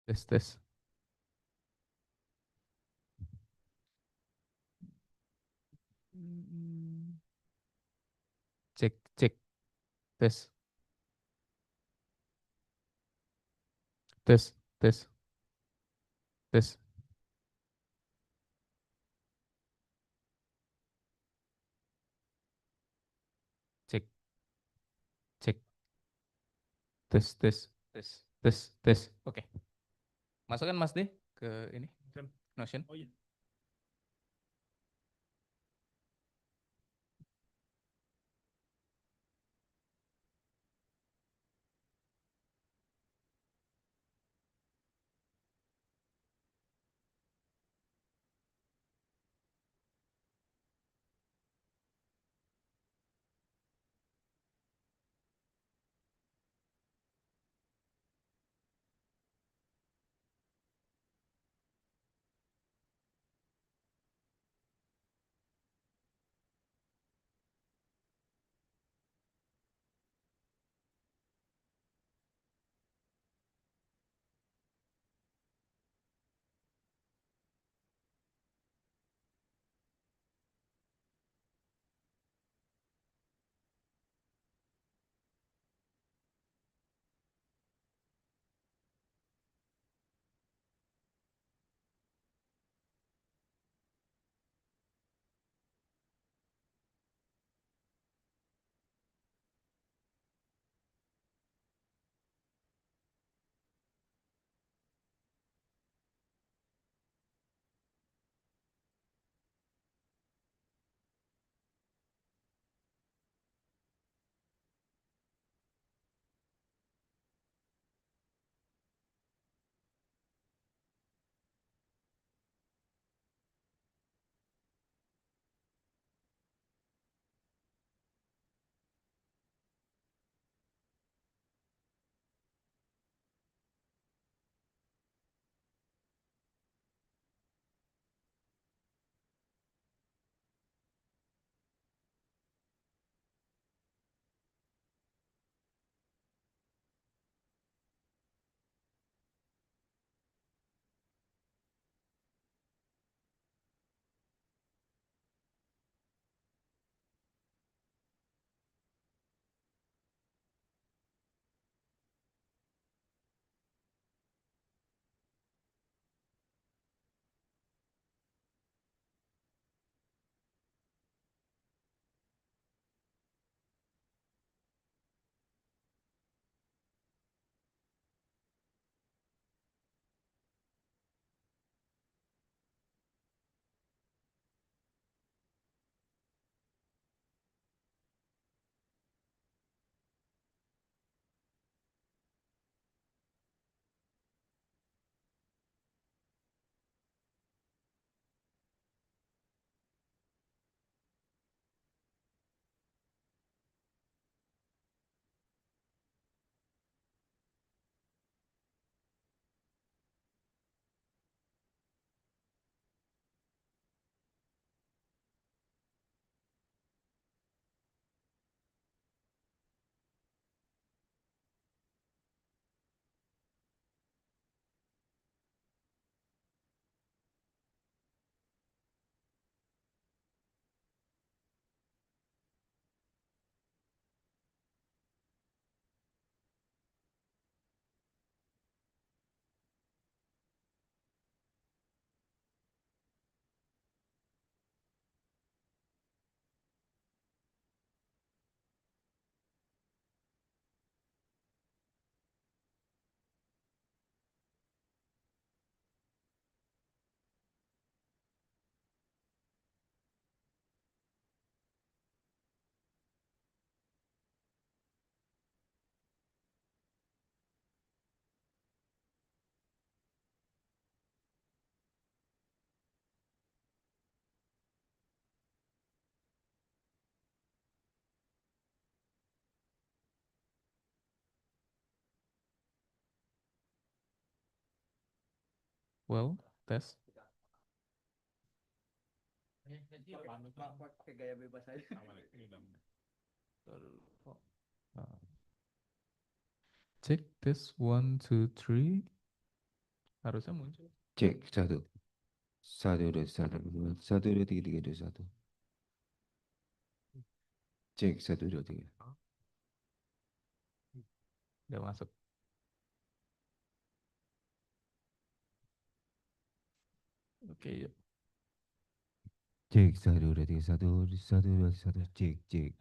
Tes tes. Mm, Cek cek tes tes tes tes cek cek tes tes tes tes tes. Oke. Masukkan Mas D ke ini Notion. Oh iya. Well, tes. Pakai gaya bebas aja. Cek tes one two three. Harusnya muncul. Cek satu. Satu dua satu dua satu dua tiga tiga dua satu. Cek satu dua tiga. Udah masuk. Oke, yuk. Cek satu dua tiga satu satu dua satu cek cek.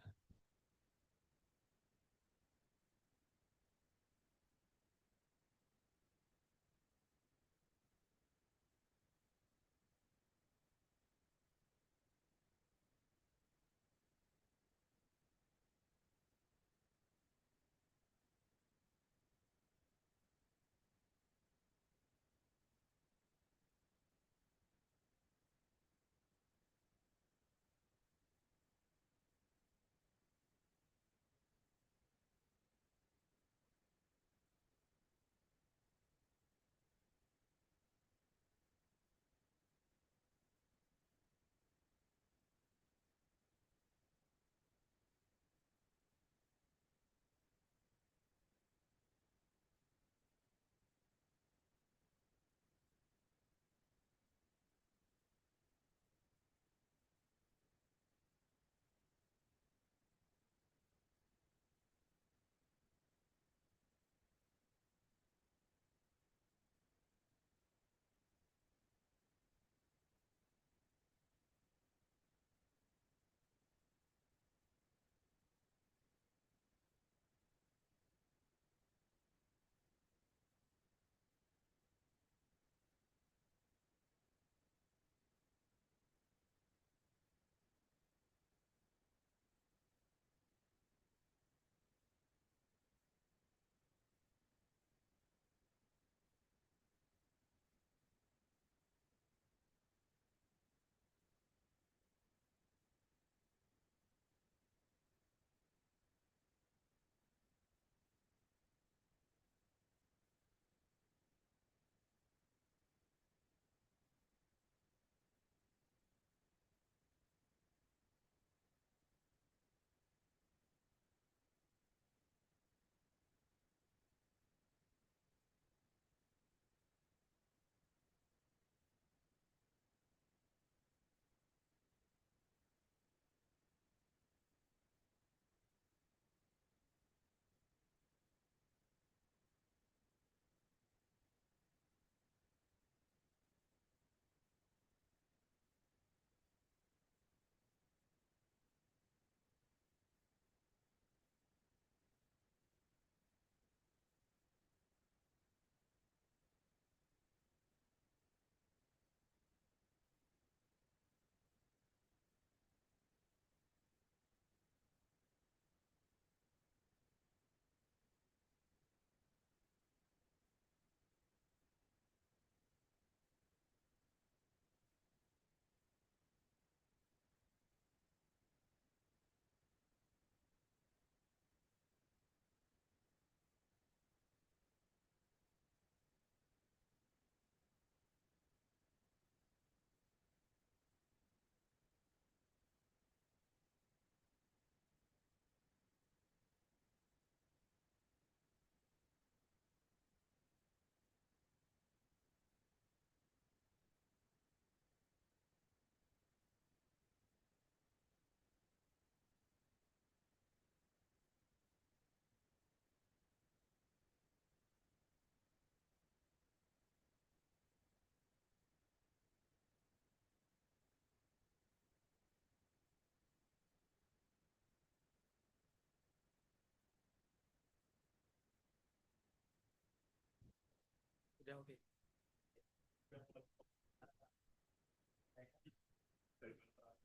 Udah oke.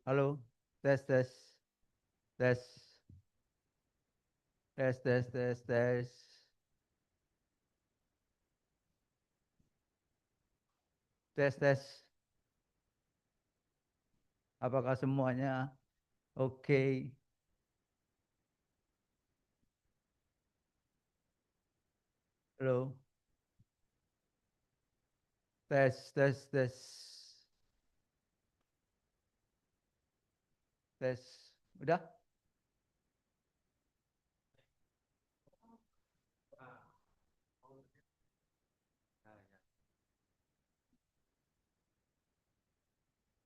Halo, tes tes tes tes tes tes tes tes tes. Apakah semuanya oke? Halo, tes tes tes tes. Udah?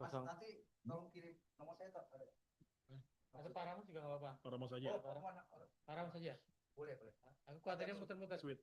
Pasang. nanti tolong kirim nomor saya tak ada. Atau Paramus juga nggak apa-apa. Paramos aja. Oh, mana? Paramus saja. Boleh, boleh. Aku khawatirnya muter-muter. Sweet.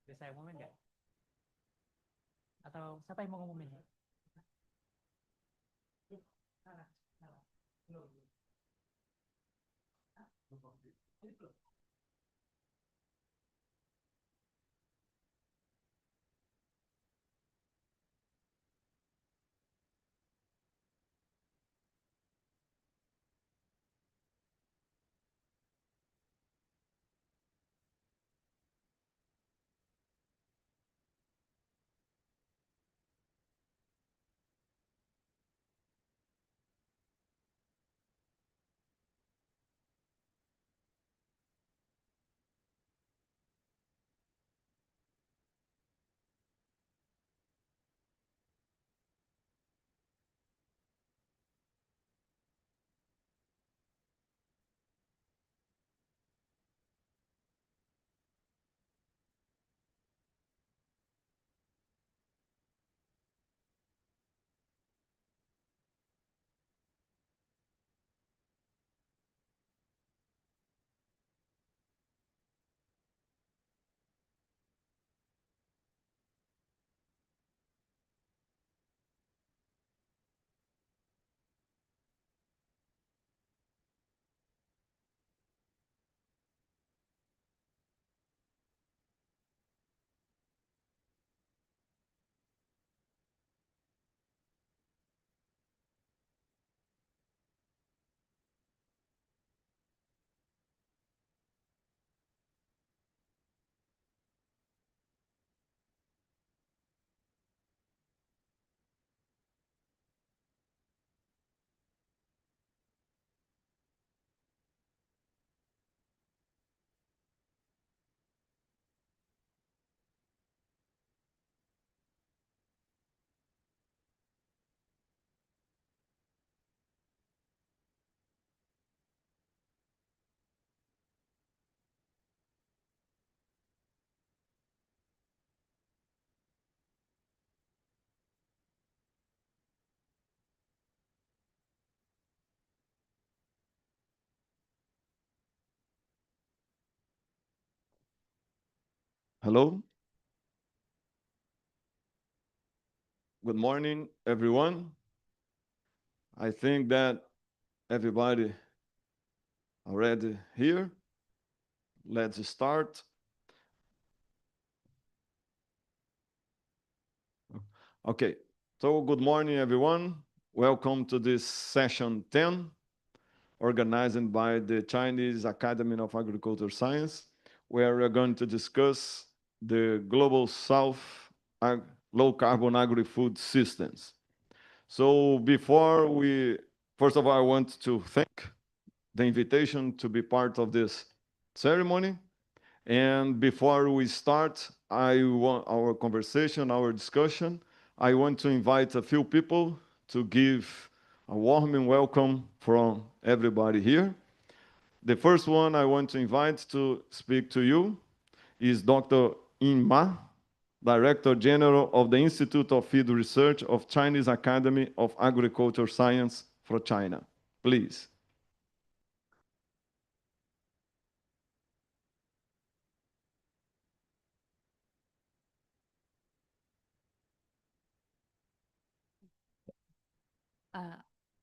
Bisa saya ngomongin nggak? Atau siapa yang mau ngomongin? Salah, salah. Belum. Belum. Hello. Good morning, everyone. I think that everybody already here. Let's start. Okay. So good morning, everyone. Welcome to this session 10, organized by the Chinese Academy of Agricultural Science, where we're going to discuss the Global South low carbon agri-food systems. So first of all, I want to thank the invitation to be part of this ceremony. And before we start our conversation, our discussion, I want to invite a few people to give a warm welcome from everybody here. The first one I want to invite to speak to you is Dr. Yin Ma, Director General of the Institute of Feed Research of Chinese Academy of Agricultural Science for China. Please.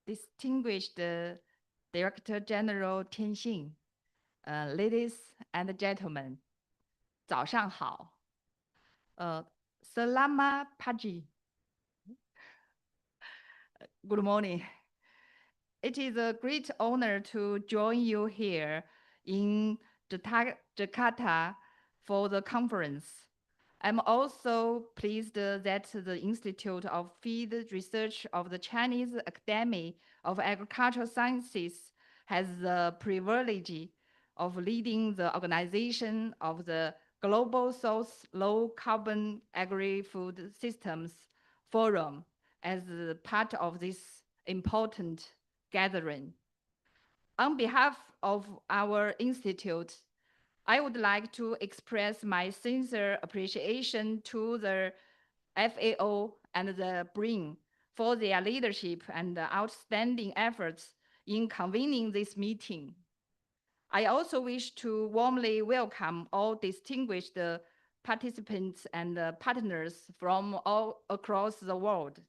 Distinguished Director General Tianxin, ladies and gentlemen, 早上好. Selamat pagi. Good morning. It is a great honor to join you here in Jakarta for the conference. I'm also pleased that the Institute of Feed Research of the Chinese Academy of Agricultural Sciences has the privilege of leading the organization of the Global South Low Carbon Agri-Food Systems Forum as part of this important gathering. On behalf of our institute, I would like to express my sincere appreciation to the FAO and the BRIN for their leadership and outstanding efforts in convening this meeting. I also wish to warmly welcome all distinguished participants and partners from all across the world.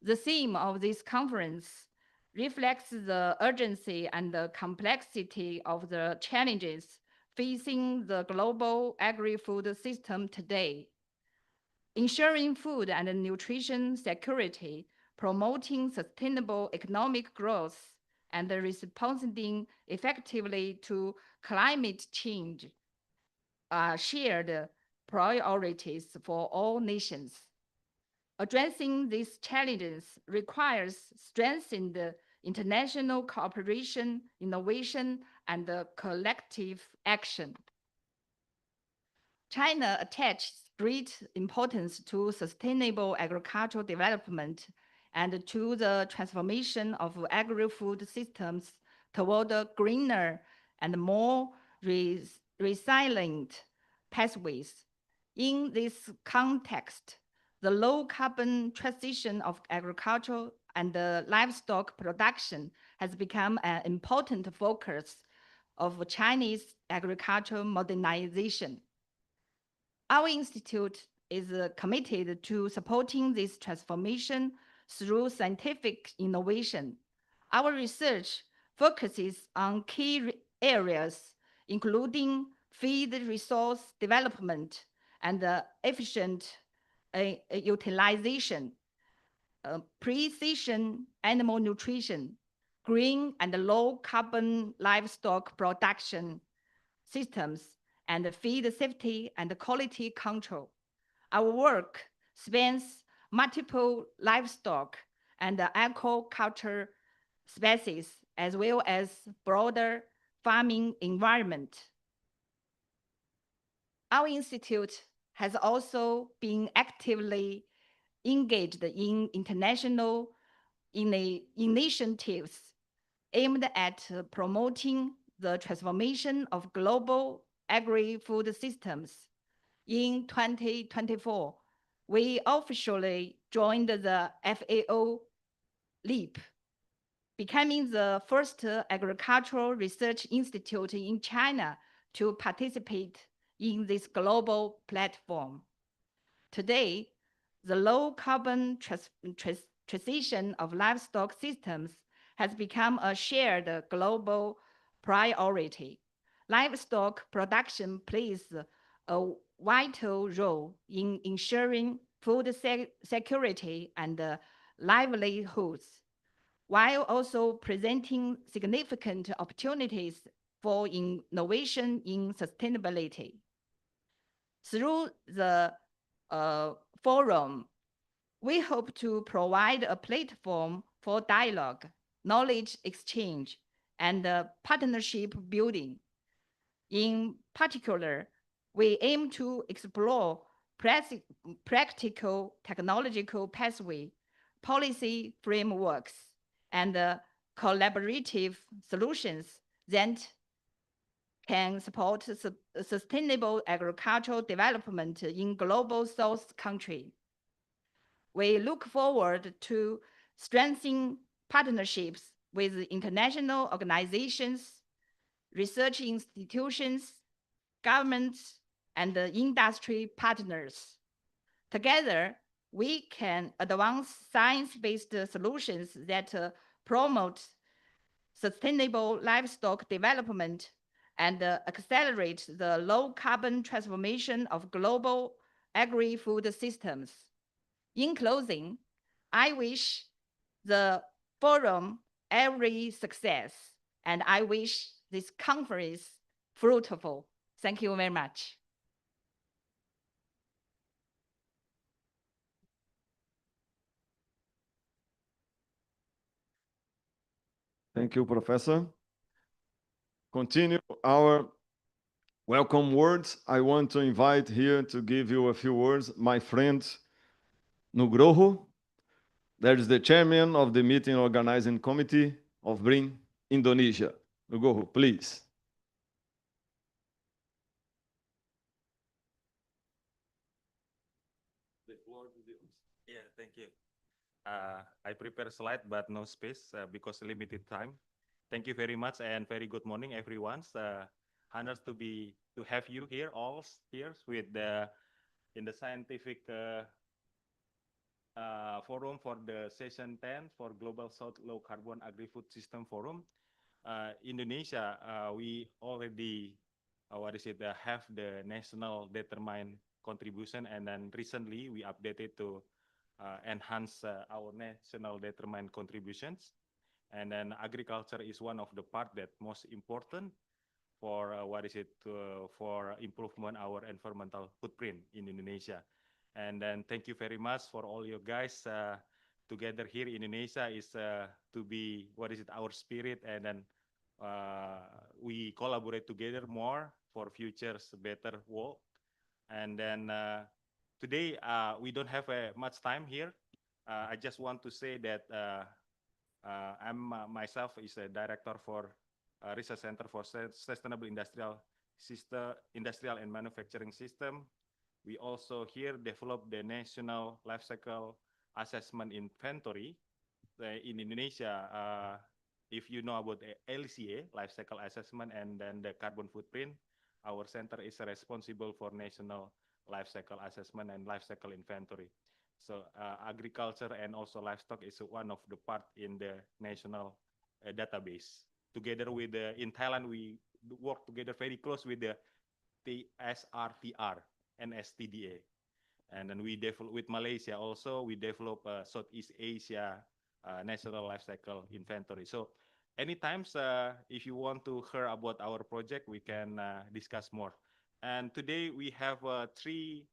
The theme of this conference reflects the urgency and the complexity of the challenges facing the global agri-food system today. Ensuring food and nutrition security, promoting sustainable economic growth, and responding effectively to climate change are shared priorities for all nations. Addressing these challenges requires strengthened international cooperation, innovation, and collective action. China attaches great importance to sustainable agricultural development and to the transformation of agri-food systems toward greener and more resilient pathways. In this context, the low carbon transition of agriculture and livestock production has become an important focus of Chinese agricultural modernization. Our institute is committed to supporting this transformation through scientific innovation. Our research focuses on key areas, including feed resource development and efficient utilization, precision animal nutrition, green and low carbon livestock production systems, and feed safety and quality control. Our work spans multiple livestock and aquaculture species, as well as broader farming environment. Our institute has also been actively engaged in international initiatives aimed at promoting the transformation of global agri-food systems. In 2024, we officially joined the FAO LEAP, becoming the first agricultural research institute in China to participate in this global platform. Today, the low carbon transition of livestock systems has become a shared global priority. Livestock production plays a vital role in ensuring food security and livelihoods, while also presenting significant opportunities for innovation in sustainability. Through the forum, we hope to provide a platform for dialogue, knowledge exchange, and partnership building. In particular, we aim to explore practical technological pathway, policy frameworks, and collaborative solutions that can support sustainable agricultural development in global South countries. We look forward to strengthening partnerships with international organizations, research institutions, governments, and industry partners. Together, we can advance science-based solutions that promote sustainable livestock development and accelerate the low-carbon transformation of global agri-food systems. In closing, I wish the forum every success, and I wish this conference fruitful. Thank you very much. Thank you, Professor. Continue our welcome words. I want to invite here to give you a few words my friend Nugroho. There is the chairman of the meeting organizing committee of BRIN Indonesia. Nugroho, please. The floor is yours. Yeah, thank you. I prepare slide, but no space because limited time. Thank you very much and very good morning, everyone. honored to have you here, all here with the in the scientific forum for the session 10 for Global South Low Carbon Agri-Food System Forum. Indonesia, we already have the national determined contribution, and then recently we updated to enhance our national determined contributions. And then agriculture is one of the part that most important for for improvement our environmental footprint in Indonesia. And then thank you very much for all you guys together here in Indonesia is to be our spirit, and then we collaborate together more for future's better world. And then today we don't have much time here. I just want to say that I'm myself is a director for Research Center for Sustainable Industrial and Manufacturing System. We also here develop the National Life Cycle Assessment Inventory in Indonesia. If you know about LCA, Life Cycle Assessment, and then the carbon footprint, our center is responsible for National Life Cycle Assessment and Life Cycle Inventory. So agriculture and also livestock is one of the part in the national database. Together with in Thailand, we work together very close with the TSRTR and STDA. And then we develop with Malaysia also, we develop Southeast Asia National Life Cycle Inventory. So anytime if you want to hear about our project, we can discuss more. And today we have 3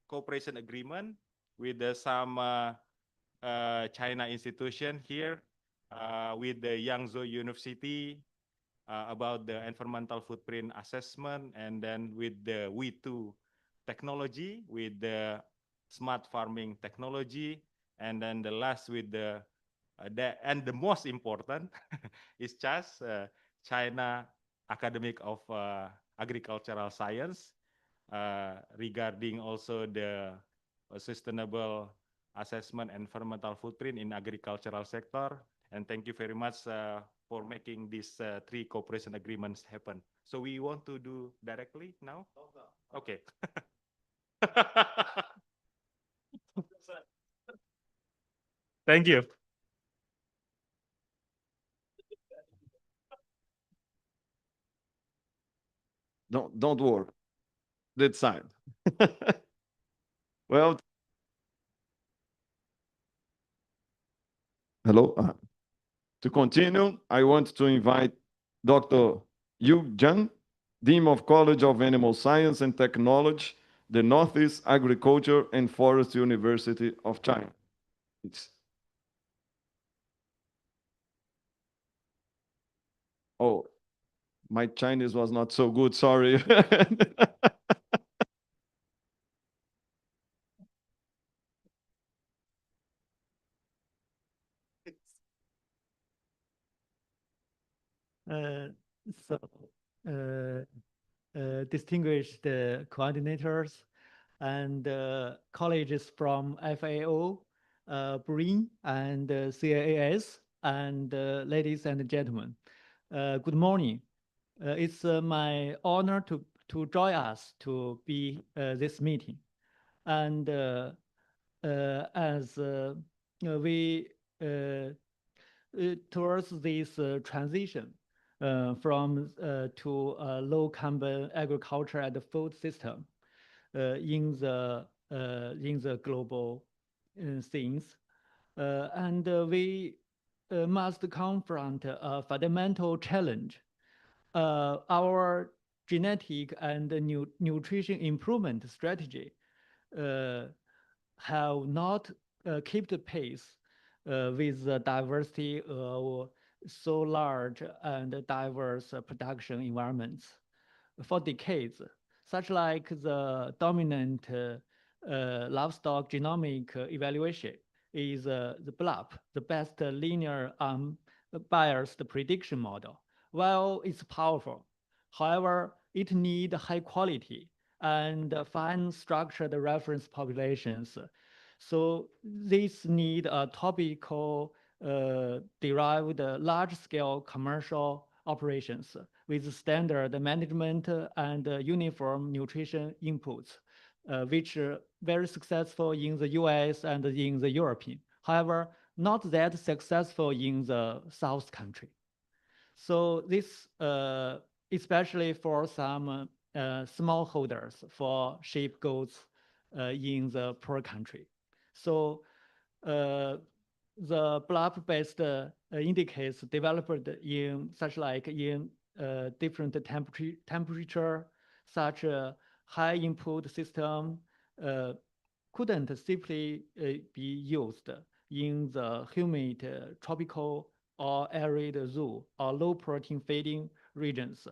cooperation agreement with some China institution here, with the Yangzhou University about the environmental footprint assessment, and then with the We2 technology, with the smart farming technology, and then the last with the most important is just China Academic of Agricultural Science regarding also the sustainable assessment and environmental footprint in agricultural sector. And thank you very much for making these 3 cooperation agreements happen. So we want to do directly now? Okay. Thank you. Don't worry. That side. Well, hello. To continue, I want to invite Dr. Yu Zhang, Dean of College of Animal Science and Technology, the Northeast Agriculture and Forest University of China. Oh, my Chinese was not so good, sorry. So, distinguished coordinators and colleagues from FAO, BRIN, and CAAS, and ladies and gentlemen, good morning. It's my honor to join us to be this meeting. And as we towards this transition from to low carbon agriculture and food system in the global things, and we must confront a fundamental challenge. Our genetic and nutrition improvement strategy have not kept pace with the diversity of so large and diverse production environments. For decades, such like the dominant livestock genomic evaluation is the BLUP, the best linear unbiased prediction model. While it's powerful, however, it needs high quality and fine structured reference populations. So this need a topical derived large-scale commercial operations with standard management and uniform nutrition inputs, which are very successful in the US and in the European. However, not that successful in the South country. So this, especially for some smallholders for sheep, goats in the poor country. So the blood-based indicators developed in such like in different temperature, such a high input system couldn't simply be used in the humid tropical or arid zoo or low protein feeding regions.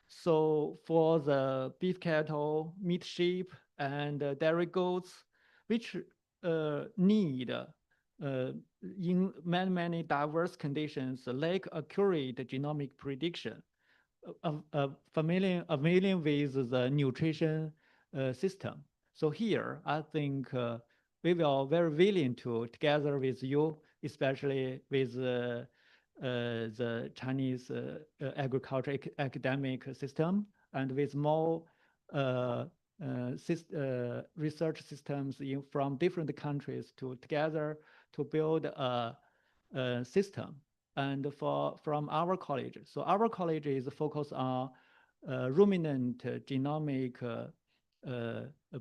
So for the beef cattle, meat sheep, and dairy goats, which need in many diverse conditions lack accurate genomic prediction, familiar with the nutrition system. So here, I think we will very willing to, together with you, especially with the Chinese agriculture academic system, and with more research systems from different countries to together to build a system. And from our college, so our college is focused on ruminant genomic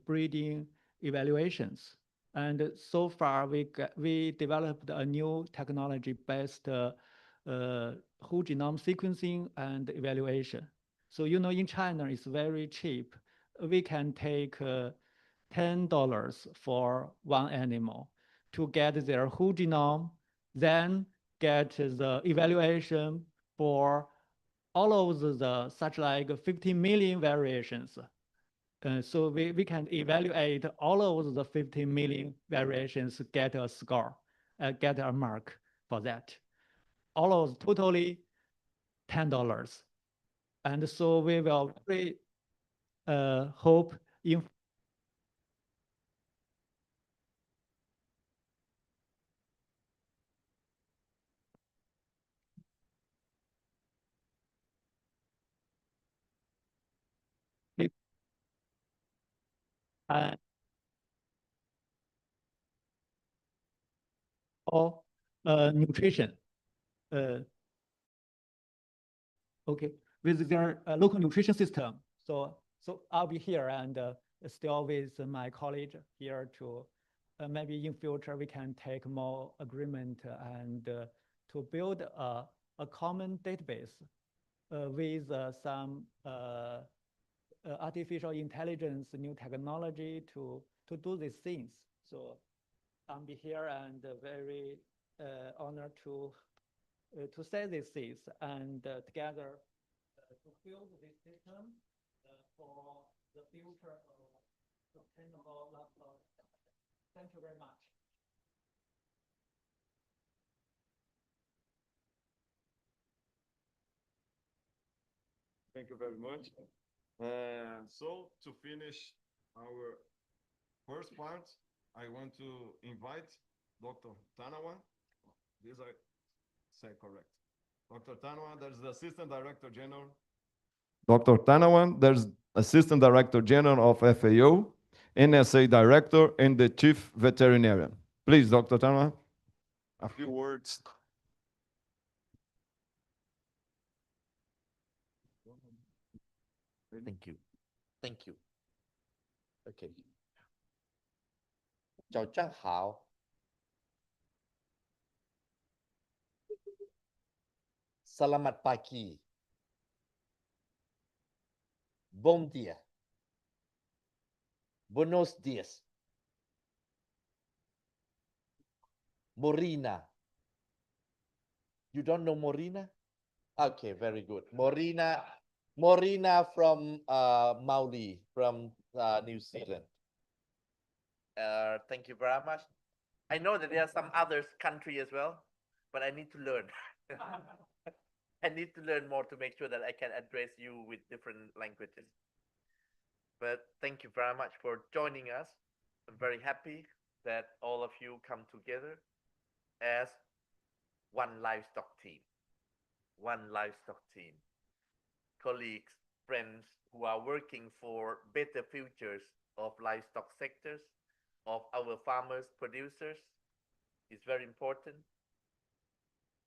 breeding evaluations. And so far, we developed a new technology-based whole genome sequencing and evaluation. So in China, it's very cheap. We can take $10 for one animal to get their whole genome, then get the evaluation for all of the such like 50 million variations. So we can evaluate all of the 50 million variations, get a score, get a mark for that. All of totally $10. And so we will really hope in or nutrition. Okay, with their local nutrition system. So I'll be here and still with my colleague here to maybe in future we can take more agreement and to build a common database with some artificial intelligence, new technology to do these things. So I'll be here and very honored to say these things and together to build this system for the future of sustainable livestock. Thank you very much. Thank you very much. So to finish our first part, I want to invite Dr. Tanawa. These are say correct. Dr. Tanawa, there's the Assistant Director General. Dr. Tanawa, there's Assistant Director General of FAO, NSA Director, and the Chief Veterinarian. Please, Dr. Tanawa, a few words. Thank you. Thank you. Okay. Chào Trang hảo. Selamat pagi. Bom dia. Buenos dias. Morina. You don't know Morina? Okay, very good. Morina from Maui, from New Zealand. Thank you very much. I know that there are some other country as well, but I need to learn. I need to learn more to make sure that I can address you with different languages. But thank you very much for joining us. I'm very happy that all of you come together as one livestock team. one livestock team, colleagues, friends who are working for better futures of livestock sectors, of our farmers, producers, is very important.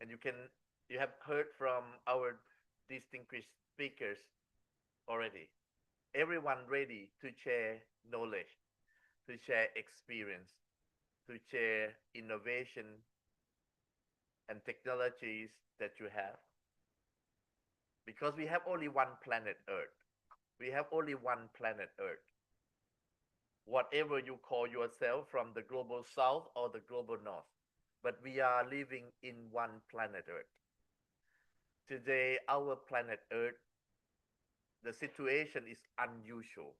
And you have heard from our distinguished speakers already. Everyone ready to share knowledge, to share experience, to share innovation and technologies that you have. Because we have only one planet Earth. We have only one planet Earth. Whatever you call yourself, from the global south or the global north, but we are living in one planet Earth. Today, our planet Earth, the situation is unusual.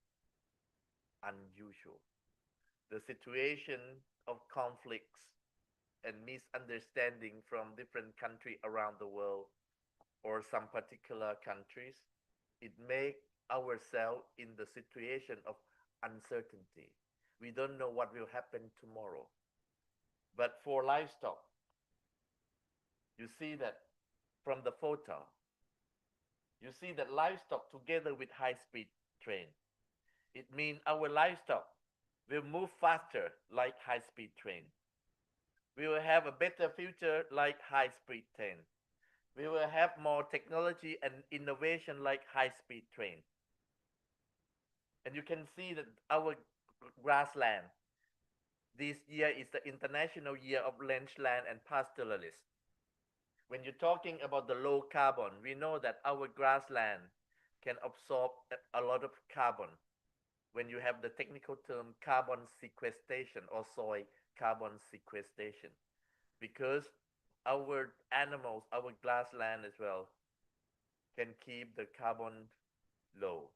Unusual. The situation of conflicts and misunderstanding from different countries around the world or some particular countries, it makes ourselves in the situation of uncertainty. We don't know what will happen tomorrow. But for livestock, you see that from the photo, you see that livestock together with high-speed train. It means our livestock will move faster like high-speed train. We will have a better future like high-speed train. We will have more technology and innovation like high-speed train. And you can see that our grassland, this year is the International Year of Rangeland and Pastoralists. When you're talking about the low carbon, we know that our grassland can absorb a lot of carbon. When you have the technical term carbon sequestration or soil carbon sequestration, because our animals, our grassland as well, can keep the carbon low.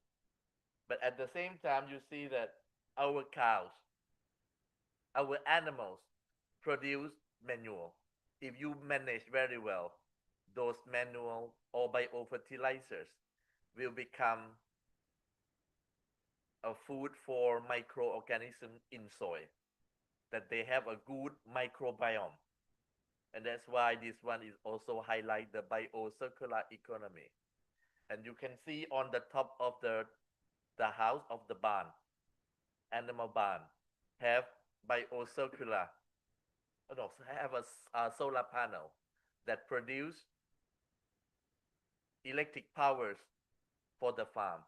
But at the same time, you see that our cows, our animals produce manure. If you manage very well, those manure or biofertilizers will become a food for microorganisms in soil, that they have a good microbiome. And that's why this one is also highlight the biocircular economy. And you can see on the top of the house of the barn, animal barn, have biocircular, no, have a solar panel that produce electric powers for the farm.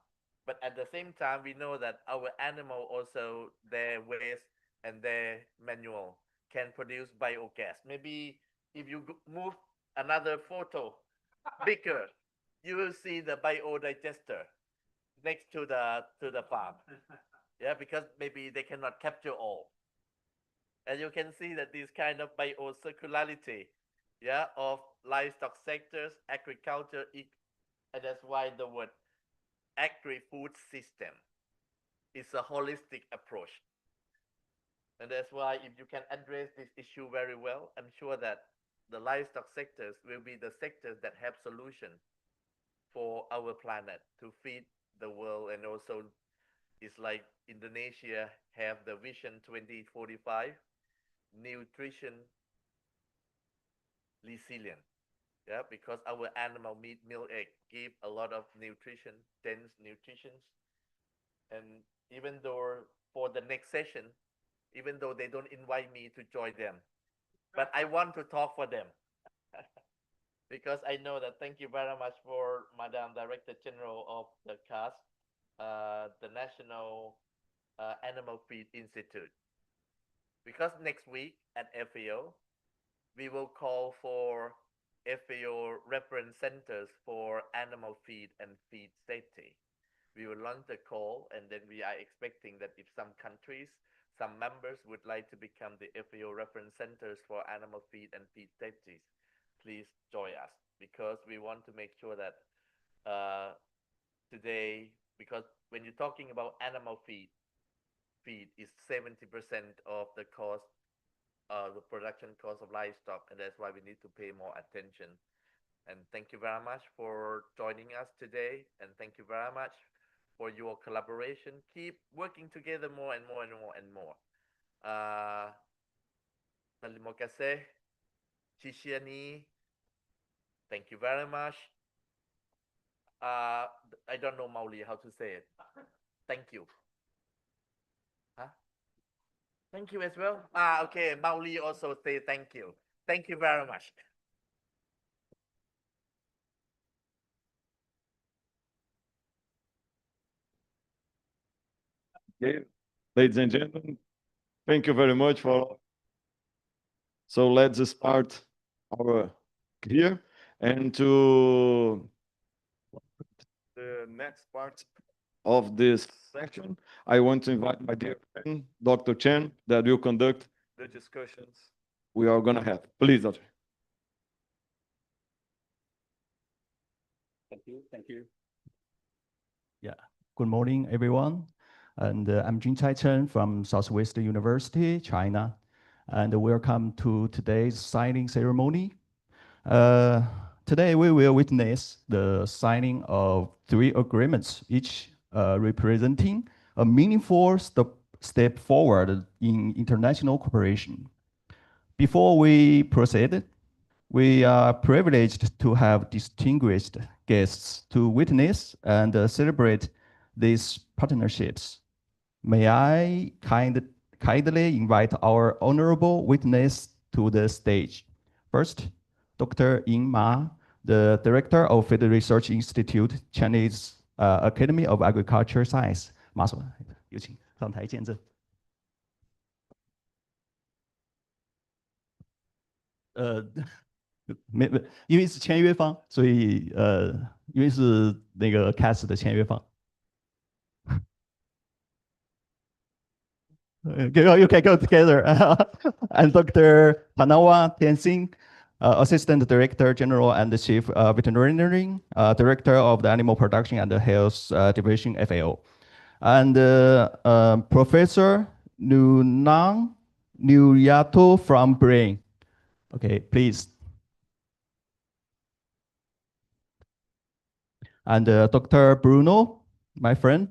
But at the same time, we know that our animal also, their waste and their manure can produce biogas. Maybe if you move another photo bigger, you will see the biodigester next to the farm. Yeah, because maybe they cannot capture all. And you can see that this kind of biocircularity, yeah, of livestock sectors, agriculture, and that's why the word agri-food system is a holistic approach. And that's why if you can address this issue very well, I'm sure that the livestock sectors will be the sectors that have solution for our planet to feed the world. And also it's like Indonesia have the vision 2045, nutrition resilient. Yeah, because our animal meat, milk, egg give a lot of nutrition, dense nutrition. And even though for the next session, even though they don't invite me to join them, but I want to talk for them. Because I know that, thank you very much for Madam Director General of the CAS, the National Animal Feed Institute. Because next week at FAO, we will call for FAO reference centers for animal feed and feed safety. We will launch the call, and then we are expecting that if some countries, some members would like to become the FAO reference centers for animal feed and feed safety, please join us, because we want to make sure that today, because when you're talking about animal feed is 70% of the cost, the production cost of livestock, and that's why we need to pay more attention. And thank you very much for joining us today, and thank you very much for your collaboration. Keep working together more and more and more and more. Terima kasih. Shishia ni Thank you very much. I don't know Mauli how to say it. Thank you. Huh? Thank you as well. Okay. Mauli also say thank you. Thank you very much. Okay. Ladies and gentlemen, thank you very much for. So let's start our here and to the next part of this section, I want to invite my dear friend, Dr. Chen, that will conduct the discussions we are going to have. Please, Dr. Thank you. Yeah, good morning, everyone. And I'm Junchai Chen from Southwest University, China. And welcome to today's signing ceremony. Today we will witness the signing of 3 agreements, each representing a meaningful step forward in international cooperation. Before we proceed, we are privileged to have distinguished guests to witness and celebrate these partnerships. May I kindly invite our honorable witness to the stage. First, Dr. Ying Ma, the Director of Field Research Institute, Chinese Academy of Agriculture Science. 马所，有请上台见证。没，因为是签约方，所以因为是那个 CAS 的签约方。You can go together. And Dr. Tanawa Tianxing, Assistant Director General and Chief Veterinary Director of the Animal Production and Health Division FAO. And Professor Nunang Nuyato from Brain. Okay, please. And Dr. Bruno, my friend,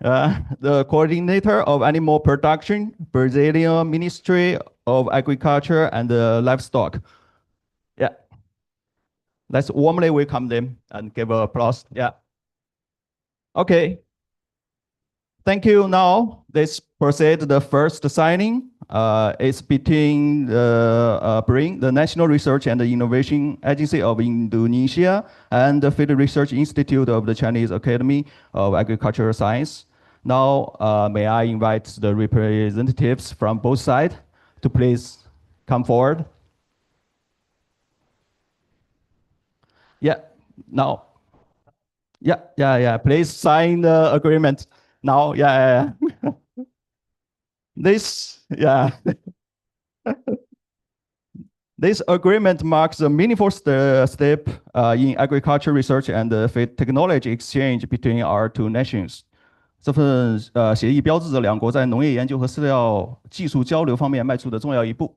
the coordinator of animal production, Brazilian Ministry of Agriculture and Livestock. Yeah. Let's warmly welcome them and give applause. Yeah. Okay. Thank you. Now, let's proceed to the first signing. It's between BRIN, the National Research and Innovation Agency of Indonesia, and the Field Research Institute of the Chinese Academy of Agricultural Science. Now, may I invite the representatives from both sides to please come forward. Yeah, now. Yeah. Please sign the agreement. Now, yeah. This agreement marks a meaningful step in agriculture research and technology exchange between our 2 nations. 这份协议标志着两国在农业研究和饲料技术交流方面迈出的重要一步。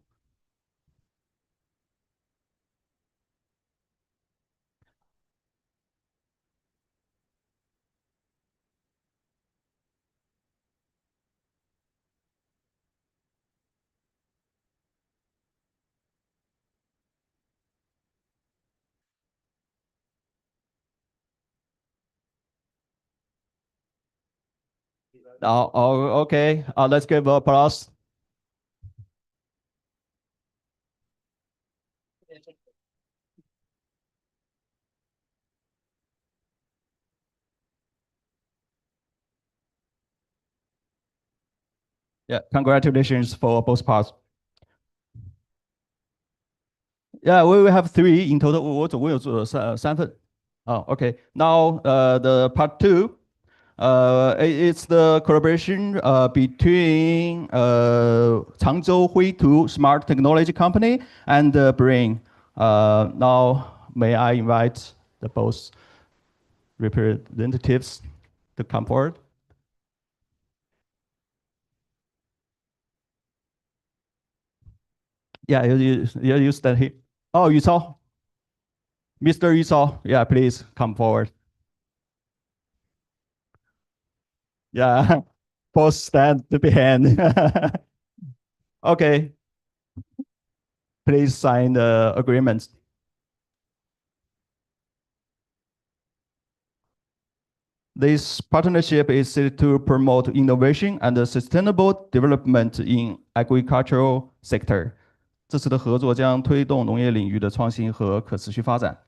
Okay. Let's give applause. Yeah, congratulations for both parts. Yeah, we will have 3 in total. 我总共有3份。Okay. Now, the part 2. It's the collaboration between Changzhou Huitu Smart Technology Company and BRIN. Now, may I invite the both representatives to come forward? Yeah, you stand here. Oh, you saw? Mr. Yusao, yeah, please come forward. Yeah, both stand behind. Okay. Please sign the agreements. This partnership is to promote innovation and sustainable development in agricultural sector. 这次的合作将推动农业领域的创新和可持续发展。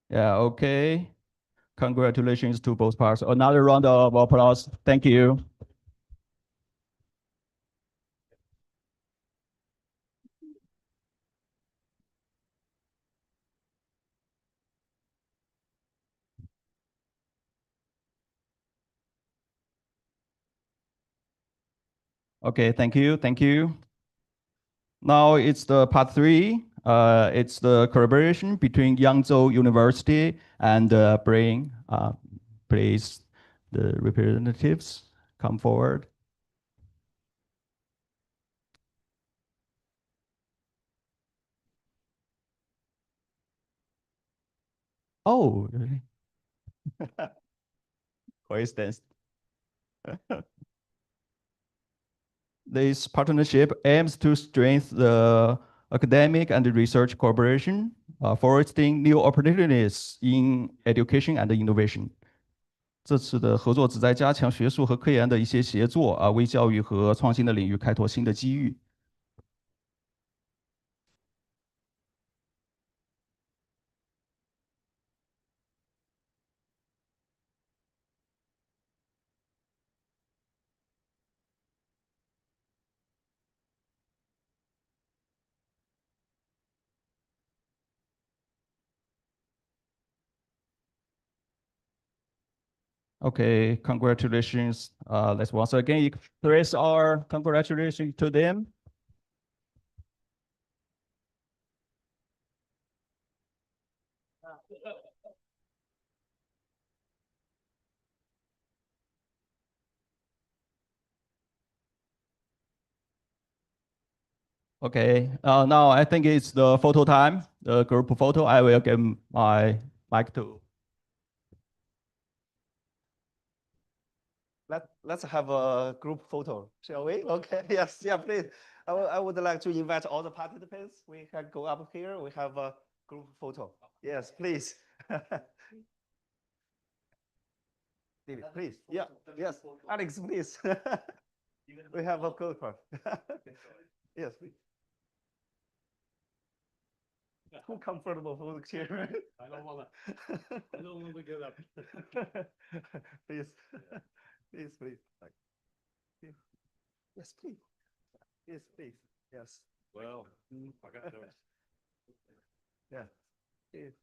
Yeah, okay. Congratulations to both parts. Another round of applause. Thank you. Okay, thank you, thank you. Now it's the part 3. It's the collaboration between Yangzhou University and Brain. Please, the representatives come forward. Oh, really? Coincidence. This partnership aims to strengthen the academic and research cooperation, fostering new opportunities in education and innovation. 这次的合作旨在加强学术和科研的一些协作，为教育和创新的领域开拓新的机遇。Okay, congratulations. Let's once again express our congratulations to them. Okay, now I think it's the photo time, the group photo. I will give my mic to. Let's have a group photo, shall we? Okay, yes, yeah, please. I would like to invite all the participants. We can go up here. We have a group photo. Yes, please. David, please. Yeah, yes. Alex, please. We have a group. Yes, please. Too comfortable for the chair. I don't want to get up. Please, please. Yes, please. Yes, please. Yes. Well, I got those. Yeah. Please.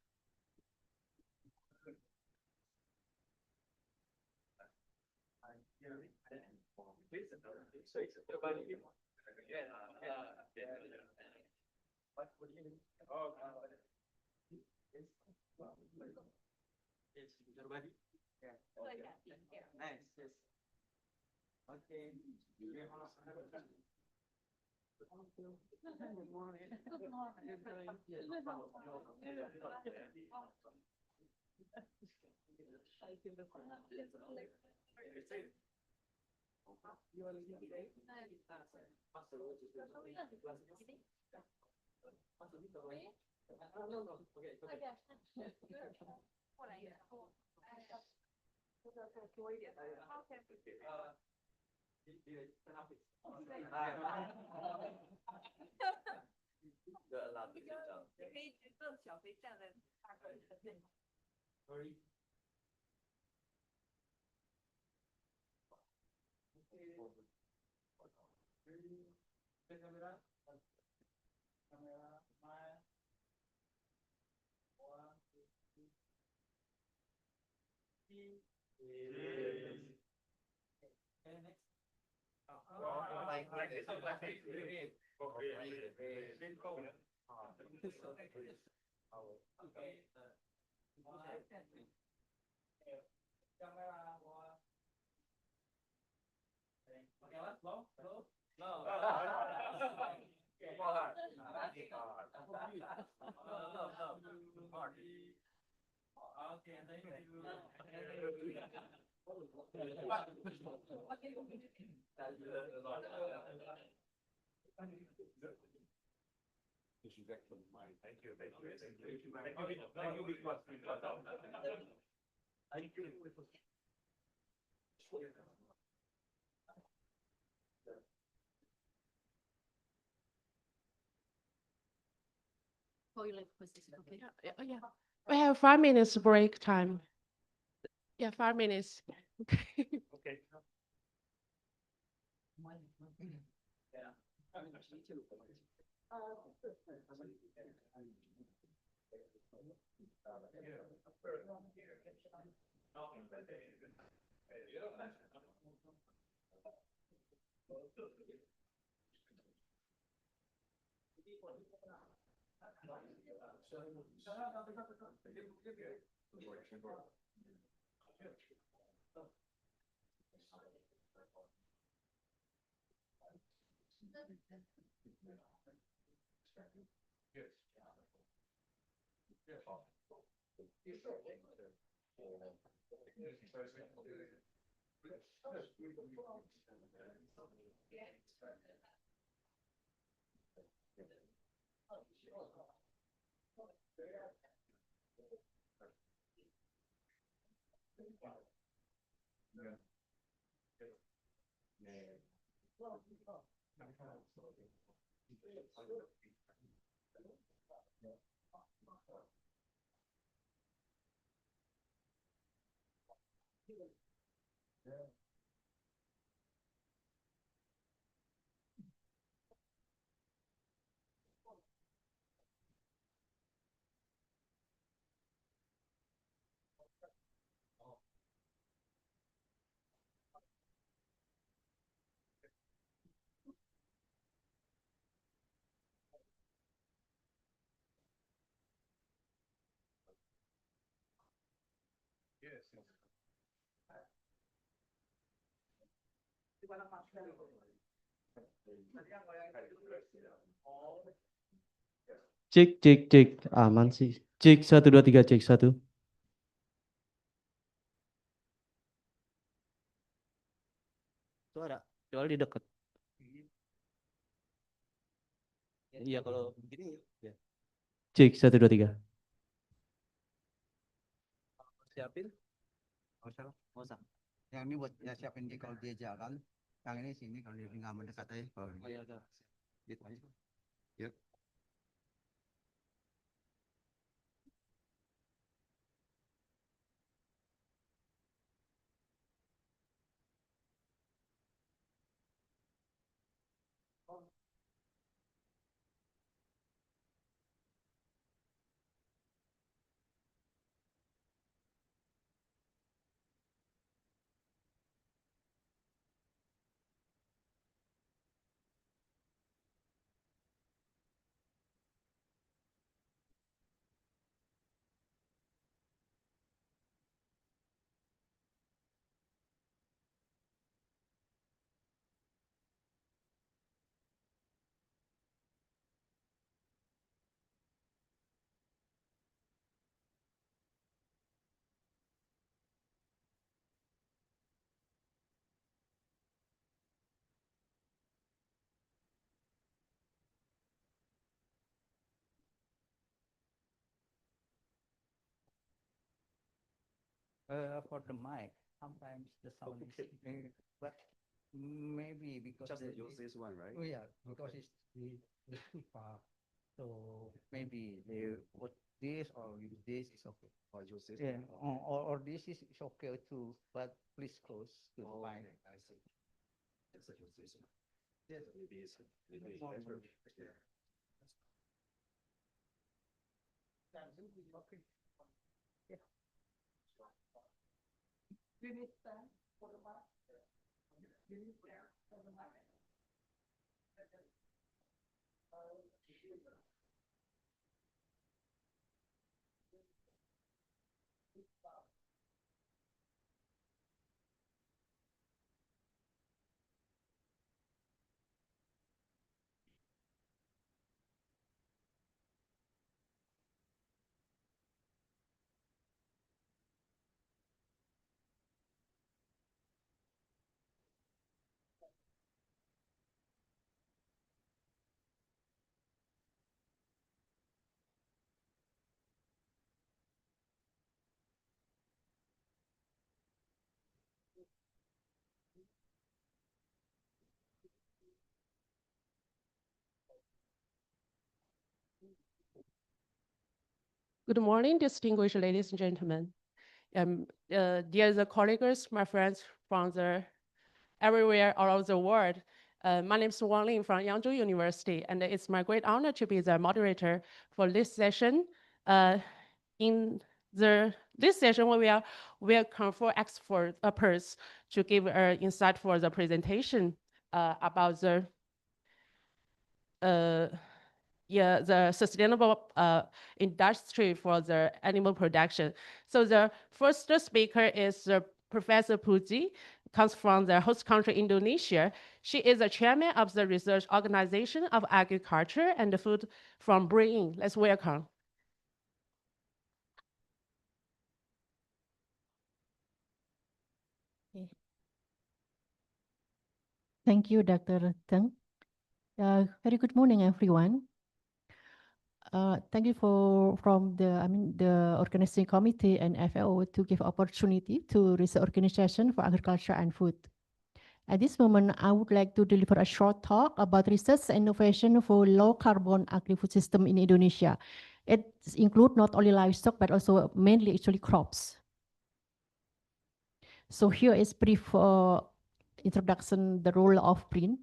Thank you. Thank you. Thank you. Big boss. Thank you. Yeah. We have 5 minutes break time. Yeah, 5 minutes. Okay. Cek, cek, cek. Aman sih. Cek, 1, 2, 3, cek, 1. Suara, soalnya di dekat. Iya, kalau begini ya. Cek, 1, 2, 3. Siapin? Nggak usah, nggak usah. Yang ini buat ya siapin dia kalau dia jalan. Yang ini sini kalau dia nggak mendekat aja. Oh iya, gitu aja. Yuk. For the mic, sometimes the sound is, but maybe because Just use this one, right? Oh yeah, because it's too far. So maybe they put this or use this is okay. Or use this Yeah, one? or this is okay too, but please close to the mic. Okay, I see. Just use this one. Yes, maybe it's better. Yeah. Okay. Yeah. You need stand for the mic. You need stand for the mic. Good morning, distinguished ladies and gentlemen. Dear the colleagues, my friends from everywhere all over the world. My name is Wang Ling from Yangzhou University, and it's my great honor to be the moderator for this session. In this session, we welcome 4 experts to give insight for the presentation about the sustainable industry for the animal production. So the first speaker is Professor Puji, comes from the host country Indonesia. She is the chairman of the research organization of agriculture and food from BRIN. Let's welcome. Thank you, Dr. Teng. Very good morning, everyone. Thank you from the organizing committee and FAO to give opportunity to research organization for agriculture and food. At this moment, I would like to deliver a short talk about research and innovation for low carbon agri-food system in Indonesia. It includes not only livestock, but also mainly actually crops. So here is brief introduction, the role of BRIN.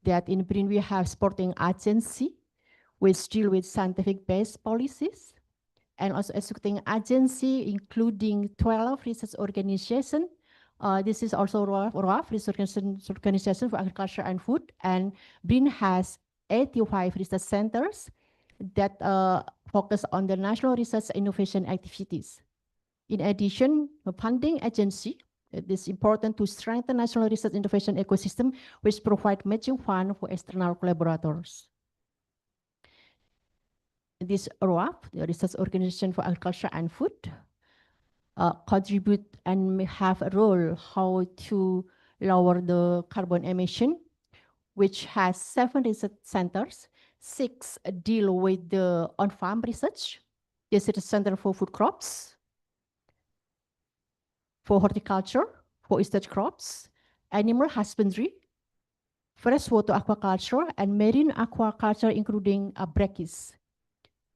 That in BRIN we have supporting agency, which deal with scientific-based policies, and also executing agency, including 12 research organizations. This is also ROAF, Research Organization for Agriculture and Food, and BRIN has 85 research centers that focus on the national research innovation activities. In addition, a funding agency, it is important to strengthen national research innovation ecosystem, which provide matching fund for external collaborators. This ROAF, the Research Organization for Agriculture and Food, contribute and have a role how to lower the carbon emission, which has 7 research centers, 6 deal with the on-farm research. This is the Center for Food Crops, for horticulture, for estate crops, animal husbandry, freshwater aquaculture, and marine aquaculture, including brackies.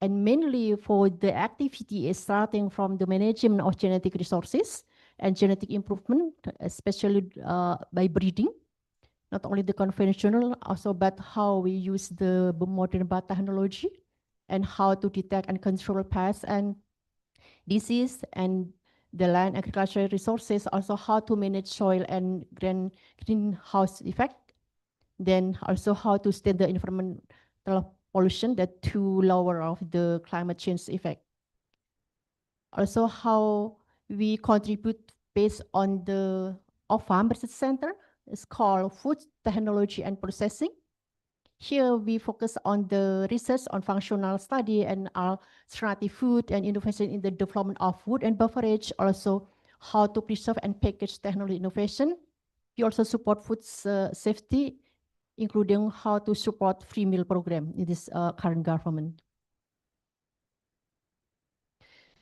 And mainly for the activity is starting from the management of genetic resources and genetic improvement, especially by breeding, not only the conventional, also but how we use the modern biotechnology and how to detect and control pests and disease, and the land agricultural resources, also how to manage soil and greenhouse effect, then also how to stem the environmental pollution that to lower of the climate change effect. Also how we contribute based on the off-farm research center. It's called Food Technology and Processing. Here we focus on the research on functional study and alternative food and innovation in the development of food and beverage, also how to preserve and package technology innovation. We also support food safety, including how to support free meal program in this current government.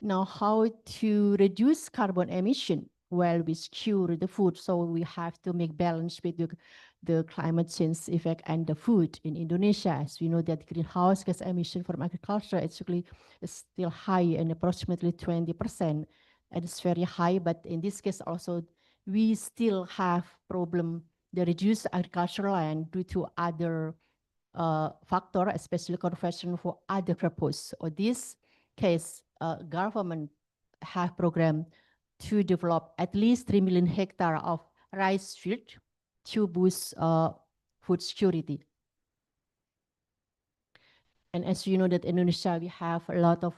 Now, how to reduce carbon emission while we secure the food. So we have to make balance with the climate change effect and the food in Indonesia. As we know that greenhouse gas emission from agriculture actually is still high and approximately 20%. And it's very high, but in this case also, we still have problem, the reduced agricultural land due to other factor, especially conversion for other purpose. Or this case, government have program to develop at least 3 million hectares of rice field to boost food security. And as you know that Indonesia, we have a lot of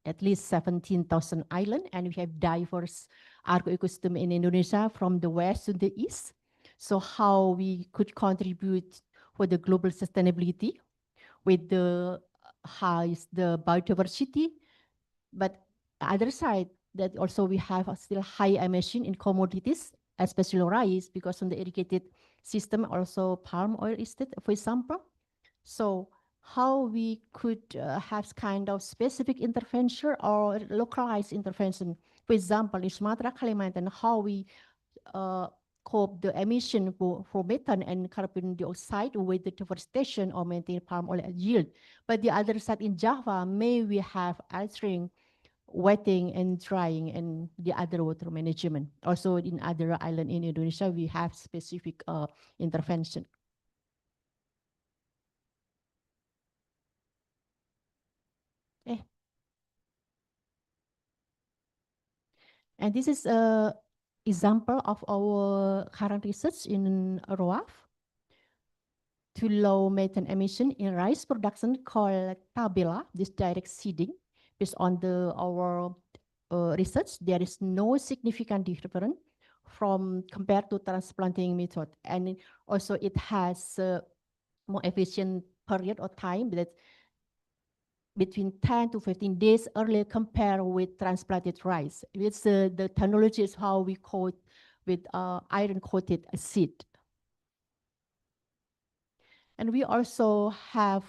at least 17,000 islands, and we have diverse agro-ecosystem in Indonesia from the west to the east. So how we could contribute for the global sustainability with the highest the biodiversity, but other side that also we have still high emission in commodities, especially rice, because on the irrigated system also palm oil is that, for example. So how we could have kind of specific intervention or localized intervention. For example, in Sumatra, Kalimantan, how we cope the emission for methane and carbon dioxide with the deforestation or maintain palm oil yield. But the other side in Java, may we have altering, wetting and drying and the other water management. Also in other island in Indonesia, we have specific intervention. Okay. And this is a example of our current research in ROAF to low methane emission in rice production called Tabela, this direct seeding. Based on our research, there is no significant difference from compared to transplanting method. And also it has more efficient period of time that between 10 to 15 days earlier compared with transplanted rice. It's the technology is how we coat with iron coated seed. And we also have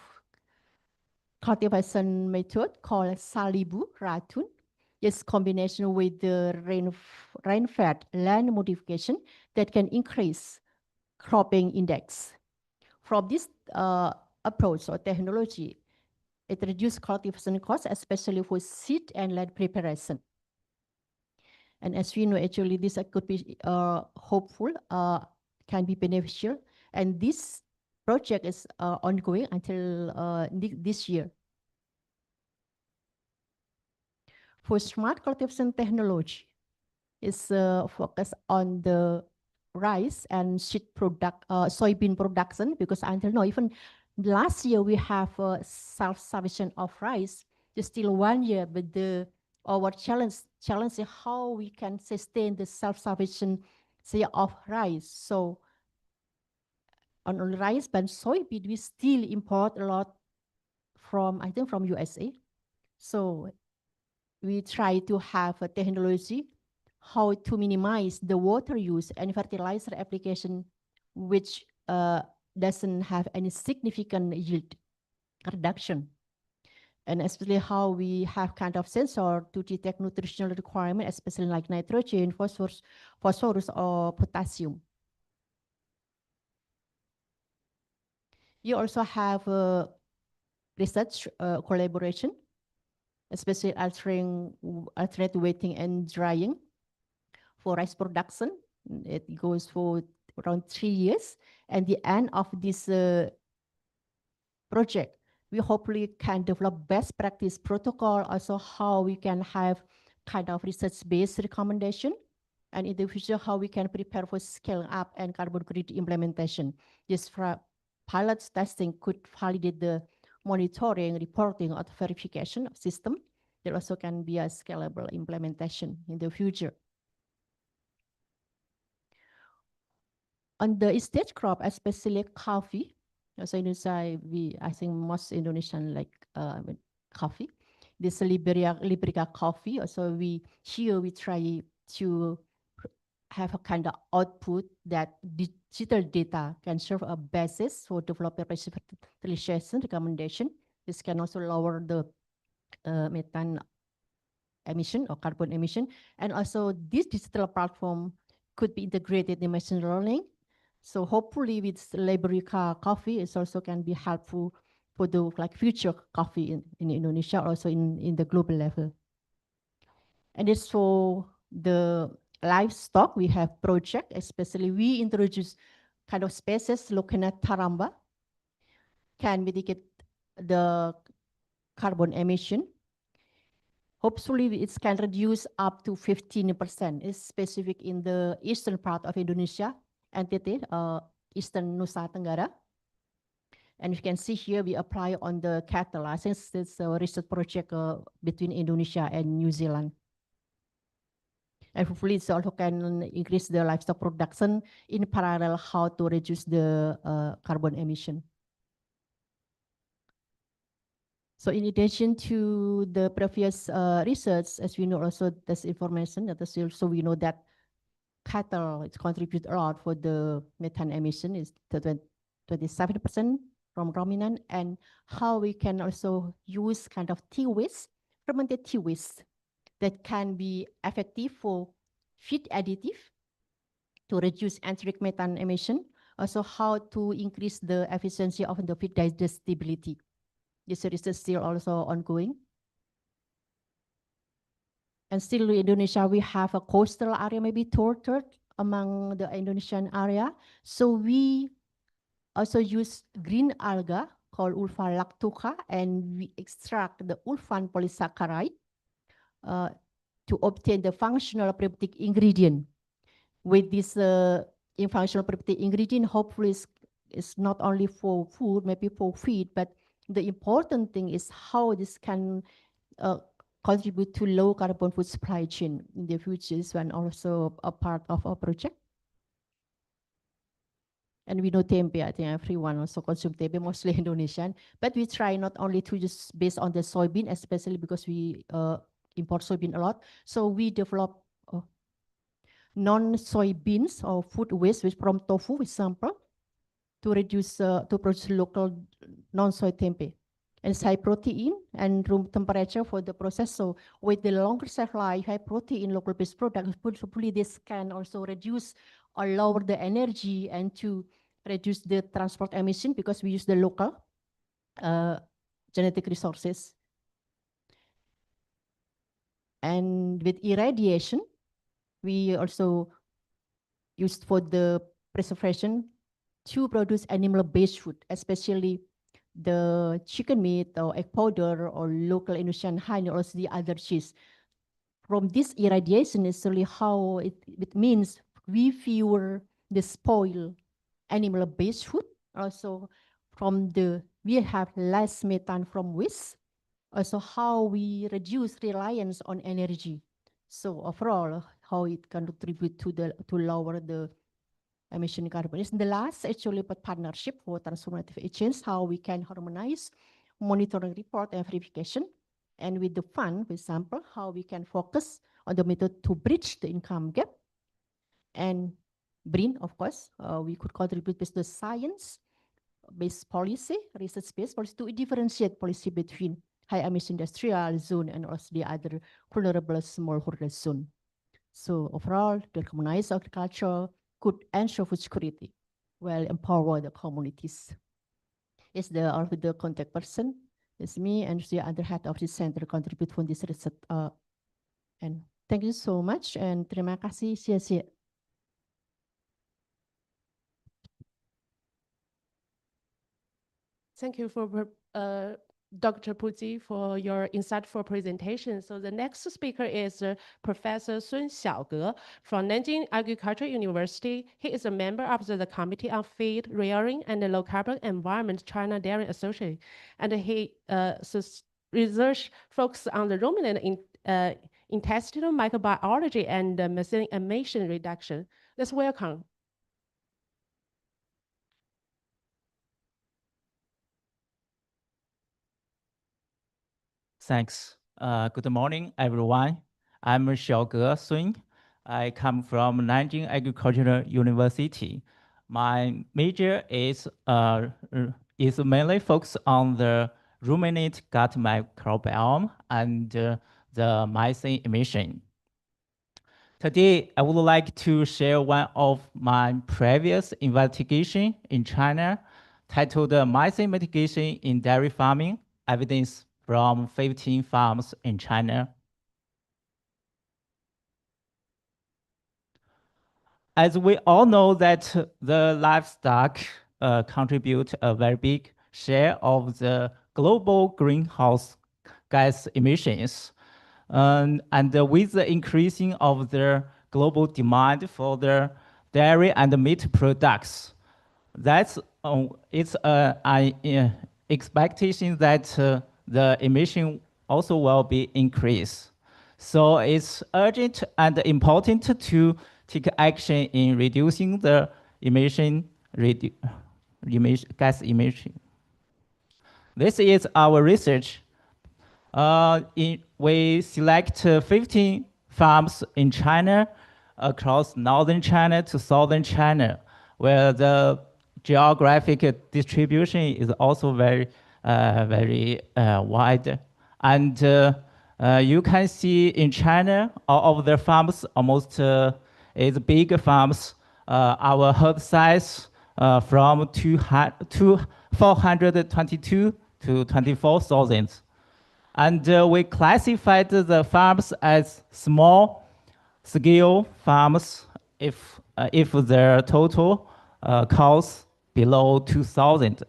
cultivation method called Salibu Ratun. It's combination with the rain-fed land modification that can increase cropping index. From this approach or technology, it reduces cultivation costs, especially for seed and land preparation. And as we know, actually, this could be hopeful, can be beneficial. And this project is ongoing until this year. For smart cultivation technology, is focused on the rice and soybean production, because until now, even last year we have self-sufficient of rice. It's still 1 year, but our challenge is how we can sustain the self-sufficiency of rice. So on rice and soybean, we still import a lot from, I think, from USA. So we try to have a technology how to minimize the water use and fertilizer application, which doesn't have any significant yield reduction. And especially how we have kind of sensor to detect nutritional requirement, especially like nitrogen, phosphorus or potassium. You also have a research collaboration, especially alternate wetting and drying for rice production. It goes for around 3 years. And the end of this project, we hopefully can develop best practice protocol, also how we can have kind of research-based recommendation, and in the future, how we can prepare for scaling up and carbon credit implementation. This pilot testing could validate the monitoring, reporting, or verification of system. There also can be a scalable implementation in the future. On the stage crop, especially coffee, so Indonesia, I think most Indonesian like coffee. This Liberica coffee. Also, here we try to have a kind of output that digital data can serve a basis for developing fertilization recommendation. This can also lower the methane emission or carbon emission, and also this digital platform could be integrated in machine learning. So hopefully with Liberica coffee, it also can be helpful for the future coffee in Indonesia, also in the global level. And it's for the livestock, we have project, especially we introduce kind of species looking at taramba, can mitigate the carbon emission. Hopefully it can reduce up to 15%. It's specific in the eastern part of Indonesia, NTT, Eastern Nusa Tenggara. And you can see here we apply on the cattle. I think it's a research project between Indonesia and New Zealand. And hopefully it also can increase the livestock production in parallel how to reduce the carbon emission. So in addition to the previous research, as we know also this information that is also we know that cattle it contribute a lot for the methane emission is 27% from ruminant, and how we can also use kind of tea waste, fermented tea waste that can be effective for feed additive to reduce enteric methane emission. Also how to increase the efficiency of the feed digestibility. This research is still also ongoing. And still in Indonesia, we have a coastal area, maybe third among the Indonesian area. So we also use green alga called Ulva lactuca, and we extract the ulfan polysaccharide to obtain the functional prebiotic ingredient. With this functional prebiotic ingredient, hopefully it's not only for food, maybe for feed, but the important thing is how this can contribute to low carbon food supply chain in the future is one also a part of our project. And we know tempeh, I think everyone also consume tempeh, mostly Indonesian, but we try not only to just based on the soybean, especially because we import soybean a lot. So we develop non-soybeans or food waste, which from tofu, for example, to reduce, to produce local non-soy tempeh. And it's high protein and room temperature for the process. So with the longer shelf life, high protein, local based products, hopefully this can also reduce or lower the energy and to reduce the transport emission because we use the local genetic resources. And with irradiation, we also used for the preservation to produce animal-based food, especially the chicken meat or egg powder or local Indonesian honey or the other cheese. From this irradiation is really how it means we fewer the spoil animal-based food. Also from we have less methane from waste. Also how we reduce reliance on energy. So overall, how it can contribute to lower the emission carbon. It's the last actually partnership for transformative agents, how we can harmonize monitoring report and verification. And with the fund, for example, how we can focus on the method to bridge the income gap. And BRIN, of course, we could contribute with the science-based policy, research-based policy to differentiate policy between high emission industrial zone and also the other vulnerable smallholder zone. So overall, the harmonized agriculture could ensure food security while empower the communities. It's the contact person. It's me and the other head of the center contribute from this research. And thank you so much. And terima kasih. Sia-sia. Thank you for Dr. Puzi for your insightful presentation. So the next speaker is Professor Sun Xiaoge from Nanjing Agricultural University. He is a member of the Committee on Feed, Rearing, and the Low Carbon Environment China Dairy Association. And he research focuses on the ruminant intestinal microbiology and methane emission reduction. Let's welcome. Thanks. Good morning, everyone. I'm Xiaoge Sun. I come from Nanjing Agricultural University. My major is mainly focused on the ruminant gut microbiome and the methane emission. Today, I would like to share one of my previous investigation in China titled Methane Mitigation in Dairy Farming, Evidence from 15 farms in China. As we all know that the livestock contribute a very big share of the global greenhouse gas emissions. And with the increasing of the global demand for the dairy and meat products, that's it's expectation that the emission also will be increased. So it's urgent and important to take action in reducing the gas emission. This is our research. We select 15 farms in China, across northern China to southern China, where the geographic distribution is also very wide. And you can see in China, all of the farms almost is big farms. Our herd size from 422 to 24,000. And we classified the farms as small scale farms if their total cows below 2,000.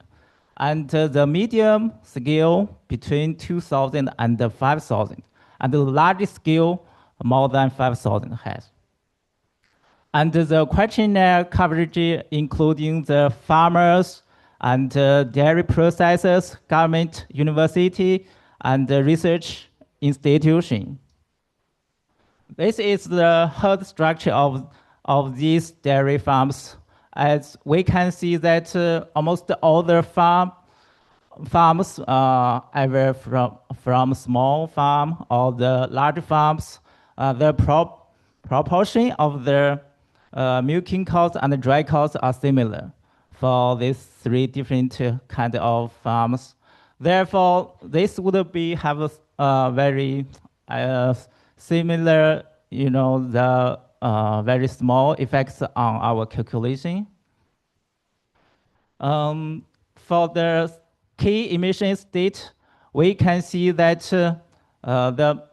And the medium scale between 2,000 and 5,000. And the large scale more than 5,000 has. And the questionnaire coverage, including the farmers and dairy processors, government, university, and research institution. This is the herd structure of these dairy farms. As we can see that almost all the farms, either from small farm or the large farms, the proportion of the milking cows and dry cows are similar for these three different kind of farms. Therefore, this would have a very similar, the very small effects on our calculation. For the key emission state, we can see that the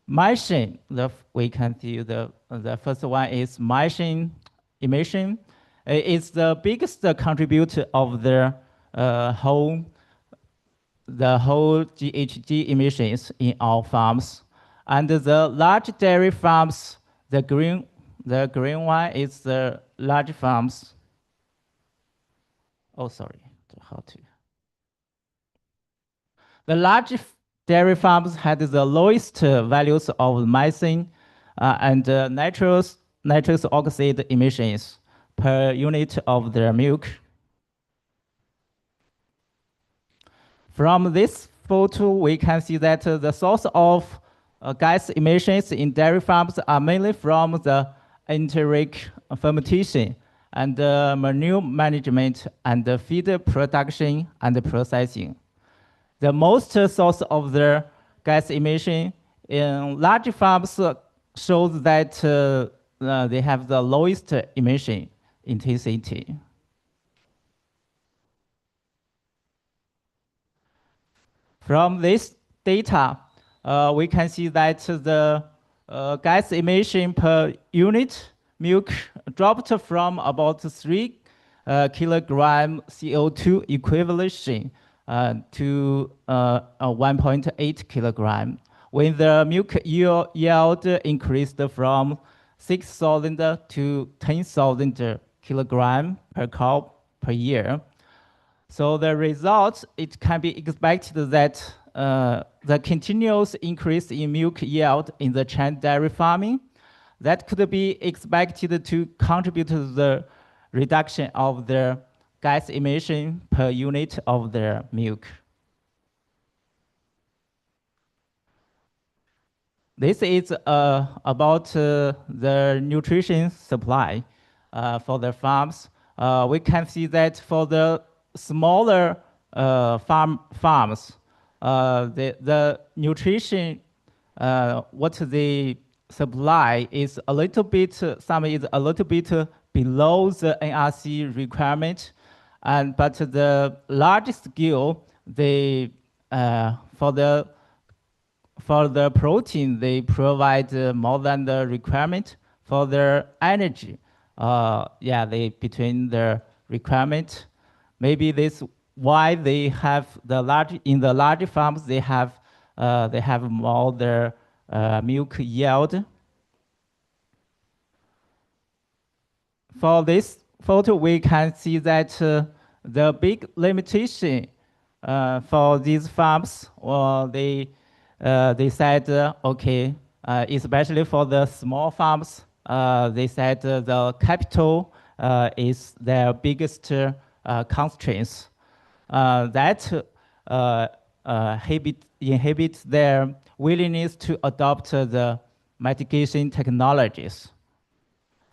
methane, we can see the first one is methane emission. It's the biggest contributor of the whole GHG emissions in our farms. And the large dairy farms, the green one is the large farms. Oh, sorry, how to? The large dairy farms had the lowest values of methane and nitrous oxide emissions per unit of their milk. From this photo, we can see that the source of gas emissions in dairy farms are mainly from the enteric fermentation and manure management and feed production and processing. The most source of the gas emission in large farms shows that they have the lowest emission intensity. From this data, we can see that the gas emission per unit milk dropped from about 3 kilogram CO2 equivalent to 1.8 kilogram, when the milk yield increased from 6,000 to 10,000 kilogram per cow per year. So the result, it can be expected that the continuous increase in milk yield in the Chinese dairy farming, that could be expected to contribute to the reduction of the gas emission per unit of their milk. This is about the nutrition supply for the farms. We can see that for the smaller farms, the nutrition, what they supply is a little bit, some is a little bit below the NRC requirement, but the large scale, they for the protein, they provide more than the requirement. For their energy, they between the requirement. Maybe this why they have in the large farms they have more their milk yield. For this photo, we can see that the big limitation for these farms, well, they said, okay, especially for the small farms, they said the capital is their biggest constraints. That inhibits their willingness to adopt the mitigation technologies.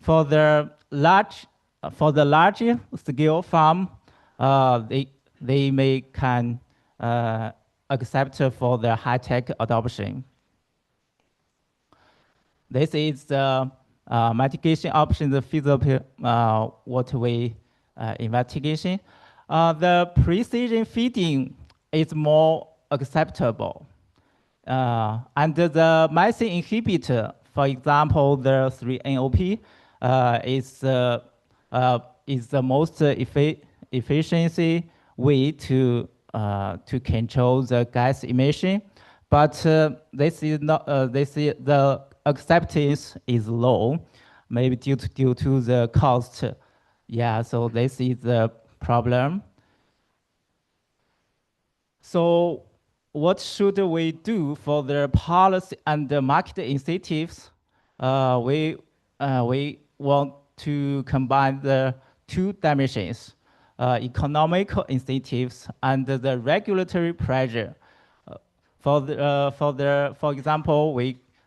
For the larger scale farm, they may can accept for the high tech adoption. This is the mitigation option, the feasible waterway investigation. The precision feeding is more acceptable. And the methane inhibitor, for example, the 3-NOP, is the most efficiency way to control the gas emission. But this is not the acceptance is low, maybe due to the cost. Yeah, so this is the problem. So what should we do for the policy and the market incentives? We want to combine the two dimensions, economical incentives and the regulatory pressure. For example,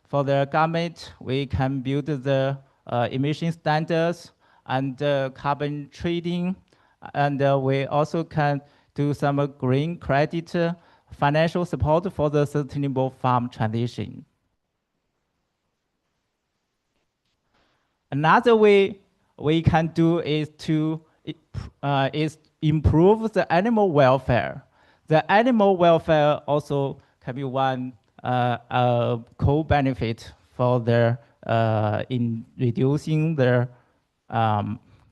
for the government, we can build the emission standards and carbon trading, and we also can do some green credit financial support for the sustainable farm transition. Another way we can do is to improve the animal welfare. The animal welfare also can be one co-benefit for the in reducing the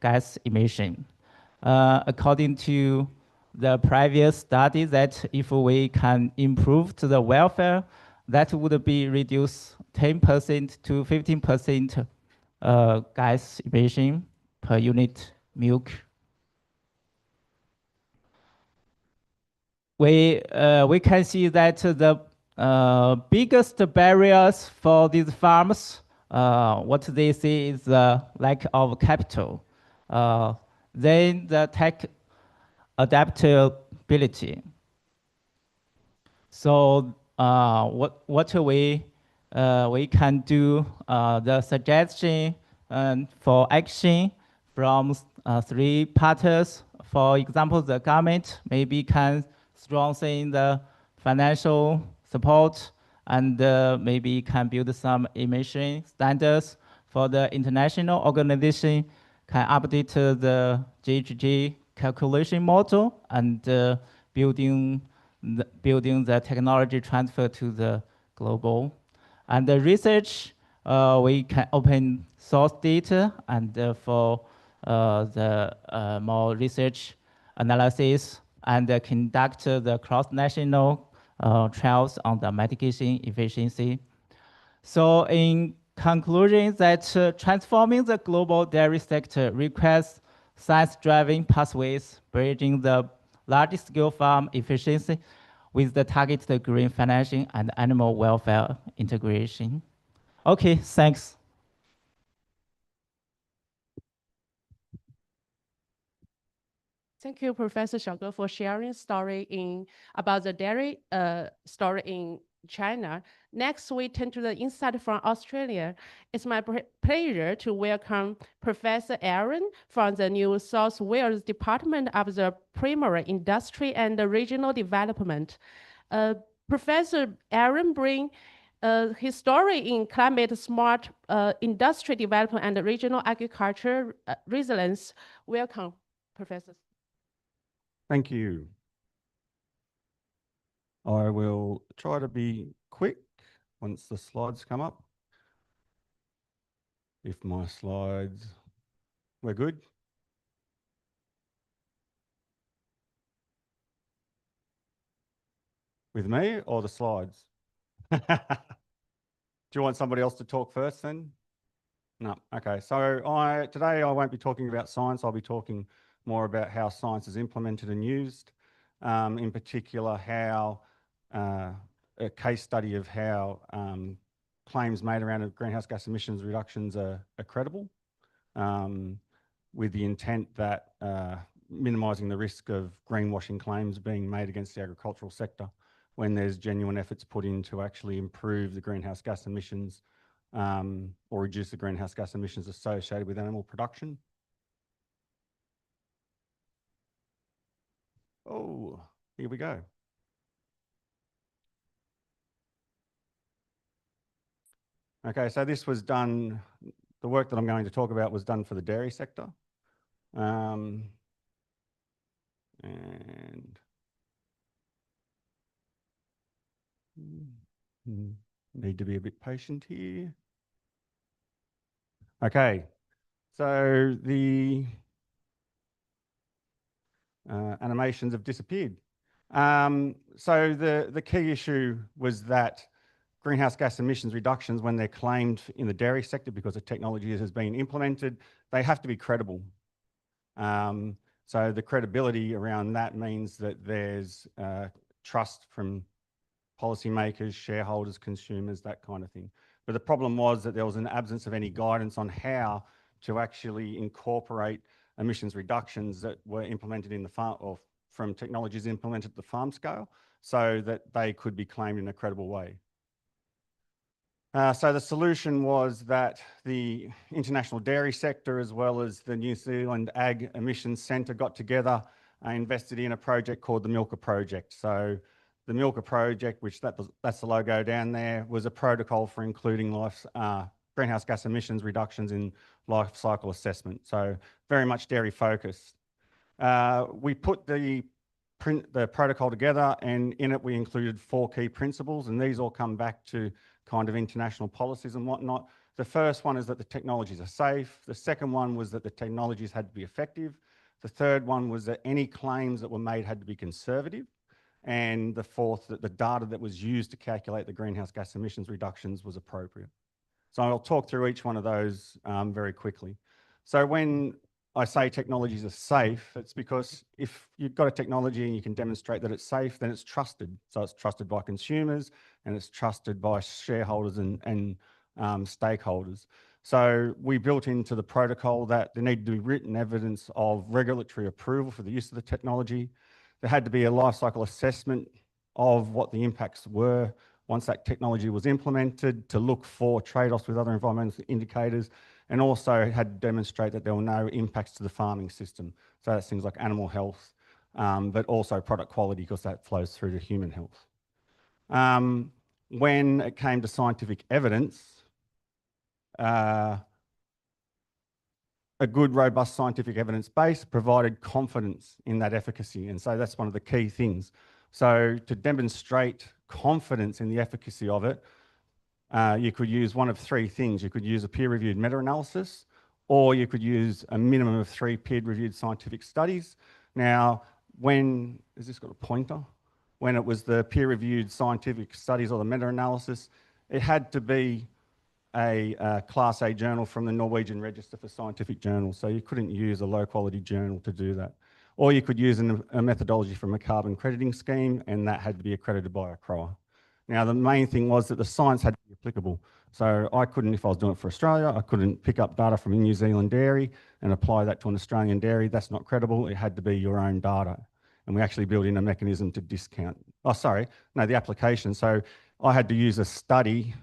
gas emission. According to the previous study, that if we can improve the welfare, that would be reduced 10% to 15% gas emission per unit milk. We can see that the biggest barriers for these farms, what they see is the lack of capital. Then the tech adaptability. So what we can do, the suggestion for action from three parties. For example, the government maybe can strengthen the financial support and maybe can build some emission standards. For the international organization, can update the GHG calculation model and building the technology transfer to the global. And the research, we can open source data and for the more research analysis and conduct the cross-national trials on the mitigation efficiency. So in conclusion, that transforming the global dairy sector requires science-driven pathways, bridging the large-scale farm efficiency with the targeted green financing and animal welfare integration. Okay, thanks. Thank you, Professor Xiaoge, for sharing story about the dairy story in China. Next, we turn to the insight from Australia. It's my pleasure to welcome Professor Aaron from the New South Wales Department of the Primary Industry and Regional Development. Professor Aaron brings his story in climate smart industry development and regional agriculture resilience. Welcome, Professor. Thank you. I will try to be quick once the slides come up. If my slides, we're good. With me or the slides? Do you want somebody else to talk first then? No, okay. So today I won't be talking about science. I'll be talking more about how science is implemented and used, in particular how a case study of how claims made around greenhouse gas emissions reductions are credible, with the intent that minimising the risk of greenwashing claims being made against the agricultural sector when there's genuine efforts put in to actually improve the greenhouse gas emissions or reduce the greenhouse gas emissions associated with animal production. Oh, here we go. Okay, so this was done, the work that I'm going to talk about was done for the dairy sector. And need to be a bit patient here. Okay, so the animations have disappeared. So the key issue was that greenhouse gas emissions reductions, when they're claimed in the dairy sector because the technology has been implemented, they have to be credible. So the credibility around that means that there's trust from policymakers, shareholders, consumers, that kind of thing. But the problem was that there was an absence of any guidance on how to actually incorporate emissions reductions that were implemented in the farm or from technologies implemented at the farm scale so that they could be claimed in a credible way. So the solution was that the international dairy sector as well as the New Zealand Ag Emissions Centre got together and invested in a project called the Milker Project. So the Milker Project, which that's the logo down there, was a protocol for including greenhouse gas emissions reductions in life cycle assessment. So very much dairy focused. We put the protocol together, and in it we included 4 key principles, and these all come back to kind of international policies and whatnot. The first one is that the technologies are safe. The second one was that the technologies had to be effective. The third one was that any claims that were made had to be conservative. And the fourth, that the data that was used to calculate the greenhouse gas emissions reductions was appropriate. So I'll talk through each one of those very quickly. So when I say technologies are safe, it's because if you've got a technology and you can demonstrate that it's safe, then it's trusted. So it's trusted by consumers and it's trusted by shareholders and stakeholders. So we built into the protocol that there needed to be written evidence of regulatory approval for the use of the technology. There had to be a life cycle assessment of what the impacts were once that technology was implemented to look for trade-offs with other environmental indicators, and also had to demonstrate that there were no impacts to the farming system. So that's things like animal health, but also product quality because that flows through to human health. When it came to scientific evidence, a good, robust scientific evidence base provided confidence in that efficacy. And so that's one of the key things. So to demonstrate confidence in the efficacy of it, you could use one of 3 things. You could use a peer-reviewed meta-analysis, or you could use a minimum of 3 peer-reviewed scientific studies. Now, has this got a pointer? When it was the peer-reviewed scientific studies or the meta-analysis, it had to be a Class A journal from the Norwegian Register for Scientific Journals. So you couldn't use a low-quality journal to do that. Or you could use a methodology from a carbon crediting scheme, and that had to be accredited by a CROA. Now, the main thing was that the science had to be applicable. So I couldn't, if I was doing it for Australia, I couldn't pick up data from a New Zealand dairy and apply that to an Australian dairy. That's not credible. It had to be your own data. And we actually built in a mechanism to discount. The application. So I had to use a study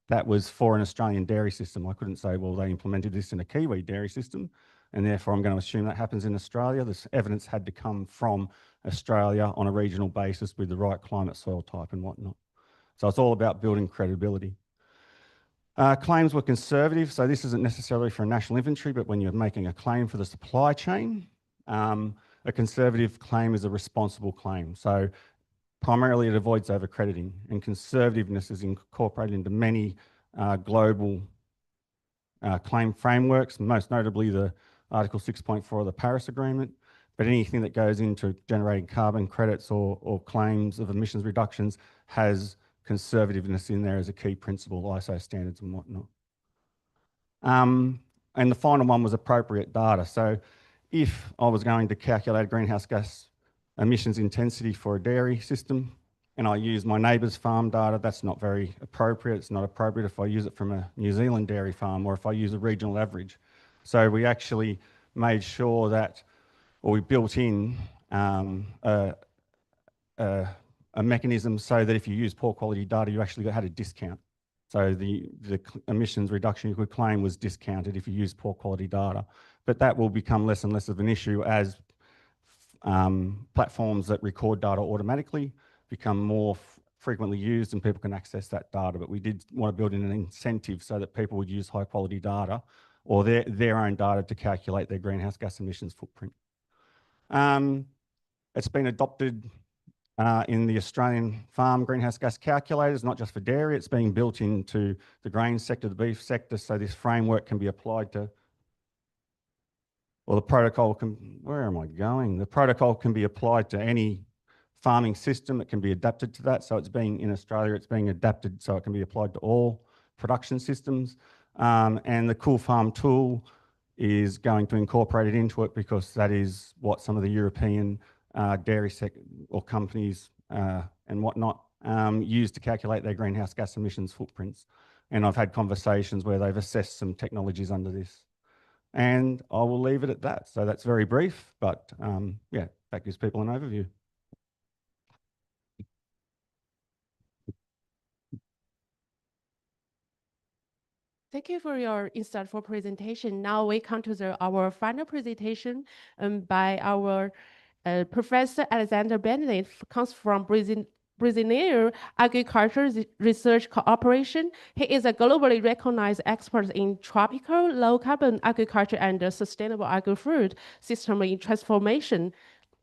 that was for an Australian dairy system. I couldn't say, well, they implemented this in a Kiwi dairy system, and therefore I'm going to assume that happens in Australia. This evidence had to come from Australia on a regional basis with the right climate, soil type and whatnot. So it's all about building credibility. Claims were conservative, so this isn't necessarily for a national inventory, but when you're making a claim for the supply chain, a conservative claim is a responsible claim. So primarily it avoids overcrediting, and conservativeness is incorporated into many global claim frameworks, most notably the Article 6.4 of the Paris Agreement. But anything that goes into generating carbon credits or claims of emissions reductions has conservativeness in there as a key principle, ISO standards and whatnot. And the final one was appropriate data. So if I was going to calculate greenhouse gas emissions intensity for a dairy system, and I use my neighbour's farm data, that's not very appropriate. It's not appropriate if I use it from a New Zealand dairy farm or if I use a regional average. So we actually made sure that, or we built in a mechanism so that if you use poor quality data, you actually had a discount. So the emissions reduction you could claim was discounted if you use poor quality data. But that will become less and less of an issue as platforms that record data automatically become more frequently used and people can access that data. But we did want to build in an incentive so that people would use high quality data or their own data to calculate their greenhouse gas emissions footprint. It's been adopted in the Australian farm greenhouse gas calculators, not just for dairy, it's being built into the grain sector, the beef sector, so this framework can be applied to, or the protocol can, where am I going? The protocol can be applied to any farming system, it can be adapted to that, so it's being, in Australia, it's being adapted so it can be applied to all production systems. And the Cool Farm tool is going to incorporate it into it because that is what some of the European dairy or companies and whatnot use to calculate their greenhouse gas emissions footprints. And I've had conversations where they've assessed some technologies under this. And I will leave it at that. So that's very brief, but yeah, that gives people an overview. Thank you for your insightful presentation. Now we come to our final presentation by our Professor Alexander Benedict, comes from Brazilian Agriculture Research Cooperation. He is a globally recognized expert in tropical, low-carbon agriculture and sustainable agri-food system in transformation.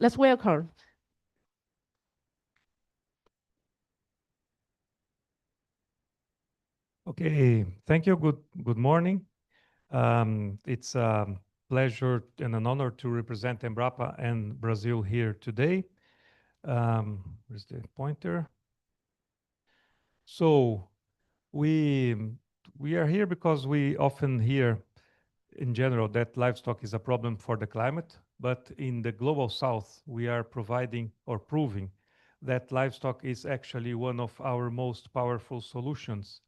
Let's welcome. Okay, thank you. Good morning. It's a pleasure and an honor to represent Embrapa and Brazil here today. Where's the pointer? So we are here because we often hear in general that livestock is a problem for the climate, but in the global south, we are providing or proving that livestock is actually one of our most powerful solutions.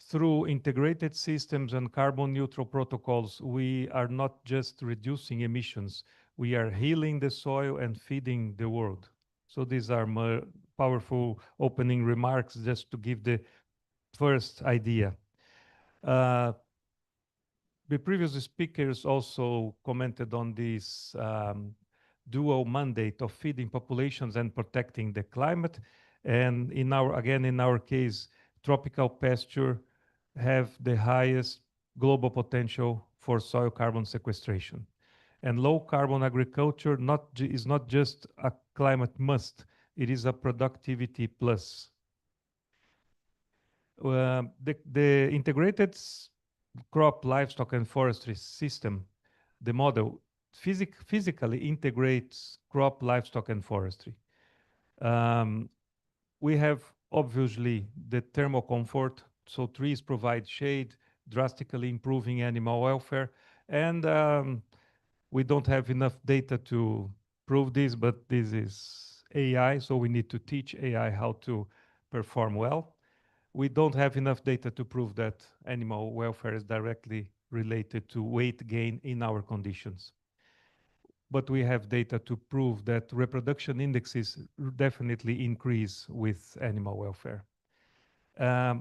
Through integrated systems and carbon neutral protocols, we are not just reducing emissions, we are healing the soil and feeding the world. So these are more powerful opening remarks just to give the first idea. The previous speakers also commented on this dual mandate of feeding populations and protecting the climate. And in our case, tropical pasture have the highest global potential for soil carbon sequestration. And low carbon agriculture is not just a climate must, it is a productivity plus. The integrated crop, livestock, and forestry system, the model, physically integrates crop, livestock, and forestry. We have obviously the thermal comfort, so trees provide shade, drastically improving animal welfare. And we don't have enough data to prove this, but this is AI, so we need to teach AI how to perform well. We don't have enough data to prove that animal welfare is directly related to weight gain in our conditions. But we have data to prove that reproduction indexes definitely increase with animal welfare.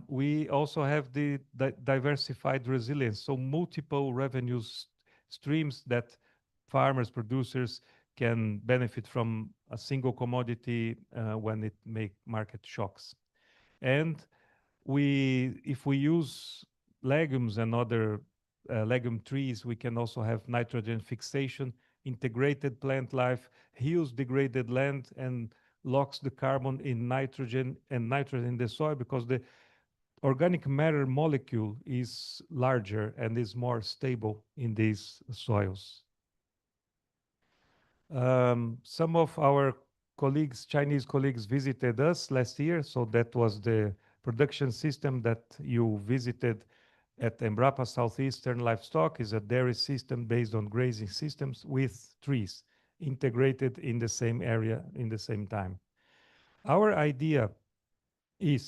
We also have the diversified resilience, so multiple revenue streams that farmers, producers can benefit from a single commodity when it make market shocks. And if we use legumes and other legume trees, we can also have nitrogen fixation, integrated plant life, heals degraded land, and locks the carbon in nitrogen and nitrogen in the soil because the organic matter molecule is larger and is more stable in these soils. Some of our colleagues, Chinese colleagues, visited us last year, so that was the production system that you visited at Embrapa Southeastern Livestock is a dairy system based on grazing systems with trees integrated in the same area in the same time. Our idea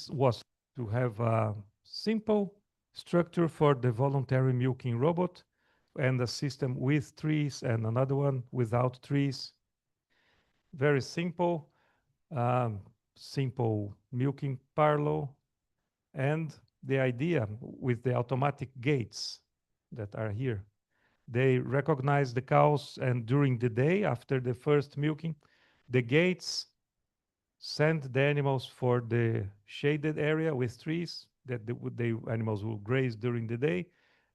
was to have a simple structure for the voluntary milking robot and a system with trees and another one without trees. Very simple, simple milking parlor. And the idea with the automatic gates that are here, they recognize the cows, and during the day after the first milking, the gates send the animals for the shaded area with trees that the animals will graze during the day.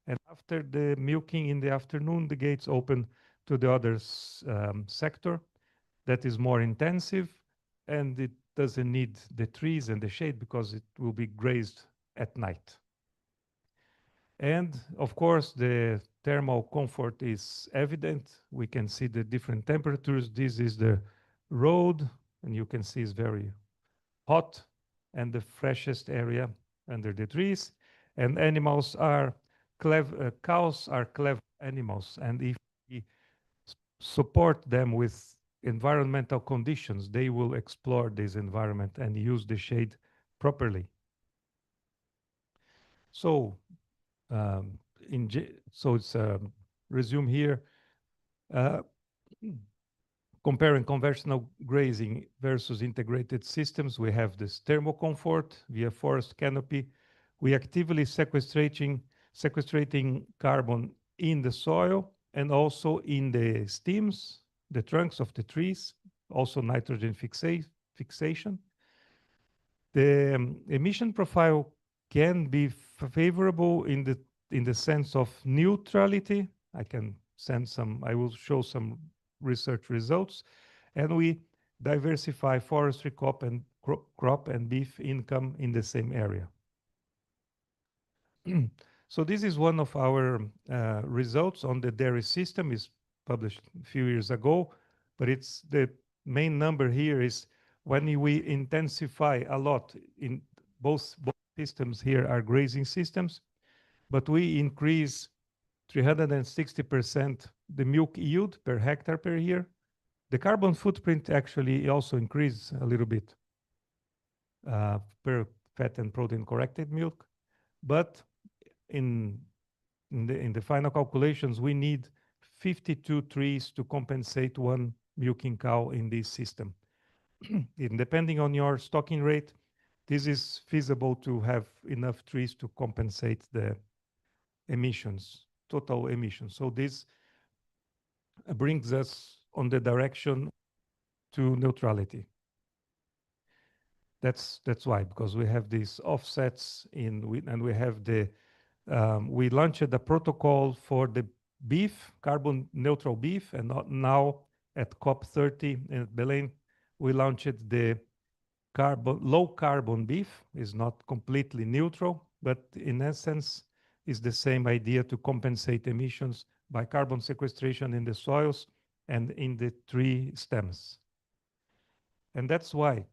And after the milking in the afternoon, the gates open to the other sector that is more intensive, and it doesn't need the trees and the shade because it will be grazed at night. And of course, the thermal comfort is evident. We can see the different temperatures. This is the road, and you can see it's very hot and the freshest area under the trees. And animals are clever, cows are clever animals. And if we support them with environmental conditions, they will explore this environment and use the shade properly. So, so it's resume here. Comparing conventional grazing versus integrated systems, we have this thermal comfort via forest canopy. We actively sequestrating carbon in the soil and also in the stems, the trunks of the trees, also nitrogen fixation. The emission profile can be favorable in the sense of neutrality. I will show some research results, and we diversify forestry crop and beef income in the same area. So this is one of our results on the dairy system. Is published a few years ago, but it's the main number here is when we intensify a lot in both systems here are grazing systems, but we increase 360% the milk yield per hectare per year. The carbon footprint actually also increased a little bit per fat and protein corrected milk, but in the final calculations, we need 52 trees to compensate one milking cow in this system. And depending on your stocking rate, this is feasible to have enough trees to compensate the emissions, total emissions. So this brings us on the direction to neutrality. That's why, because we have these offsets and we have the we launched a protocol for the beef, carbon neutral beef, and now at COP30 in Belém, we launched the low carbon beef. Is not completely neutral, but in essence is the same idea to compensate emissions by carbon sequestration in the soils and in the tree stems. And that's why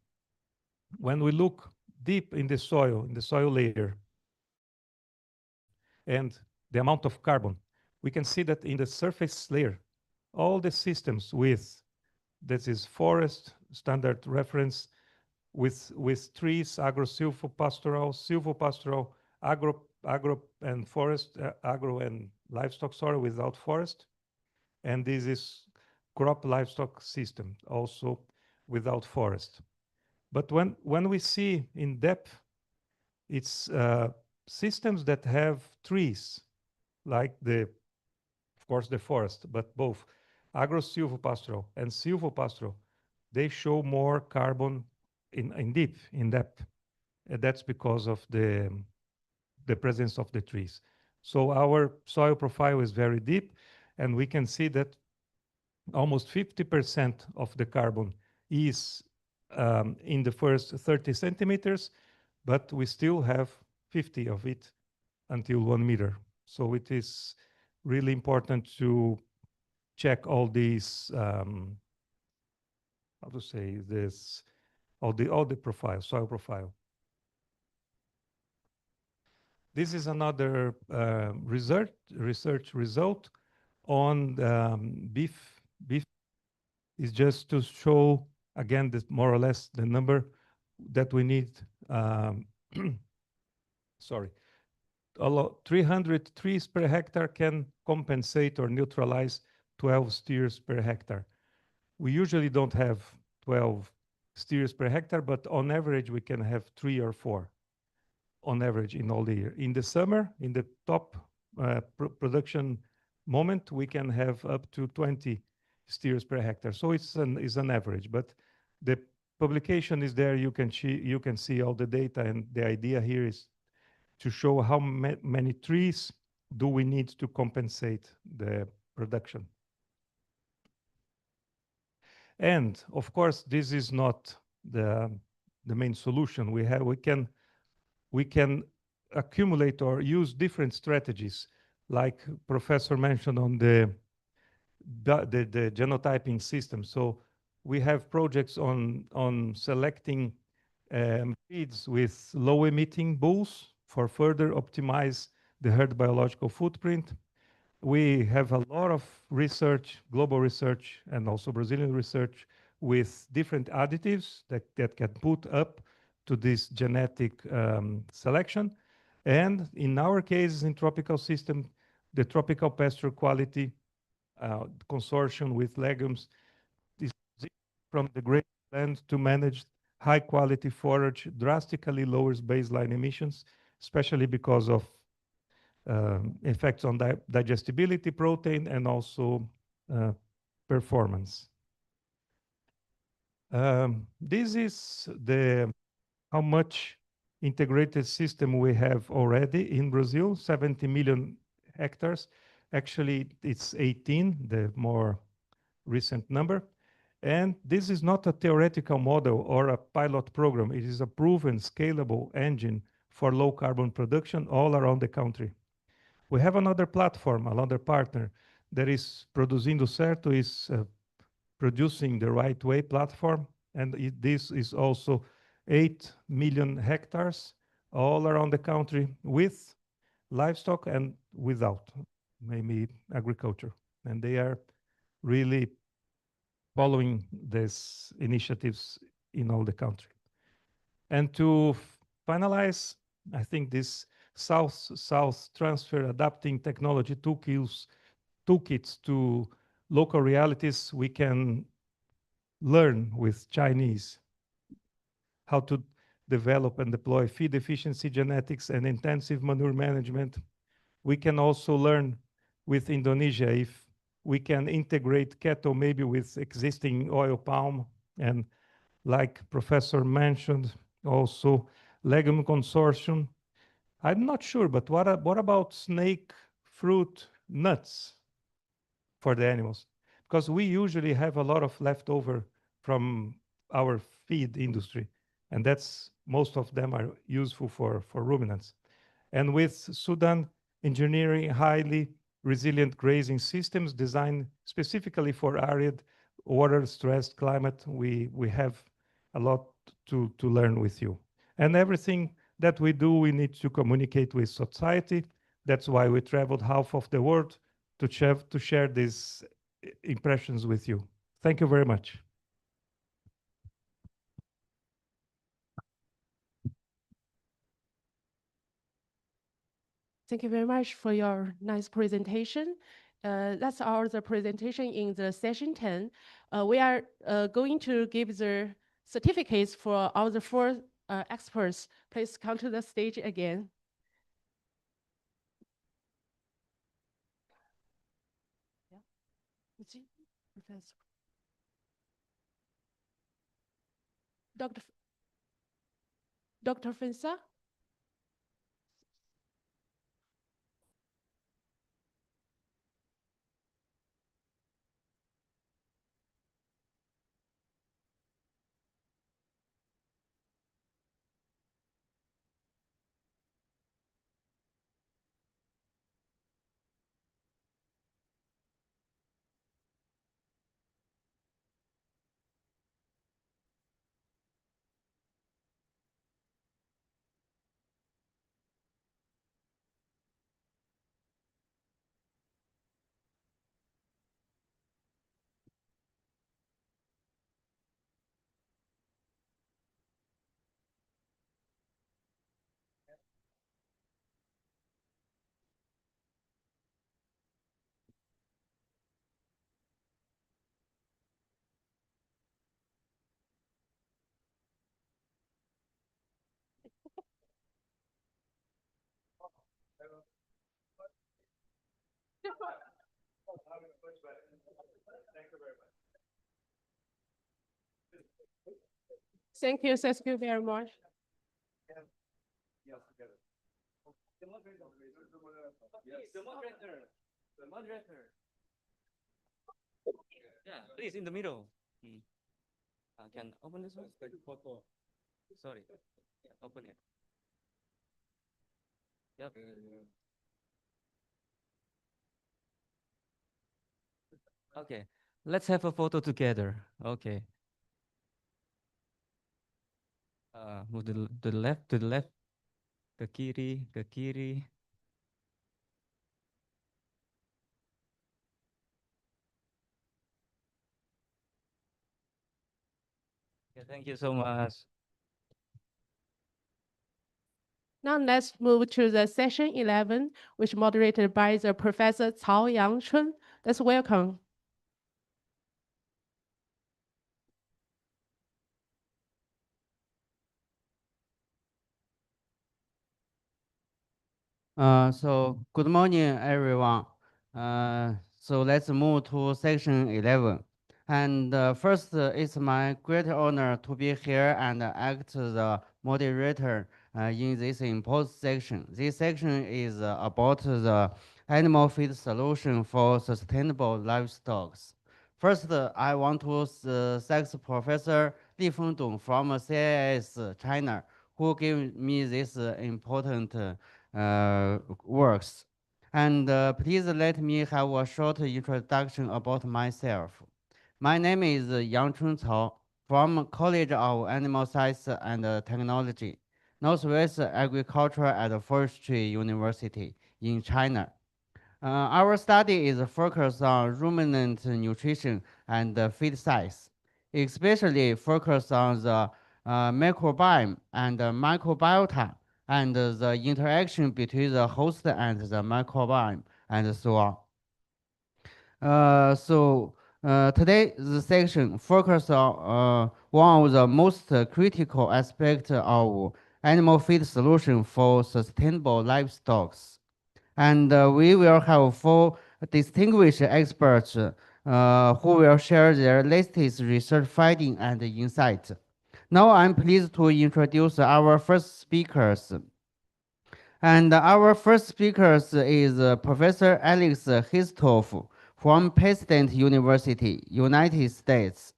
when we look deep in the soil layer, and the amount of carbon, we can see that in the surface layer, all the systems with, this is forest, standard reference, with trees, agro-silvopastoral, silvopastoral, agro and forest, agro and livestock, sorry, without forest. And this is crop livestock system, also without forest. But when we see in depth, it's systems that have trees, like of course, the forest, but both agro-silvopastoral and silvopastoral, they show more carbon in depth. And that's because of the presence of the trees. So our soil profile is very deep, and we can see that almost 50% of the carbon is in the first 30 centimeters, but we still have 50 of it until 1 meter. So it is really important to check all these, how to say this, all the profile, soil profile. This is another research result on beef. Beef is just to show again this more or less the number that we need. Sorry, 300 trees per hectare can compensate or neutralize 12 steers per hectare. We usually don't have 12 steers per hectare, but on average we can have 3 or 4 on average in all the year. In the summer, in the top production moment, we can have up to 20 steers per hectare. So it's an average, but the publication is there. You can see all the data, and the idea here is to show how many trees do we need to compensate the production. And of course, this is not the main solution. We can accumulate or use different strategies, like Professor mentioned on the genotyping system. So we have projects on selecting feeds with low emitting bulls for further optimize the herd biological footprint. We have a lot of research, global research, and also Brazilian research with different additives that can put up to this genetic selection. And in our case, in tropical system, the tropical pasture quality consortium with legumes is from the great land to manage high quality forage drastically lowers baseline emissions, especially because of effects on digestibility, protein, and also performance. This is how much integrated system we have already in Brazil, 70 million hectares. Actually, it's 18, the more recent number. And this is not a theoretical model or a pilot program. It is a proven scalable engine for low carbon production all around the country. We have another platform, another partner that is Produzindo Certo, is producing the right way platform. And this is also 8 million hectares all around the country with livestock and without, maybe agriculture. And they are really following these initiatives in all the country. And to finalize, I think this South transfer adapting technology toolkits to local realities, we can learn with Chinese how to develop and deploy feed efficiency genetics and intensive manure management. We can also learn with Indonesia if we can integrate cattle maybe with existing oil palm, and like Professor mentioned, also legume consortium. I'm not sure, but what about snake, fruit, nuts for the animals? Because we usually have a lot of leftover from our feed industry, and that's most of them are useful for ruminants. And with Sudan engineering highly resilient grazing systems designed specifically for arid, water-stressed climate, we have a lot to learn with you. And everything that we do, we need to communicate with society. That's why we traveled half of the world to share these impressions with you. Thank you very much. Thank you very much for your nice presentation. That's the presentation in the session 10. We are going to give the certificates for all the 4 experts. Please come to the stage again. Yeah. Professor. Dr. Fensa? Thank you very much. The moderator. Yeah, please in the middle. Can open this one? Sorry. Yeah, open it. Yep. Okay, let's have a photo together. Okay. Move to the left, to the left. Ke kiri, ke kiri. Yeah, thank you so much. Now let's move to the session 11, which moderated by the Professor Cao Yangchun. Let's welcome. So good morning, everyone. So let's move to section 11. And first, it's my great honor to be here and act the moderator in this important section. This section is about the animal feed solution for sustainable livestock. First, I want to thank Professor Li Fengdong from CIS China, who gave me this important works. And please let me have a short introduction about myself. My name is Yang Chuncao from College of Animal Science and Technology, Northwest Agriculture and Forestry University in China. Our study is focused on ruminant nutrition and feed size, especially focused on the microbiome and microbiota and the interaction between the host and the microbiome and so on. Today, the section focuses on one of the most critical aspects of animal feed solution for sustainable livestock. And we will have 4 distinguished experts who will share their latest research findings and insights. Now I'm pleased to introduce our first speakers. And our first speaker is Professor Alex Histoff from President University, United States.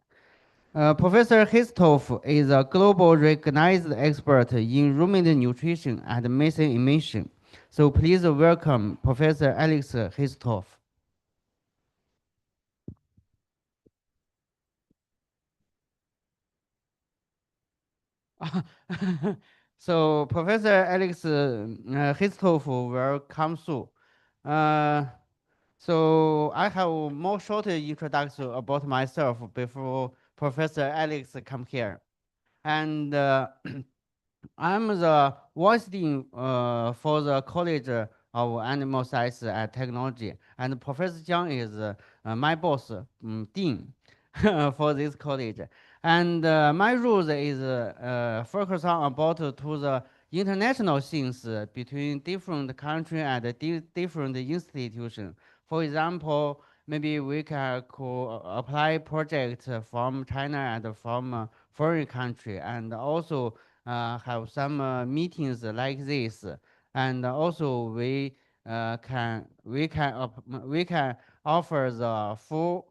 Professor Histoff is a global recognized expert in ruminant nutrition and methane emission. So please welcome Professor Alex Histoff. So Professor Alex Histoff will come soon. So I have more short introduction about myself before Professor Alex come here. And I'm the vice dean for the College of Animal Science and Technology, and Professor Jiang is my boss, dean for this college. And my role is focus on about to the international things between different countries and different institutions. For example, maybe we can apply projects from China and from foreign country, and also have some meetings like this, and also we can offer the full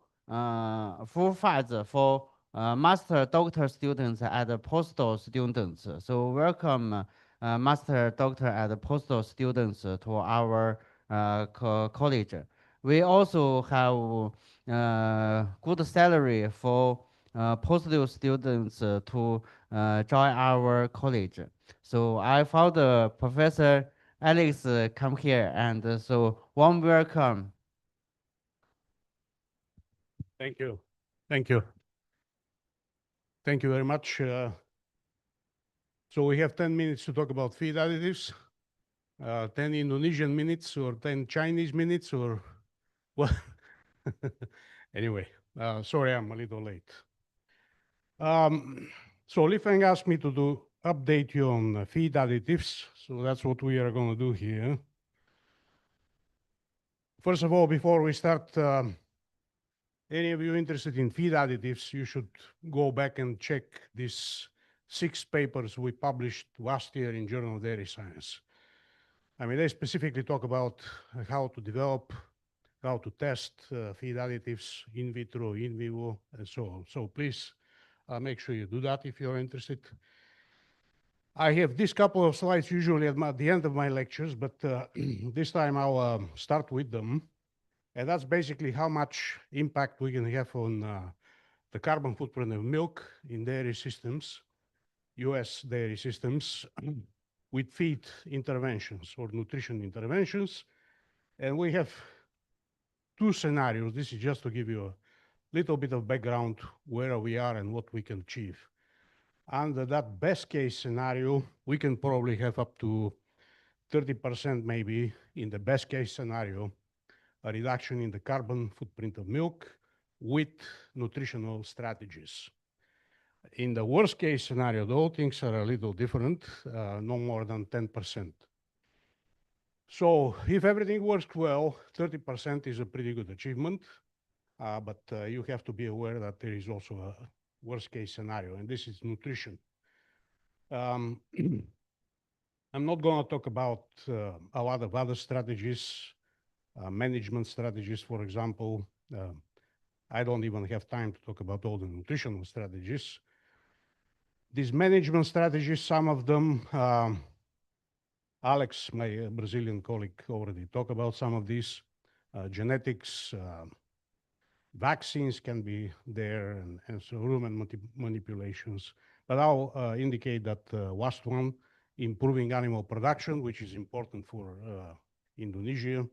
funds for master doctor students and postdoc students. So welcome master doctor and postdoc students to our college. We also have good salary for postdoc students to join our college. So I found Professor Alex come here, and so warm welcome. Thank you. Thank you. Thank you very much. So we have 10 minutes to talk about feed additives, 10 Indonesian minutes or 10 Chinese minutes or what? Anyway, sorry, I'm a little late. So Li Feng asked me to update you on feed additives. So that's what we are going to do here. First of all, before we start any of you interested in feed additives, you should go back and check these 6 papers we published last year in Journal of Dairy Science. I mean, they specifically talk about how to develop, how to test feed additives in vitro, in vivo, and so on. So please make sure you do that if you're interested. I have this couple of slides usually at the end of my lectures, but this time I'll start with them. And that's basically how much impact we can have on the carbon footprint of milk in dairy systems, US dairy systems, with feed interventions or nutrition interventions. And we have 2 scenarios. This is just to give you a little bit of background where we are and what we can achieve. Under that best case scenario, we can probably have up to 30% maybe in the best case scenario, a reduction in the carbon footprint of milk with nutritional strategies. In the worst case scenario, though, things are a little different, no more than 10%. So if everything works well, 30% is a pretty good achievement, but you have to be aware that there is also a worst case scenario, and this is nutrition. I'm not going to talk about a lot of other strategies, management strategies, for example. I don't even have time to talk about all the nutritional strategies. These management strategies, some of them, Alex, my Brazilian colleague, already talked about some of these. Genetics, vaccines can be there, and so rumen manipulations. But I'll indicate that last one, improving animal production, which is important for Indonesia.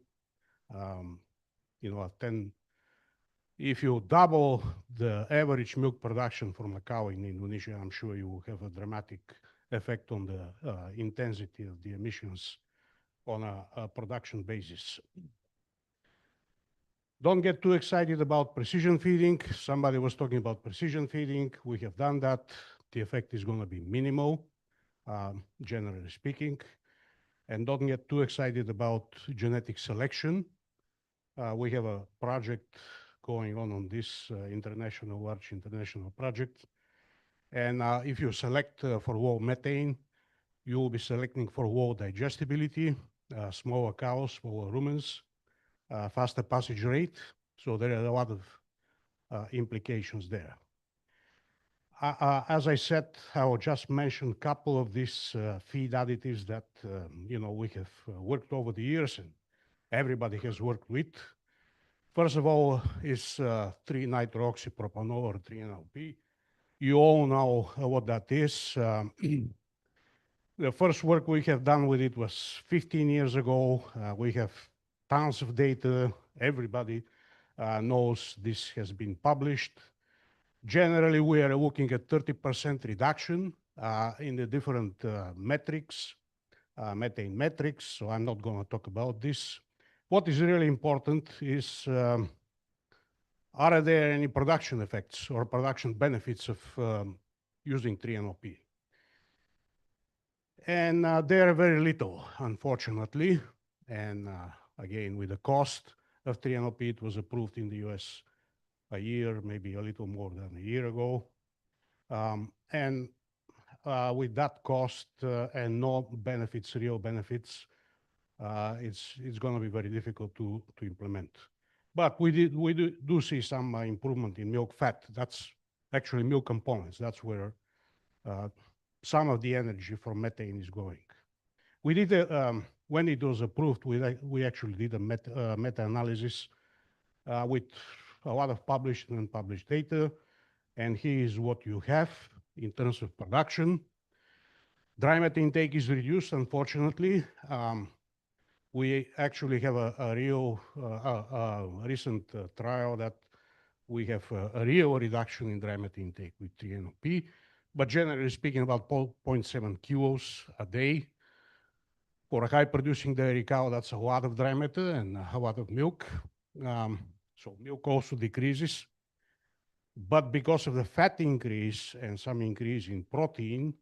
You know, if you double the average milk production from a cow in Indonesia, I'm sure you will have a dramatic effect on the intensity of the emissions on a production basis. Don't get too excited about precision feeding. Somebody was talking about precision feeding. We have done that. The effect is going to be minimal, generally speaking. And don't get too excited about genetic selection. We have a project going on this large international project. And if you select for low methane, you will be selecting for low digestibility, smaller cows, smaller rumens, faster passage rate. So there are a lot of implications there. As I said, I will just mention a couple of these feed additives that you know, we have worked over the years and everybody has worked with. First of all is 3-nitrooxypropanol or 3-NLP. You all know what that is. The first work we have done with it was 15 years ago. We have tons of data. Everybody knows this has been published. Generally, we are looking at 30% reduction in the different metrics, methane metrics, so I'm not going to talk about this. What is really important is, are there any production effects or production benefits of using 3-NLP? And there are very little, unfortunately. And again, with the cost of 3-NLP, it was approved in the US a year, maybe a little more than a year ago. And with that cost and no benefits, real benefits, it's going to be very difficult to implement. But we do see some improvement in milk fat. That's actually milk components. That's where some of the energy from methane is going. We did when it was approved, we actually did a meta-analysis with a lot of published and unpublished data. And here is what you have in terms of production. Dry methane intake is reduced, unfortunately. We actually have a real recent trial that we have a real reduction in dry methane intake with 3-NLP, but generally speaking, about 0.7 kilos a day. For a high-producing dairy cow, that's a lot of dry methane and a lot of milk. So milk also decreases. But because of the fat increase and some increase in protein,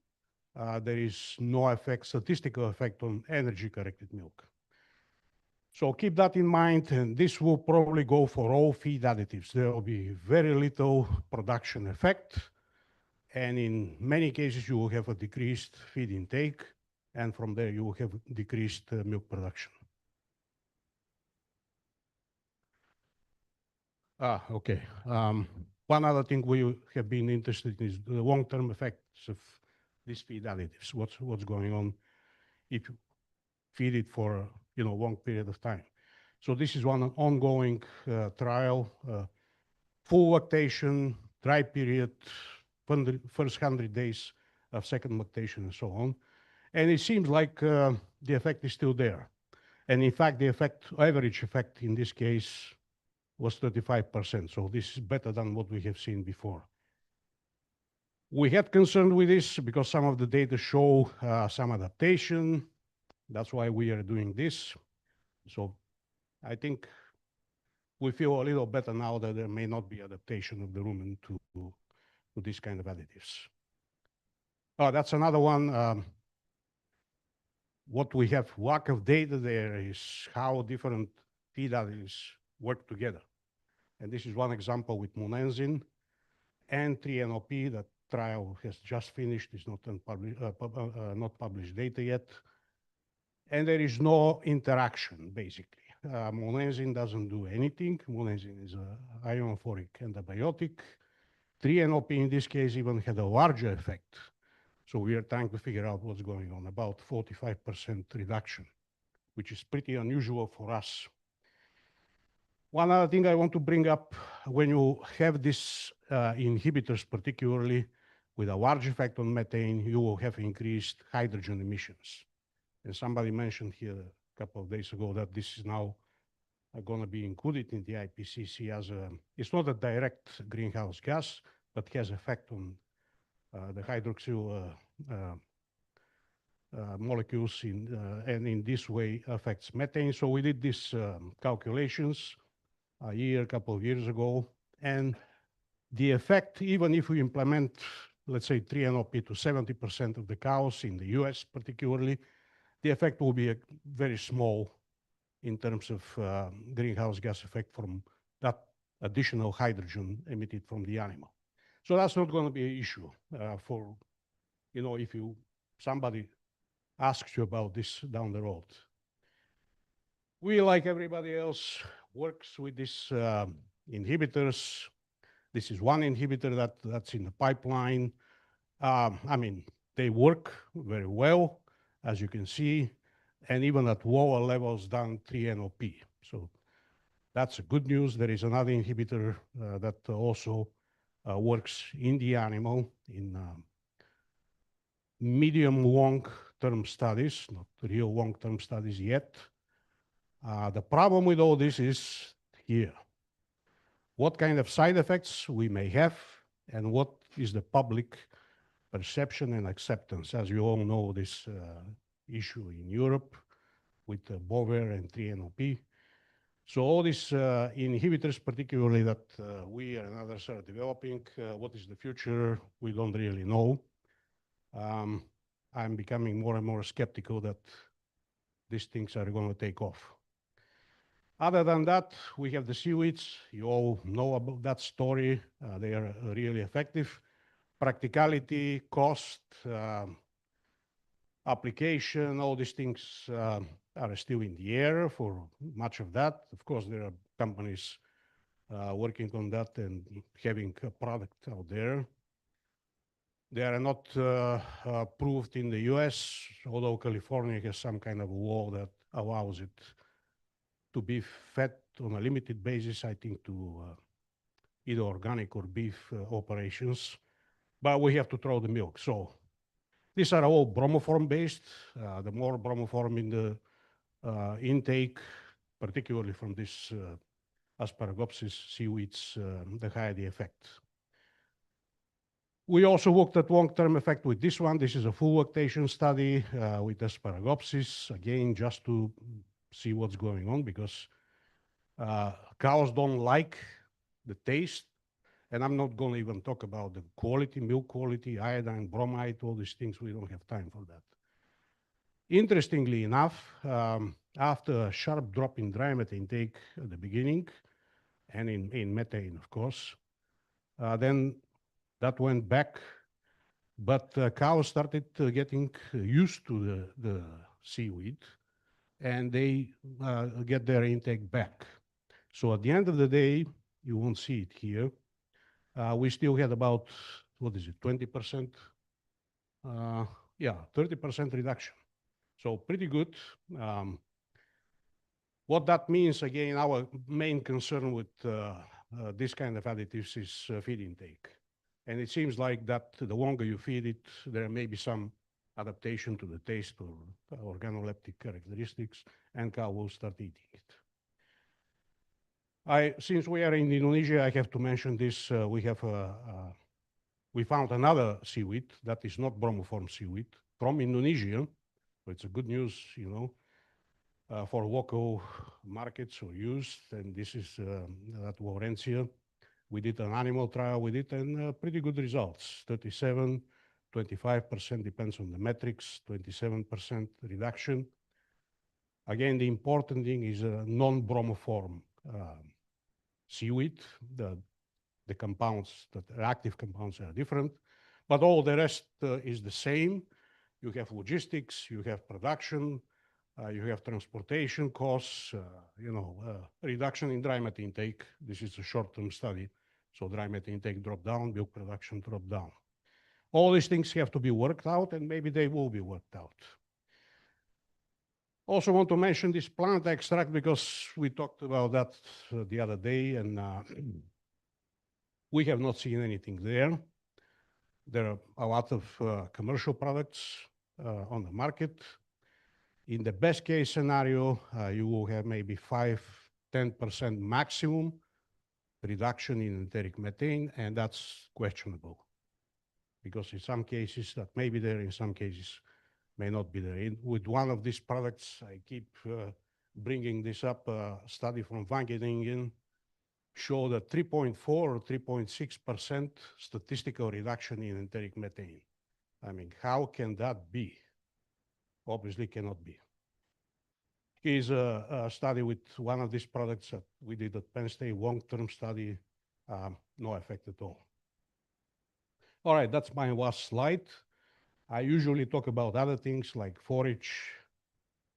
there is no effect, statistical effect on energy-corrected milk. So keep that in mind, and this will probably go for all feed additives. There will be very little production effect, and in many cases you will have a decreased feed intake, and from there you will have decreased milk production. Okay. One other thing we have been interested in is the long-term effects of these feed additives. What's going on if you feed it for a long period of time. So this is one ongoing trial, full lactation, dry period, first 100 days of second lactation, and so on. And it seems like the effect is still there. And in fact, the average effect in this case was 35%. So this is better than what we have seen before. We had concern with this because some of the data show some adaptation. That's why we are doing this. So I think we feel a little better now that there may not be adaptation of the rumen to these kind of additives. That's another one. What we have lack of data there is how different feed additives work together. And this is one example with monenzin and 3-NOP. That trial has just finished. It's not published data yet. And there is no interaction, basically. Monenzin doesn't do anything. Monenzin is an ionophoric antibiotic. 3-NOP in this case even had a larger effect. So we are trying to figure out what's going on, about 45% reduction, which is pretty unusual for us. One other thing I want to bring up, when you have these inhibitors, particularly with a large effect on methane, you will have increased hydrogen emissions. And somebody mentioned here a couple of days ago that this is now going to be included in the IPCC as it's not a direct greenhouse gas, but has effect on the hydroxyl molecules and in this way affects methane. So we did these calculations a couple of years ago, and the effect, even if we implement, let's say, 3-NOP to 70% of the cows in the US particularly, the effect will be very small in terms of greenhouse gas effect from that additional hydrogen emitted from the animal. So that's not going to be an issue for, if somebody asks you about this down the road. We, like everybody else, works with these inhibitors. This is one inhibitor that's in the pipeline. I mean, they work very well, as you can see, and even at lower levels than 3-NOP. So that's good news. There is another inhibitor that also works in the animal in medium long-term studies, not real long-term studies yet. The problem with all this is here. What kind of side effects we may have, and what is the public perception and acceptance? As you all know, this issue in Europe with Bover and 3-NOP. So all these inhibitors, particularly that we and others are developing, what is the future? We don't really know. I'm becoming more and more skeptical that these things are going to take off. Other than that, we have the seaweeds. You all know about that story. They are really effective. Practicality, cost, application, all these things are still in the air for much of that. Of course, there are companies working on that and having a product out there. They are not approved in the US, although California has some kind of law that allows it to be fed on a limited basis, I think, to either organic or beef operations. But we have to throw the milk. So these are all bromoform based. The more bromoform in the intake, particularly from this Asparagopsis seaweeds, the higher the effect. We also looked at long-term effect with this one. This is a full lactation study with Asparagopsis, again, just to see what's going on, because cows don't like the taste. And I'm not going to even talk about the quality, milk quality, iodine, bromide, all these things. We don't have time for that. Interestingly enough, after a sharp drop in dry methane intake at the beginning, and in methane, of course, then that went back, but cows started getting used to the seaweed, and they get their intake back. So at the end of the day, you won't see it here. We still had about, what is it, 20%? Yeah, 30% reduction. So pretty good. What that means, again, our main concern with this kind of additives is feed intake. And it seems like that the longer you feed it, there may be some adaptation to the taste or organoleptic characteristics, and cow will start eating it. Since we are in Indonesia, I have to mention this. We found another seaweed that is not bromoform seaweed from Indonesia. So it's a good news, you know, for local markets or use. And this is at Laurentia. We did an animal trial with it, and pretty good results. 37, 25% depends on the metrics, 27% reduction. Again, the important thing is a non-bromoform seaweed. The compounds, the active compounds are different, but all the rest is the same. You have logistics, you have production, you have transportation costs, reduction in dry methane intake. This is a short-term study. So dry methane intake dropped down, milk production dropped down. All these things have to be worked out, and maybe they will be worked out. Also want to mention this plant extract because we talked about that the other day, and we have not seen anything there. There are a lot of commercial products on the market. In the best case scenario, you will have maybe 5–10% maximum reduction in enteric methane, and that's questionable. Because in some cases that may be there, in some cases may not be there. With one of these products, I keep bringing this up, a study from Wageningen showed a 3.4 or 3.6% statistical reduction in enteric methane. I mean, how can that be? Obviously cannot be. Here's a study with one of these products that we did at Penn State, long-term study, no effect at all. All right, that's my last slide. I usually talk about other things like forage,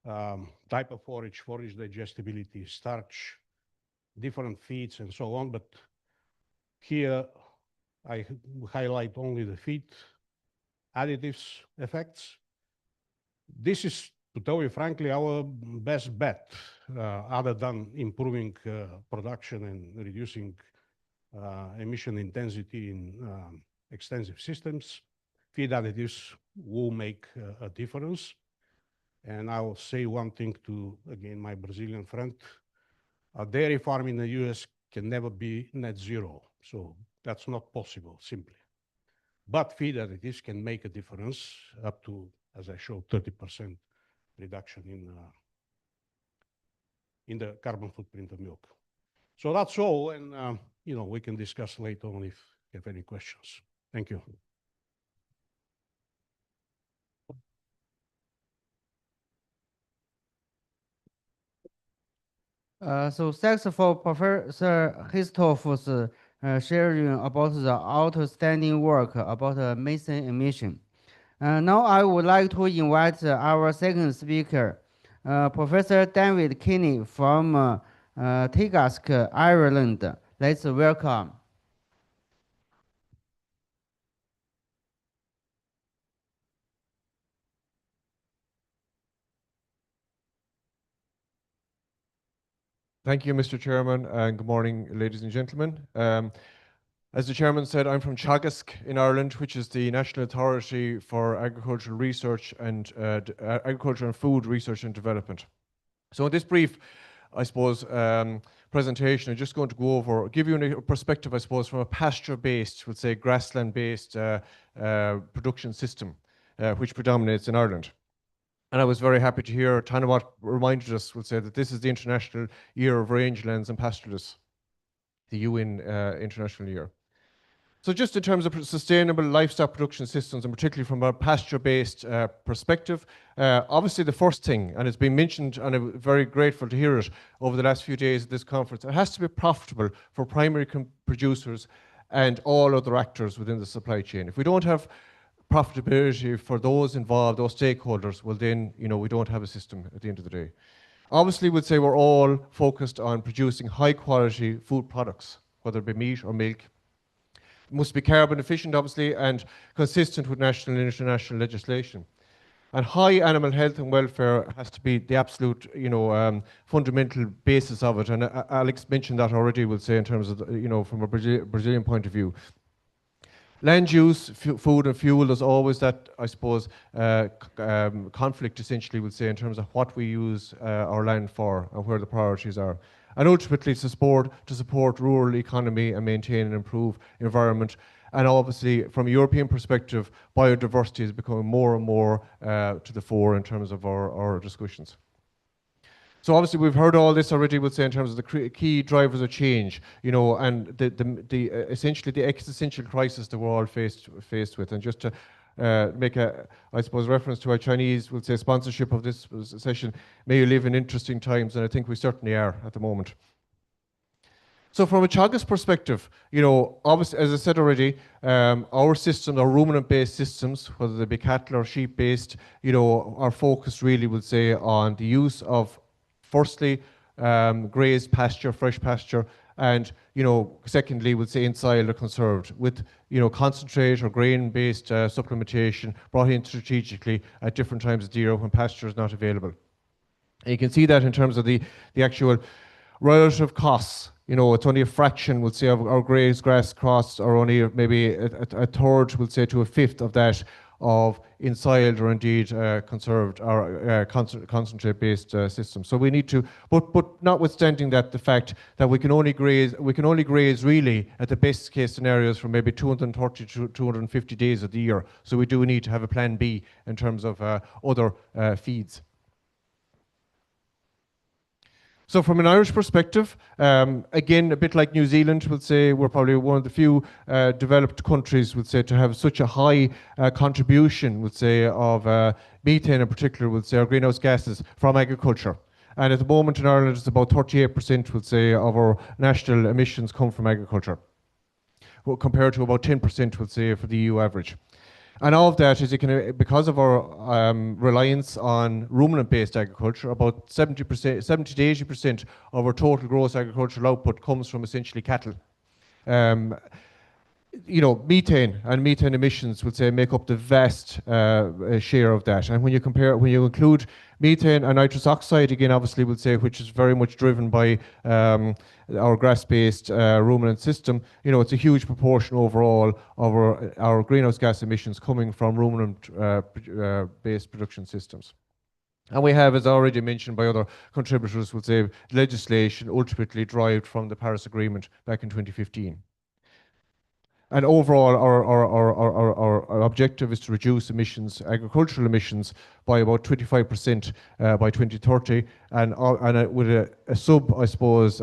type of forage, forage digestibility, starch, different feeds, and so on. But here I highlight only the feed additives effects. This is, to tell you frankly, our best bet, other than improving production and reducing emission intensity in extensive systems. Feed additives will make a difference. And I will say one thing to, again, my Brazilian friend. A dairy farm in the US can never be net zero. So that's not possible, simply. But feed additives can make a difference up to, as I showed, 30% reduction in the carbon footprint of milk. So that's all, and we can discuss later on if you have any questions. Thank you. So thanks for Professor Christoph's sharing about the outstanding work about methane emission. Now I would like to invite our second speaker, Professor David Kinney from Tegask, Ireland. Let's welcome. Thank you, Mr. Chairman, and good morning, ladies and gentlemen. As the Chairman said, I'm from Tegask in Ireland, which is the National Authority for Agricultural Research and Agriculture and Food Research and Development. So in this brief, I suppose, presentation, I'm just going to give you a perspective, I suppose, from a pasture-based, we'll say grassland-based production system, which predominates in Ireland. And I was very happy to hear Tanawat reminded us, we'll say, that this is the International Year of Rangelands and Pastoralists, the UN International Year. So just in terms of sustainable livestock production systems, and particularly from a pasture-based perspective, obviously the first thing, and it's been mentioned, and I'm very grateful to hear it over the last few days at this conference, it has to be profitable for primary producers and all other actors within the supply chain. If we don't have profitability for those involved, those stakeholders, well then, you know, we don't have a system at the end of the day. Obviously, we'd say we're all focused on producing high-quality food products, whether it be meat or milk. Must be carbon efficient, obviously, and consistent with national and international legislation. And high animal health and welfare has to be the absolute, you know, fundamental basis of it. And Alex mentioned that already, we'll say, in terms of, you know, from a Brazilian point of view. Land use, food and fuel, there's always that, I suppose, conflict, essentially, we'll say, in terms of what we use our land for and where the priorities are. And ultimately to support rural economy and maintain and improve environment. And obviously, from a European perspective, biodiversity is becoming more and more to the fore in terms of our discussions. So obviously we've heard all this already, we'll say, in terms of the key drivers of change, you know, and essentially the existential crisis that we're all faced with. And just to make a, I suppose, reference to our Chinese, we'll say, sponsorship of this session, may you live in interesting times, and I think we certainly are at the moment. So from a Teagasc perspective, you know, obviously, as I said already, our systems, our ruminant-based systems, whether they be cattle or sheep-based, you know, are focused really, we'll say, on the use of, firstly, grazed pasture, fresh pasture, and, you know, secondly, we'll say ensiled or conserved with, you know, concentrate or grain-based supplementation brought in strategically at different times of the year when pasture is not available. And you can see that in terms of the actual relative costs. You know, it's only a fraction, we'll say, of our grazed grass costs are only maybe a third, we'll say, to a fifth of that of ensiled or indeed conserved or concentrate-based systems. So we need to, but notwithstanding that, the fact that we can only graze really at the best case scenarios for maybe 230 to 250 days of the year. So we do need to have a plan B in terms of other feeds. So from an Irish perspective, again, a bit like New Zealand, we'll say we're probably one of the few developed countries, we'll say, to have such a high contribution, we'll say, of methane in particular, we'll say, our greenhouse gases from agriculture. And at the moment in Ireland, it's about 38%, we'll say, of our national emissions come from agriculture, well, compared to about 10%, we'll say, for the EU average. And all of that is, because of our reliance on ruminant-based agriculture, about 70 to 80% of our total gross agricultural output comes from essentially cattle. You know, methane and methane emissions, would say, make up the vast share of that. And when you include methane and nitrous oxide, again, obviously, we'll say, which is very much driven by our grass-based ruminant system, you know, it's a huge proportion overall of our greenhouse gas emissions coming from ruminant-based production systems. And we have, as already mentioned by other contributors, we'll say, legislation ultimately derived from the Paris Agreement back in 2015. And overall, our objective is to reduce emissions, agricultural emissions, by about 25% by 2030, and with a sub, I suppose,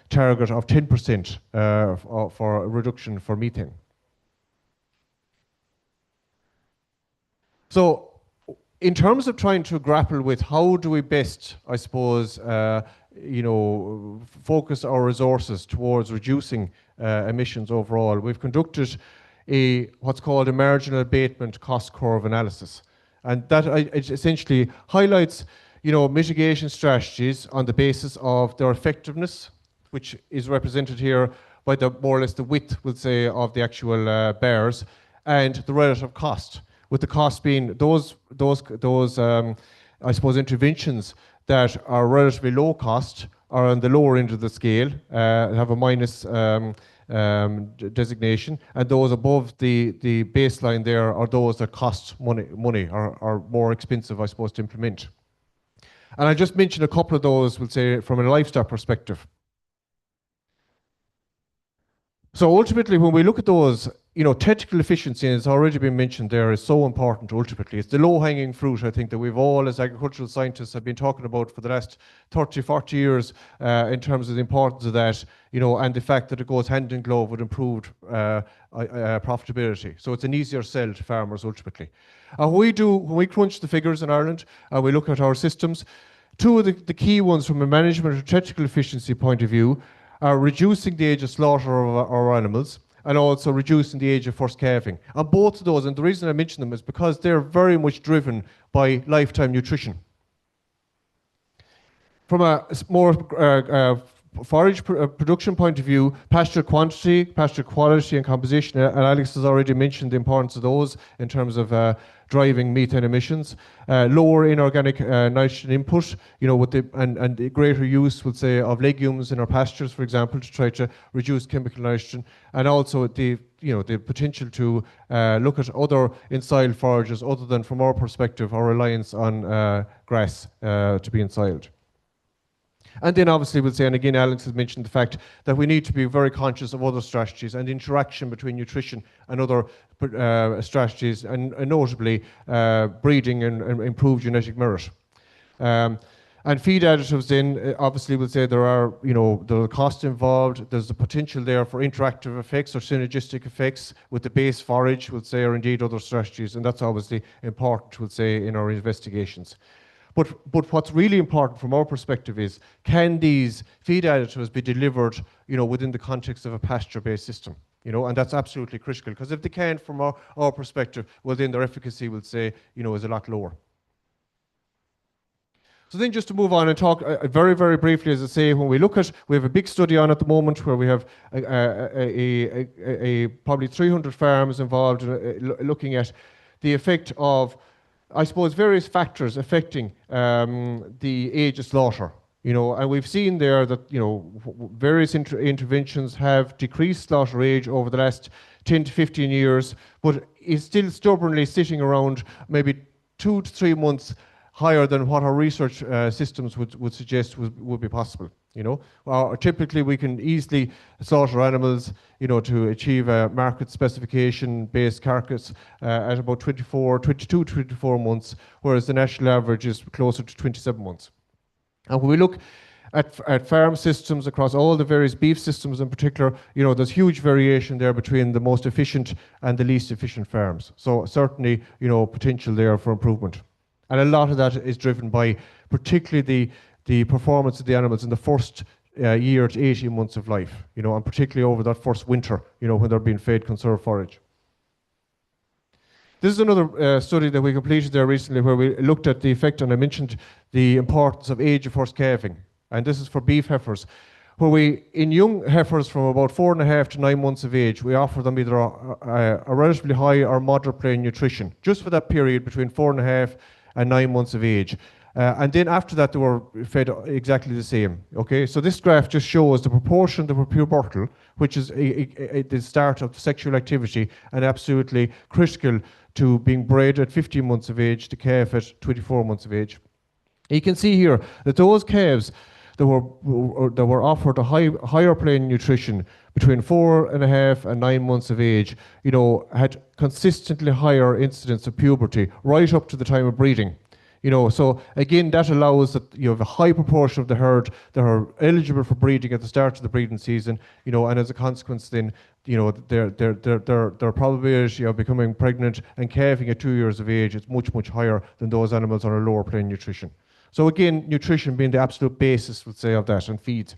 target of 10% for a reduction for methane. So, in terms of trying to grapple with how do we best, I suppose, you know, focus our resources towards reducing emissions overall, we've conducted what's called a marginal abatement cost curve analysis. And that it essentially highlights, you know, mitigation strategies on the basis of their effectiveness, which is represented here by the more or less the width, we'll say, of the actual bars, and the relative cost, with the cost being those I suppose, interventions that are relatively low cost are on the lower end of the scale, have a minus designation, and those above the baseline there are those that cost money are more expensive, I suppose, to implement. And I just mentioned a couple of those, we'll say, from a livestock perspective. So ultimately, when we look at those, technical efficiency, and it's already been mentioned there, is so important ultimately. It's the low-hanging fruit, I think, that we've all, as agricultural scientists, have been talking about for the last 30, 40 years in terms of the importance of that, and the fact that it goes hand in glove with improved profitability. So it's an easier sell to farmers ultimately. When we crunch the figures in Ireland, we look at our systems, two of the key ones from a management or technical efficiency point of view are reducing the age of slaughter of our animals, and also reducing the age of first calving. And both of those, and the reason I mention them is because they're very much driven by lifetime nutrition. From a more forage production point of view, pasture quantity, pasture quality and composition, and Alex has already mentioned the importance of those in terms of driving methane emissions, lower inorganic nitrogen input, with the greater use, would say, of legumes in our pastures, for example, to try to reduce chemical nitrogen, and also the potential to look at other in-soil forages other than, from our perspective, our reliance on grass to be in-soiled. And then obviously we'll say, and again Alex has mentioned the fact that we need to be very conscious of other strategies and the interaction between nutrition and other strategies, and notably breeding and improved genetic merit. And feed additives then, obviously we'll say there are costs involved, there's the potential there for interactive effects or synergistic effects with the base forage, we'll say, or indeed other strategies, and that's obviously important, we'll say, in our investigations. But what's really important from our perspective is, can these feed additives be delivered, within the context of a pasture-based system? And that's absolutely critical, because if they can't, from our perspective, well then their efficacy, we'll say, is a lot lower. So then just to move on and talk very, very briefly, as I say, when we have a big study on at the moment where we have probably 300 farms involved looking at the effect of, I suppose, various factors affecting the age of slaughter, and we've seen there that, various interventions have decreased slaughter age over the last 10 to 15 years, but is still stubbornly sitting around maybe 2 to 3 months higher than what our research systems would suggest would be possible. Typically we can easily slaughter animals, to achieve a market specification based carcass at about 22, 24 months, whereas the national average is closer to 27 months. And when we look at farm systems across all the various beef systems in particular, there's huge variation there between the most efficient and the least efficient farms. So certainly, potential there for improvement. And a lot of that is driven by particularly the performance of the animals in the first year to 18 months of life, and particularly over that first winter, when they're being fed conserved forage. This is another study that we completed there recently where we looked at the effect, and I mentioned the importance of age of first calving, and this is for beef heifers, where in young heifers from about 4.5 to 9 months of age, we offer them either a relatively high or moderate plain nutrition, just for that period between 4.5 and 9 months of age. And then after that, they were fed exactly the same. Okay, so this graph just shows the proportion that were pubertal, which is the start of sexual activity, and absolutely critical to being bred at 15 months of age to calf at 24 months of age. You can see here that those calves that were offered a higher plain nutrition between 4.5 and 9 months of age, had consistently higher incidence of puberty right up to the time of breeding. So again, that allows that you have a high proportion of the herd that are eligible for breeding at the start of the breeding season, and as a consequence then, their probability of becoming pregnant and calving at 2 years of age is much, much higher than those animals on a lower plain nutrition. So again, nutrition being the absolute basis, would say, of that, and feed.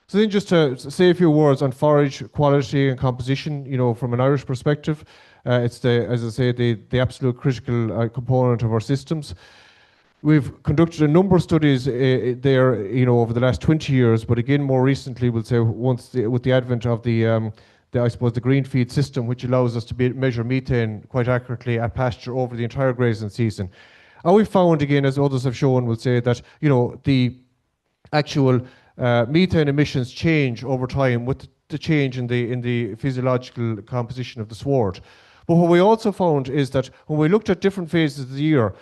So then just to say a few words on forage quality and composition, from an Irish perspective, it's as I say, the absolute critical component of our systems. We've conducted a number of studies there, over the last 20 years, but again, more recently, we'll say, with the advent of the green feed system, which allows us to measure methane quite accurately at pasture over the entire grazing season. And we found, again, as others have shown, we'll say that, the actual methane emissions change over time with the change in the physiological composition of the sward. But what we also found is that when we looked at different phases of the year,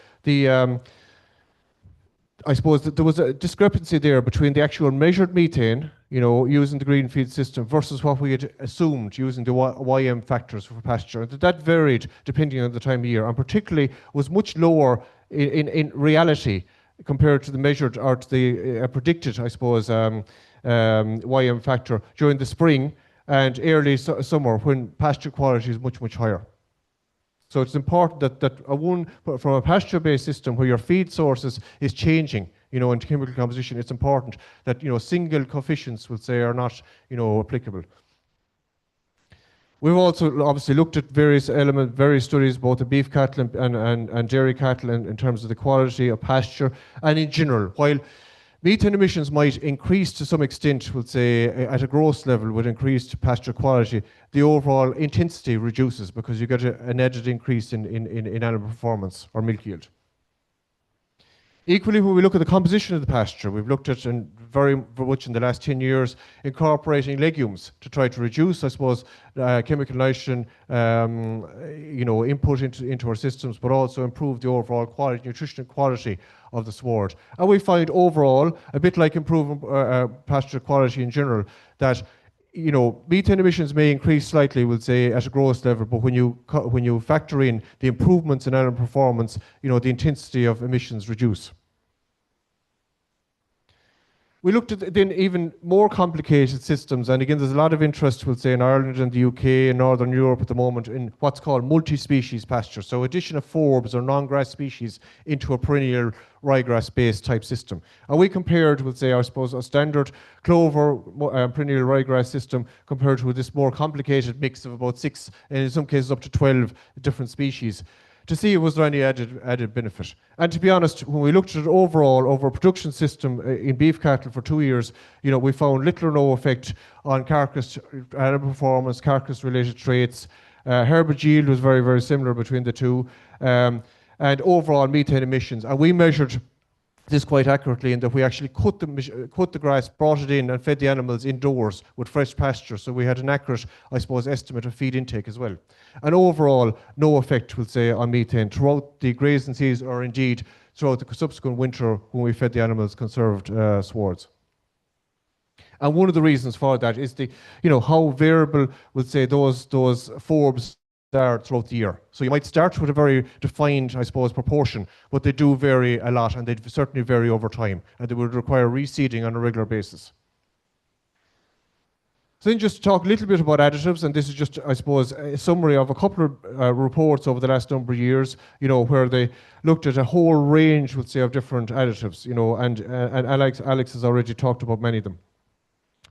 I suppose that there was a discrepancy there between the actual measured methane, using the green feed system versus what we had assumed using the YM factors for pasture. And that varied depending on the time of year, and particularly was much lower in reality compared to the measured or to the predicted, I suppose, YM factor during the spring and early summer when pasture quality is much, much higher. So it's important that from a pasture-based system where your feed sources is changing, in chemical composition, it's important that, single coefficients, we'll say, are not, applicable. We've also obviously looked at various studies, both the beef cattle and dairy cattle in terms of the quality of pasture and in general. While methane emissions might increase to some extent, we'll say, at a gross level with increased pasture quality, the overall intensity reduces because you get an added increase in animal performance or milk yield. Equally, when we look at the composition of the pasture, we've looked at, and very much in the last 10 years, incorporating legumes to try to reduce, I suppose, chemical nitrogen input into our systems, but also improve the overall quality, nutritional quality of the sward. And we find overall, a bit like improving pasture quality in general, that methane emissions may increase slightly, we'll say, at a gross level, but when you factor in the improvements in animal performance, the intensity of emissions reduce. We looked at then even more complicated systems, and again, there's a lot of interest, we'll say, in Ireland and the UK and Northern Europe at the moment in what's called multi-species pasture. So addition of forbs or non-grass species into a perennial ryegrass-based type system. And we compared, we'll say, I suppose, a standard clover perennial ryegrass system compared to this more complicated mix of about 6, and in some cases up to 12 different species, to see if was there any added benefit. And to be honest, when we looked at it overall over a production system in beef cattle for 2 years, we found little or no effect on carcass animal performance, carcass related traits. Herbage yield was very, very similar between the two, and overall methane emissions. And we measured this quite accurately in that we actually cut the grass, brought it in and fed the animals indoors with fresh pasture. So we had an accurate, I suppose, estimate of feed intake as well. And overall, no effect, we'll say, on methane throughout the grazing season or indeed throughout the subsequent winter when we fed the animals conserved swards. And one of the reasons for that is how variable, we'll say, those forbs are throughout the year. So you might start with a very defined, I suppose, proportion, but they do vary a lot, and they certainly vary over time, and they would require reseeding on a regular basis. So then just to talk a little bit about additives, and this is just, I suppose, a summary of a couple of reports over the last number of years, where they looked at a whole range, we'll say, of different additives, and Alex has already talked about many of them.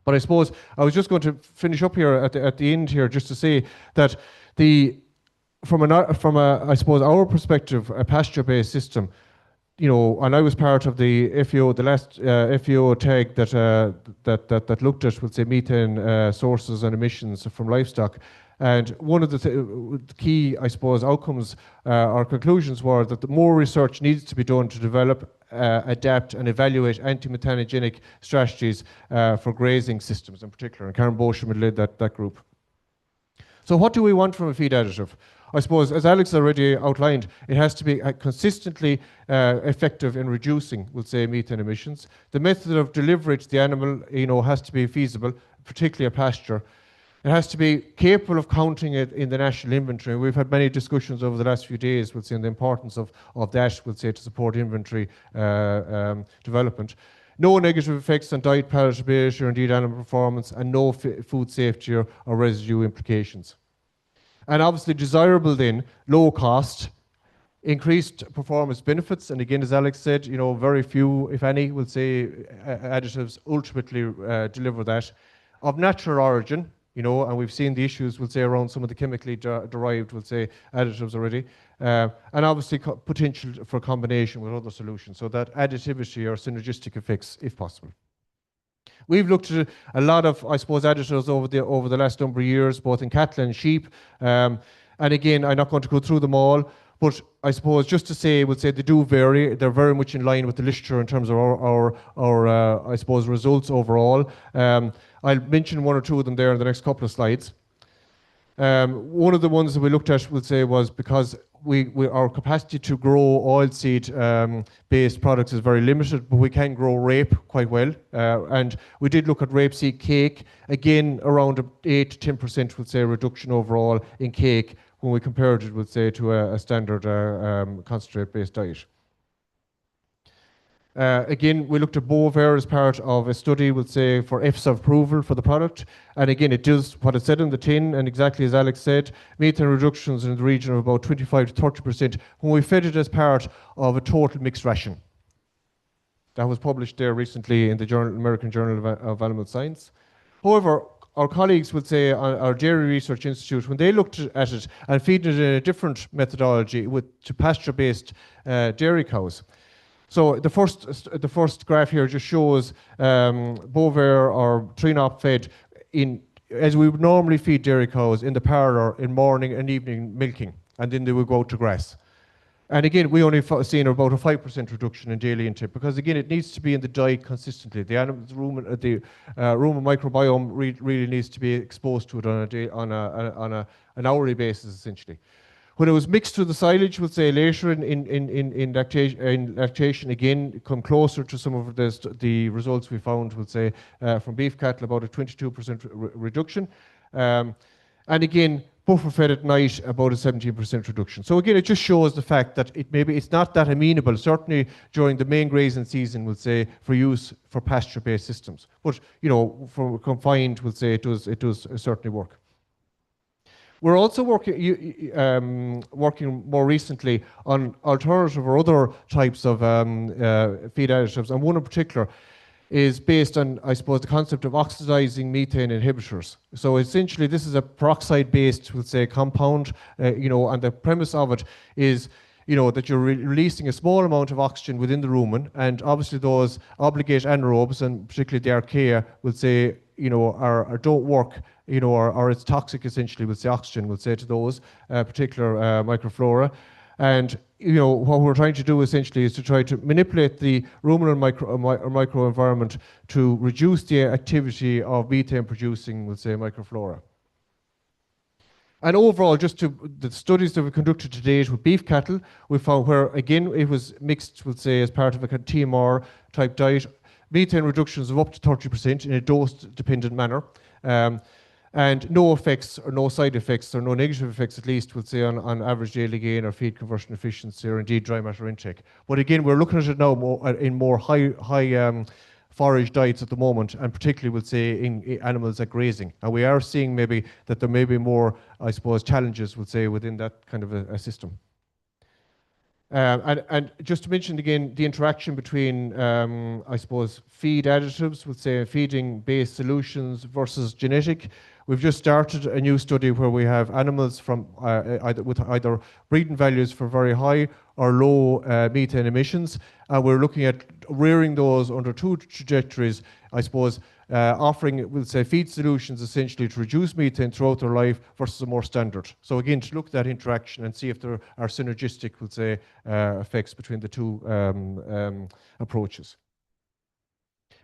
But I suppose I was just going to finish up here at the end here just to say that from I suppose our perspective, a pasture-based system, and I was part of the FAO, the last FAO tag that looked at, we'll say, methane sources and emissions from livestock. And one of the key, I suppose, outcomes or conclusions were that the more research needs to be done to develop, adapt and evaluate anti-methanogenic strategies for grazing systems in particular. And Karen Bosham had led that group. So what do we want from a feed additive? I suppose, as Alex already outlined, it has to be consistently effective in reducing, we'll say, methane emissions. The method of delivery to the animal, has to be feasible, particularly a pasture. It has to be capable of counting it in the national inventory. We've had many discussions over the last few days, we'll say, on the importance of that, we'll say, to support inventory development. No negative effects on diet palatability or indeed animal performance, and no food safety or residue implications. And obviously desirable then, low cost, increased performance benefits, and again, as Alex said, very few, if any, we'll say, additives ultimately deliver that. Of natural origin, and we've seen the issues, we'll say, around some of the chemically derived, we'll say, additives already, and obviously potential for combination with other solutions, so that additivity or synergistic effects, if possible. We've looked at a lot of, I suppose, additives over the last number of years, both in cattle and sheep, and again, I'm not going to go through them all, but I suppose just to say, we'll say they do vary. They're very much in line with the literature in terms of our I suppose, results overall. I'll mention one or two of them there in the next couple of slides. One of the ones that we looked at, we'll say, was because our capacity to grow oilseed based products is very limited, but we can grow rape quite well. And we did look at rapeseed cake, again around 8 to 10% would say reduction overall in cake when we compared it, would say, to a standard concentrate based diet. Again, we looked at Bovaer as part of a study, we'll say, for EFSA approval for the product. And again, it does what it said in the tin, and exactly as Alex said, methane reductions in the region of about 25 to 30% when we fed it as part of a total mixed ration. That was published there recently in the American Journal of Animal Science. However, our colleagues would say, our Dairy Research Institute, when they looked at it and feed it in a different methodology to pasture-based dairy cows. So the first graph here just shows Bovaer or Trinop fed as we would normally feed dairy cows in the parlour in morning and evening milking, and then they would go to grass. And again, we only seen about a 5% reduction in daily intake, because again, it needs to be in the diet consistently. The animal's rumen microbiome really needs to be exposed to it on an hourly basis, essentially. When it was mixed with the silage, we'll say later in lactation, again, come closer to some of the results we found, we'll say, from beef cattle, about a 22% reduction. And again, buffer fed at night, about a 17% reduction. So again, it just shows the fact that it's not that amenable, certainly during the main grazing season, we'll say, for use for pasture-based systems. But, you know, for confined, we'll say, it does certainly work. We're also working more recently on alternative or other types of feed additives, and one in particular is based on, I suppose, the concept of oxidizing methane inhibitors. So essentially, this is a peroxide-based, we'll say, compound, you know, and the premise of it is, you know, that you're releasing a small amount of oxygen within the rumen, and obviously those obligate anaerobes, and particularly the archaea, will say, you know, don't work, you know, or it's toxic, essentially, we'll say oxygen, we'll say to those particular microflora. And, you know, what we're trying to do essentially is to try to manipulate the ruminal microenvironment to reduce the activity of methane producing, we'll say, microflora. And overall, just to the studies that we conducted to date with beef cattle, we found where, again, it was mixed, we'll say, as part of a TMR type diet, methane reductions of up to 30% in a dose-dependent manner. And no effects or no side effects or no negative effects, at least, we'll say, on average daily gain or feed conversion efficiency or indeed dry matter intake. But again, we're looking at it now in more high forage diets at the moment, and particularly, we'll say, in animals at grazing. And we are seeing maybe that there may be more, I suppose, challenges, we'll say, within that kind of a system. And just to mention again, the interaction between, I suppose, feed additives, we'll say, feeding-based solutions versus genetic. We've just started a new study where we have animals from either breeding values for very high or low methane emissions. And we're looking at rearing those under two trajectories, I suppose, offering, we'll say, feed solutions essentially to reduce methane throughout their life versus a more standard. So again, to look at that interaction and see if there are synergistic, we'll say, effects between the two approaches.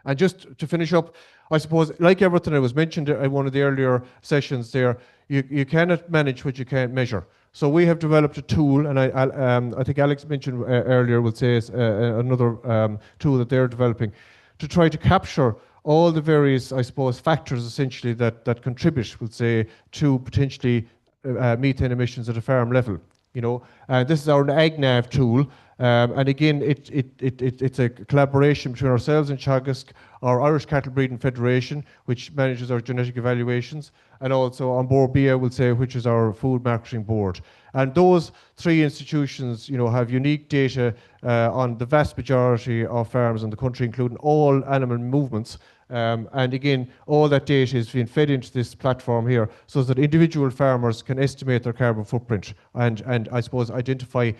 And just to finish up, I suppose, like everything that was mentioned in one of the earlier sessions there, you cannot manage what you can't measure. So we have developed a tool, and I think Alex mentioned earlier, we'll say, another tool that they're developing to try to capture all the various, I suppose, factors essentially that contribute, we'll say, to potentially methane emissions at a farm level. You know, this is our AgNav tool, and again, it's a collaboration between ourselves and Teagasc, our Irish Cattle Breeding Federation, which manages our genetic evaluations, and also on board BIA, we'll say, which is our food marketing board. And those three institutions, you know, have unique data on the vast majority of farms in the country, including all animal movements. And again, all that data is being fed into this platform here so that individual farmers can estimate their carbon footprint and I suppose identify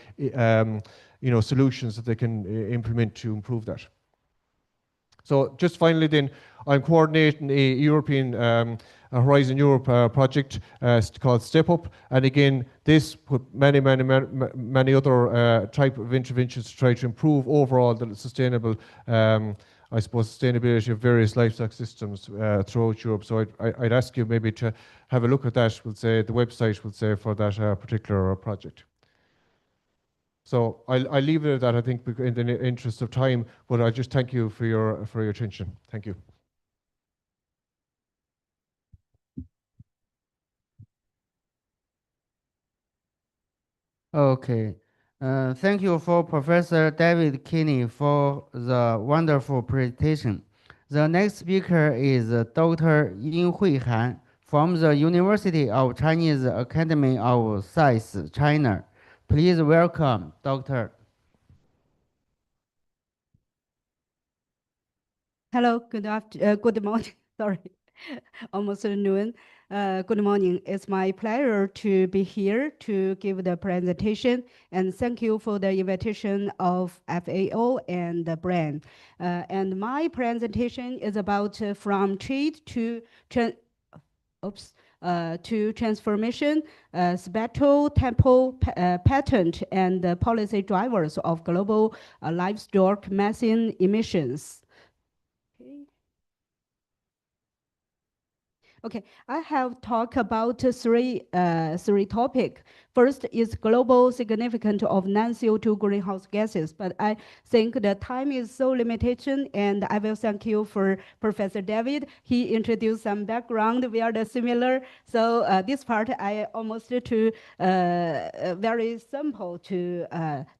you know, solutions that they can implement to improve that. So just finally then, I'm coordinating a European Horizon Europe project called Step Up, and again, this with many other type of interventions to try to improve overall the sustainable I suppose, sustainability of various livestock systems throughout Europe. So I'd ask you maybe to have a look at that, we'll say, the website, we'll say, for that particular project. So I'll leave it at that, I think, in the interest of time, but I just thank you for your attention. Thank you. Okay. Thank you for Professor David Kinney for the wonderful presentation. The next speaker is Dr. Ying Hui Han from the University of Chinese Academy of Science, China. Please welcome Dr. Hello, good morning. Sorry, almost noon. Good morning. It's my pleasure to be here to give the presentation, and thank you for the invitation of FAO and the brand. And my presentation is about from trade to to transformation, spatial temporal patent, and policy drivers of global livestock methane emissions. Okay, I have talked about three topics. First is global significance of non-CO2 greenhouse gases, but I think the time is so limitation, and I will thank you for Professor David. He introduced some background. We are the similar, so this part I almost to very simple to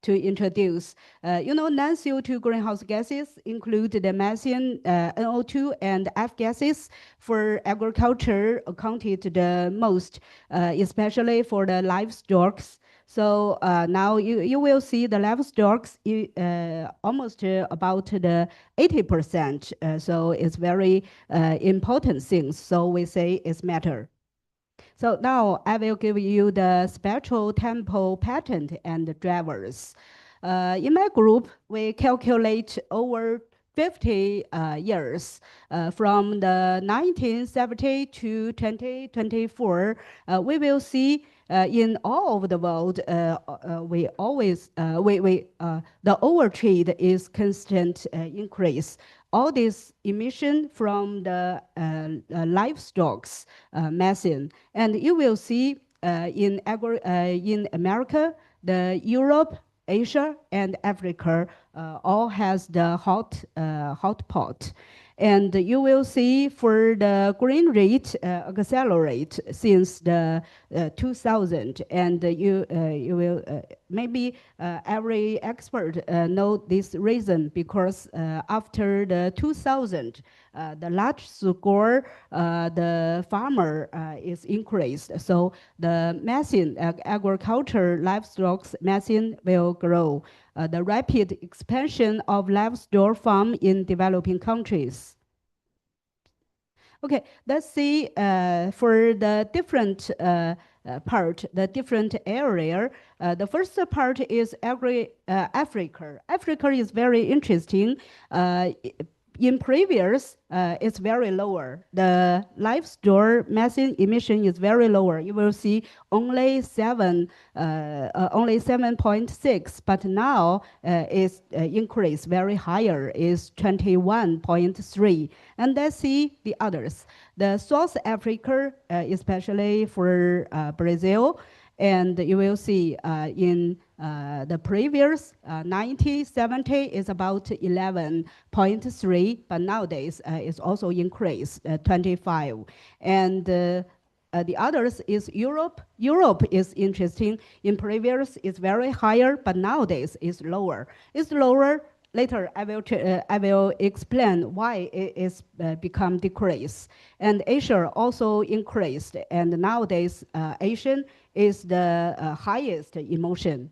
introduce. You know, non-CO2 greenhouse gases include the methane, NO2, and F gases. For agriculture accounted the most, especially for the livestock. So now you will see the livestock almost about the 80%. So it's very important things. So we say it's matter. So now I will give you the spatial tempo patent and drivers. In my group, we calculate over 50 years from the 1970 to 2024. We will see in all over the world, we always the overtrade is constant increase. All this emission from the livestock methane, and you will see in America, the Europe, Asia, and Africa all has the hot pot. And you will see for the green rate accelerate since the 2000, and you will maybe every expert know this reason, because after the 2000, the large score, the farmer is increased, so the methane agriculture livestock methane will grow. The rapid expansion of livestock farm in developing countries. Okay, let's see for the different part, the different area. The first part is Africa. Africa is very interesting. In previous, it's very lower. The livestock methane emission is very lower. You will see only 7.6, but now it's increased very higher, is 21.3. And let's see the others. The South Africa, especially for Brazil, and you will see in the previous 90, 70 is about 11.3, but nowadays it's also increased 25. And the others is Europe. Europe is interesting. In previous, it's very higher, but nowadays it's lower. It's lower. Later, I will explain why it is become decrease. And Asia also increased, and nowadays Asian is the highest emotion.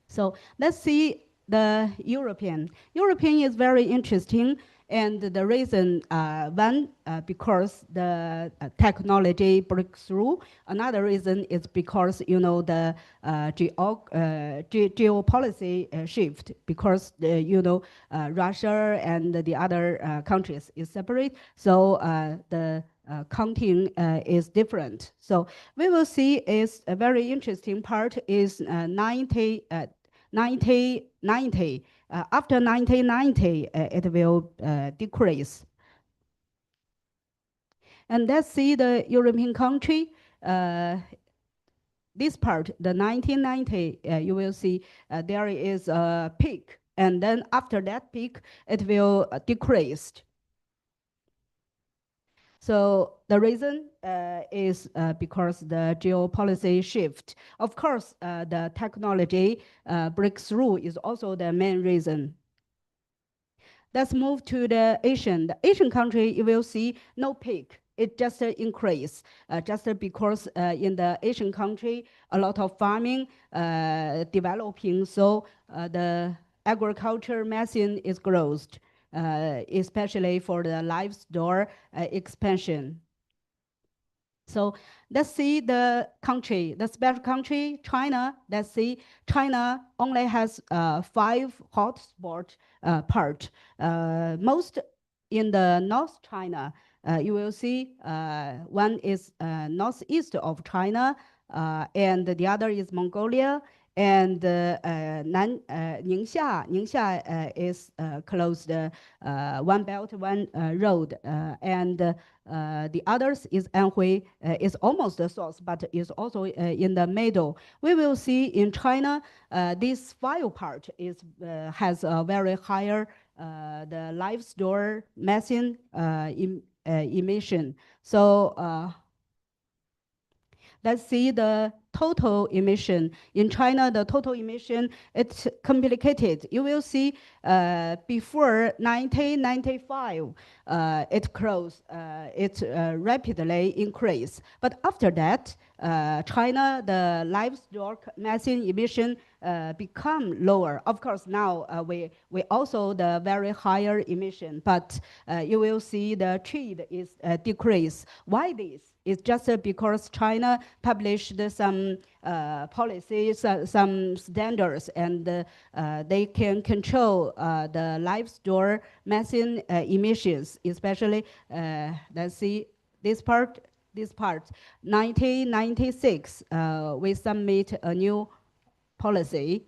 So let's see the European. European is very interesting, and the reason one because the technology breakthrough. Another reason is because you know the geopolicy shift, because you know Russia and the other countries is separate. So the counting is different. So we will see is a very interesting part is 90. After 1990, it will decrease. And let's see the European country. this part, the 1990, you will see there is a peak, and then after that peak, it will decrease. So the reason is because the geopolicy shift. Of course, the technology breakthrough is also the main reason. Let's move to the Asian. The Asian country, you will see no peak. It just increase, just because in the Asian country, a lot of farming developing, so the agriculture machine is growth, especially for the livestock expansion. So let's see the country, the special country, China. Let's see, China only has 5 hotspot part. Most in the North China, you will see one is northeast of China, and the other is Mongolia, and Ningxia. Ningxia is close the One Belt, One Road, and the others is Anhui, is almost the source, but is also in the middle. We will see in China, this 5 part is has a very higher the livestock methane emission. So let's see the total emission. In China, the total emission, it's complicated. You will see before 1995, it grows, it rapidly increased. But after that, China, the livestock methane emission become lower. Of course, now we also the very higher emission, but you will see the trend is decrease. Why this? It's just because China published some policies, some standards, and they can control the livestock methane emissions, especially, let's see, this part, 1996, we submit a new policy.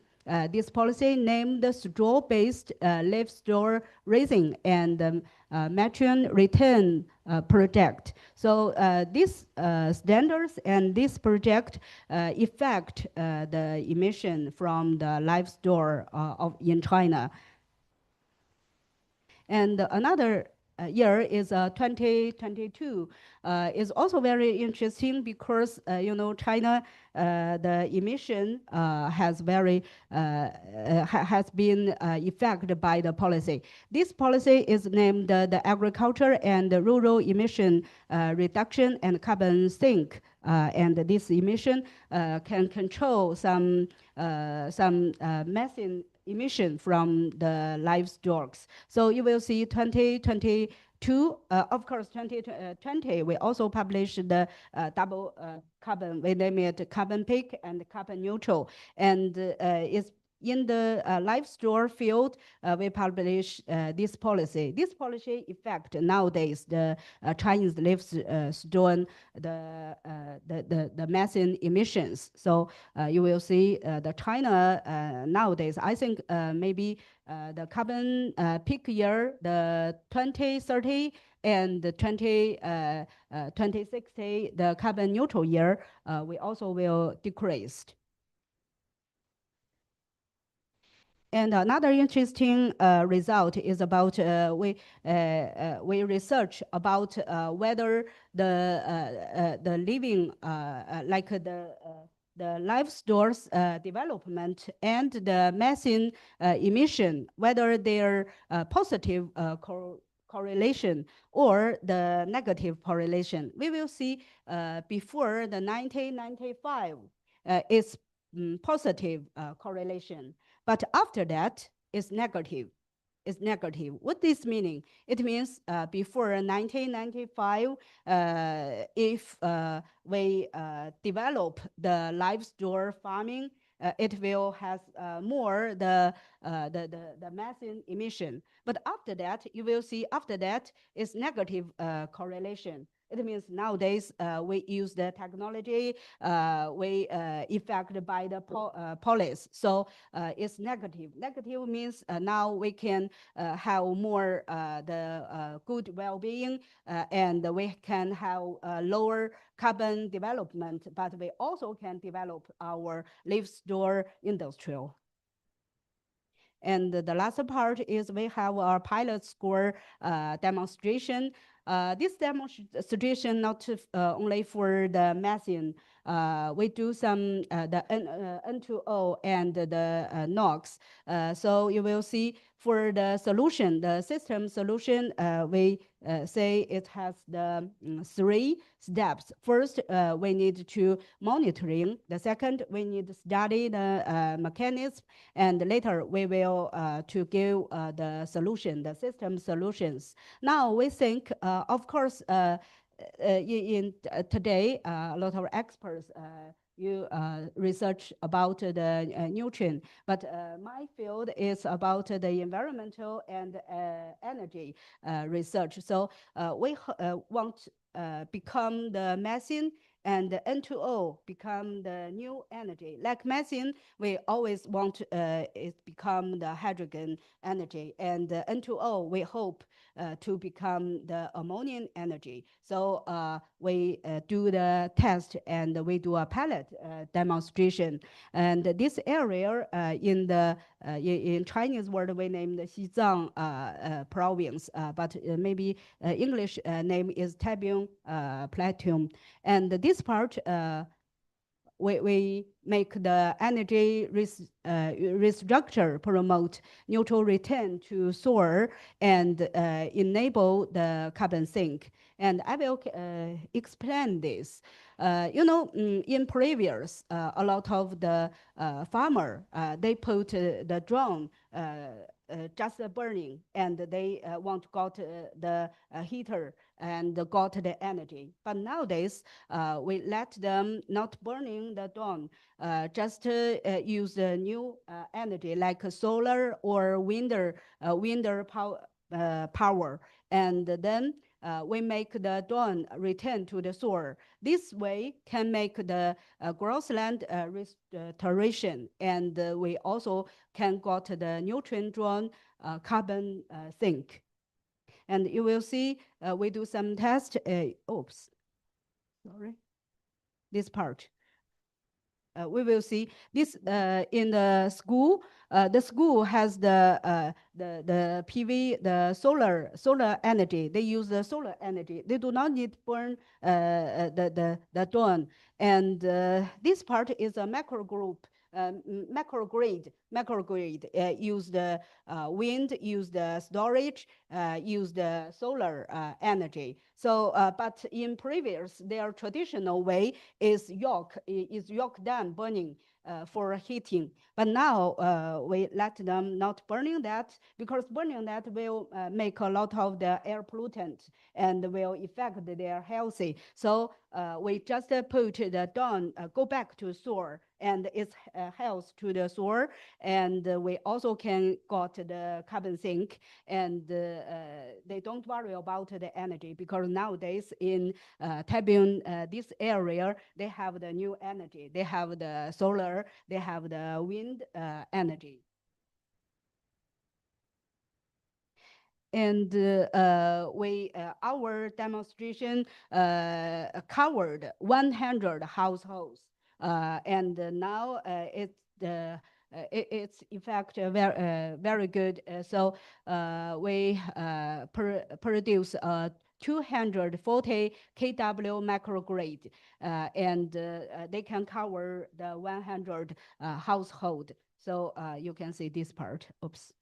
This policy named the straw-based livestock raising and methane return project. So these standards and this project affect the emission from the livestock in China. And another year is 2022. Is also very interesting because you know, China, the emission has very has been affected by the policy. This policy is named the Agriculture and Rural Emission Reduction and Carbon Sink. And this emission can control some methane emission from the livestock. So you will see 2022, of course, 2020, we also published the double carbon, we name it carbon peak and carbon neutral. And it's in the livestock field, we publish this policy. This policy effect nowadays the Chinese livestock the methane emissions. So you will see the China nowadays. I think maybe the carbon peak year, the 2030 and the 2060, the carbon neutral year, we also will decrease. And another interesting result is about we research about whether the living like the livestock development and the methane emission, whether they're positive correlation or the negative correlation. We will see before the 1995 is positive correlation. But after that, it's negative. It's negative. What this meaning? It means before 1995, if we develop the livestock farming, it will have more the methane emission. But after that, you will see after that is negative correlation. It means nowadays we use the technology, we affected by the police. So it's negative. Negative means now we can have more the good well-being, and we can have lower carbon development, but we also can develop our livestock industrial. And the last part is we have our pilot score demonstration. This demonstration not only for the methane. We do some the N2O and the NOx. So you will see for the solution, the system solution, we say it has the 3 steps. First, we need to monitoring. The second, we need to study the mechanism, and later we will to give the solution, the system solutions. Now we think, of course, today, a lot of experts you research about the nutrient, but my field is about the environmental and energy research. So we want become the methane, and the N2O become the new energy. Like methane, we always want it become the hydrogen energy, and the N2O we hope to become the ammonium energy. So we do the test, and we do a pilot demonstration. And this area in the in Chinese word we named Xizang province, but maybe English name is Taibing Plateau. And this part we make the energy restructure, promote neutral return to soil, and enable the carbon sink. And I will explain this. In previous, a lot of the farmer, they put the drone just burning, and they want to got the heater and got the energy. But nowadays, we let them not burning the drone, just use the new energy like solar or wind power, and then we make the drone return to the soil. This way can make the grassland restoration, and we also can got the nutrient drone carbon sink. And you will see we do some test. Oops, sorry, this part. We will see this in the school. The school has the PV, the solar energy. They use the solar energy. They do not need burn the drone. And this part is a macro group. Macrogrid use the wind, use the storage, use the solar energy. So, but in previous, their traditional way is yoke dam burning for heating. But now we let them not burning that, because burning that will make a lot of the air pollutant and will affect their healthy. So we just put the dawn, go back to soil, and its health to the soil, and we also can got the carbon sink, and they don't worry about the energy, because nowadays in Taibing, this area, they have the new energy. They have the solar, they have the wind energy. And our demonstration covered 100 households, and now it's in fact very good. So we produce 240 kW microgrid, and they can cover the 100 household. So you can see this part. Oops.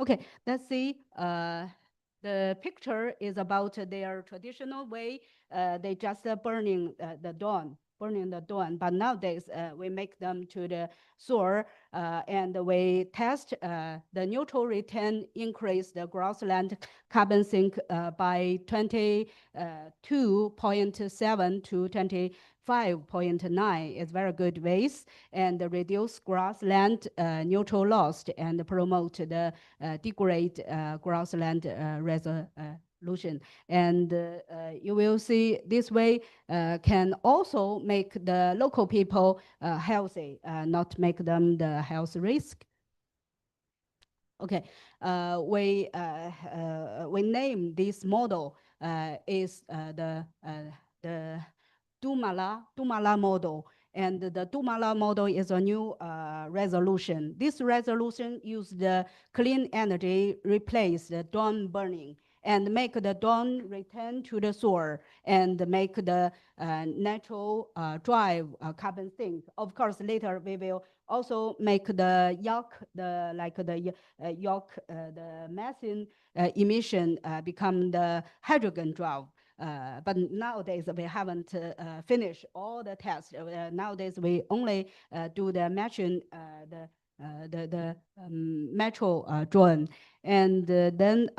Okay, let's see. The picture is about their traditional way. They just burning the dawn. But nowadays, we make them to the soil, and we test the neutral return, increase the grassland carbon sink by 22.7 to 25.9 is very good ways, and reduce grassland neutral loss, and promote the degrade grassland resolution. And you will see this way can also make the local people healthy, not make them the health risk. Okay, we name this model is the Dumala model. And the Dumala model is a new resolution. This resolution use the clean energy replace the dawn burning and make the dawn return to the soil and make the natural drive carbon sink. Of course, later we will also make the yacht, the methane emission become the hydrogen drive. But nowadays we haven't finished all the tests. Nowadays we only do the matching the metro drone. And then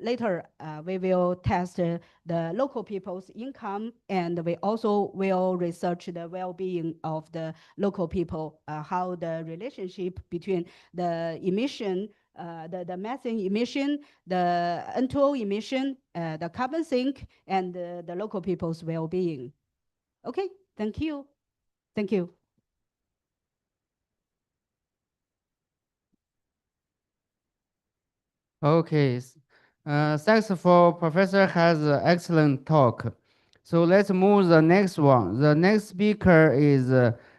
later we will test the local people's income, and we also will research the well-being of the local people, how the relationship between the emission, the methane emission, the N2O emission, the carbon sink, and the local people's well-being. Okay, thank you. Thank you. Okay, thanks for Professor has an excellent talk. So let's move the next one. The next speaker is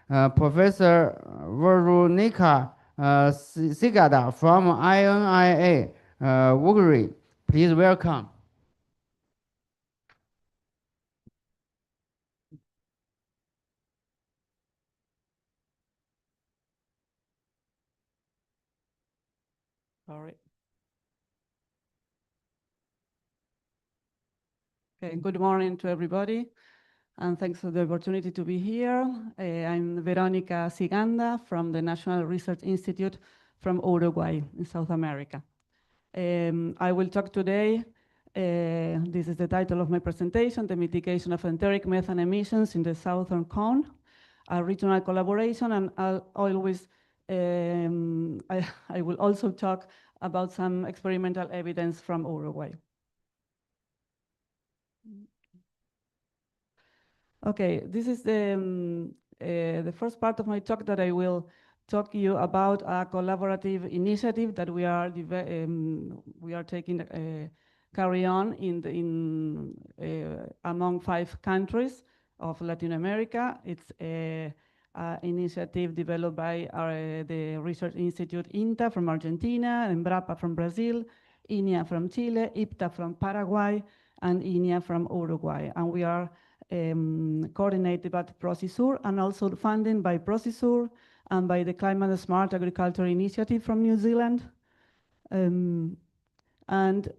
Professor Veronica Sigada from INIA, Hungary. Please welcome. Sorry. Okay, good morning to everybody, and thanks for the opportunity to be here. I'm Veronica Siganda from the National Research Institute from Uruguay in South America. I will talk today, this is the title of my presentation, The Mitigation of Enteric Methane Emissions in the Southern Cone, a regional collaboration, and I will also talk about some experimental evidence from Uruguay. Okay, this is the first part of my talk that I will talk to you about a collaborative initiative that we are taking carry on among 5 countries of Latin America. It's an initiative developed by the Research Institute INTA from Argentina, Embrapa from Brazil, INIA from Chile, IPTA from Paraguay, and INIA from Uruguay. And we are coordinated by Procesur and also funded by Procesur and by the Climate Smart Agriculture Initiative from New Zealand.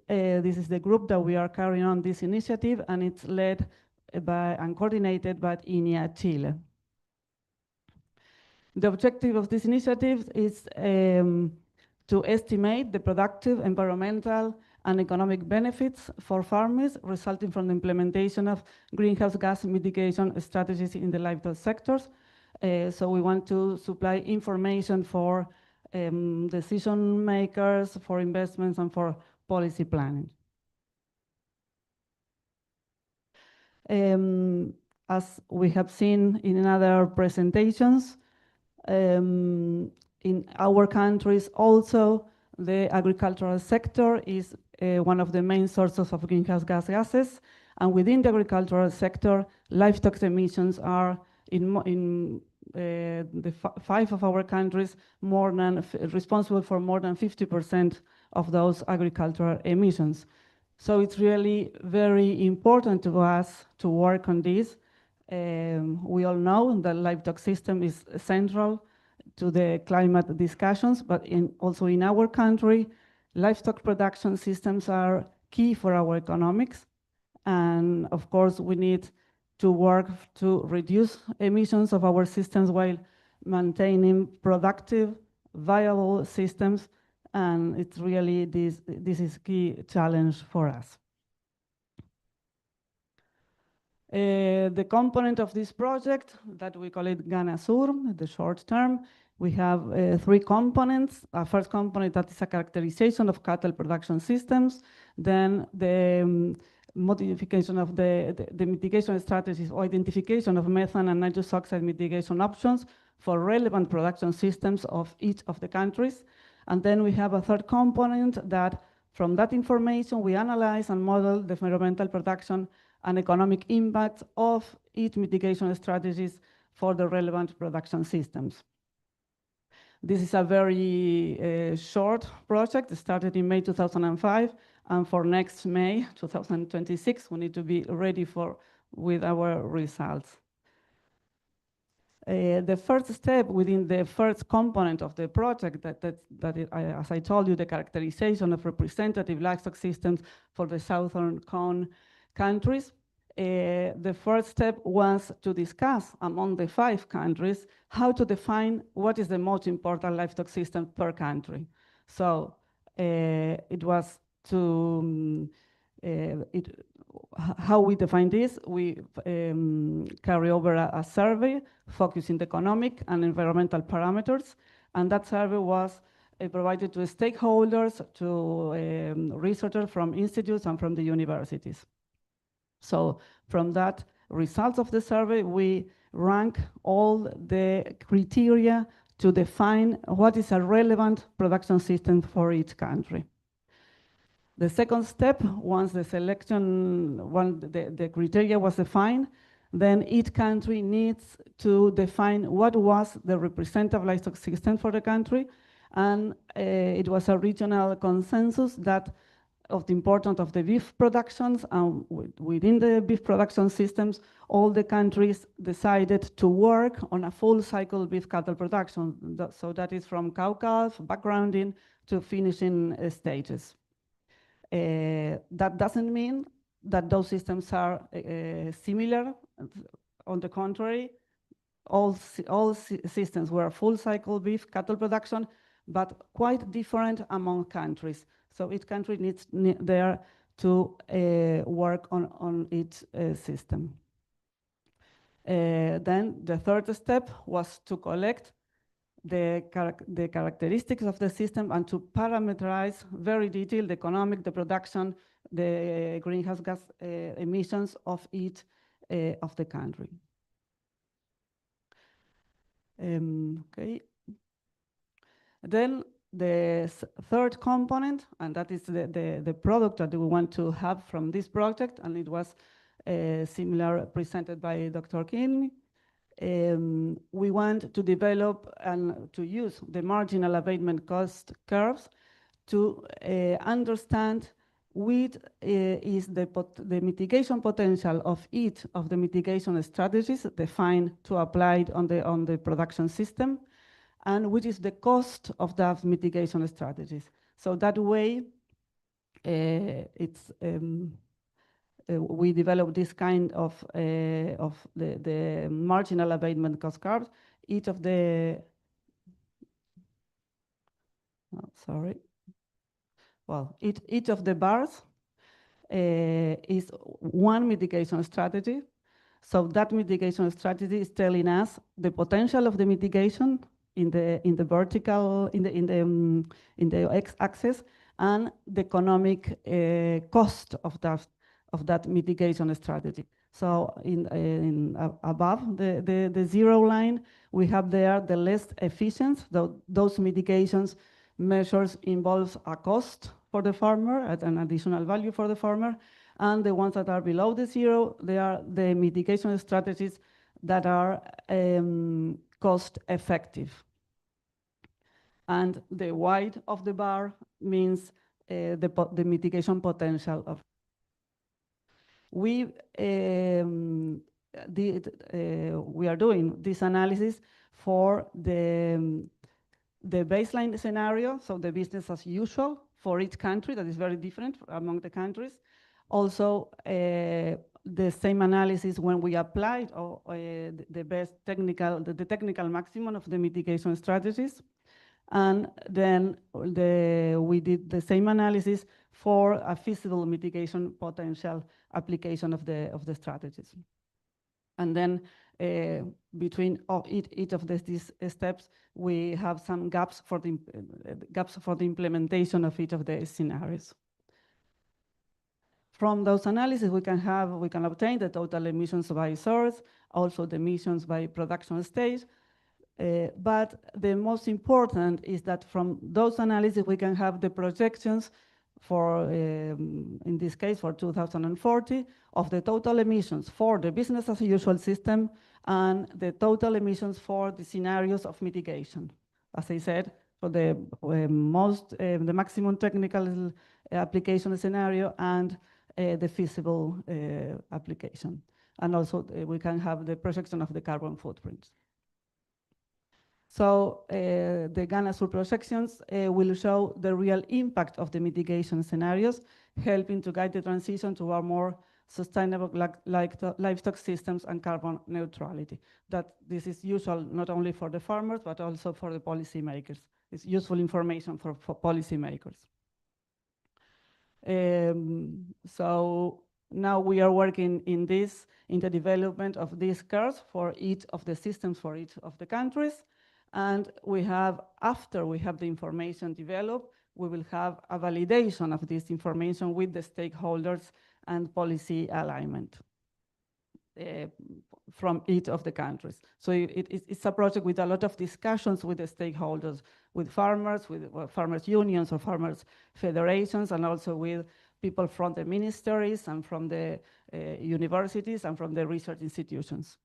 This is the group that we are carrying on this initiative, and it's led by and coordinated by INIA Chile. The objective of this initiative is to estimate the productive, environmental, and economic benefits for farmers resulting from the implementation of greenhouse gas mitigation strategies in the livestock sectors. So we want to supply information for decision makers, for investments, and for policy planning. As we have seen in other presentations, in our countries also, the agricultural sector is one of the main sources of greenhouse gases, and within the agricultural sector, livestock emissions are in the 5 of our countries responsible for more than 50% of those agricultural emissions. So it's really very important to us to work on this. We all know the livestock system is central to the climate discussions, but also in our country, livestock production systems are key for our economics. And of course, we need to work to reduce emissions of our systems while maintaining productive, viable systems. And it's really this is key challenge for us. The component of this project that we call it Ghana Sur, the short term, We have three components. A first component that is a characterization of cattle production systems, then the modification of the mitigation strategies or identification of methane and nitrous oxide mitigation options for relevant production systems of each of the countries. And then we have a third component that from that information we analyze and model the environmental production and economic impact of each mitigation strategies for the relevant production systems. This is a very short project. It started in May 2005, and for next May 2026, we need to be ready with our results. The first step within the first component of the project, as I told you, the characterization of representative livestock systems for the Southern Cone countries, the first step was to discuss among the 5 countries how to define what is the most important livestock system per country. So it was to how we define this. We carry over a survey focusing the economic and environmental parameters, and that survey was provided to stakeholders, to researchers from institutes and from the universities. So from that results of the survey, we rank all the criteria to define what is a relevant production system for each country. The second step, once the criteria was defined, then each country needs to define what was the representative livestock system for the country, and it was a regional consensus that of the importance of the beef productions, and within the beef production systems, all the countries decided to work on a full cycle beef cattle production. So that is from cow-calf, backgrounding to finishing stages. That doesn't mean that those systems are similar. On the contrary, all systems were full cycle beef cattle production, but quite different among countries. So each country needs there to work on its system. Then the third step was to collect the characteristics of the system and to parameterize very detailed the economic, the production, the greenhouse gas emissions of each of the country. Okay. Then the third component, and that is the product that we want to have from this project, and it was similar presented by Dr. King. We want to develop and to use the marginal abatement cost curves to understand which is the mitigation potential of each of the mitigation strategies defined to apply on the production system, and which is the cost of that mitigation strategies. So that way, we develop this kind of the marginal abatement cost curves. Each of the each of the bars is one mitigation strategy. So that mitigation strategy is telling us the potential of the mitigation in the vertical, in the x-axis, and the economic cost of that mitigation strategy. So above the zero line, we have there the less efficient. Those mitigations measures involves a cost for the farmer at an additional value for the farmer, and the ones that are below the zero, they are the mitigation strategies that are cost effective. And the white of the bar means the mitigation potential of. We are doing this analysis for the baseline scenario, so the business as usual for each country that is very different among the countries. Also, the same analysis when we applied the best technical maximum of the mitigation strategies. And then we did the same analysis for a feasible mitigation potential application of the strategies. And then between each of these steps, we have some gaps for the implementation of each of the scenarios. From those analyses, we can obtain the total emissions by source, also the emissions by production stage. But the most important is that from those analyses, we can have the projections for, in this case, for 2040, of the total emissions for the business as usual system and the total emissions for the scenarios of mitigation. As I said, for the maximum technical application scenario and the feasible application. And also we can have the projection of the carbon footprint. So the GANASUR projections will show the real impact of the mitigation scenarios, helping to guide the transition to our more sustainable livestock systems and carbon neutrality. That this is usual not only for the farmers, but also for the policymakers. It's useful information for policymakers. So now we are working in the development of these curves for each of the systems for each of the countries. And after we have the information developed, we will have a validation of this information with the stakeholders and policy alignment from each of the countries. So it's a project with a lot of discussions with the stakeholders, with farmers unions or farmers federations, and also with people from the ministries and from the universities and from the research institutions.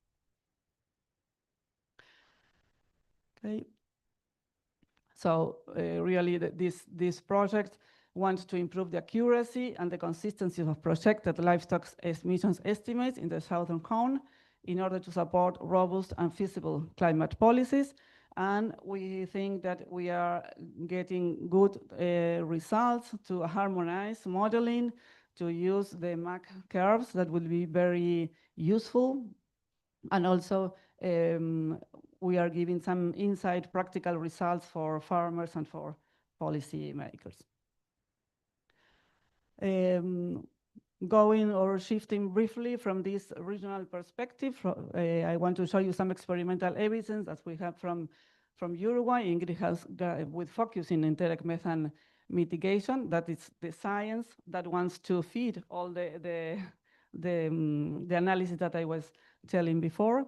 Okay. So really this project wants to improve the accuracy and the consistency of projected livestock emissions estimates in the Southern Cone in order to support robust and feasible climate policies. And we think that we are getting good results to harmonize modeling, to use the MAC curves that will be very useful. And also we are giving some inside practical results for farmers and for policy makers. Going or shifting briefly from this regional perspective, I want to show you some experimental evidence that we have from Uruguay in greenhouse with focus in enteric methane mitigation. That is the science that wants to feed all the analysis that I was telling before.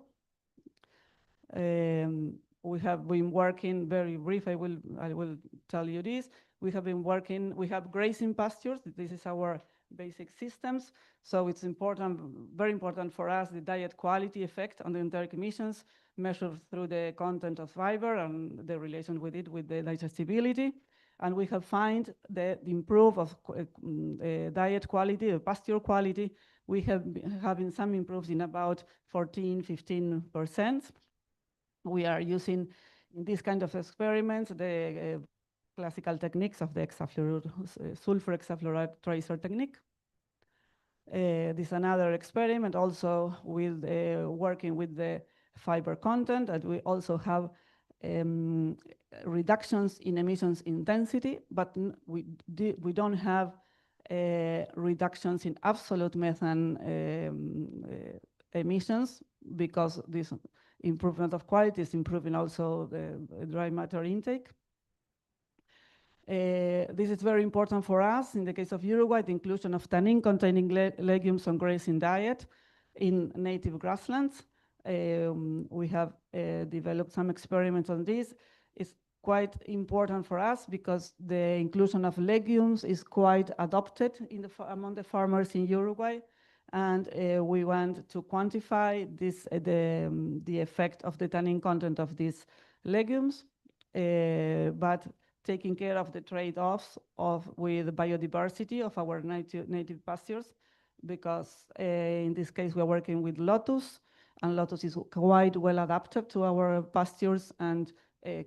We have been working very brief. I will tell you this. We have been working. We have grazing pastures. This is our basic systems. So it's important, very important for us, the diet quality effect on the enteric emissions measured through the content of fiber and the relation with it with the digestibility. And we have found the improve of diet quality, the pasture quality. We have having some improves in about 14–15%. We are using in this kind of experiments the classical techniques of the sulfur hexafluoride tracer technique. This is another experiment also with working with the fiber content, and we also have reductions in emissions intensity, but we don't have reductions in absolute methane emissions, because this improvement of quality is improving also the dry matter intake. This is very important for us. In the case of Uruguay, the inclusion of tannin-containing legumes on grazing diet in native grasslands. We have developed some experiments on this. It's quite important for us because the inclusion of legumes is quite adopted among the farmers in Uruguay. And we want to quantify the effect of the tannin content of these legumes, but taking care of the trade-offs with biodiversity of our native pastures, because in this case we are working with lotus, and lotus is quite well adapted to our pastures and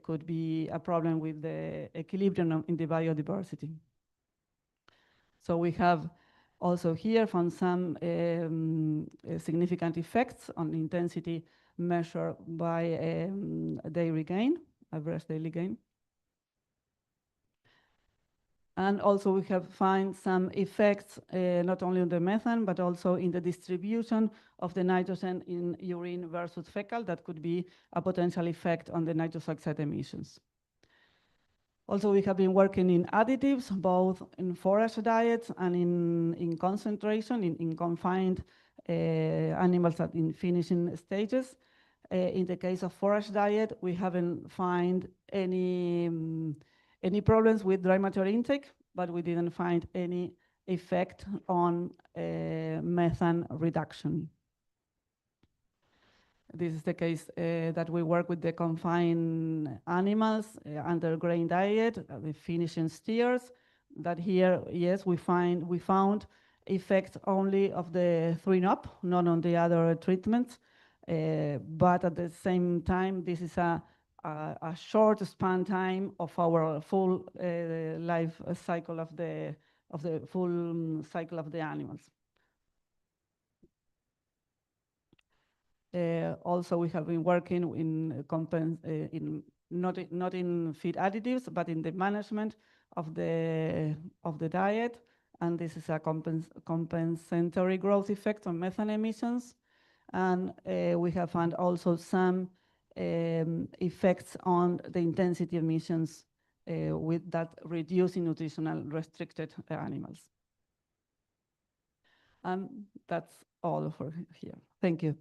could be a problem with the equilibrium in the biodiversity. So we have also here found some significant effects on intensity measured by dairy gain, average daily gain. And also we have find some effects, not only on the methane, but also in the distribution of the nitrogen in urine versus fecal. That could be a potential effect on the nitrous oxide emissions. Also, we have been working in additives, both in forage diets and in concentration, in confined animals in finishing stages. In the case of forage diet, we haven't found any problems with dry matter intake, but we didn't find any effect on methane reduction. This is the case that we work with the confined animals under grain diet, the finishing steers. That here, yes, we found effects only of the 3-NOP, not on the other treatments. But at the same time, this is a short span time of our full life cycle of the full cycle of the animals. Also, we have been working in not in feed additives, but in the management of the diet, and this is a compensatory growth effect on methane emissions, and we have found also some effects on the intensity emissions with that reducing nutritional restricted animals. And that's all for here. Thank you.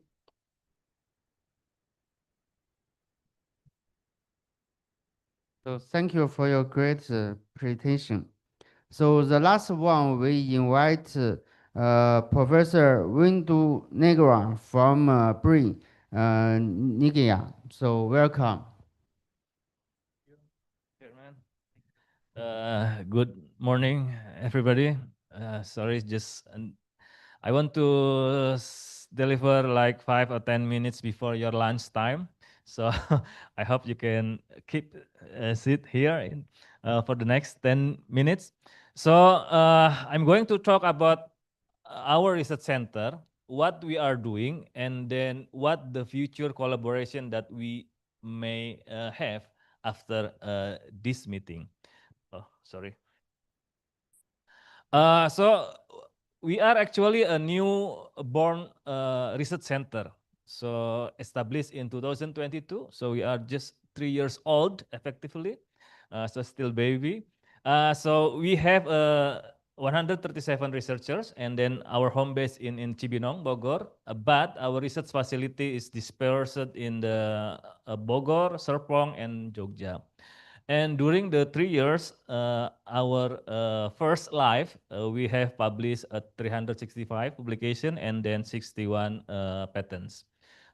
So thank you for your great presentation. So the last one, we invite Professor Windu Negra from Brin, Nigeria. So welcome. Good morning, everybody. Sorry, I want to deliver like 5 or 10 minutes before your lunch time. So I hope you can keep sit here for the next 10 minutes. So I'm going to talk about our research center, what we are doing, and then what the future collaboration that we may have after this meeting. Oh, sorry. So we are actually a new born research center. So established in 2022. So we are just 3 years old effectively. So still baby. So we have 137 researchers, and then our home base in Cibinong, Bogor. But our research facility is dispersed in the Bogor, Serpong, and Jogja. And during the 3 years, our first life, we have published 365 publication and then 61 patents.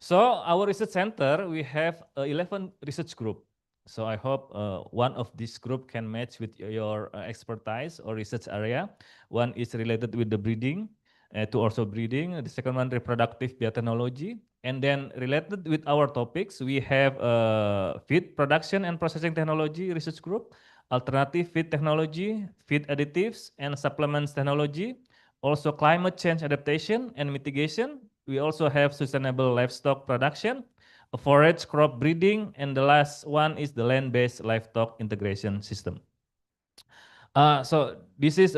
So our research center, we have 11 research group. So I hope one of this group can match with your expertise or research area. One is related with the breeding, to also breeding. The second one, reproductive biotechnology. And then related with our topics, we have feed production and processing technology research group, alternative feed technology, feed additives and supplements technology, also climate change adaptation and mitigation. We also have sustainable livestock production, forage crop breeding, and the last one is the land-based livestock integration system. So this is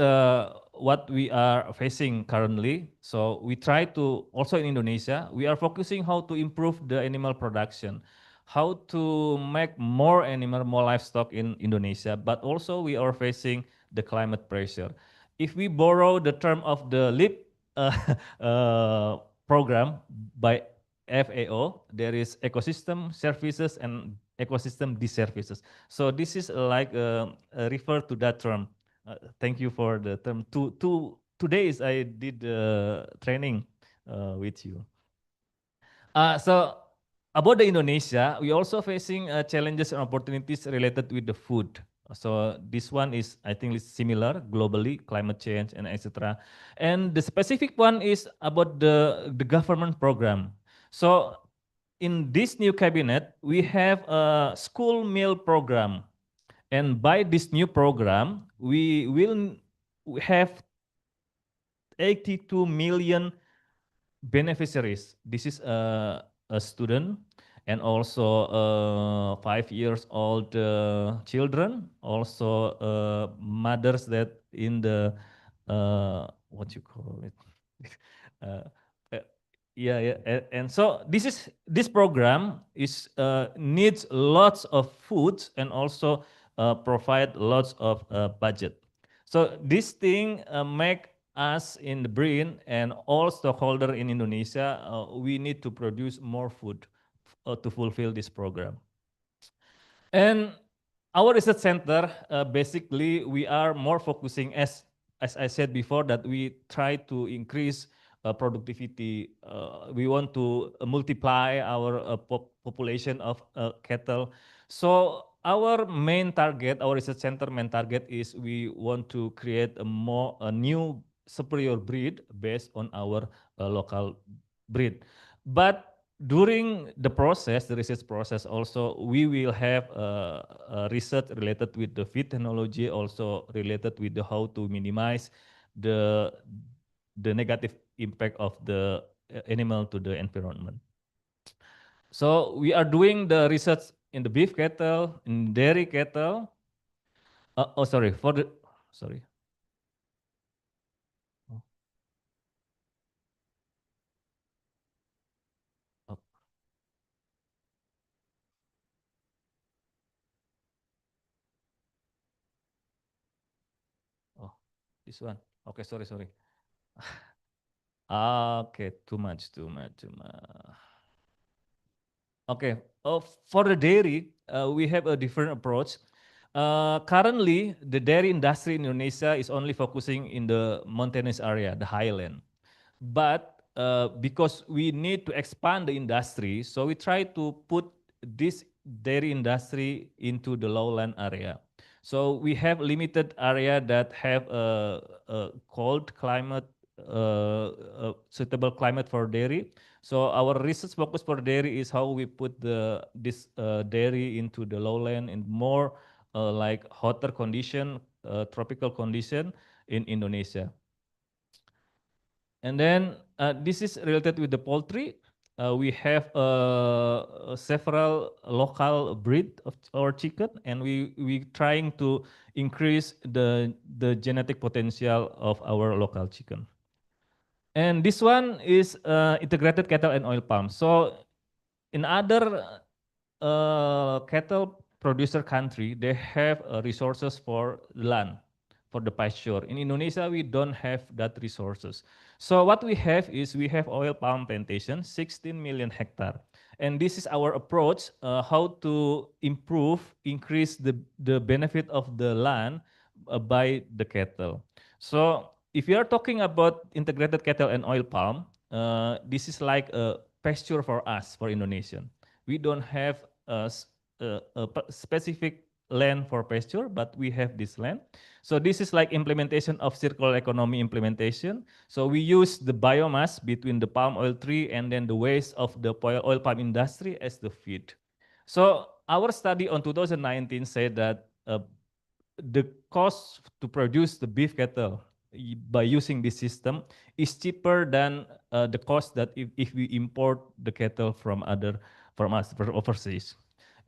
what we are facing currently. So we try to, also in Indonesia, we are focusing how to improve the animal production, how to make more animal, more livestock in Indonesia, but also we are facing the climate pressure. If we borrow the term of the LEAP program by FAO, there is ecosystem services and ecosystem disservices. So this is like refer to that term. Thank you for the term. Two days I did training with you. So about the Indonesia, we also facing challenges and opportunities related with the food. So this one is, I think, is similar globally, climate change and etc. And the specific one is about the government program. So in this new cabinet, we have a school meal program. And by this new program, we will have 82 million beneficiaries. This is a student. and also 5 years old children, also mothers that in the what you call it, uh, uh, yeah, yeah, and so this program is needs lots of foods and also provide lots of budget. So this thing make us in the brain and all stockholder in Indonesia, we need to produce more food to fulfill this program. And our research center, basically, we are more focusing, as I said before, that we try to increase productivity. We want to multiply our population of cattle. So our main target, our research center main target is we want to create a new superior breed based on our local breed. But during the process, the research process also, we will have research related with the feed technology, also related with the how to minimize the negative impact of the animal to the environment. So we are doing the research in the beef cattle, in dairy cattle. Sorry, sorry. Oh. Oh, this one. Okay, sorry. Okay, too much. Okay, for the dairy, we have a different approach. Currently, the dairy industry in Indonesia is only focusing in the mountainous area, the highland. But because we need to expand the industry, so we try to put this dairy industry into the lowland area. So we have limited area that have a cold climate, suitable climate for dairy. So our research focus for dairy is how we put this dairy into the lowland in more like hotter condition, tropical condition in Indonesia. And then this is related with the poultry. We have several local breed of our chicken, and we trying to increase the genetic potential of our local chicken. And this one is integrated cattle and oil palm. So in other cattle producer country, they have resources for land, for the pasture. In Indonesia, we don't have that resources. So what we have is we have oil palm plantation, 16 million hectare. And this is our approach, how to increase the benefit of the land by the cattle. So if you are talking about integrated cattle and oil palm, this is like a pasture for us, for Indonesian. We don't have a specific land for pasture, but we have this land. So this is like implementation of circular economy implementation. So we use the biomass between the palm oil tree and then the waste of the oil palm industry as the feed. So our study on 2019 said that the cost to produce the beef cattle by using this system is cheaper than the cost that if we import the cattle from overseas.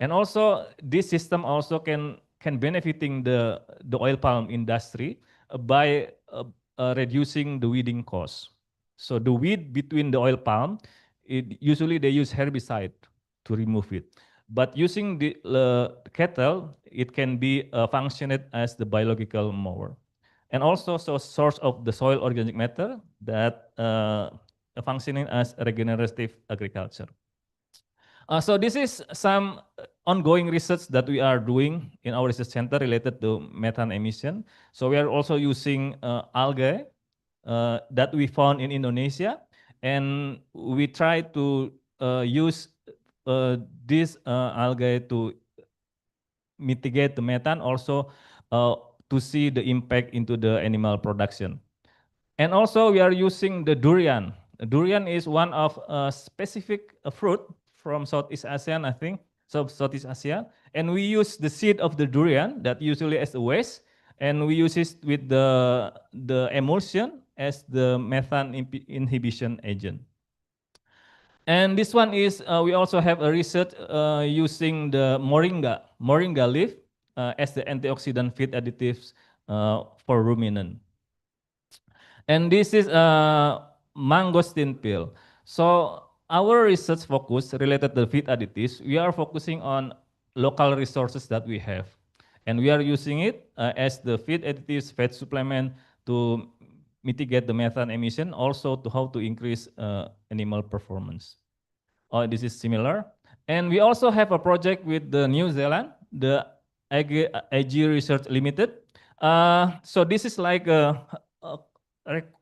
And also this system also can benefiting the oil palm industry by reducing the weeding cost. So the weed between the oil palm, usually they use herbicide to remove it. But using the cattle, it can be functioned as the biological mower. And also source of the soil organic matter that functioning as regenerative agriculture. So this is some ongoing research that we are doing in our research center related to methane emission. So we are also using algae that we found in Indonesia, and we try to use this algae to mitigate the methane, also to see the impact into the animal production. And also we are using the durian. Durian is one of a specific fruit from Southeast Asia, I think, so Southeast Asia. And we use the seed of the durian that usually as a waste, and we use it with the emulsion as the methane inhibition agent. And this one is, we also have a research using the moringa leaf as the antioxidant feed additives for ruminant. And this is a mangosteen peel. So our research focus related to feed additives, we are focusing on local resources that we have. And we are using it as the feed additives, fat supplement to mitigate the methane emission, also to how to increase animal performance. Oh, this is similar. And we also have a project with the New Zealand, the Agri Research Limited. So this is like a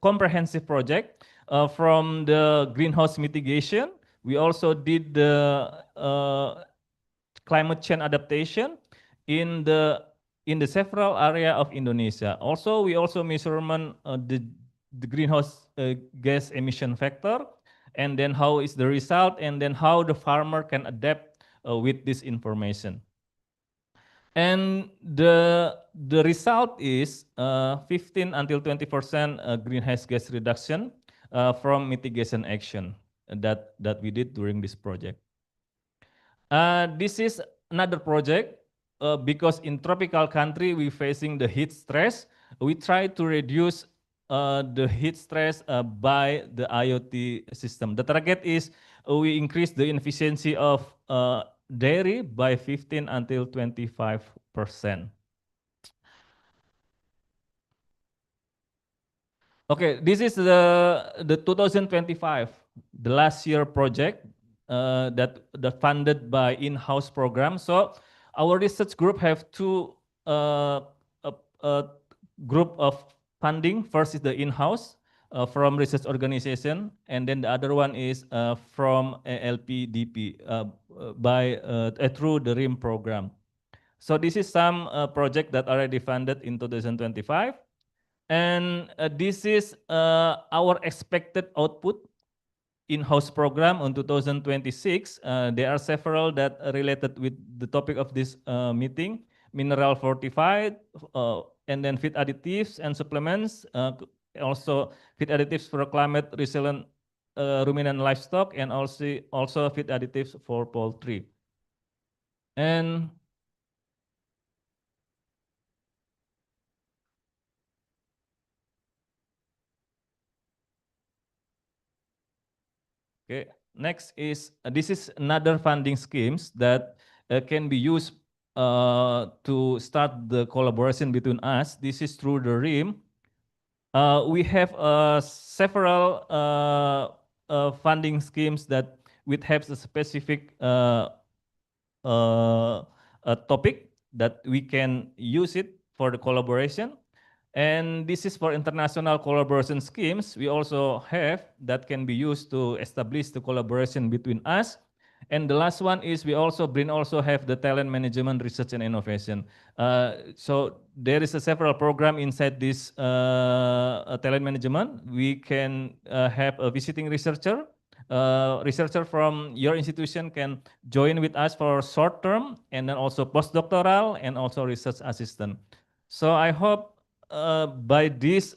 comprehensive project from the greenhouse mitigation. We also did the climate change adaptation in the several area of Indonesia. Also, we also measurement the greenhouse gas emission factor, and then how is the result, and then how the farmer can adapt with this information. And the result is 15 until 20% greenhouse gas reduction from mitigation action that we did during this project. This is another project because in tropical country we facing the heat stress. We try to reduce the heat stress by the IoT system. The target is we increase the efficiency of dairy by 15 until 25%. Okay, this is the 2025, the last year project that funded by in-house program. So our research group have two group of funding. First is the in-house from research organization, and then the other one is from LPDP through the RIM program. So this is some project that already funded in 2025. And this is our expected output in-house program on 2026. There are several that are related with the topic of this meeting: mineral fortified, and then feed additives and supplements, also feed additives for climate resilient ruminant livestock, and also feed additives for poultry. And okay, next is this is another funding schemes that can be used to start the collaboration between us. This is through the RIM. We have several funding schemes that would have a specific topic that we can use it for the collaboration. And this is for international collaboration schemes. We also have that can be used to establish the collaboration between us. And the last one is we also have the talent management, research and innovation. So there is a several program inside this talent management. We can have a visiting researcher. Researcher from your institution can join with us for short term, and then also postdoctoral, and also research assistant. So I hope by these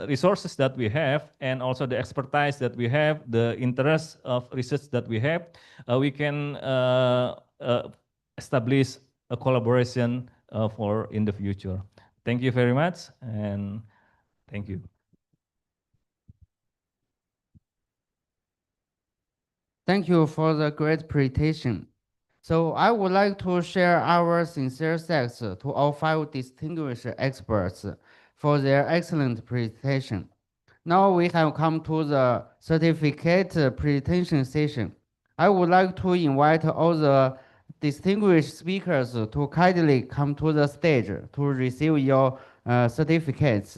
resources that we have, and also the expertise that we have, the interest of research that we have, we can establish a collaboration for in the future. Thank you very much, and thank you. Thank you for the great presentation. So I would like to share our sincere thanks to all 5 distinguished experts for their excellent presentation. Now we have come to the certificate presentation session. I would like to invite all the distinguished speakers to kindly come to the stage to receive your certificates.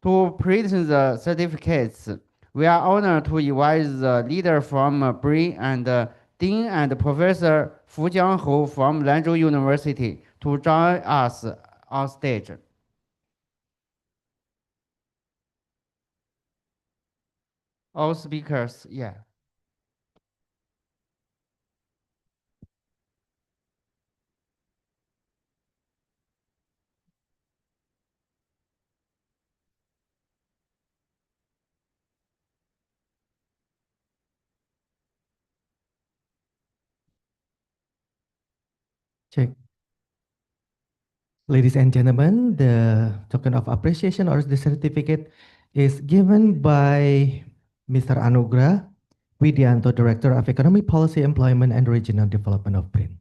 To present the certificates, we are honored to invite the leader from BRI and Dean and Professor Fu Jianghu from Lanzhou University to join us on stage. All speakers, yeah. Ladies and gentlemen, the token of appreciation or the certificate is given by Mr. Anugrah Widianto, Director of Economic Policy, Employment and Regional Development of BRIN.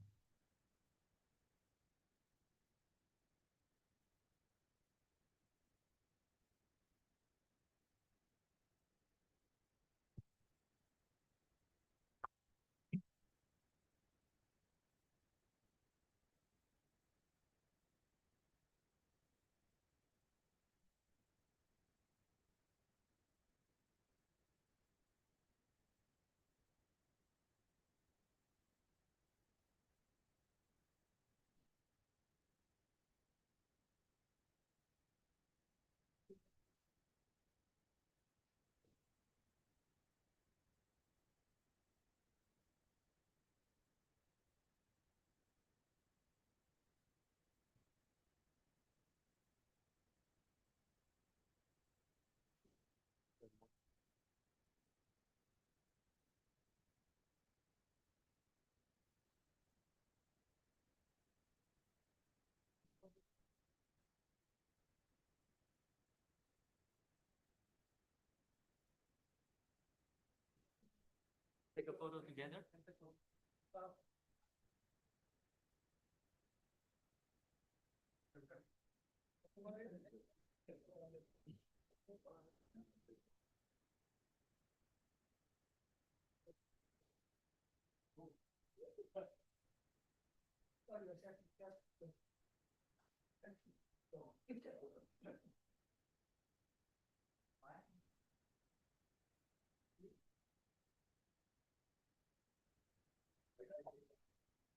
Take a photo together.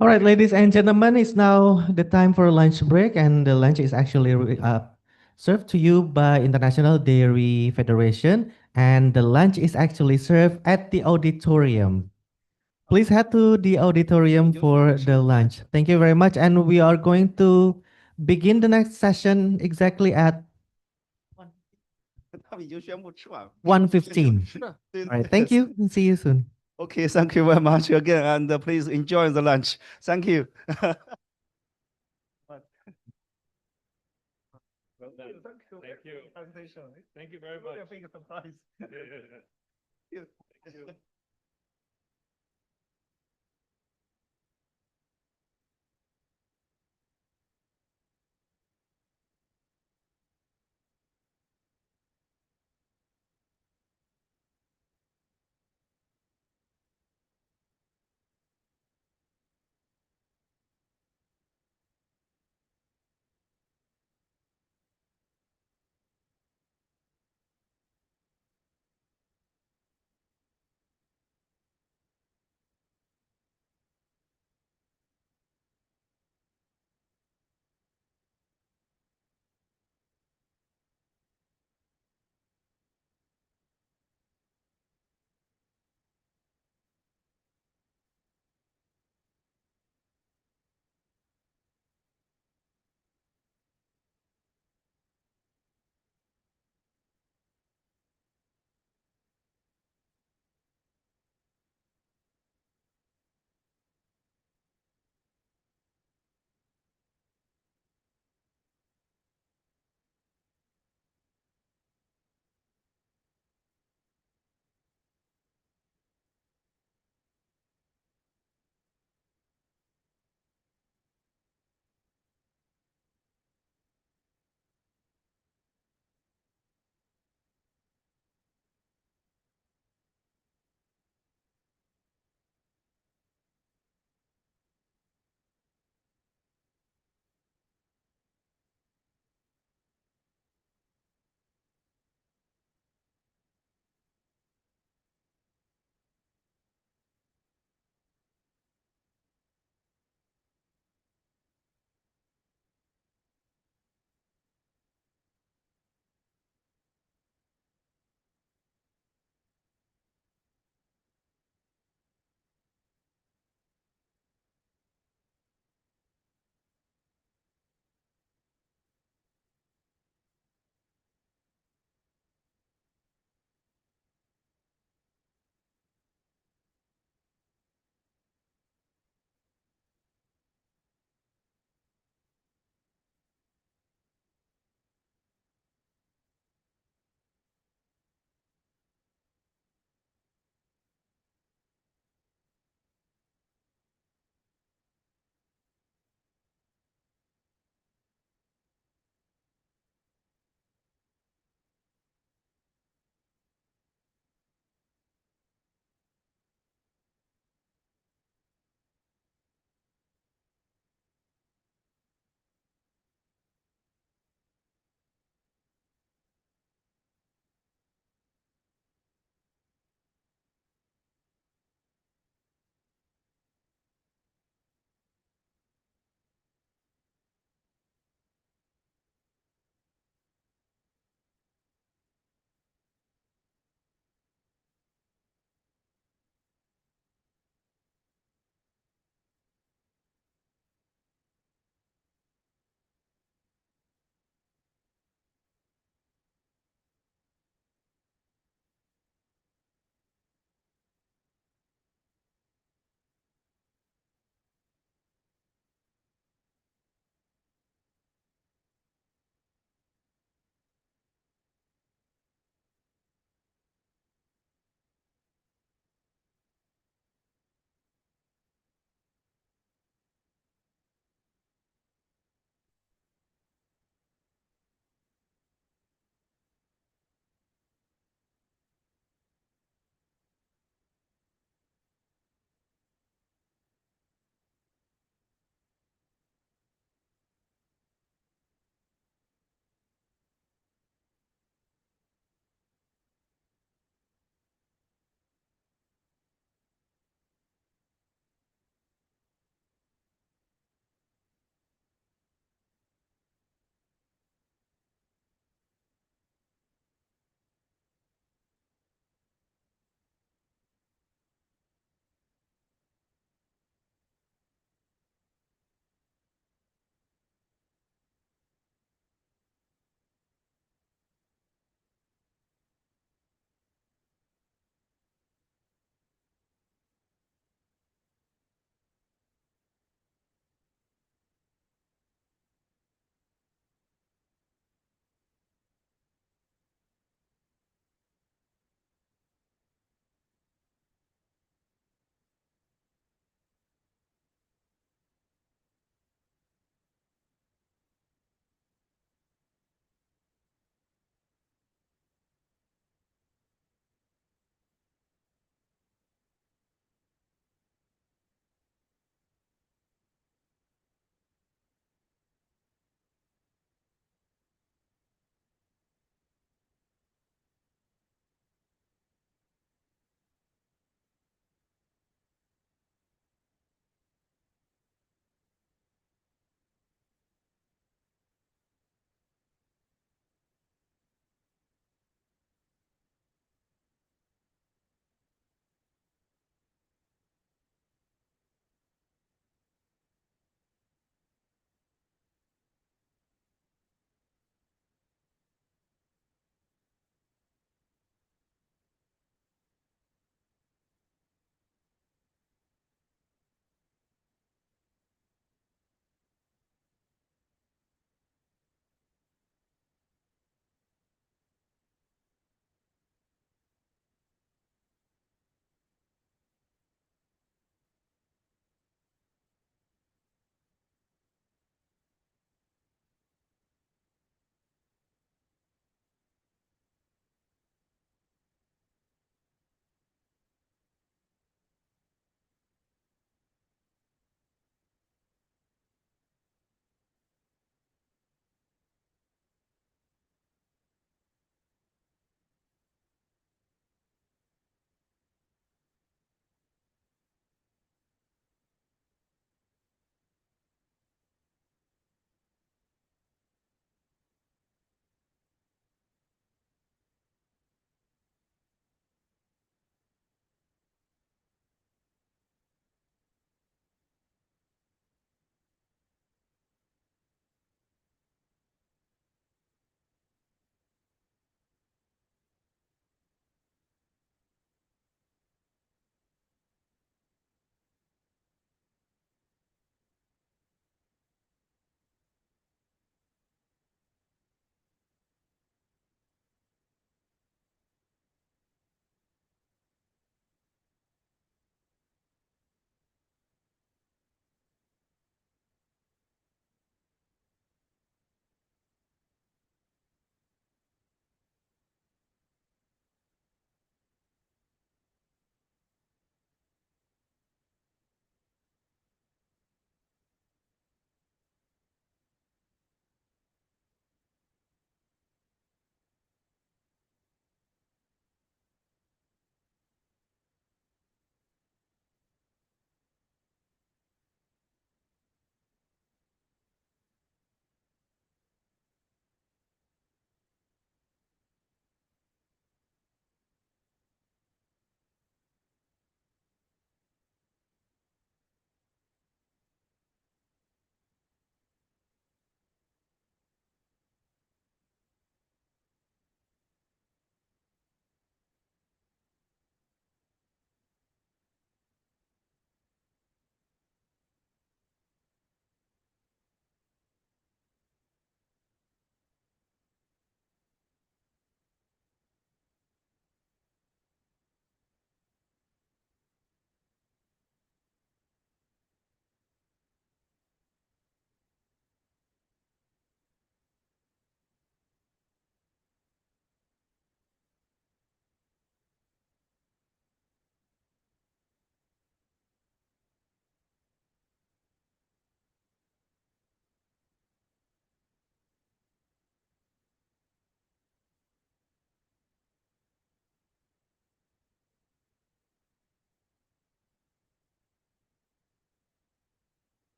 All right, ladies and gentlemen, it's now the time for lunch break, and the lunch is actually served to you by International Dairy Federation, and the lunch is actually served at the auditorium. Please head to the auditorium for the lunch. Thank you very much, and we are going to begin the next session exactly at 他们已经宣布吃晚了。1:15. 对 All right, thank you, and see you soon. Okay, thank you very much again, and please enjoy the lunch. Thank you. Well done. Thank you. Thank you very much. Big surprise. Yeah. Thank you.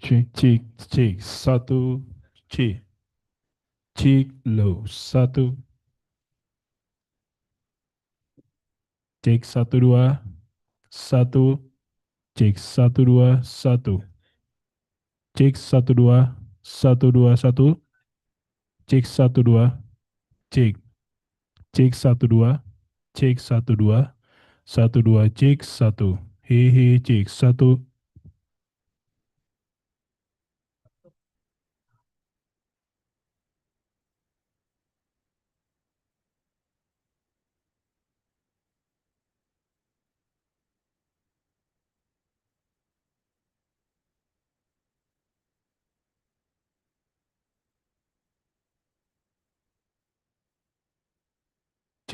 Cik, cik, cik, satu, cik. Cik, low, satu. Cik, satu, dua. Satu. Cik, satu, dua, satu. Cik, satu, dua. Satu, dua, satu. Cik, satu, dua. Cik. Cik, satu, dua. Cik, satu, dua. Satu, dua, cik, satu. Hehe, cik, satu.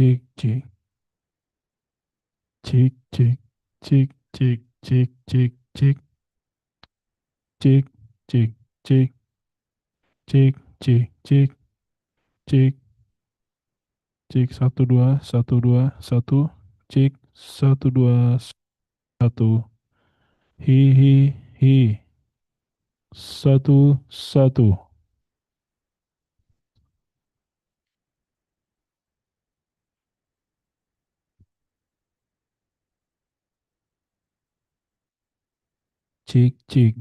Cik, cik. Cik, cik. Cik, cik, cik, cik, cik. Cik, cik, cik. Cik, cik, cik. Cik. Cik, satu, dua, satu. Cik, satu, dua, satu. Hi, hi, hi. Satu, satu. Cik, cik.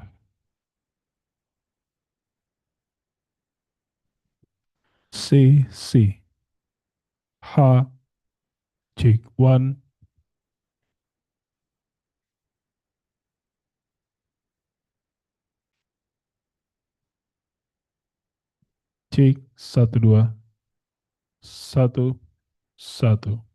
C, C. Ha. Cik, one. Cik, satu, dua. Satu, satu.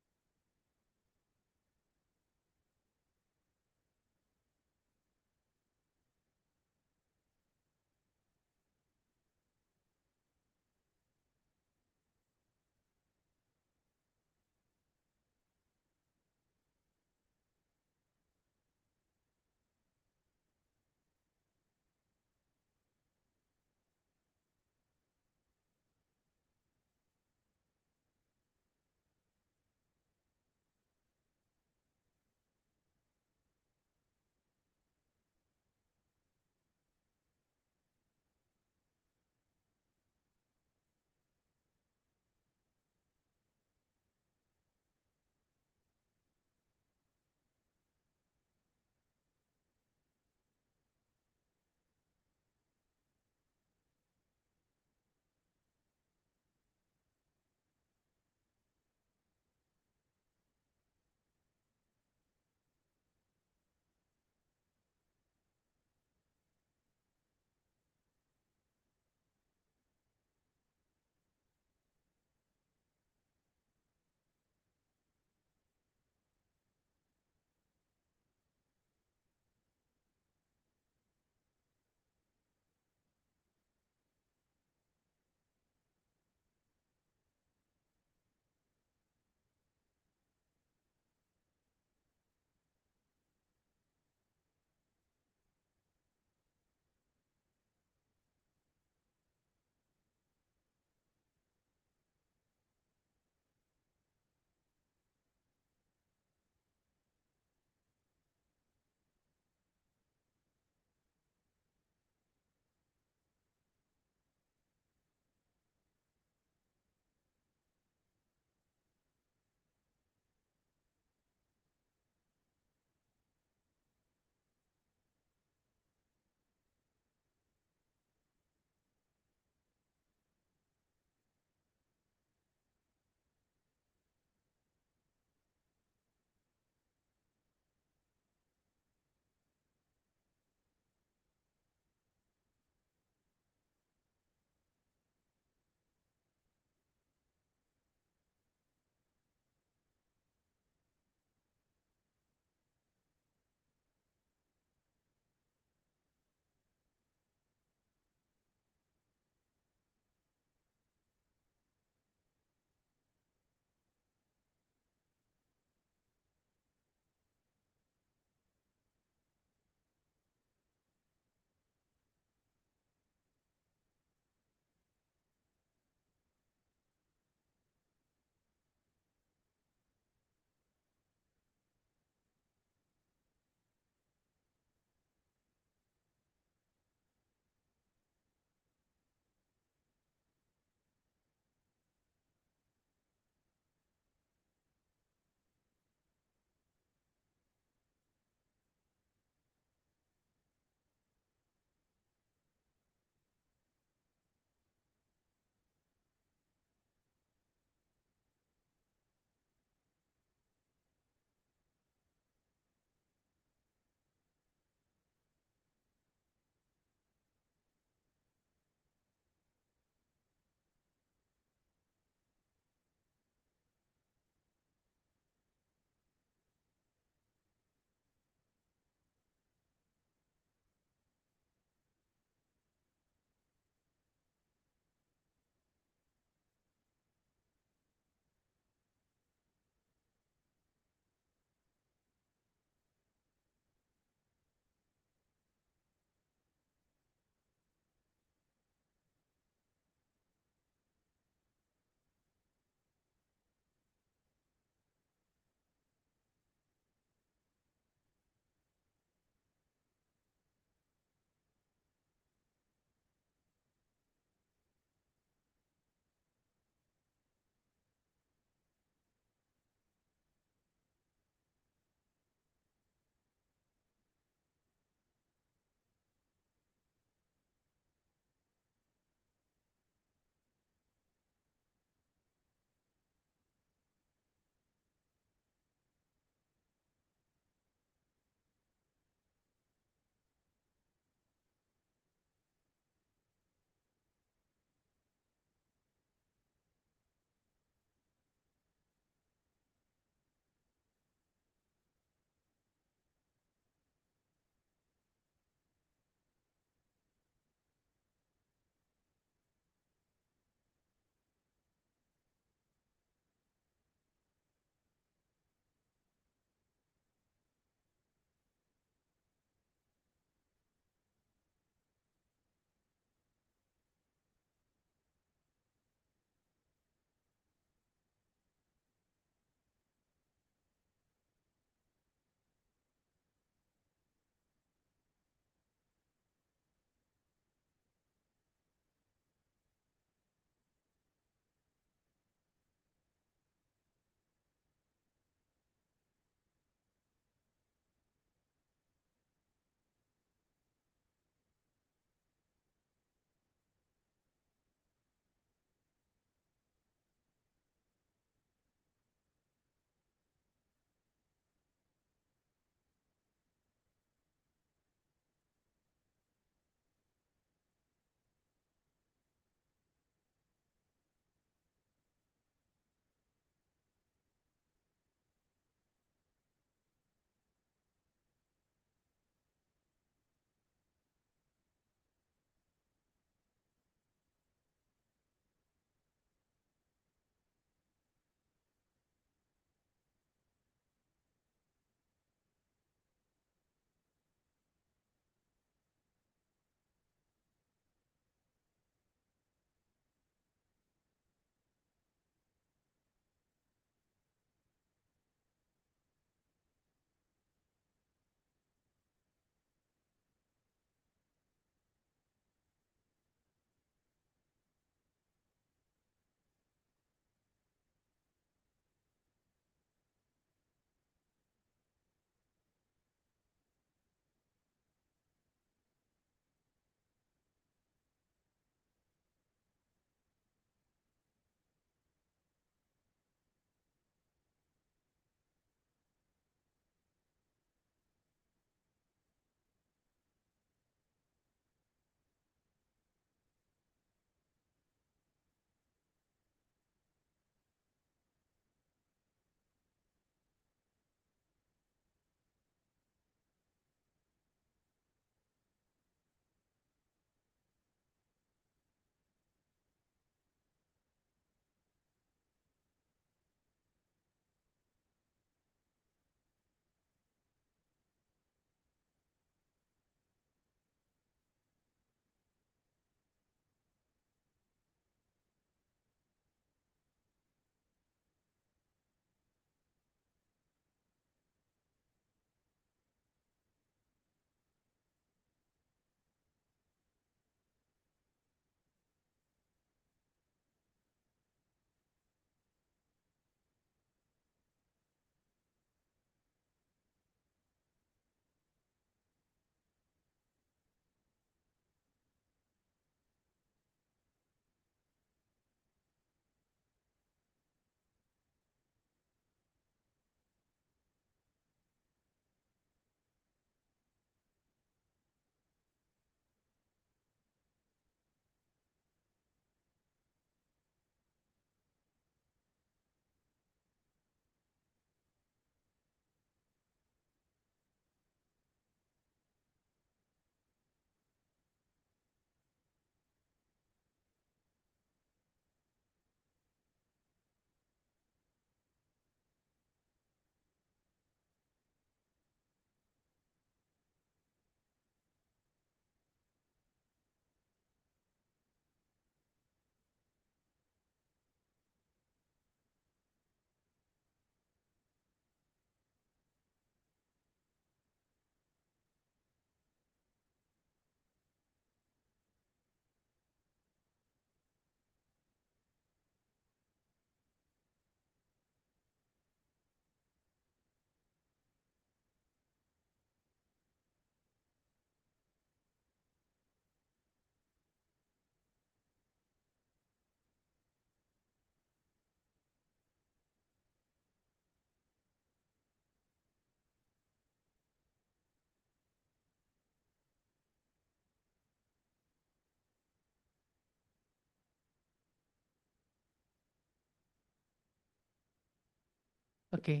Okay.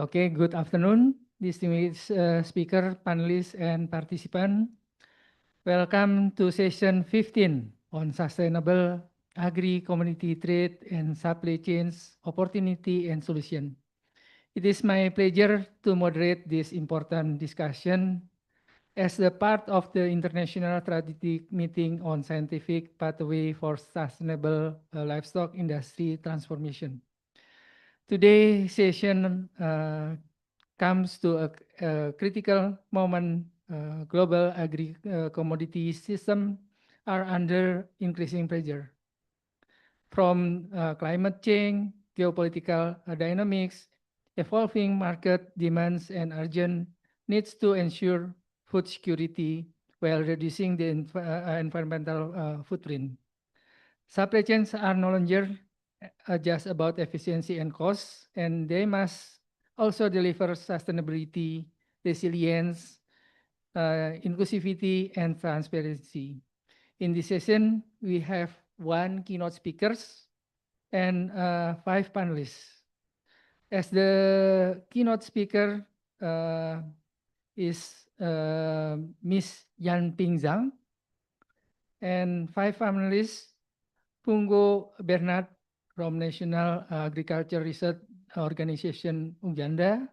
Okay, good afternoon, distinguished speaker, panelists, and participants. Welcome to session 15 on sustainable agri-commodity trade and supply chains opportunity and solution. It is my pleasure to moderate this important discussion as the part of the International Strategic Meeting on Scientific Pathway for Sustainable Livestock Industry Transformation. Today's session comes to a critical moment. Global agri-commodity systems are under increasing pressure from climate change, geopolitical dynamics, evolving market demands, and urgent needs to ensure food security while reducing the environmental footprint. Supply chains are no longer just about efficiency and cost, and they must also deliver sustainability, resilience, inclusivity, and transparency. In this session, we have one keynote speakers and 5 panelists. As the keynote speaker is Miss Yan Ping Zhang, and 5 panelists, Pungo Bernard from National Agriculture Research Organization Uganda,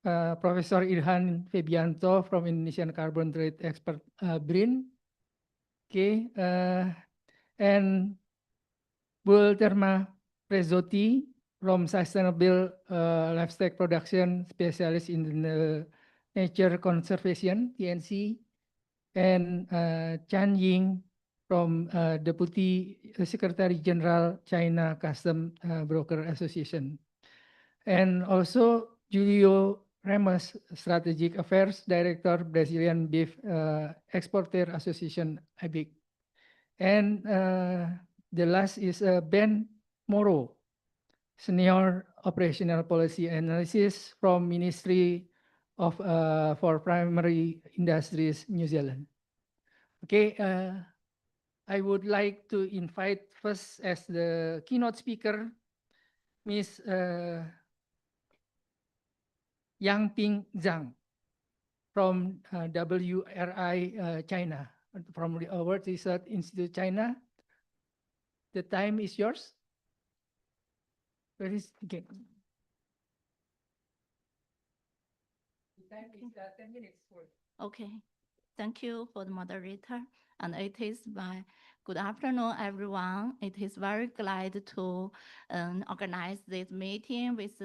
Professor Irhan Febianto from Indonesian Carbon Trade Expert BRIN, okay, and Bu Terma Prezzotti from Sustainable Livestock Production Specialist in the Nature Conservation, TNC, and Chan Ying from Deputy Secretary General China Custom Broker Association. And also Julio Ramos, Strategic Affairs Director, Brazilian Beef Exporter Association, ABIC. And the last is Ben Moro, Senior Operational Policy Analysis from Ministry of for Primary Industries, New Zealand. Okay, I would like to invite first as the keynote speaker, Ms. Yang Ping Zhang from WRI China, from the World Research Institute China. The time is yours. Where is okay. The time is 10 minutes. Okay, thank you for the moderator. And it is my good afternoon, everyone. It is very glad to organize this meeting with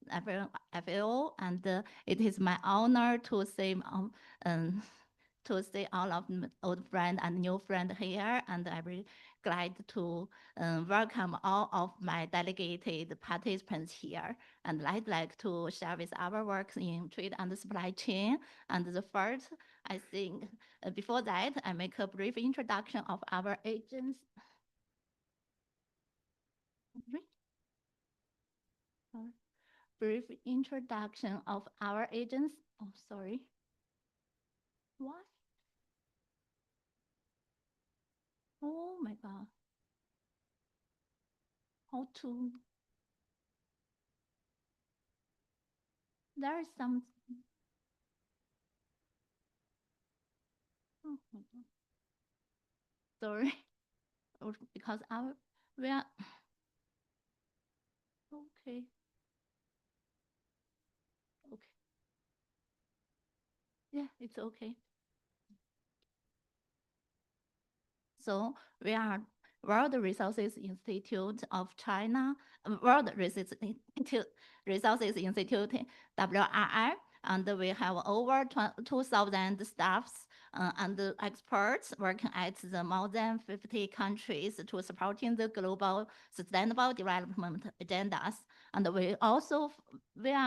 FAO, and it is my honor to see all of old friend and new friend here, and I'm very glad to welcome all of my delegated participants here. And I'd like to share with our work in trade and supply chain. And the first, I think, before that, I make a brief introduction of our agents. Brief introduction of our agents. Oh, sorry. What? Oh my God. How to? There is some. Oh my God. Sorry. Because we are. Okay. Okay. Yeah, it's okay. So we are World Resources Institute of China, World Resources Institute, WRI, and we have over 2,000 staffs and experts working at the more than 50 countries to supporting the global sustainable development agendas. And we are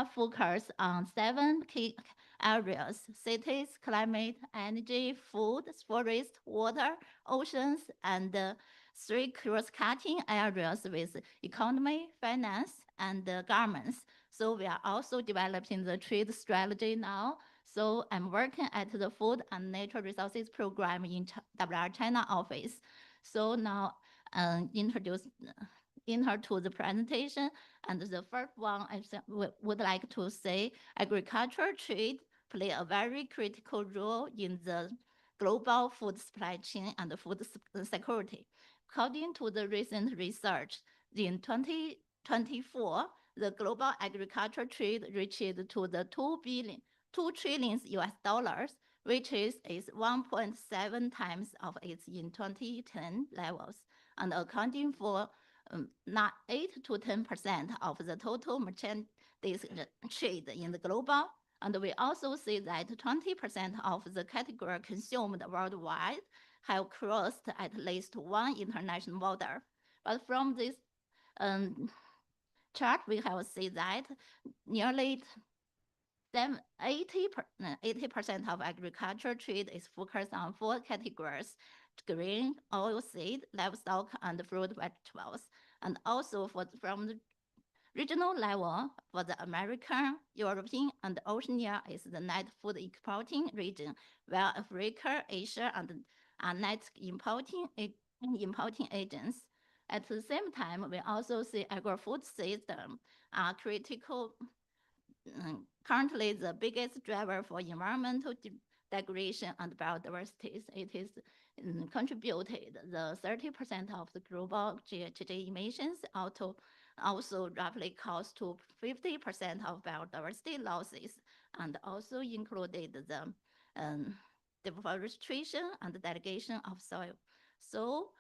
focused on 7 key areas: cities, climate, energy, food, forest, water, oceans, and 3 cross-cutting areas with economy, finance, and governments. So we are also developing the trade strategy now. So I'm working at the Food and Natural Resources Program in WR China office. So now introduce enter to the presentation. And the first one, would like to say agricultural trade play a very critical role in the global food supply chain and food security. According to the recent research, in 2024, the global agricultural trade reached to the 2 trillion US dollars, which is 1.7 times of its in 2010 levels, and accounting for not 8 to 10% of the total merchandise trade in the global. And we also see that 20% of the category consumed worldwide have crossed at least one international border. But from this chart, we have seen that nearly 80% of agricultural trade is focused on 4 categories: grain, oilseed, livestock, and fruit vegetables. And also from the regional level, for the American, European, and Oceania is the net food exporting region, while Africa, Asia, and are net importing agents. At the same time, we also see agri-food system are critical. Currently, the biggest driver for environmental degradation and biodiversity. It is contributed the 30% of the global GHG emissions, also roughly cost to 50% of biodiversity losses, and also included the deforestation and degradation of soil. So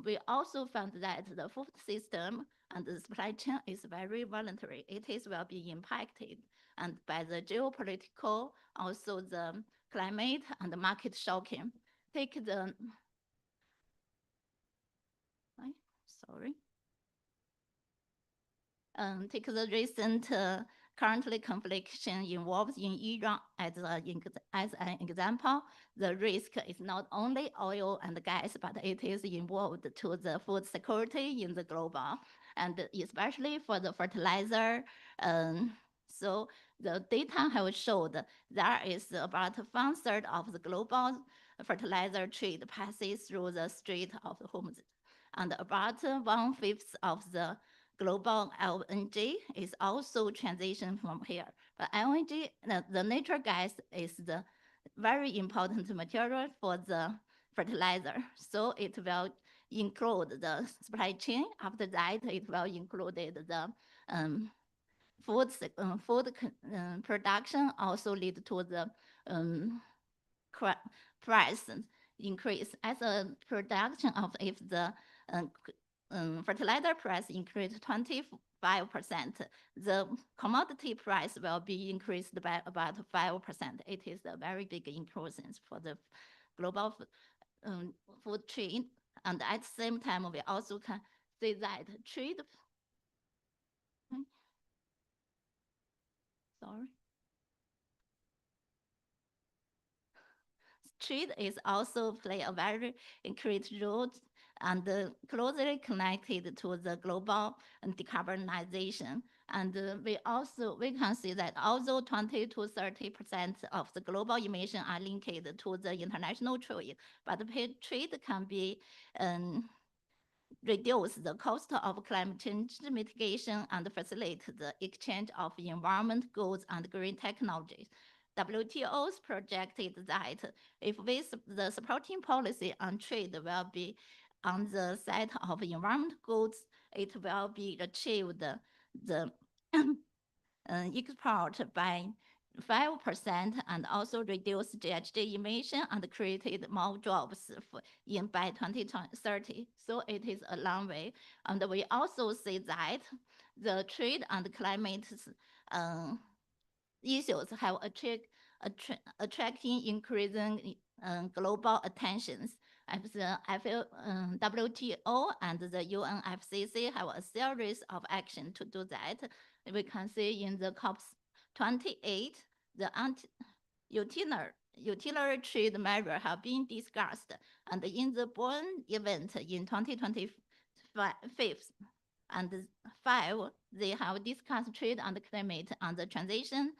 we also found that the food system and the supply chain is very voluntary. It is will be impacted and by the geopolitical, also the climate and the market shocking. Take the, take the recent currently conflict involved in Iran as an example. The risk is not only oil and gas, but it is involved to the food security in the global, and especially for the fertilizer. So the data have showed there is about 1/3 of the global fertilizer trade passes through the Strait of Hormuz, and about 1/5 of the global LNG is also transition from here. But LNG, the natural gas, is the very important material for the fertilizer. So it will include the supply chain. After that, it will include the food production, also lead to the price increase. As a production of, if the fertilizer price increased 25%, the commodity price will be increased by about 5%. It is a very big increase for the global food trade. And at the same time, we also can see that trade, trade is also play a very critical role and closely connected to the global decarbonization. And we can see that although 20 to 30% of the global emission are linked to the international trade, but trade can be reduce the cost of climate change mitigation and facilitate the exchange of environment goods and green technologies. WTO's projected that if the supporting policy on trade will be on the side of environment goods, it will be achieved the export by 5% and also reduce GHG emission and created more jobs by 2030. So it is a long way. And we also see that the trade and climate issues have attracting increasing global attentions. WTO and the UNFCCC have a series of action to do that. We can see in the COP28, the utilitarian trade measure have been discussed, and in the Bonn event in 2025 and 5, they have discussed trade and climate and the transition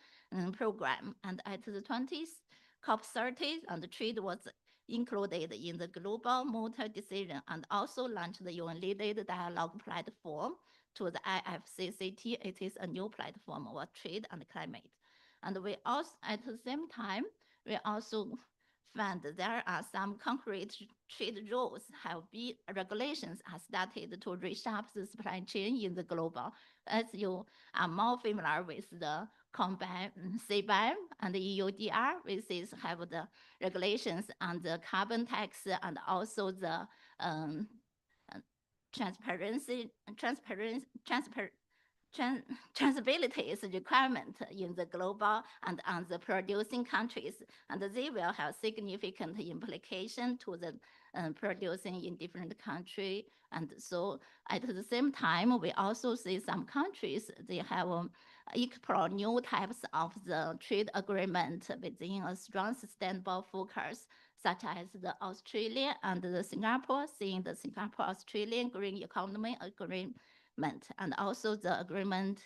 program. And at the 20th COP30, and the trade was included in the global multi-decision and also launched the UN-led dialogue platform to the IFCCT. It is a new platform for trade and climate. And we also, at the same time, we also found there are some concrete trade rules have been regulations are started to reshape the supply chain in the global. As you are more familiar with the CBAM and the EUDR, which is have the regulations on the carbon tax and also the transparency requirement in the global and on the producing countries, and they will have significant implication to the producing in different country. And so at the same time, we also see some countries, they have explore new types of the trade agreement within a strong sustainable focus, such as the Australia and the Singapore, seeing the Singapore-Australian Green Economy Agreement, and also the agreement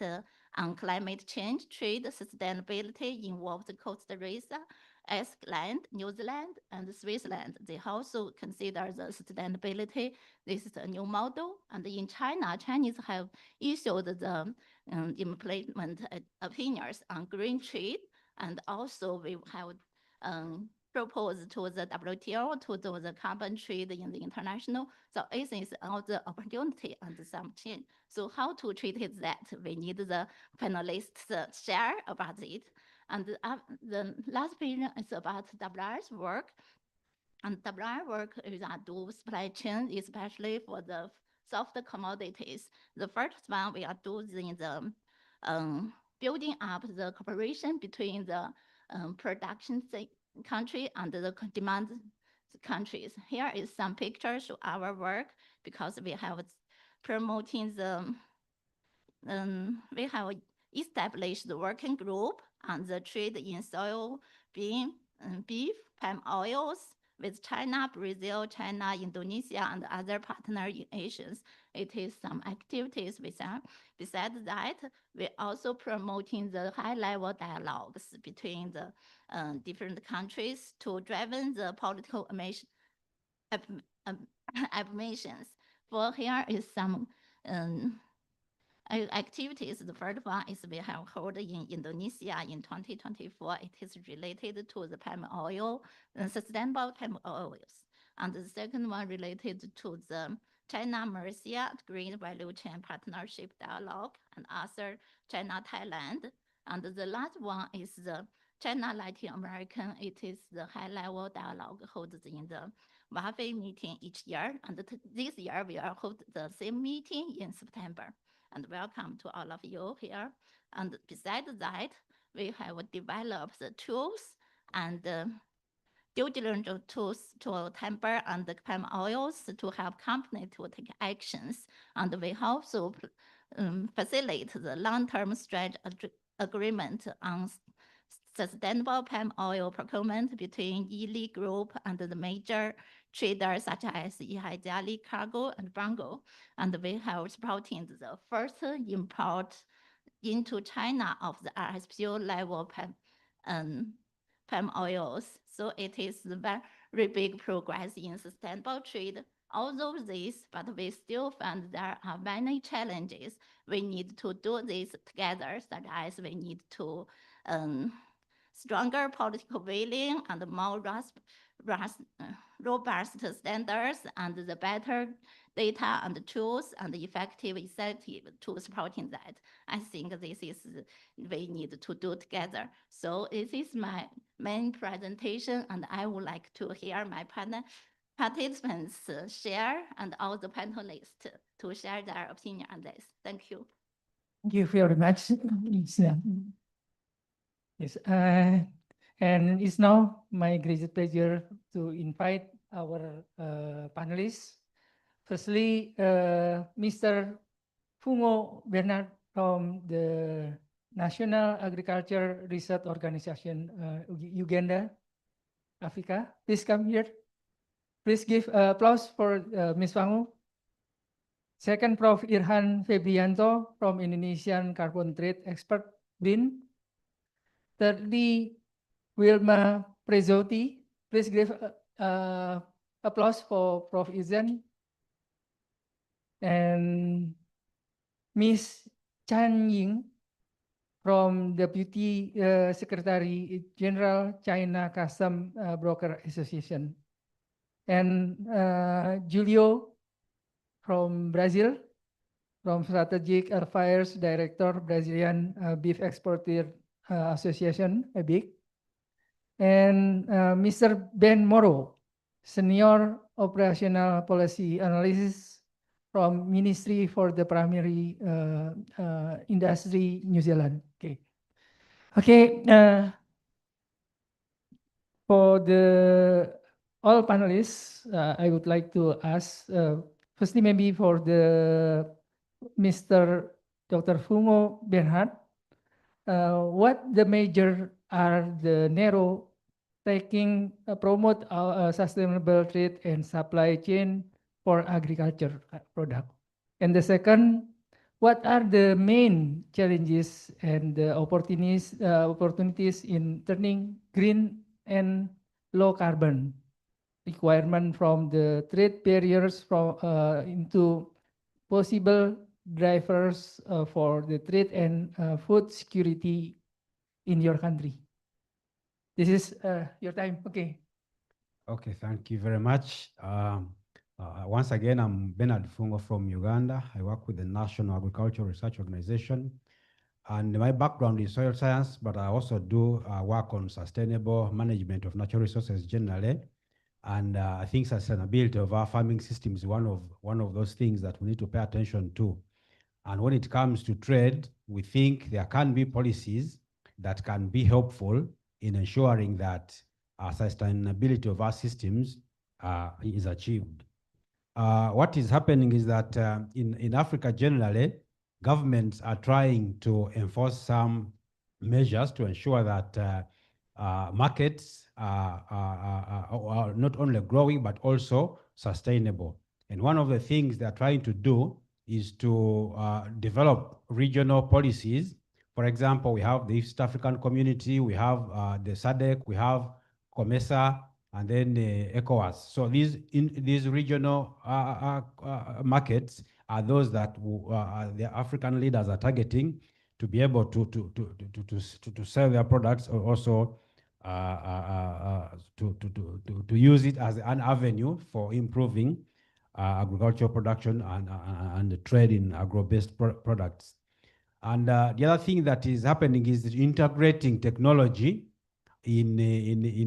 on climate change, trade, sustainability involved Costa Rica, Iceland, New Zealand, and Switzerland. They also consider the sustainability. This is a new model. And in China, Chinese have issued the implement opinions on green trade. And also we have proposed to the WTO to do the carbon trade in the international. So it is all the opportunity and some change. So how to treat it that? We need the panelists share about it. And the last page is about WR's work. And WR work is a do supply chain, especially for the soft commodities. The first one we are doing the building up the cooperation between the production country and the demand countries. Here is some pictures of our work because we have promoting the we have established the working group on the trade in soybean, beef, palm oils with China, Brazil, China, Indonesia, and other partner in Asia. It is some activities with them. Besides that, we're also promoting the high-level dialogues between the different countries to drive the political affirmations. For here is some activities. The first one is we have held in Indonesia in 2024. It is related to the palm oil, sustainable palm oils. And the second one related to the China-Malaysia Green Value Chain Partnership Dialogue and other China-Thailand. And the last one is the China-Latin American. It is the high-level dialogue held in the WAFE meeting each year. And this year we will hold the same meeting in September. And welcome to all of you here. And besides that, we have developed the tools and due diligence tools to temper and the palm oils to help companies to take actions. And we also facilitate the long-term strategy agreement on sustainable palm oil procurement between Yili Group and the major traders such as Ihai Cargo and Bango. And we have supporting the first import into China of the RSPO level palm oils. So it is a very big progress in sustainable trade. Although this, but we still find there are many challenges. We need to do this together, such as we need to stronger political willing and more robust standards and the better data and tools and effective to supporting that. I think this is we need to do together. So this is my main presentation, and I would like to hear my participants share and all the panelists to share their opinion on this. Thank you. Thank you very much. Yes, and it's now my great pleasure to invite our panelists. Firstly, Mr. Fungo Bernard from the National Agriculture Research Organization, Uganda, Africa. Please come here. Please give applause for Ms. Fungo. Second, Prof. Irhan Febrianto from Indonesian Carbon Trade Expert, BIN. Thirdly, Wilma Prezzotti. Please give applause for Prof. Izan and Miss Chan Ying from Deputy Secretary General China Custom Broker Association, and Julio from Brazil, from Strategic Affairs Director, Brazilian Beef Exporter Association, ABIC, and Mr. Ben Moro, Senior Operational Policy Analyst from Ministry for the Primary Industry, New Zealand. Okay. Okay. For the all panelists, I would like to ask, firstly, maybe for the Mr. Dr. Fungo Bernhard, what the major are the narrow taking promote sustainable trade and supply chain for agriculture product? And the second, what are the main challenges and the opportunities in turning green and low carbon requirement from the trade barriers from into possible drivers for the trade and food security in your country? This is your time. Okay. Okay, thank you very much. Once again, I'm Bernard Fungo from Uganda. I work with the National Agricultural Research Organization. And my background is soil science, but I also do work on sustainable management of natural resources generally. And I think sustainability of our farming system is one of those things that we need to pay attention to. And when it comes to trade, we think there can be policies that can be helpful in ensuring that sustainability of our systems is achieved. What is happening is that in Africa generally, governments are trying to enforce some measures to ensure that markets are not only growing but also sustainable. And one of the things they're trying to do is to develop regional policies. For example, we have the East African Community, we have the SADC, we have COMESA, and then ECOWAS. So these regional markets are those that the African leaders are targeting to be able to sell their products, or also to use it as an avenue for improving agricultural production and the trade in agro-based products. And the other thing that is happening is integrating technology in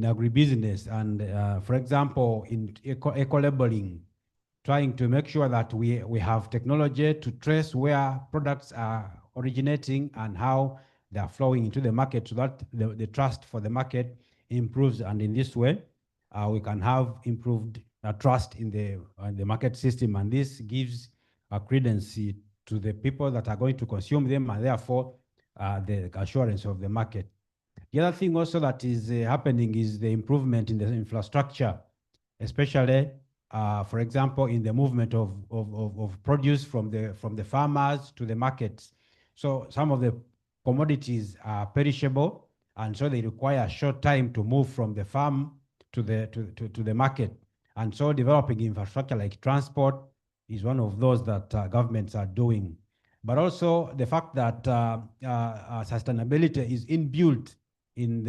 agribusiness, and for example, in eco-labeling, trying to make sure that we have technology to trace where products are originating and how they are flowing into the market, so that the trust for the market improves. And in this way, we can have improved trust in the market system, and this gives a credence to the people that are going to consume them, and therefore the assurance of the market. The other thing also that is happening is the improvement in the infrastructure, especially, for example, in the movement of produce from the farmers to the markets. So some of the commodities are perishable, and so they require a short time to move from the farm to the market. And so developing infrastructure like transport is one of those that governments are doing. But also the fact that sustainability is inbuilt in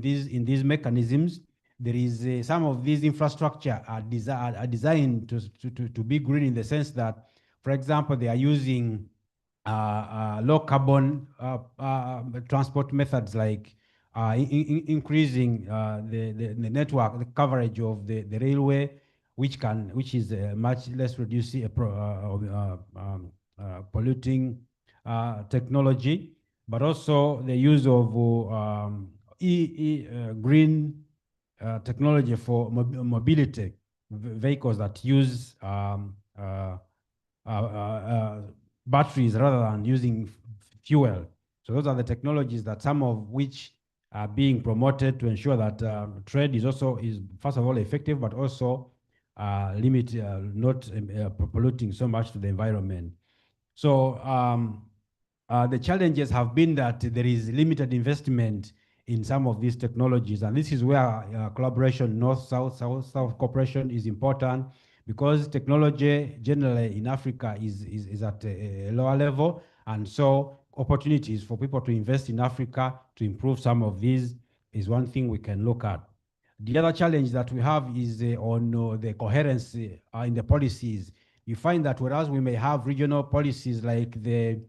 these mechanisms. There is some of these infrastructure are designed to be green, in the sense that, for example, they are using low carbon transport methods, like increasing the network, the coverage of the railway, which is much less polluting technology, but also the use of green technology for mobility, vehicles that use batteries rather than using fuel. So those are the technologies that some of which are being promoted to ensure that trade is first of all effective, but also not polluting so much to the environment. So the challenges have been that there is limited investment in some of these technologies. And this is where collaboration, North-South, South-South cooperation is important, because technology generally in Africa is at a lower level. And so opportunities for people to invest in Africa to improve some of these is one thing we can look at. The other challenge that we have is on the coherence in the policies. You find that whereas we may have regional policies like the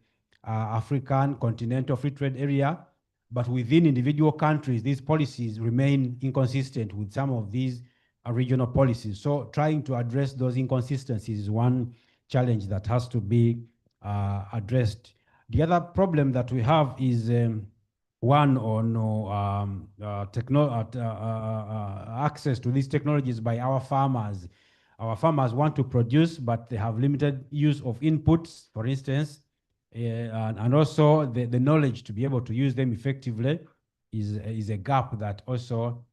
African Continental Free Trade Area, but within individual countries, these policies remain inconsistent with some of these regional policies. So trying to address those inconsistencies is one challenge that has to be addressed. The other problem that we have is one on access to these technologies by our farmers. Our farmers want to produce, but they have limited use of inputs, for instance, and also the knowledge to be able to use them effectively is a gap that also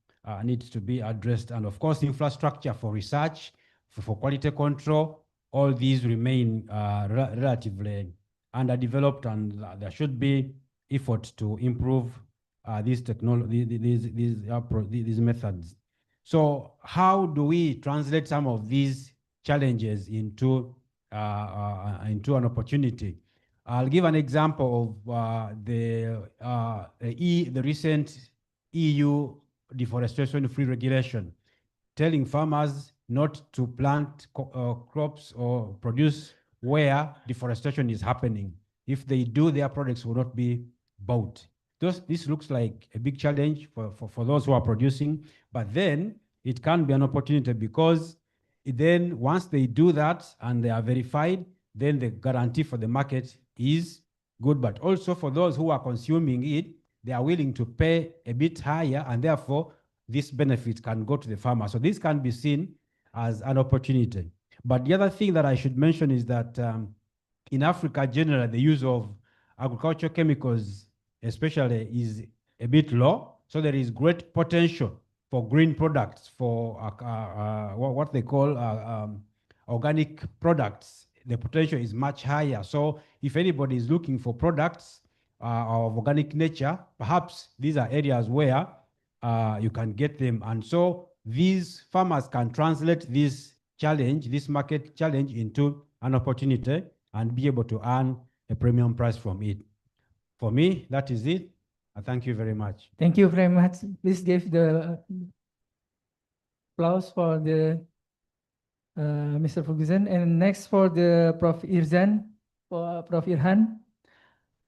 needs to be addressed. And of course, infrastructure for research, for quality control, all these remain relatively underdeveloped, and there should be effort to improve these methods. So how do we translate some of these challenges into an opportunity? I'll give an example of the recent EU deforestation-free regulation, telling farmers not to plant crops or produce where deforestation is happening. If they do, their products will not be bought. This looks like a big challenge for those who are producing, but then it can be an opportunity, because then once they do that and they are verified, then the guarantee for the market is good, but also for those who are consuming it, they are willing to pay a bit higher, and therefore this benefit can go to the farmer. So this can be seen as an opportunity. But the other thing that I should mention is that in Africa, generally, the use of agricultural chemicals especially is a bit low. So there is great potential for green products, for what they call organic products. The potential is much higher. So if anybody is looking for products of organic nature, perhaps these are areas where you can get them. And so these farmers can translate this challenge, this market challenge, into an opportunity and be able to earn a premium price from it. For me, that is it. Thank you very much. Thank you very much. Please give the applause for the Mr. Ferguson. And next for the Prof. Irzan, for Prof. Irhan.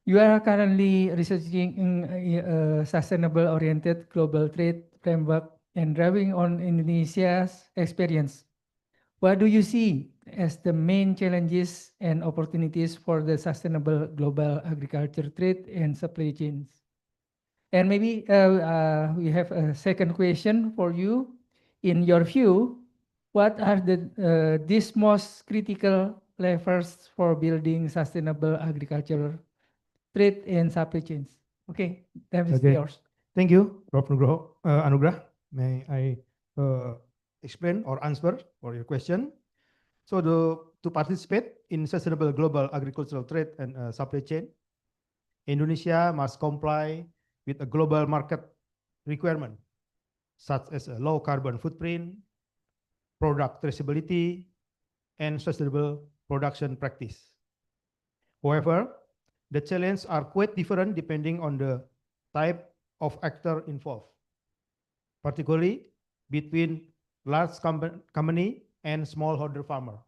You are currently researching in sustainable-oriented global trade framework and drawing on Indonesia's experience. What do you see as the main challenges and opportunities for the sustainable global agriculture trade and supply chains? And maybe we have a second question for you. In your view, what are these most critical levers for building sustainable agriculture trade and supply chains? Okay, that is yours. Thank you, Prof. Anugrah. May I explain or answer for your question? So to participate in sustainable global agricultural trade and supply chain, Indonesia must comply with a global market requirement, such as a low carbon footprint, product traceability, and sustainable production practice. However, the challenges are quite different depending on the type of actor involved, particularly between large company and smallholder farmer.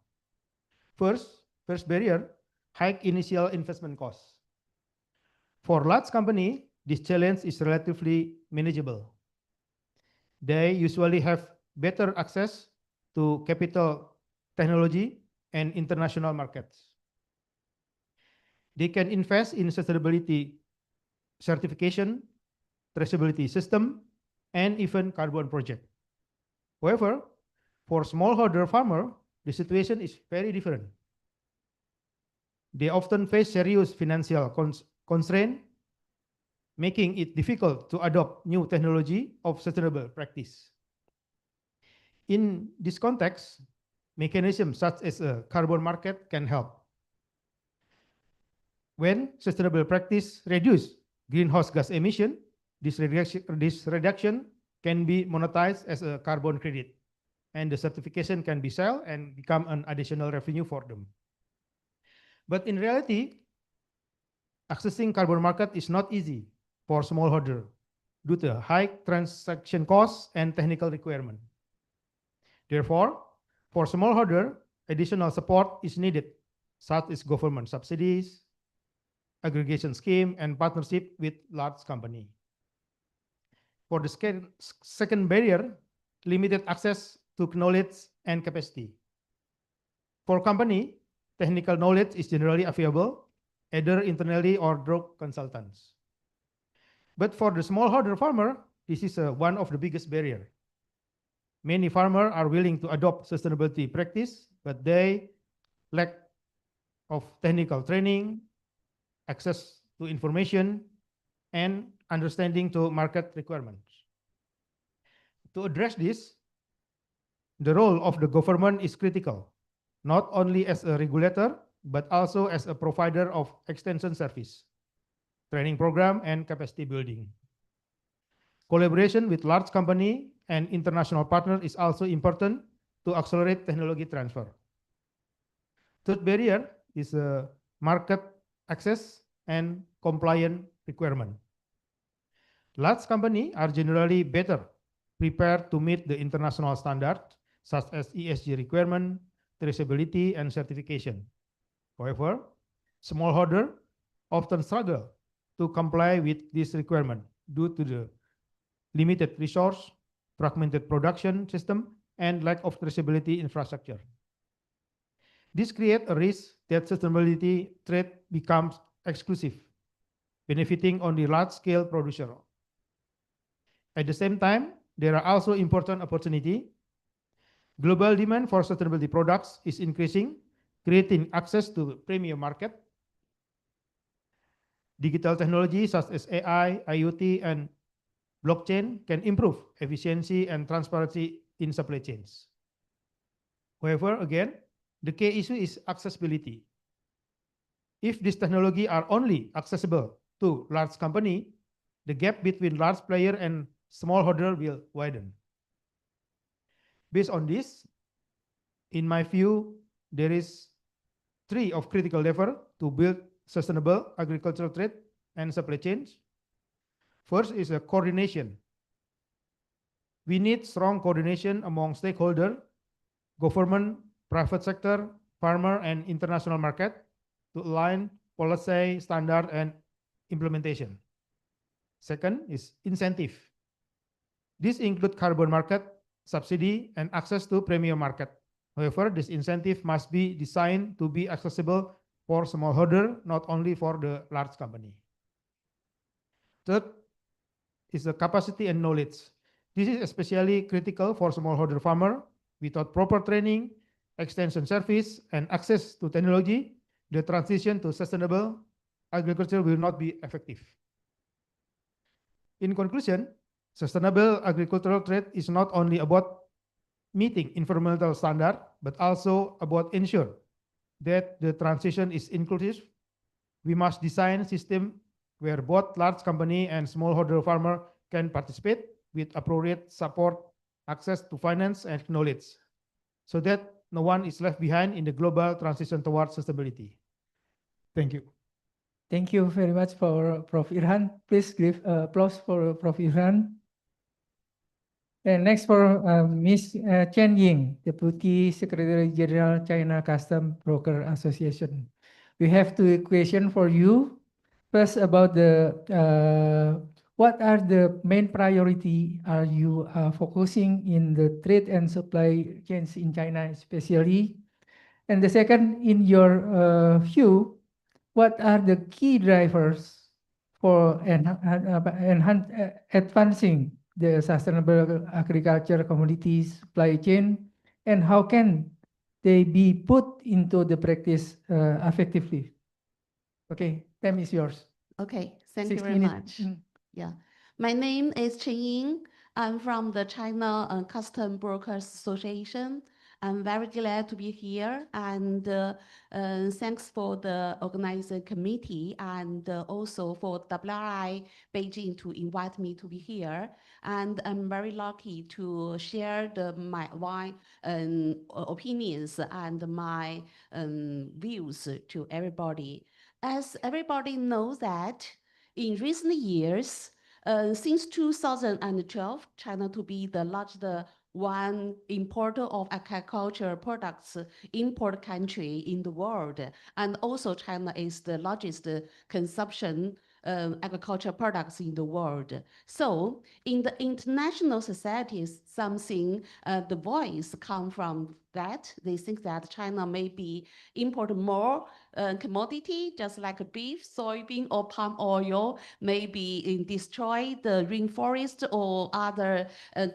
First barrier, high initial investment costs. For large company, this challenge is relatively manageable. They usually have better access to capital, technology, and international markets. They can invest in sustainability certification, traceability system, and even carbon project. However, for smallholder farmer, the situation is very different. They often face serious financial constraint, making it difficult to adopt new technology of sustainable practice. In this context, mechanisms such as a carbon market can help. When sustainable practice reduce greenhouse gas emission, This reduction can be monetized as a carbon credit, and the certification can be sold and become an additional revenue for them. But in reality, accessing carbon market is not easy for smallholder due to high transaction costs and technical requirement. Therefore, for smallholder, additional support is needed, such as government subsidies, aggregation scheme, and partnership with large company. For the second barrier, limited access to knowledge and capacity. For company, technical knowledge is generally available, either internally or through consultants. But for the smallholder farmer, this is one of the biggest barrier. Many farmers are willing to adopt sustainability practice, but they lack of technical training, access to information, and understanding to market requirements. To address this, the role of the government is critical, not only as a regulator, but also as a provider of extension service, training program, and capacity building. Collaboration with large company and international partners is also important to accelerate technology transfer. Third barrier is market access and compliance requirement. Large companies are generally better prepared to meet the international standard, such as ESG requirement, traceability, and certification. However, smallholder often struggle to comply with this requirement due to the limited resource, fragmented production system, and lack of traceability infrastructure. This creates a risk that sustainability trade becomes exclusive, benefiting only large-scale producers. At the same time, there are also important opportunities. Global demand for sustainability products is increasing, creating access to premium market. Digital technology such as AI, IoT, and blockchain can improve efficiency and transparency in supply chains. However, again, the key issue is accessibility. If this technology are only accessible to large company, the gap between large player and smallholder will widen. Based on this, in my view, there is three of critical level to build sustainable agricultural trade and supply chains. First is a coordination. We need strong coordination among stakeholders, government, private sector, farmer, and international market to align policy, standard, and implementation. Second is incentive. This includes carbon market, subsidy, and access to premium market. However, this incentive must be designed to be accessible for smallholder, not only for the large company. Third is the capacity and knowledge. This is especially critical for smallholder farmer. Without proper training, extension service, and access to technology, the transition to sustainable agriculture will not be effective. In conclusion, sustainable agricultural trade is not only about meeting environmental standard, but also about ensure that the transition is inclusive. We must design system where both large company and smallholder farmer can participate with appropriate support, access to finance, and knowledge, so that no one is left behind in the global transition towards sustainability. Thank you. Thank you very much for Prof. Irhan. Please give applause for Prof. Irhan. And next for Ms. Chen Ying, Deputy Secretary General, China Custom Broker Association. We have two questions for you. First, about the what are the main priority are you focusing in the trade and supply chains in China, especially? And the second, in your view, what are the key drivers for advancing the sustainable agriculture commodities supply chain, and how can they be put into the practice effectively? Okay, time is yours. Okay, thank you 6 very minutes. much. Yeah, my name is Chen Ying. I'm from the China Custom Brokers Association. I'm very glad to be here, and thanks for the organizing committee and also for WRI Beijing to invite me to be here. And I'm very lucky to share my opinions and my views to everybody. As everybody knows that in recent years, since 2012, China to be the largest one importer of agricultural products import country in the world. And also China is the largest consumption agricultural products in the world. So in the international societies, something, the voice come from that. They think that China may be import more commodity, just like beef, soybean, or palm oil, maybe destroy the rainforest or other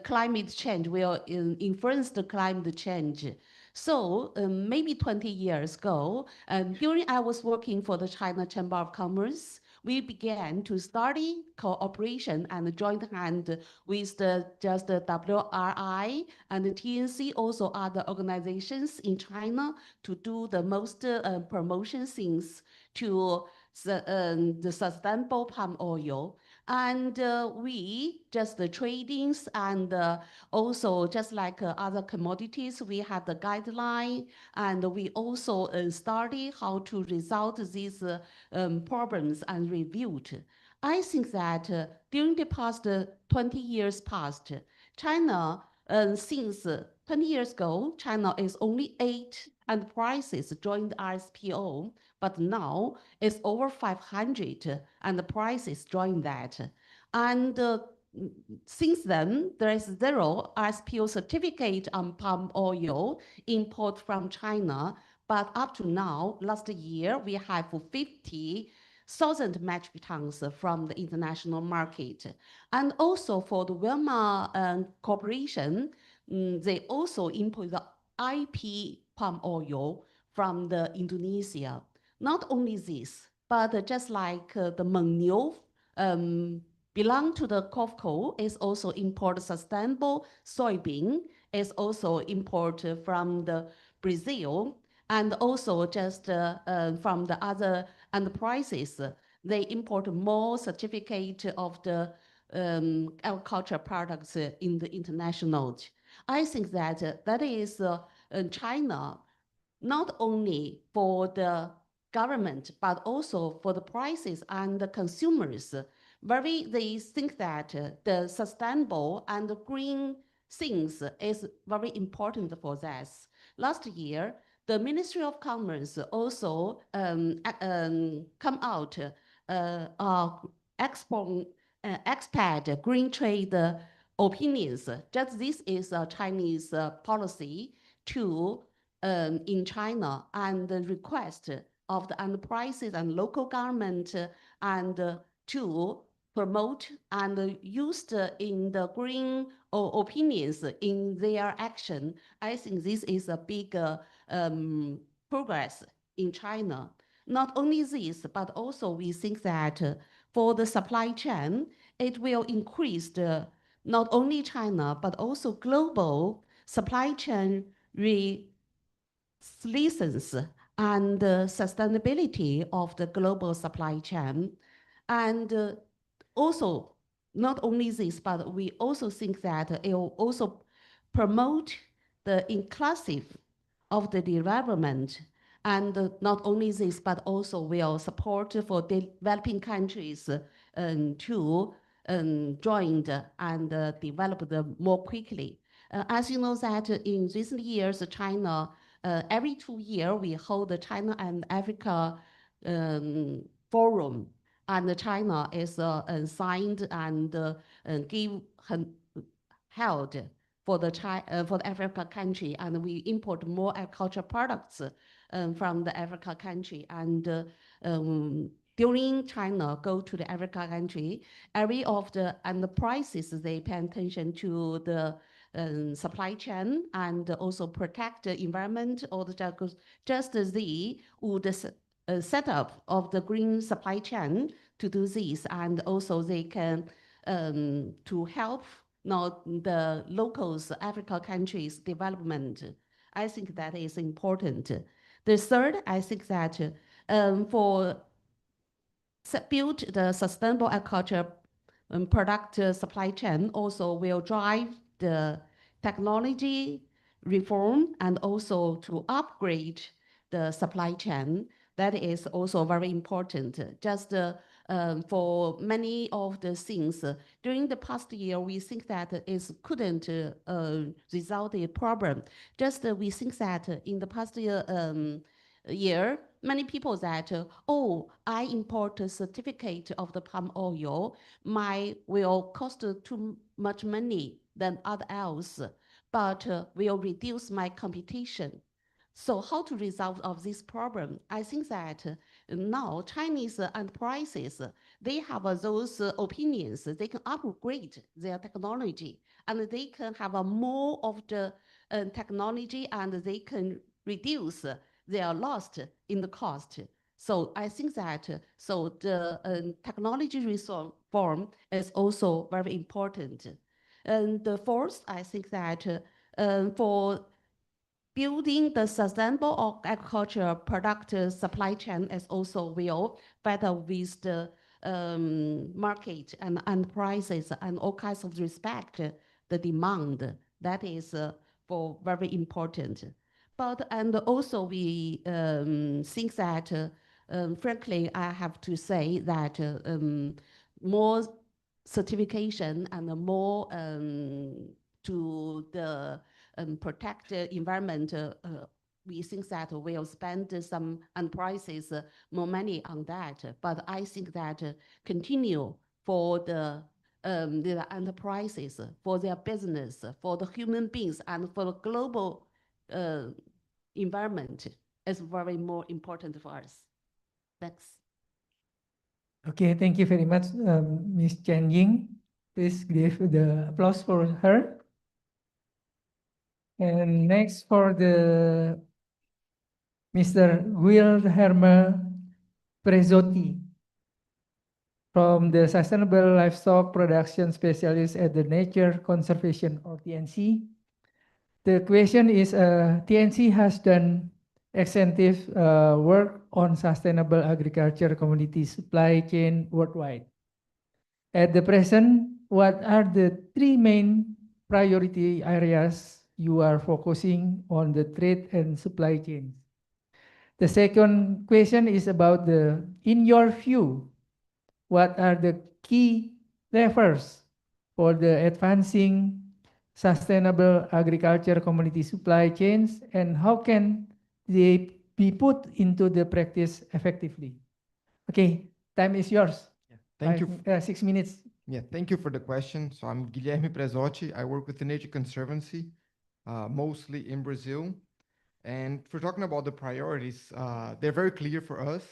climate change will influence the climate change. So maybe 20 years ago, during I was working for the China Chamber of Commerce, we began to study cooperation and joint hand with the WRI and the TNC, also other organizations in China to do the most promotion things to the sustainable palm oil. And we just the tradings and also just like other commodities, we have the guideline, and we also study how to resolve these problems and reviewed. I think that during the past 20 years past, China, since 20 years ago, China is only 8 enterprises joined RSPO, but now it's over 500 enterprises joined that. And since then, there is 0 RSPO certificate on palm oil import from China. But up to now, last year, we have 50,000 metric tons from the international market. And also for the Wilma Corporation, they also import the IP palm oil from the Indonesia. Not only this, but just like the Mengniu belong to the COFCO, is also import sustainable soybean, is also imported from the Brazil, and also just from the other enterprises. They import more certificate of the agricultural products in the international. I think that that is China, not only for the government, but also for the prices and the consumers. They think that the sustainable and the green things is very important for us. Last year, the Ministry of Commerce also come out expat green trade opinions. Just this is a Chinese policy to in China, and the request of the enterprises and local government and to promote and used in the green opinions in their action. I think this is a big progress in China. Not only this, but also we think that for the supply chain, it will increase not only China, but also global supply chain resilience and sustainability of the global supply chain. And also, not only this, but we also think that it will also promote the inclusive of the development. And not only this, but also will support for developing countries to join and develop them more quickly. As you know that in recent years, China, every 2 years, we hold the China and Africa forum, and China is signed and held for the Africa country, and we import more agricultural products from the Africa country. And during China go to the Africa country, every of the enterprises, they pay attention to the supply chain and also protect the environment, or just as they would set up of the green supply chain to do this, and also they can to help now the locals, Africa countries development. I think that is important. The third, I think that for build the sustainable agriculture product supply chain also will drive the technology reform and also to upgrade the supply chain. That is also very important. Just for many of the things during the past year, we think that it couldn't result a problem. Just we think that in the past year, many people that, oh, I import a certificate of the palm oil, will cost too much money than other else, but will reduce my competition. So how to resolve of this problem? I think that now Chinese enterprises, they have those opinions. They can upgrade their technology and they can have more of the technology and they can reduce their loss in the cost. So I think that so the technology reform is also very important. And the fourth, I think that for building the sustainable agriculture product supply chain is also will better with the market and prices and all kinds of respect the demand. That is for very important. But and also we think that frankly I have to say that more certification and more to the protect the environment, we think that we'll spend some enterprises more money on that. But I think that continue for the enterprises, for their business, for the human beings, and for the global environment is very more important for us. Thanks. Okay, thank you very much, Ms. Chen Ying. Please give the applause for her. And next for the Mr. Wilhelm Prezzotti from the Sustainable Livestock Production Specialist at the Nature Conservation or TNC. The question is, TNC has done extensive work on sustainable agriculture commodity supply chain worldwide. At the present, what are the three main priority areas you are focusing on the trade and supply chains? The second question is about in your view, what are the key levers for the advancing sustainable agriculture commodity supply chains and how can they be put into the practice effectively? Okay, time is yours. Thank you. 6 minutes. Yeah, thank you for the question. So I'm Guilherme Prezzotti. I work with the Nature Conservancy, mostly in Brazil. And if we're talking about the priorities, they're very clear for us,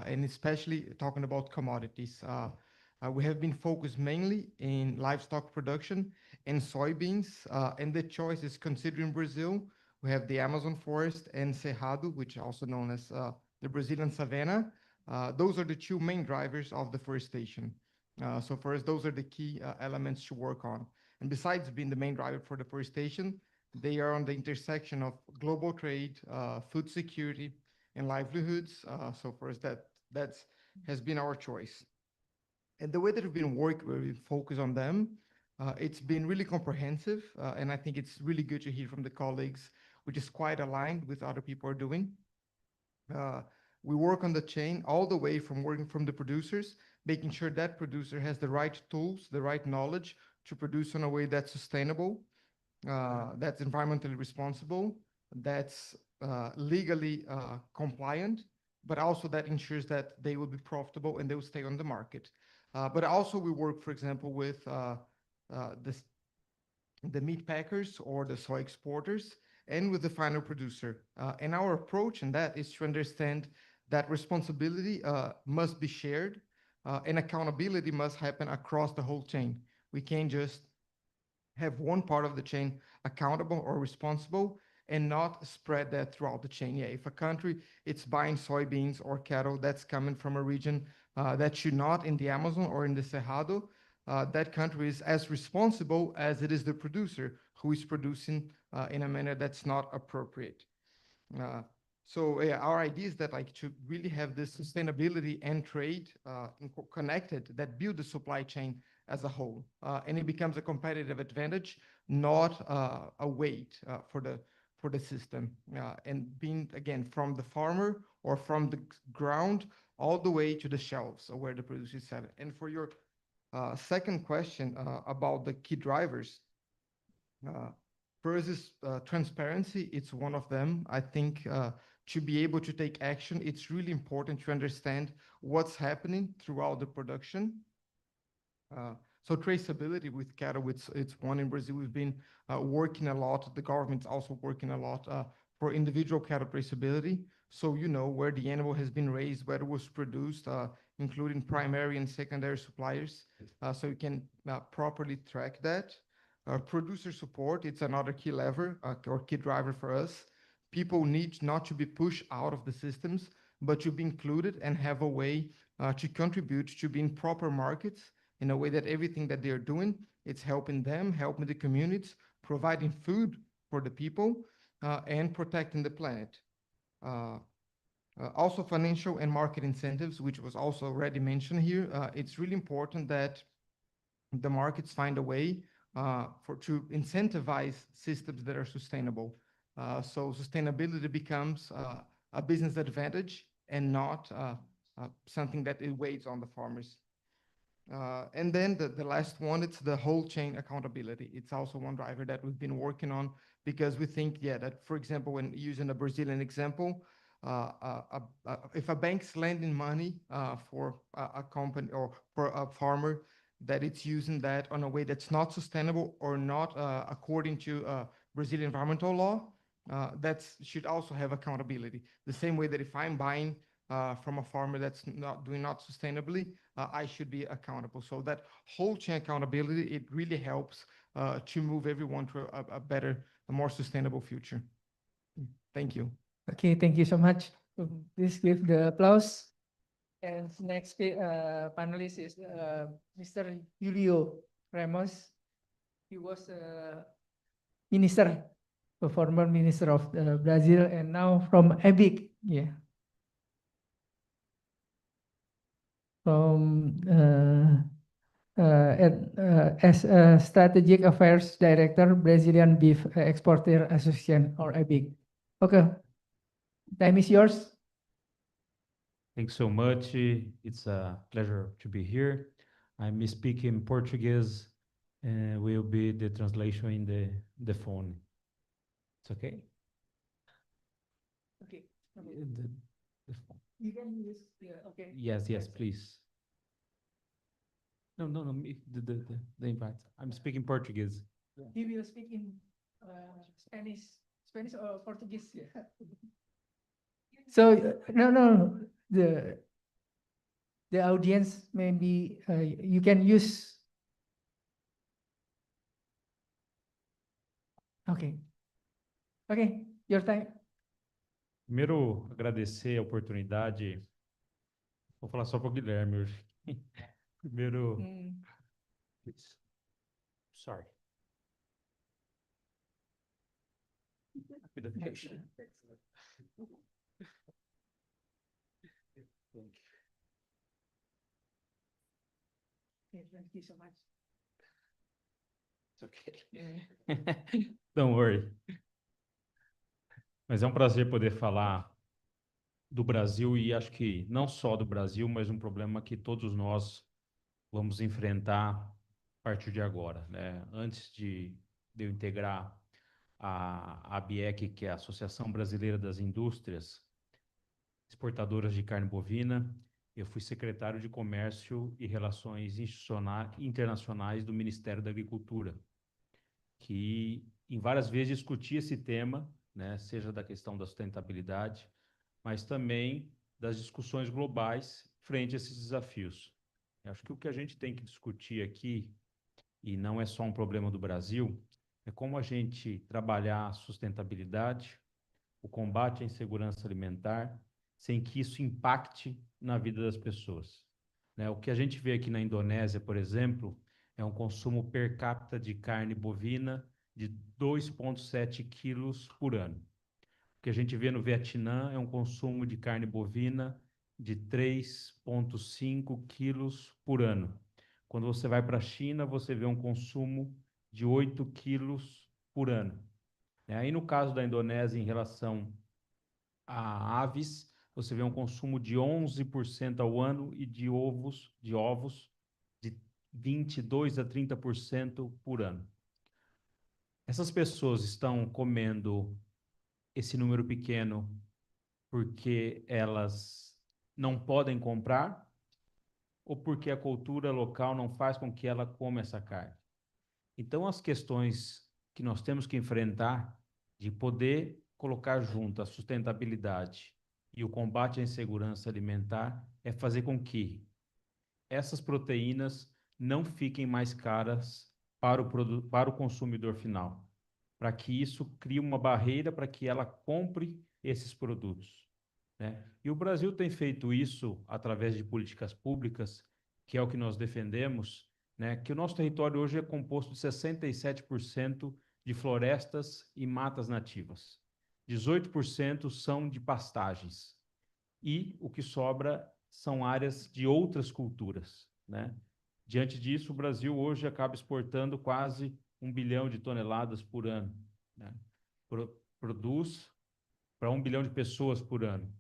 and especially talking about commodities. We have been focused mainly in livestock production and soybeans, and the choice is considering Brazil. We have the Amazon forest and Cerrado, which is also known as the Brazilian savanna. Those are the two main drivers of deforestation. So for us, those are the key elements to work on. And besides being the main driver for deforestation, they are on the intersection of global trade, food security, and livelihoods. So for us, that has been our choice. And the way that we've been working, we focus on them, it's been really comprehensive. And I think it's really good to hear from the colleagues, which is quite aligned with other people are doing. We work on the chain all the way from working from the producers, making sure that producer has the right tools, the right knowledge to produce in a way that's sustainable, that's environmentally responsible, that's legally compliant, but also that ensures that they will be profitable and they will stay on the market. But also we work, for example, with the meat packers or the soy exporters and with the final producer. And our approach in that is to understand that responsibility must be shared and accountability must happen across the whole chain. We can't just have one part of the chain accountable or responsible and not spread that throughout the chain. Yeah, if a country it's buying soybeans or cattle that's coming from a region that should not in the Amazon or in the Cerrado, that country is as responsible as it is the producer who is producing in a manner that's not appropriate. So yeah, our idea is that like to really have this sustainability and trade connected that build the supply chain as a whole, and it becomes a competitive advantage, not a weight for the system, and being again from the farmer or from the ground all the way to the shelves where the producer is selling. And for your second question about the key drivers. First is transparency. It's one of them. I think to be able to take action, it's really important to understand what's happening throughout the production. So traceability with cattle, it's one in Brazil. We've been working a lot. The government's also working a lot for individual cattle traceability. So you know where the animal has been raised, where it was produced, including primary and secondary suppliers. So you can properly track that. Producer support, it's another key lever or key driver for us. People need not to be pushed out of the systems, but to be included and have a way to contribute to being proper markets in a way that everything that they're doing, it's helping them, helping the communities, providing food for the people, and protecting the planet. Also financial and market incentives, which was also already mentioned here. It's really important that the markets find a way to incentivize systems that are sustainable. So sustainability becomes a business advantage and not something that it weighs on the farmers. And then the last one, it's the whole chain accountability. It's also one driver that we've been working on because we think, yeah, that, for example, when using a Brazilian example, if a bank's lending money for a company or for a farmer, that it's using that on a way that's not sustainable or not according to Brazilian environmental law, that should also have accountability. The same way that if I'm buying from a farmer that's not doing not sustainably, I should be accountable. So that whole chain accountability, it really helps to move everyone to a better, a more sustainable future. Thank you. Okay, thank you so much. Please give the applause. And next panelist is Mr. Julio Ramos. He was minister, a former minister of Brazil, and now from ABIC. Yeah. From as Strategic Affairs Director, Brazilian Beef Exporter Association, or ABIC. Okay, time is yours. Thanks so much. It's a pleasure to be here. I'm speaking Portuguese and will be the translation in the phone. It's okay? Okay. The phone. You can use, okay. Yes, please. No, the invite. I'm speaking Portuguese. He will speak in Spanish or Portuguese. Yeah. So no, the audience maybe you can use. Okay, your time. Primeiro, agradecer a oportunidade. Vou falar só para o Guilherme hoje. Primeiro. Sorry. Thank you so much. It's okay. Don't worry. Mas é um prazer poder falar do Brasil e acho que não só do Brasil, mas um problema que todos nós vamos enfrentar a partir de agora, né? Antes de eu integrar a ABIEC, que é a Associação Brasileira das Indústrias Exportadoras de Carne Bovina, eu fui secretário de Comércio e Relações Internacionais do Ministério da Agricultura, que em várias vezes discutia esse tema, né, seja da questão da sustentabilidade, mas também das discussões globais frente a esses desafios. Eu acho que o que a gente tem que discutir aqui, e não é só um problema do Brasil, é como a gente trabalhar a sustentabilidade, o combate à insegurança alimentar, sem que isso impacte na vida das pessoas. Né? O que a gente vê aqui na Indonésia, por exemplo, é um consumo per capita de carne bovina de 2,7 quilos por ano. O que a gente vê no Vietnã é um consumo de carne bovina de 3,5 quilos por ano. Quando você vai para a China, você vê um consumo de 8 quilos por ano. Aí, no caso da Indonésia, em relação a aves, você vê um consumo de 11% ao ano e de ovos de 22 a 30% por ano. Essas pessoas estão comendo esse número pequeno porque elas não podem comprar ou porque a cultura local não faz com que ela coma essa carne. Então, as questões que nós temos que enfrentar de poder colocar junto a sustentabilidade e o combate à insegurança alimentar é fazer com que essas proteínas não fiquem mais caras para o consumidor final, para que isso crie uma barreira para que ela compre esses produtos, né? E o Brasil tem feito isso através de políticas públicas, que é o que nós defendemos, né? Que o nosso território hoje é composto de 67% de florestas e matas nativas. 18% são de pastagens. E o que sobra são áreas de outras culturas, né? Diante disso, o Brasil hoje acaba exportando quase 1 bilhão de toneladas por ano, né? Produz para 1 bilhão de pessoas por ano,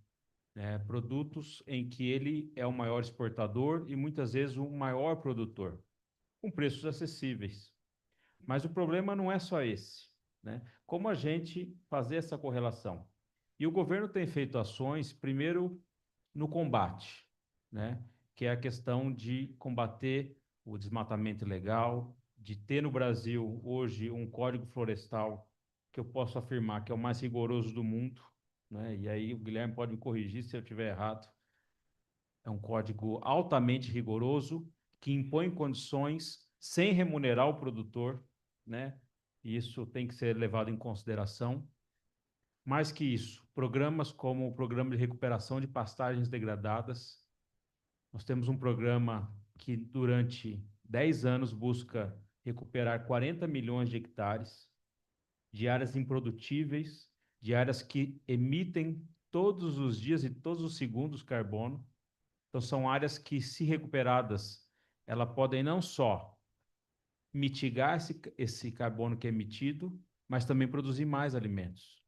né? Produtos em que ele é o maior exportador e muitas vezes o maior produtor, com preços acessíveis. Mas o problema não é só esse, né? Como a gente fazer essa correlação? E o governo tem feito ações, primeiro, no combate, né? Que é a questão de combater o desmatamento ilegal, de ter no Brasil hoje um código florestal que eu posso afirmar que é o mais rigoroso do mundo, né? E aí o Guilherme pode me corrigir se eu estiver errado. É um código altamente rigoroso que impõe condições sem remunerar o produtor, né? E isso tem que ser levado em consideração. Mais que isso, programas como o Programa de Recuperação de Pastagens Degradadas. Nós temos um programa que, durante 10 anos, busca recuperar 40 milhões de hectares de áreas improdutíveis, de áreas que emitem todos os dias e todos os segundos carbono. Então, são áreas que, se recuperadas, elas podem não só mitigar esse carbono que é emitido, mas também produzir mais alimentos.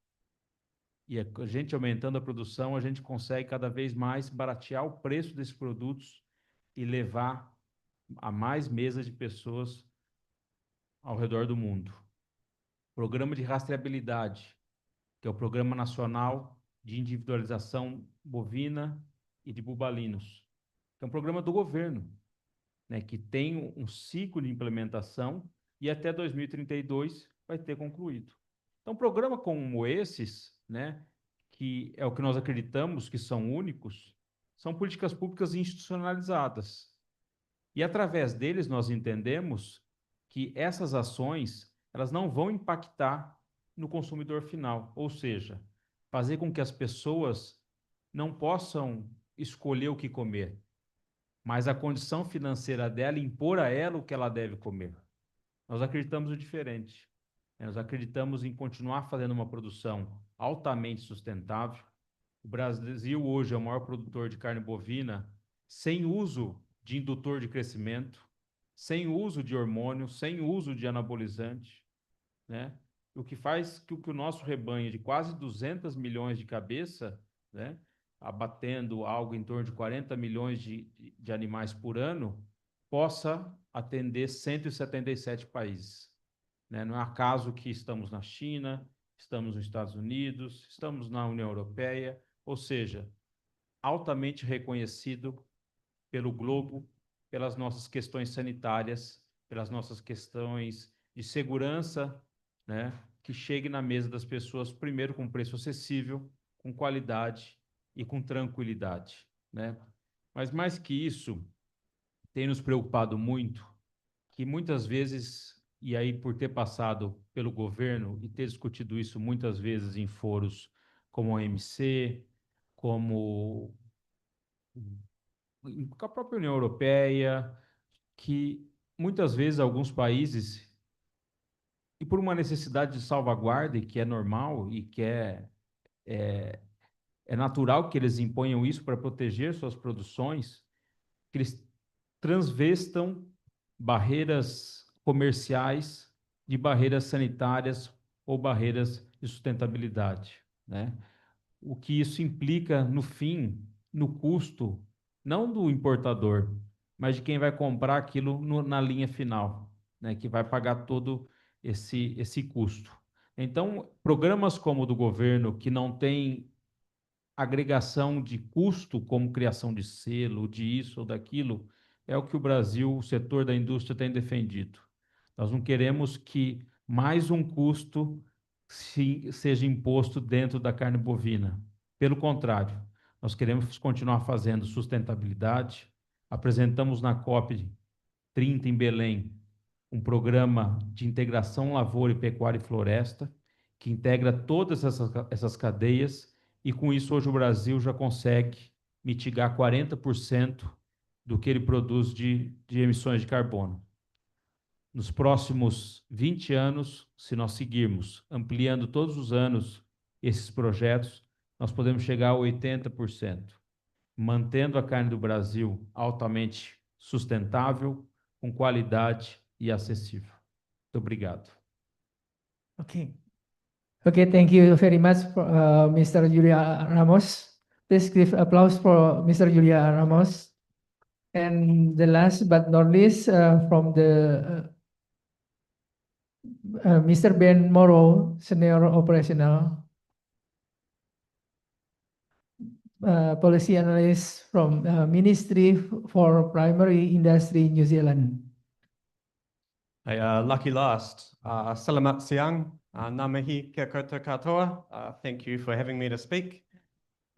E a gente aumentando a produção, a gente consegue cada vez mais baratear o preço desses produtos e levar a mais mesas de pessoas ao redor do mundo. Programa de rastreabilidade, que é o Programa Nacional de Individualização Bovina e de Bubalinos, que é um programa do governo, né, que tem um ciclo de implementação e até 2032 vai ter concluído. Então, programa como esses, né, que é o que nós acreditamos que são únicos, são políticas públicas institucionalizadas. E através deles nós entendemos que essas ações, elas não vão impactar no consumidor final, ou seja, fazer com que as pessoas não possam escolher o que comer, mas a condição financeira dela impor a ela o que ela deve comer. Nós acreditamos o diferente. Nós acreditamos em continuar fazendo uma produção altamente sustentável. O Brasil hoje é o maior produtor de carne bovina sem uso de indutor de crescimento, sem uso de hormônio, sem uso de anabolizante, né? O que faz que o nosso rebanho de quase 200 milhões de cabeça, né, abatendo algo em torno de 40 milhões de animais por ano, possa atender 177 países, né? Não é acaso que estamos na China, estamos nos Estados Unidos, estamos na União Europeia, ou seja, altamente reconhecido pelo globo, pelas nossas questões sanitárias, pelas nossas questões de segurança, né, que chegue na mesa das pessoas, primeiro com preço acessível, com qualidade e com tranquilidade, né? Mas mais que isso, tem nos preocupado muito que muitas vezes, e aí por ter passado pelo governo e ter discutido isso muitas vezes em foros como a OMC, como com a própria União Europeia, que muitas vezes alguns países, e por uma necessidade de salvaguarda, e que é normal e que é natural que eles imponham isso para proteger suas produções, que eles transvestam barreiras comerciais de barreiras sanitárias ou barreiras de sustentabilidade, né? O que isso implica, no fim, no custo, não do importador, mas de quem vai comprar aquilo na linha final, né? Que vai pagar todo esse custo. Então, programas como o do governo, que não tem agregação de custo, como criação de selo, de isso ou daquilo, é o que o Brasil, o setor da indústria, tem defendido. Nós não queremos que mais um custo seja imposto dentro da carne bovina. Pelo contrário, nós queremos continuar fazendo sustentabilidade. Apresentamos na COP 30 em Belém um programa de integração lavoura, pecuária e floresta, que integra todas essas cadeias, e com isso hoje o Brasil já consegue mitigar 40% do que ele produz de emissões de carbono. Nos próximos 20 anos, se nós seguirmos ampliando todos os anos esses projetos, nós podemos chegar a 80%, mantendo a carne do Brasil altamente sustentável, com qualidade e acessível. Muito obrigado. Okay. Okay, thank you very much, for, Mr. Julia Ramos. Please give applause for Mr. Julia Ramos. And the last but not least, from the Mr. Ben Morrow, Senior Operational Policy Analyst from Ministry for Primary Industry, New Zealand. Hey, lucky last. Salamat siang, namahi kia koutou katoa. Thank you for having me to speak.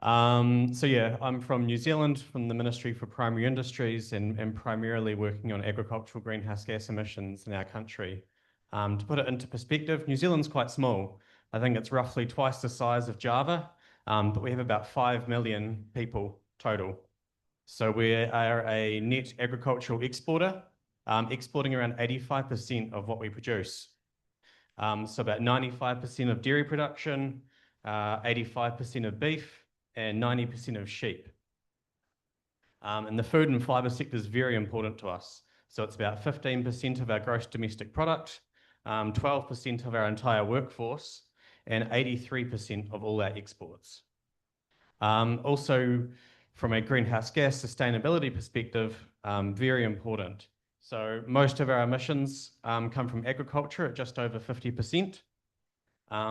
So yeah, I'm from New Zealand, from the Ministry for Primary Industries, and primarily working on agricultural greenhouse gas emissions in our country. To put it into perspective, New Zealand's quite small. I think it's roughly twice the size of Java, but we have about 5 million people total. So we are a net agricultural exporter, exporting around 85% of what we produce. So about 95% of dairy production, 85% of beef, and 90% of sheep. And the food and fibre sector is very important to us. So it's about 15% of our gross domestic product, 12% of our entire workforce, and 83% of all our exports. Also, from a greenhouse gas sustainability perspective, very important. So most of our emissions come from agriculture at just over 50%.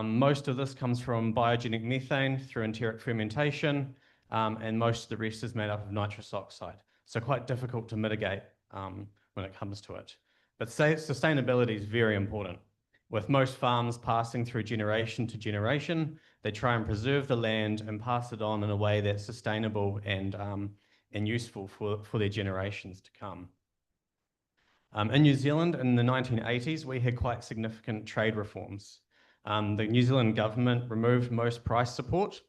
Most of this comes from biogenic methane through enteric fermentation, and most of the rest is made up of nitrous oxide. So quite difficult to mitigate when it comes to it. But sustainability is very important. With most farms passing through generation to generation, they try and preserve the land and pass it on in a way that's sustainable and useful for their generations to come. In New Zealand in the 1980s, we had quite significant trade reforms. The New Zealand government removed most price support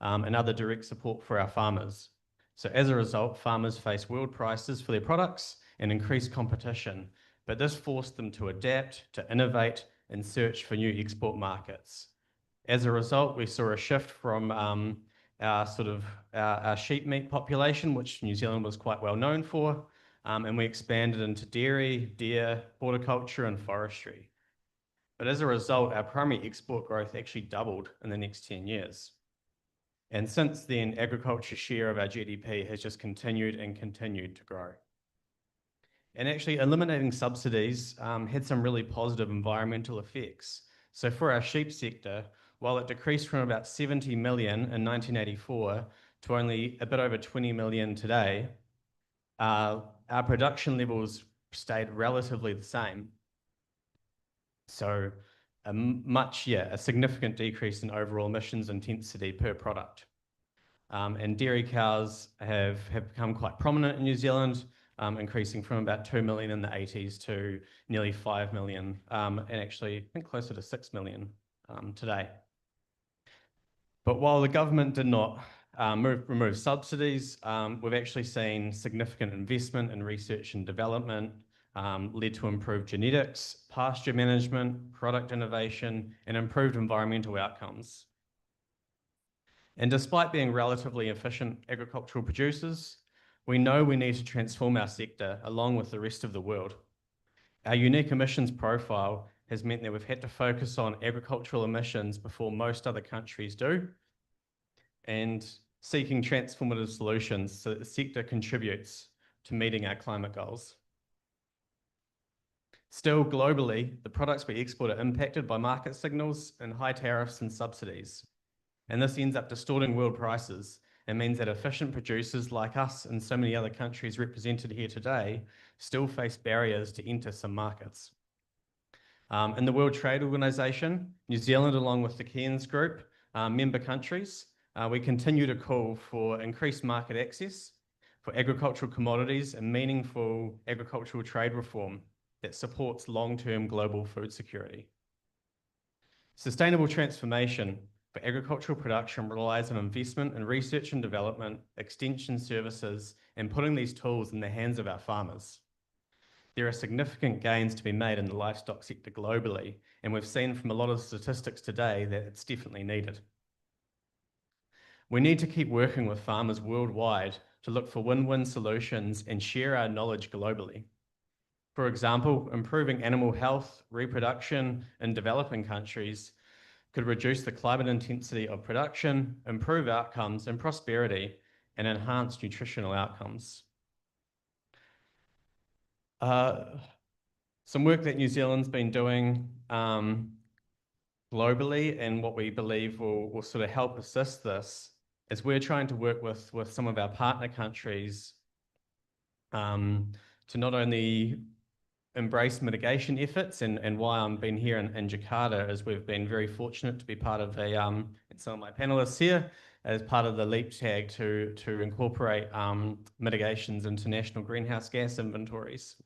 and other direct support for our farmers. So as a result, farmers face world prices for their products and increased competition, but this forced them to adapt, to innovate, and search for new export markets. As a result, we saw a shift from our sheep meat population, which New Zealand was quite well known for, and we expanded into dairy, deer, horticulture, and forestry. But as a result, our primary export growth actually doubled in the next 10 years. And since then, agriculture's share of our GDP has just continued and continued to grow. And actually, eliminating subsidies had some really positive environmental effects. So for our sheep sector, while it decreased from about 70 million in 1984 to only a bit over 20 million today, our production levels stayed relatively the same. So a significant decrease in overall emissions intensity per product. And dairy cows have become quite prominent in New Zealand, increasing from about 2 million in the 80s to nearly 5 million, and actually I think closer to 6 million today. But while the government did not remove subsidies, we've actually seen significant investment in research and development, led to improved genetics, pasture management, product innovation, and improved environmental outcomes. And despite being relatively efficient agricultural producers, we know we need to transform our sector along with the rest of the world. Our unique emissions profile has meant that we've had to focus on agricultural emissions before most other countries do, and seeking transformative solutions so that the sector contributes to meeting our climate goals. Still, globally, the products we export are impacted by market signals and high tariffs and subsidies. And this ends up distorting world prices and means that efficient producers like us and so many other countries represented here today still face barriers to enter some markets. In the World Trade Organization, New Zealand, along with the Cairns Group, member countries, we continue to call for increased market access for agricultural commodities and meaningful agricultural trade reform that supports long-term global food security. Sustainable transformation for agricultural production relies on investment in research and development, extension services, and putting these tools in the hands of our farmers. There are significant gains to be made in the livestock sector globally, and we've seen from a lot of statistics today that it's definitely needed. We need to keep working with farmers worldwide to look for win-win solutions and share our knowledge globally. For example, improving animal health, reproduction in developing countries could reduce the climate intensity of production, improve outcomes and prosperity, and enhance nutritional outcomes. Some work that New Zealand's been doing globally, and what we believe will sort of help assist this, is we're trying to work with some of our partner countries to not only embrace mitigation efforts, and why I'm been here in Jakarta is we've been very fortunate to be part of and some of my panelists here as part of the LEAP tag to incorporate mitigations into national greenhouse gas inventories.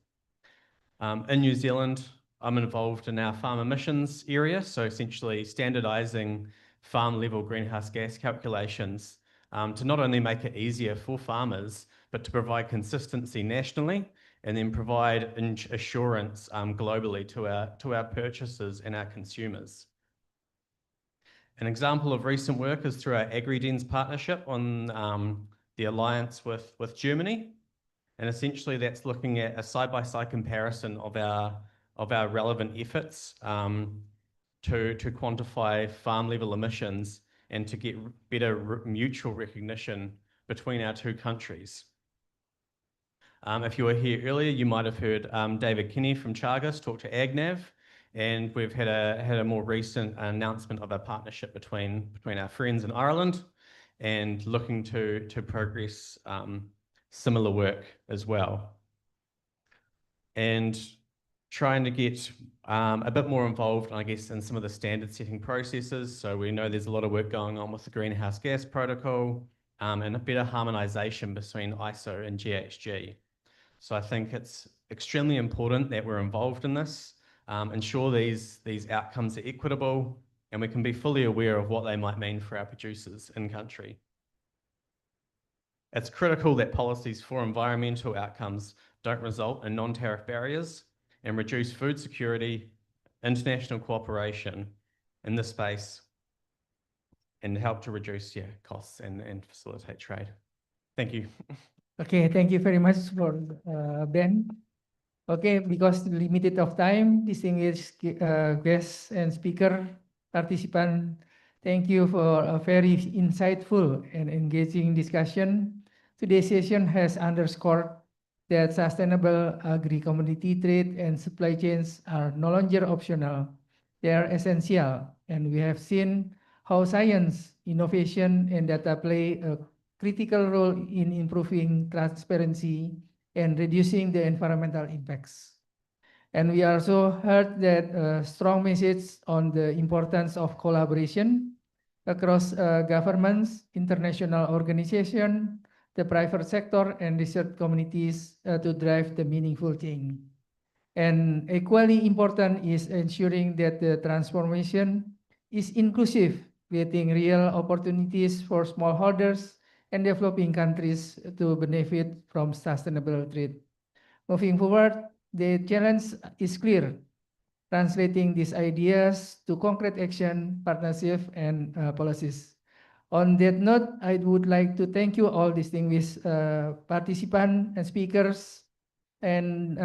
In New Zealand, I'm involved in our farm emissions area, so essentially standardizing farm level greenhouse gas calculations to not only make it easier for farmers, but to provide consistency nationally and then provide assurance globally to our purchasers and our consumers. An example of recent work is through our Agri-Den's partnership on the alliance with Germany. And essentially that's looking at a side-by-side comparison of our relevant efforts to quantify farm level emissions and to get better mutual recognition between our two countries. If you were here earlier, you might have heard David Kinney from Chagas talk to AgNav, and we've had a more recent announcement of a partnership between our friends in Ireland and looking to progress similar work as well. And trying to get a bit more involved, I guess, in some of the standard setting processes. So we know there's a lot of work going on with the greenhouse gas protocol and a better harmonization between ISO and GHG. So I think it's extremely important that we're involved in this, ensure these outcomes are equitable, and we can be fully aware of what they might mean for our producers in country. It's critical that policies for environmental outcomes don't result in non-tariff barriers and reduce food security, international cooperation in this space, and help to reduce costs and facilitate trade. Thank you. Okay, thank you very much for Ben. Okay, because limited of time, distinguished guests and speaker participant, thank you for a very insightful and engaging discussion. Today's session has underscored that sustainable agri-commodity trade and supply chains are no longer optional. They are essential, and we have seen how science, innovation, and data play a critical role in improving transparency and reducing the environmental impacts. And we also heard that a strong message on the importance of collaboration across governments, international organizations, the private sector, and research communities to drive the meaningful change. And equally important is ensuring that the transformation is inclusive, creating real opportunities for smallholders and developing countries to benefit from sustainable trade. Moving forward, The challenge is clear, translating these ideas to concrete action, partnership, and policies. On that note, I would like to thank you all distinguished participants and speakers and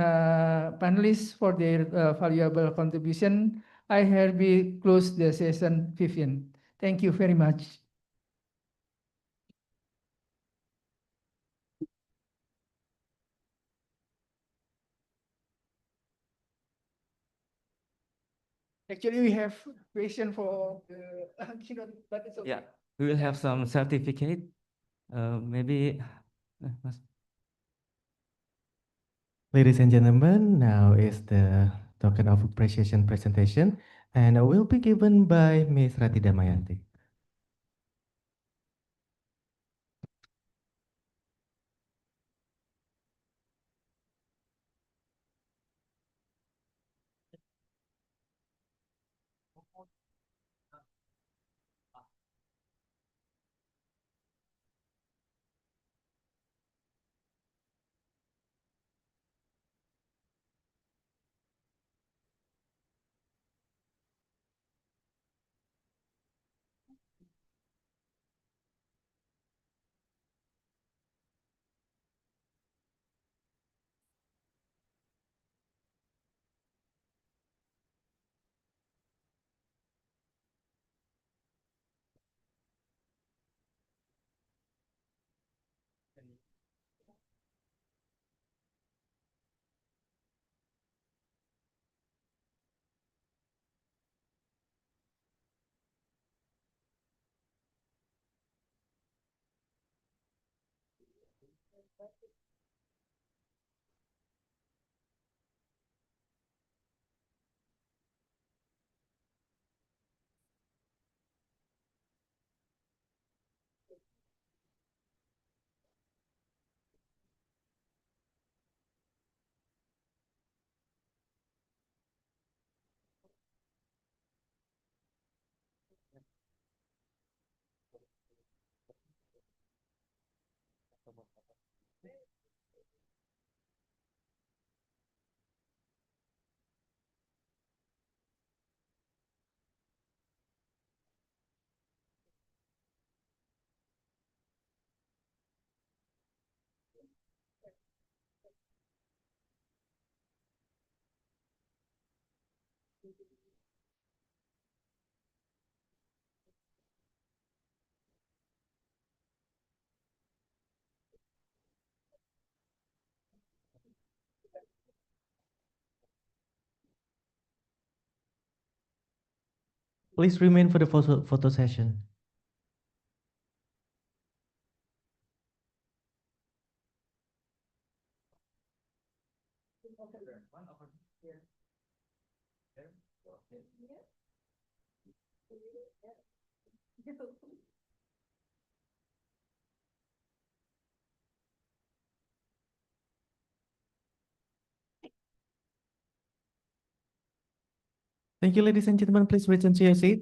panelists for their valuable contribution. I hereby close the session 15. Thank you very much. Actually, we have question for the keynote, but it's okay. Yeah, we will have some certificate. Maybe. Ladies and gentlemen, now is the token of appreciation presentation, and will be given by Ms. Rati Damayanti. Please remain for the photo session. Thank you, ladies and gentlemen. Please return to your seat.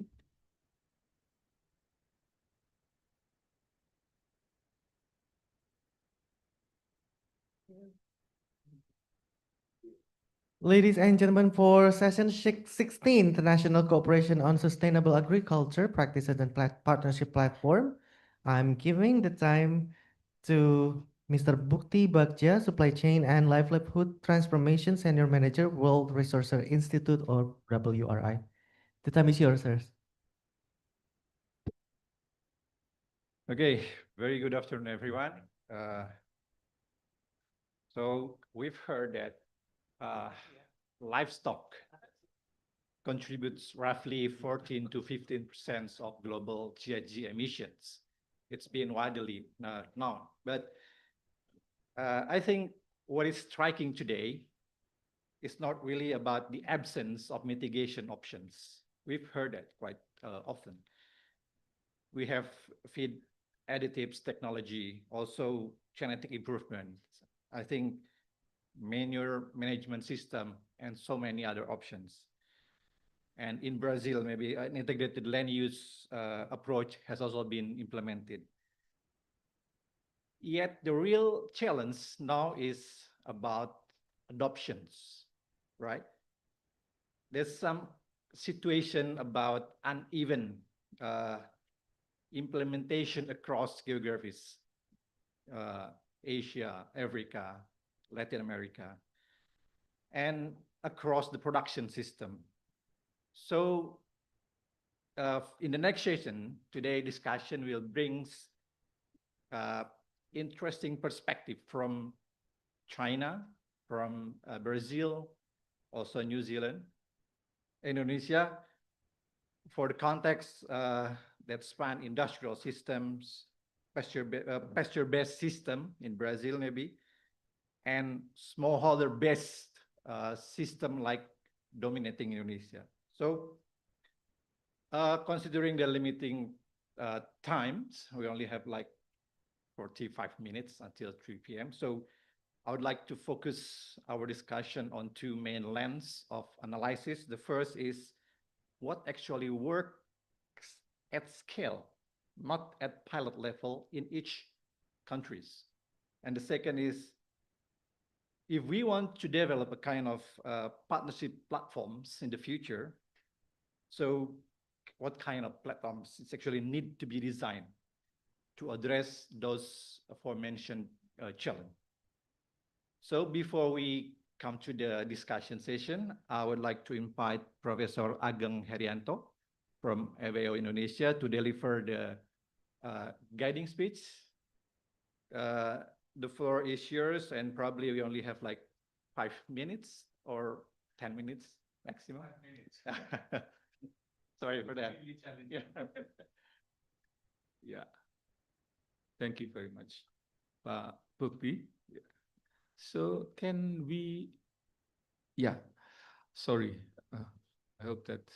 Ladies and gentlemen, for session 16, International Cooperation on Sustainable Agriculture Practices and Partnership Platform, I'm giving the time to Mr. Bukti Bagja, Supply Chain and Livelihood Transformation Senior Manager, World Resources Institute, or WRI. The time is yours, sir. Okay, very good afternoon, everyone. So we've heard that livestock contributes roughly 14 to 15% of global GHG emissions. It's been widely known, but I think what is striking today is not really about the absence of mitigation options. We've heard that quite often. We have feed additives technology, also genetic improvement. I think manure management system and so many other options. And in Brazil, maybe an integrated land use approach has also been implemented. Yet the real challenge now is about adoptions, right? There's some situation about uneven implementation across geographies, Asia, Africa, Latin America, and across the production system. So in the next session, today discussion will bring interesting perspective from China, from Brazil, also New Zealand, Indonesia, for the context that span industrial systems, pasture-based system in Brazil maybe, and smallholder-based system like dominating Indonesia. So considering the limiting times, we only have like 45 minutes until 3 p.m. So I would like to focus our discussion on two main lens of analysis. The first is what actually works at scale, not at pilot level in each countries. And the second is, if we want to develop a kind of partnership platforms in the future, so what kind of platforms is actually need to be designed to address those aforementioned challenges. So before we come to the discussion session, I would like to invite Professor Ageng Herianto from FAO Indonesia to deliver the guiding speech. The floor is yours, and probably we only have like 5 minutes or 10 minutes maximum. 5 minutes. Sorry for that. Yeah. Yeah. Thank you very much, Pak Bukti. Yeah. So can we, yeah, sorry. I hope that,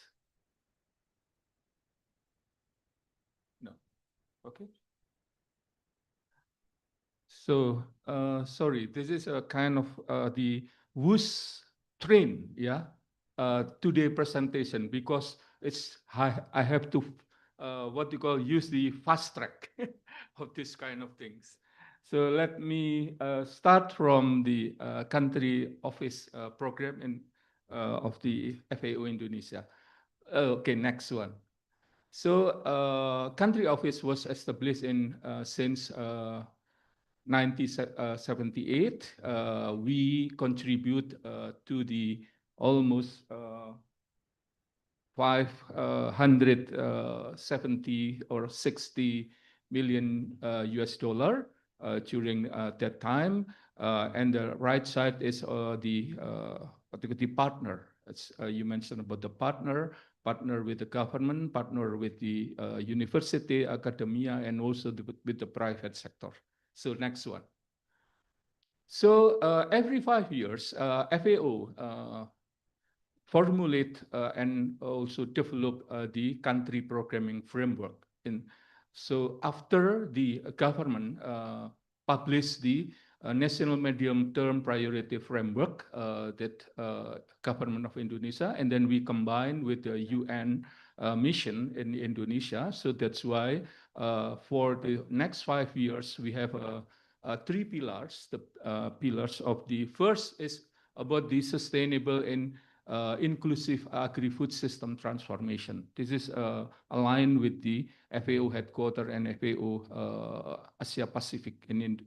no, okay. So, sorry, this is a kind of the WUS train, yeah, today presentation, because it's, I have to, what you call, use the fast track of this kind of things. So let me start from the country office program in, of the FAO Indonesia. Okay, next one. So country office was established in since 1978. We contribute to the almost 570 or 60 million US dollar during that time. And the right side is the partner. As you mentioned about the partner with the government, partner with the university, academia, and also with the private sector. So next one. So every 5 years, FAO formulate and also develop the country programming framework. So after the government published the National Medium Term Priority Framework that government of Indonesia, and then we combine with the UN mission in Indonesia. So that's why for the next 5 years, we have 3 pillars. The pillars of the first is about the sustainable and inclusive agri-food system transformation. This is aligned with the FAO headquarters and FAO Asia Pacific in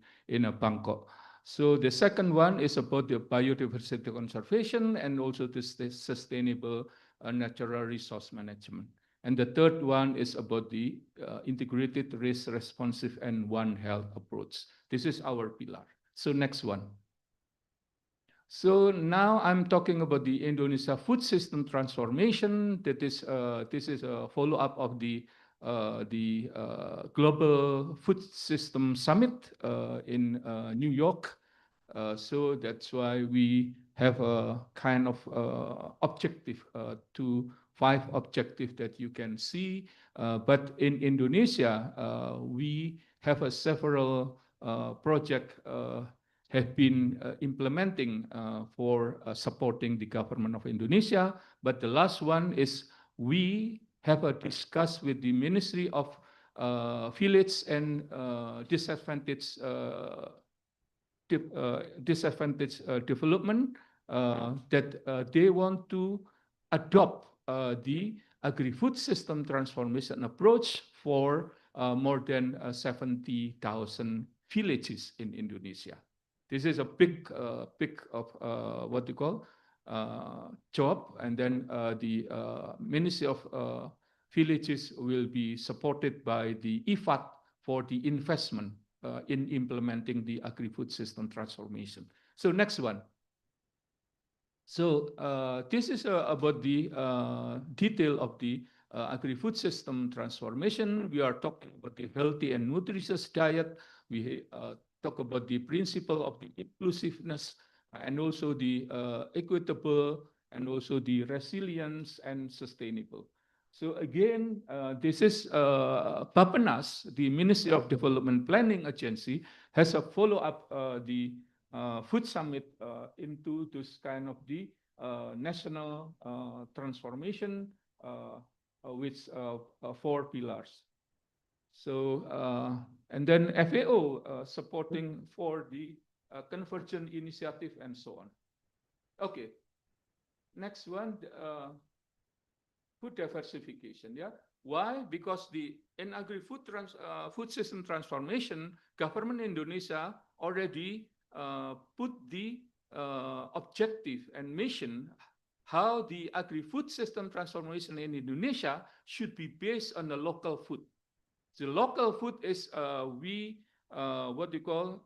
Bangkok. So the second one is about the biodiversity conservation and also the sustainable natural resource management. And the third one is about the integrated, risk responsive, and One Health approach. This is our pillar. So next one. So now I'm talking about the Indonesia food system transformation. That is, this is a follow-up of the Global Food System Summit in New York. So that's why we have a kind of objective, 5 objectives that you can see. But in Indonesia, we have several projects have been implementing for supporting the government of Indonesia. But the last one is we have discussed with the Ministry of Village and Disadvantaged disadvantaged development, that they want to adopt the agri-food system transformation approach for more than 70,000 villages in Indonesia. This is a big of what you call job, and then the Ministry of Villages will be supported by the IFAD for the investment in implementing the agri-food system transformation. So next one. So this is about the detail of the agri-food system transformation. We are talking about the healthy and nutritious diet. We talk about the principle of the inclusiveness and also the equitable and also the resilience and sustainable. So again, this is Bapenas, the Ministry of Development Planning Agency, has a follow-up the food summit into this kind of the national transformation with 4 pillars. So and then FAO supporting for the convergent initiative and so on. Okay, next one. Food diversification, yeah. Why? Because in agri-food food system transformation, government Indonesia already put the objective and mission how the agri-food system transformation in Indonesia should be based on the local food. The local food is what you call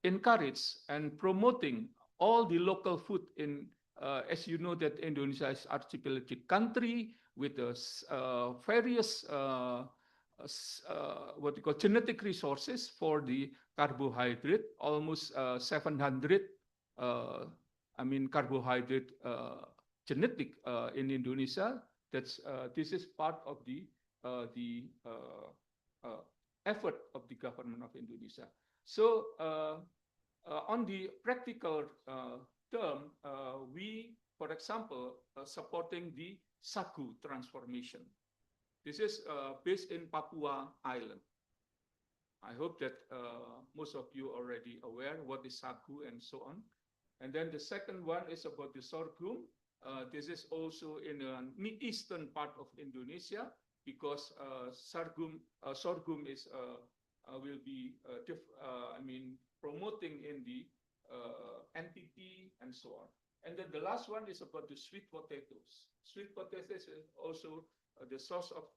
encourage and promoting all the local food in. As you know that Indonesia is archipelagic country with various what you call genetic resources for the carbohydrate, almost 700 carbohydrate genetic in Indonesia. That's this is part of the effort of the government of Indonesia. So on the practical term, we, for example, supporting the sagu transformation. This is based in Papua Island. I hope that most of you are already aware what is sagu and so on. And then the second one is about the sorghum. This is also in the eastern part of Indonesia because sorghum is will be promoting in the NTT and so on. And then the last one is about the sweet potatoes. Sweet potatoes is also the source of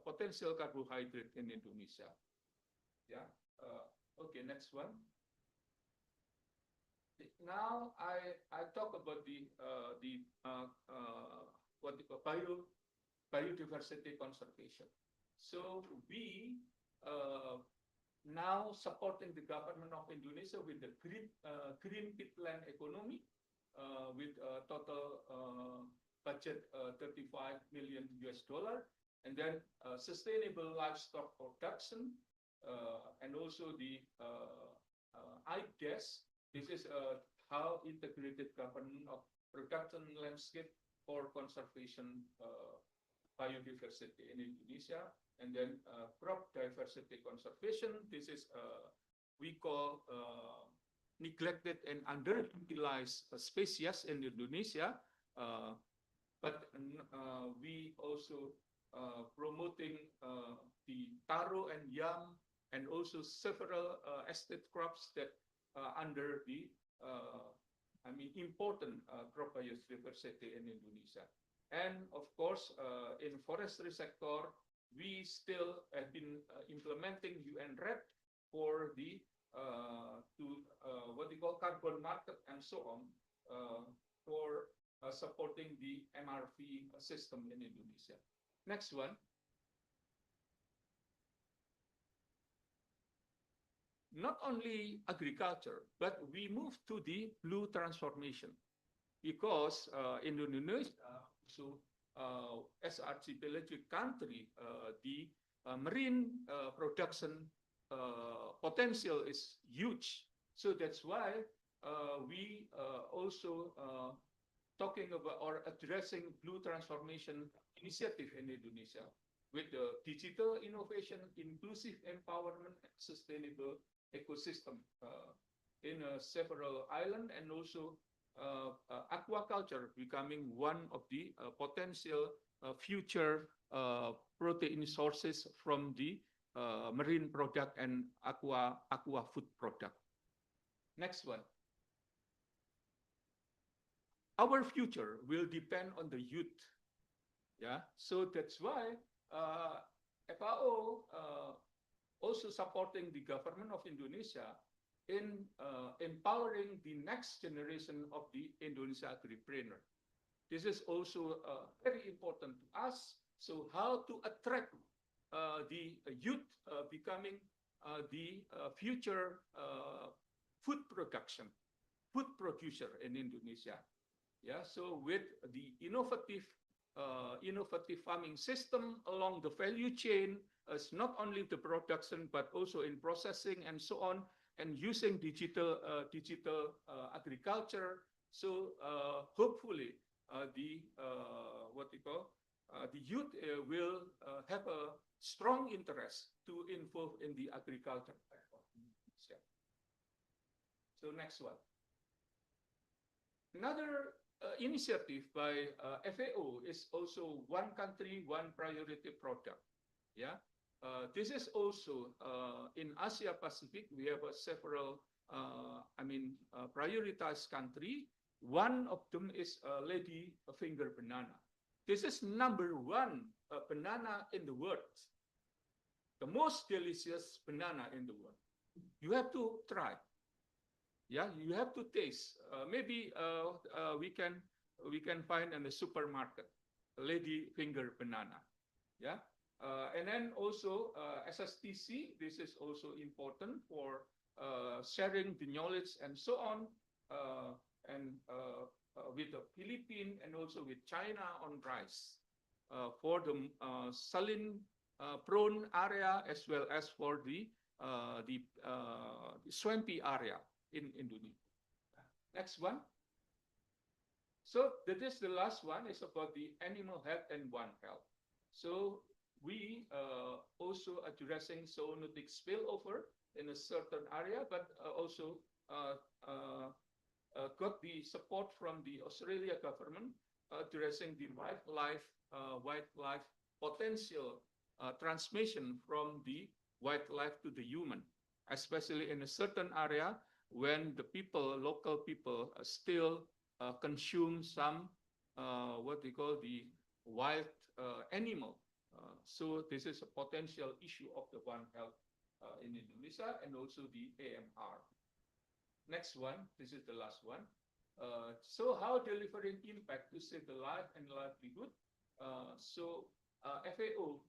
potential carbohydrate in Indonesia. Yeah. Okay, next one. Now I talk about the what you call biodiversity conservation. So we now supporting the government of Indonesia with the green peatland economy with a total budget $35 million, and then sustainable livestock production and also the IDES. This is how integrated government of production landscape for conservation biodiversity in Indonesia. And then crop diversity conservation. This is we call neglected and underutilized species in Indonesia. But we also promoting the taro and yam and also several estate crops that under the important crop biodiversity in Indonesia. And of course, in forestry sector, we still have been implementing UN RED for the what we call carbon market and so on for supporting the MRV system in Indonesia. Next one. Not only agriculture, but we move to the blue transformation because in Indonesia, so as archipelagic country, the marine production potential is huge. So that's why we also talking about or addressing blue transformation initiative in Indonesia with the digital innovation, inclusive empowerment, and sustainable ecosystem in several islands, and also aquaculture becoming one of the potential future protein sources from the marine product and aqua food product. Next one. Our future will depend on the youth. Yeah, so that's why FAO also supporting the government of Indonesia in empowering the next generation of the Indonesia agripreneur. This is also very important to us. So how to attract the youth becoming the future food producer in Indonesia. Yeah, so with the innovative farming system along the value chain, as not only the production but also in processing and so on, and using digital agriculture. So hopefully the youth will have a strong interest to involve in the agriculture. So next one. Another initiative by FAO is also one country, one priority product. Yeah, this is also in Asia Pacific. We have several, prioritized country. One of them is lady finger banana. This is #1 banana in the world. The most delicious banana in the world. You have to try. Yeah, you have to taste. Maybe we can find in the supermarket, lady finger banana. Yeah, and then also SSTC. This is also important for sharing the knowledge and so on. And with the Philippines and also with China on rice for the saline prone area, as well as for the swampy area in Indonesia. Next one. So that is the last one. Is about the animal health and One Health. So we also addressing zoonotic spillover in a certain area, but also got the support from the Australia government addressing the wildlife potential transmission from the wildlife to the human, especially in a certain area when the local people still consume some what they call the wild animal. So this is a potential issue of the One Health in Indonesia, and also the AMR. Next one, this is the last one. So how delivering impact to save the life and livelihood? So FAO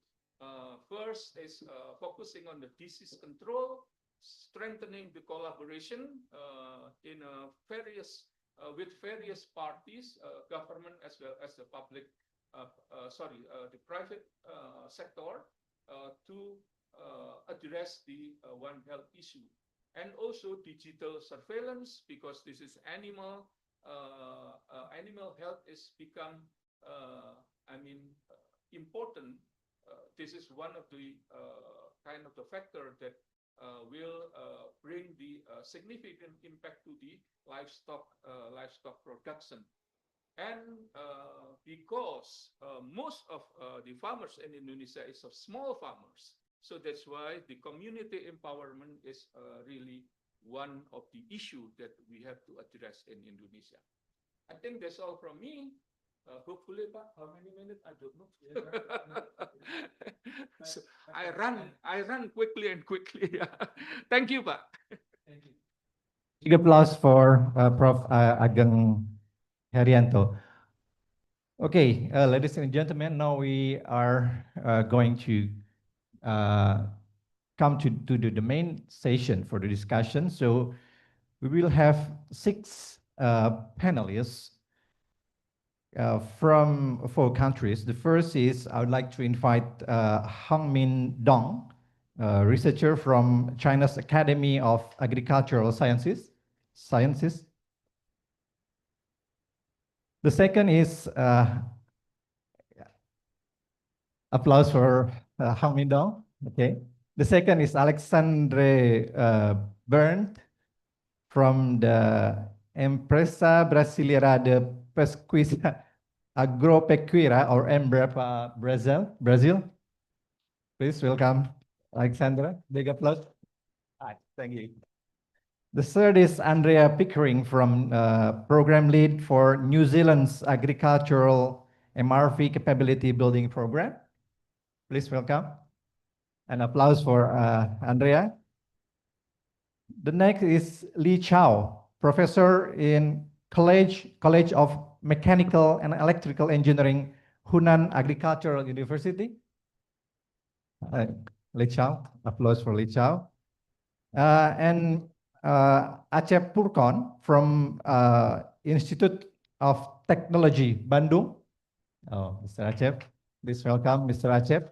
first is focusing on the disease control, strengthening the collaboration in with various parties, government as well as the public, the private sector to address the One Health issue. And also digital surveillance, because this is animal health is become important. This is one of the kind of the factor that will bring the significant impact to the livestock production. And because most of the farmers in Indonesia is of small farmers, so that's why the community empowerment is really one of the issue that we have to address in Indonesia. I think that's all from me. Hopefully, Pak, how many minutes? I don't know. So I run quickly and quickly. Thank you, Pak. Thank you. Big applause for Prof. Ageng Herianto. Okay, ladies and gentlemen, now we are going to come to the main session for the discussion. So we will have 6 panelists from 4 countries. The first is, I would like to invite Hangmin Dong, researcher from China's Academy of Agricultural Sciences. The second is, applause for Hangmin Dong. Okay. The second is Alexandre Bernd from the Empresa Brasileira de Pesquisa Agropecuária, or Embrapa Brazil. Please welcome Alexandra. Big applause. Hi, thank you. The third is Andrea Pickering from Program Lead for New Zealand's Agricultural MRV Capability Building Program. Please welcome. An applause for Andrea. The next is Li Chao, professor in College of Mechanical and Electrical Engineering, Hunan Agricultural University. Li Chao, applause for Li Chao. And Acep Purkon from Institute of Technology, Bandung. Oh, Mr. Acep, please welcome Mr. Acep.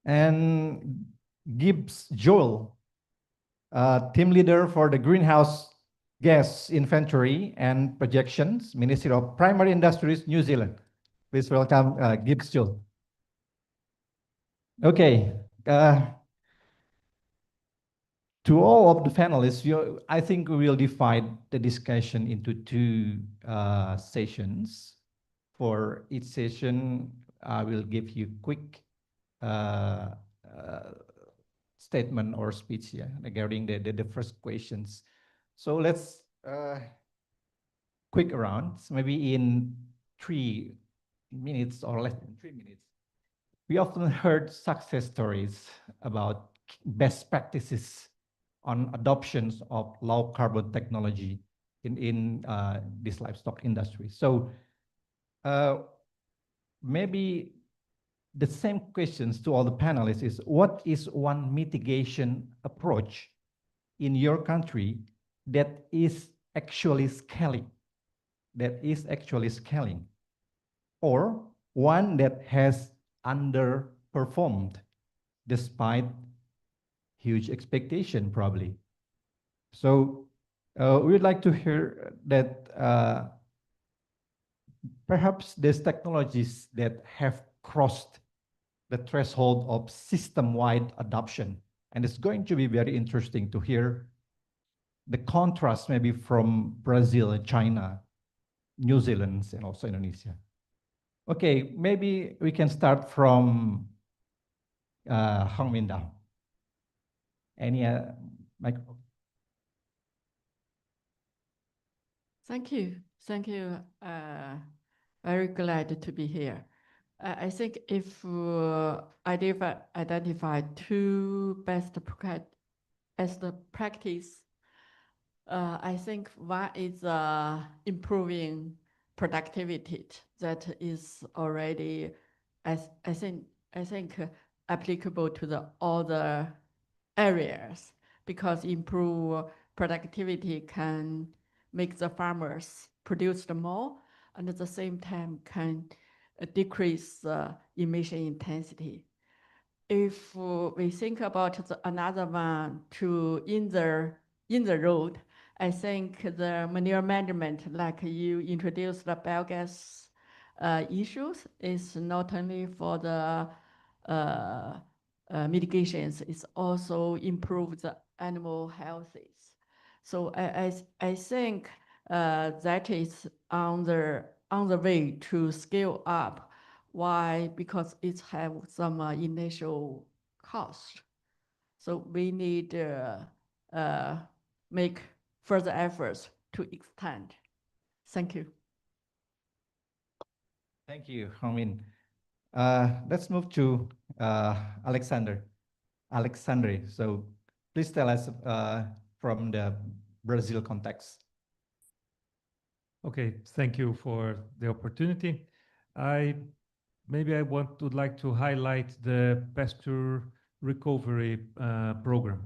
And Gibbs Joel, team leader for the Greenhouse Gas Inventory and Projections, Ministry of Primary Industries, New Zealand. Please welcome Gibbs Joel. Okay. To all of the panelists, I think we will divide the discussion into two sessions. For each session, I will give you quick statement or speech regarding the first questions. So let's quick rounds, maybe in 3 minutes or less than 3 minutes. We often heard success stories about best practices on adoptions of low carbon technology in this livestock industry. So maybe the same questions to all the panelists is, what is one mitigation approach in your country that is actually scaling, or one that has underperformed despite huge expectation probably? So we would like to hear that perhaps there's technologies that have crossed the threshold of system-wide adoption. And it's going to be very interesting to hear the contrast maybe from Brazil and China, New Zealand, and also Indonesia. Okay, maybe we can start from Hong Min Dao. Any microphone? Thank you. Thank you. Very glad to be here. I think if identify two best practice, I think one is improving productivity. That is already, I think applicable to the other areas, because improve productivity can make the farmers produce more, and at the same time can decrease emission intensity. If we think about another one in the road, I think the manure management, like you introduced the biogas issues, is not only for the mitigations, it's also improve the animal health. So I think that is on the way to scale up. Why? Because it have some initial cost. So we need make further efforts to extend. Thank you. Thank you, Hongmin. Let's move to Alexandre. So please tell us from the Brazil context. Okay, thank you for the opportunity. Maybe I would like to highlight the pasture recovery program,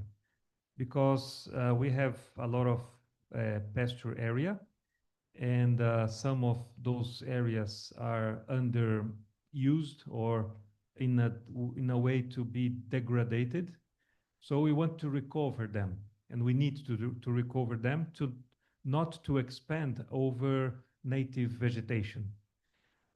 because we have a lot of pasture area, and some of those areas are underused or in a way to be degraded. So we want to recover them, and we need to recover them not to expand over native vegetation.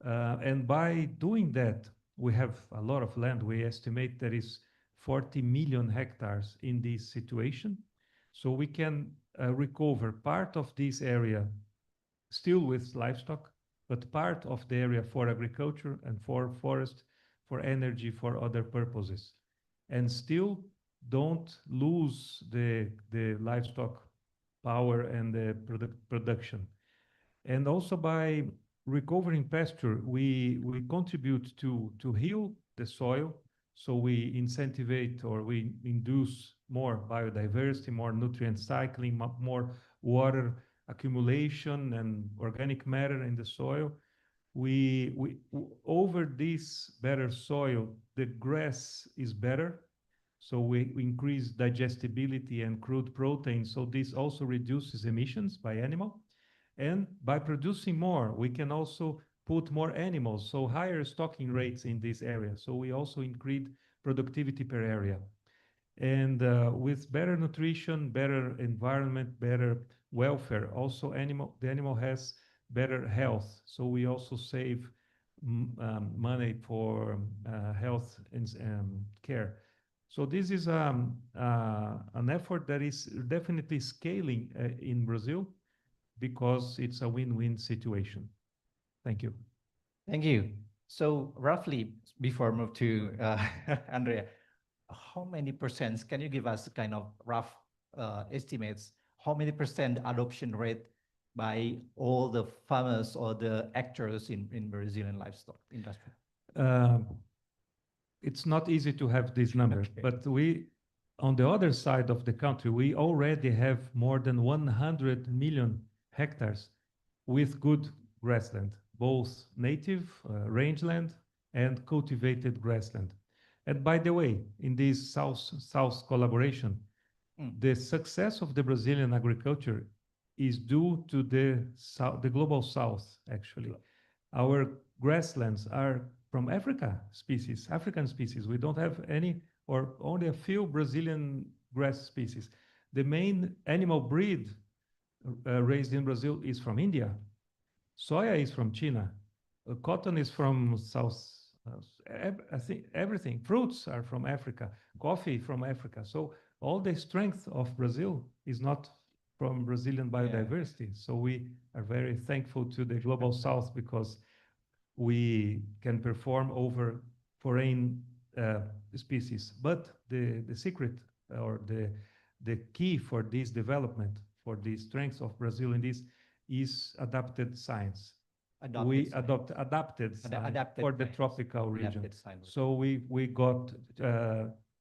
And by doing that, we have a lot of land. We estimate there is 40 million hectares in this situation. So we can recover part of this area still with livestock, but part of the area for agriculture and for forest, for energy, for other purposes. And still don't lose the livestock power and the production. And also by recovering pasture, we contribute to heal the soil. So we incentivize or we induce more biodiversity, more nutrient cycling, more water accumulation and organic matter in the soil. Over this better soil, the grass is better. So we increase digestibility and crude protein. So this also reduces emissions by animal. And by producing more, we can also put more animals, so higher stocking rates in this area. So we also increase productivity per area. And with better nutrition, better environment, better welfare, also the animal has better health. So we also save money for health and care. So this is an effort that is definitely scaling in Brazil, because it's a win-win situation. Thank you. Thank you. So roughly, before I move to Andrea, how many percent, can you give us kind of rough estimates, how many percent adoption rate by all the farmers or the actors in Brazilian livestock industry? It's not easy to have these numbers, but on the other side of the country, we already have more than 100 million hectares with good grassland, both native rangeland and cultivated grassland. And by the way, in this South collaboration, the success of the Brazilian agriculture is due to the global South, actually. Our grasslands are from African species. We don't have any or only a few Brazilian grass species. The main animal breed raised in Brazil is from India. Soya is from China. Cotton is from South. I think everything. Fruits are from Africa. Coffee from Africa. So all the strength of Brazil is not from Brazilian biodiversity. So we are very thankful to the global South, because we can perform over foreign species. But the secret or the key for this development, for the strength of Brazil in this, is adapted science. We adapted for the tropical region. So we got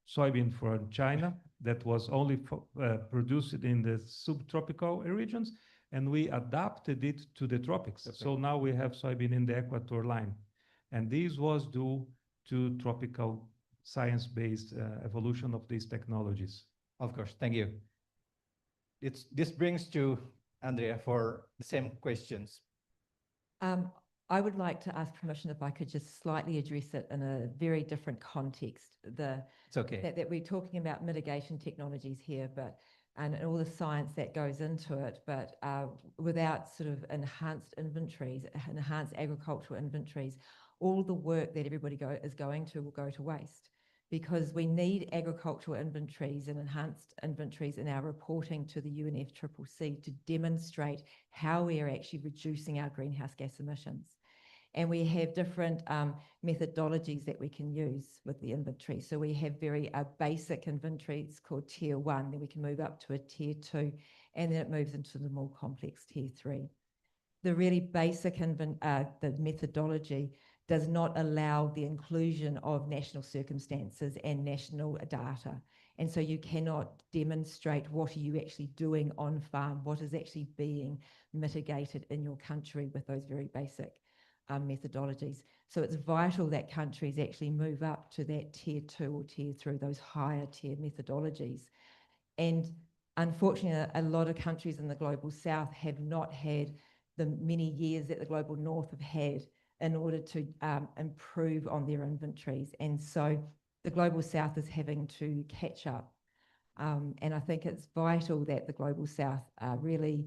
soybean from China that was only produced in the subtropical regions, and we adapted it to the tropics. So now we have soybean in the equator line. And this was due to tropical science-based evolution of these technologies. Of course, thank you. This brings to Andrea for the same questions. I would like to ask permission if I could just slightly address it in a very different context. It's okay. That we're talking about mitigation technologies here, and all the science that goes into it, but without sort of enhanced inventories, enhanced agricultural inventories, all the work that everybody is going to will go to waste, because we need agricultural inventories and enhanced inventories in our reporting to the UNFCCC to demonstrate how we are actually reducing our greenhouse gas emissions. And we have different methodologies that we can use with the inventory. So we have very basic inventories called tier 1, then we can move up to a tier 2, and then it moves into the more complex tier 3. The really basic the methodology does not allow the inclusion of national circumstances and national data. And so you cannot demonstrate what are you actually doing on farm, what is actually being mitigated in your country with those very basic methodologies. So it's vital that countries actually move up to that tier 2 or tier 3, those higher tier methodologies. And unfortunately, a lot of countries in the global South have not had the many years that the global North have had in order to improve on their inventories. And so the global South is having to catch up. And I think it's vital that the global South really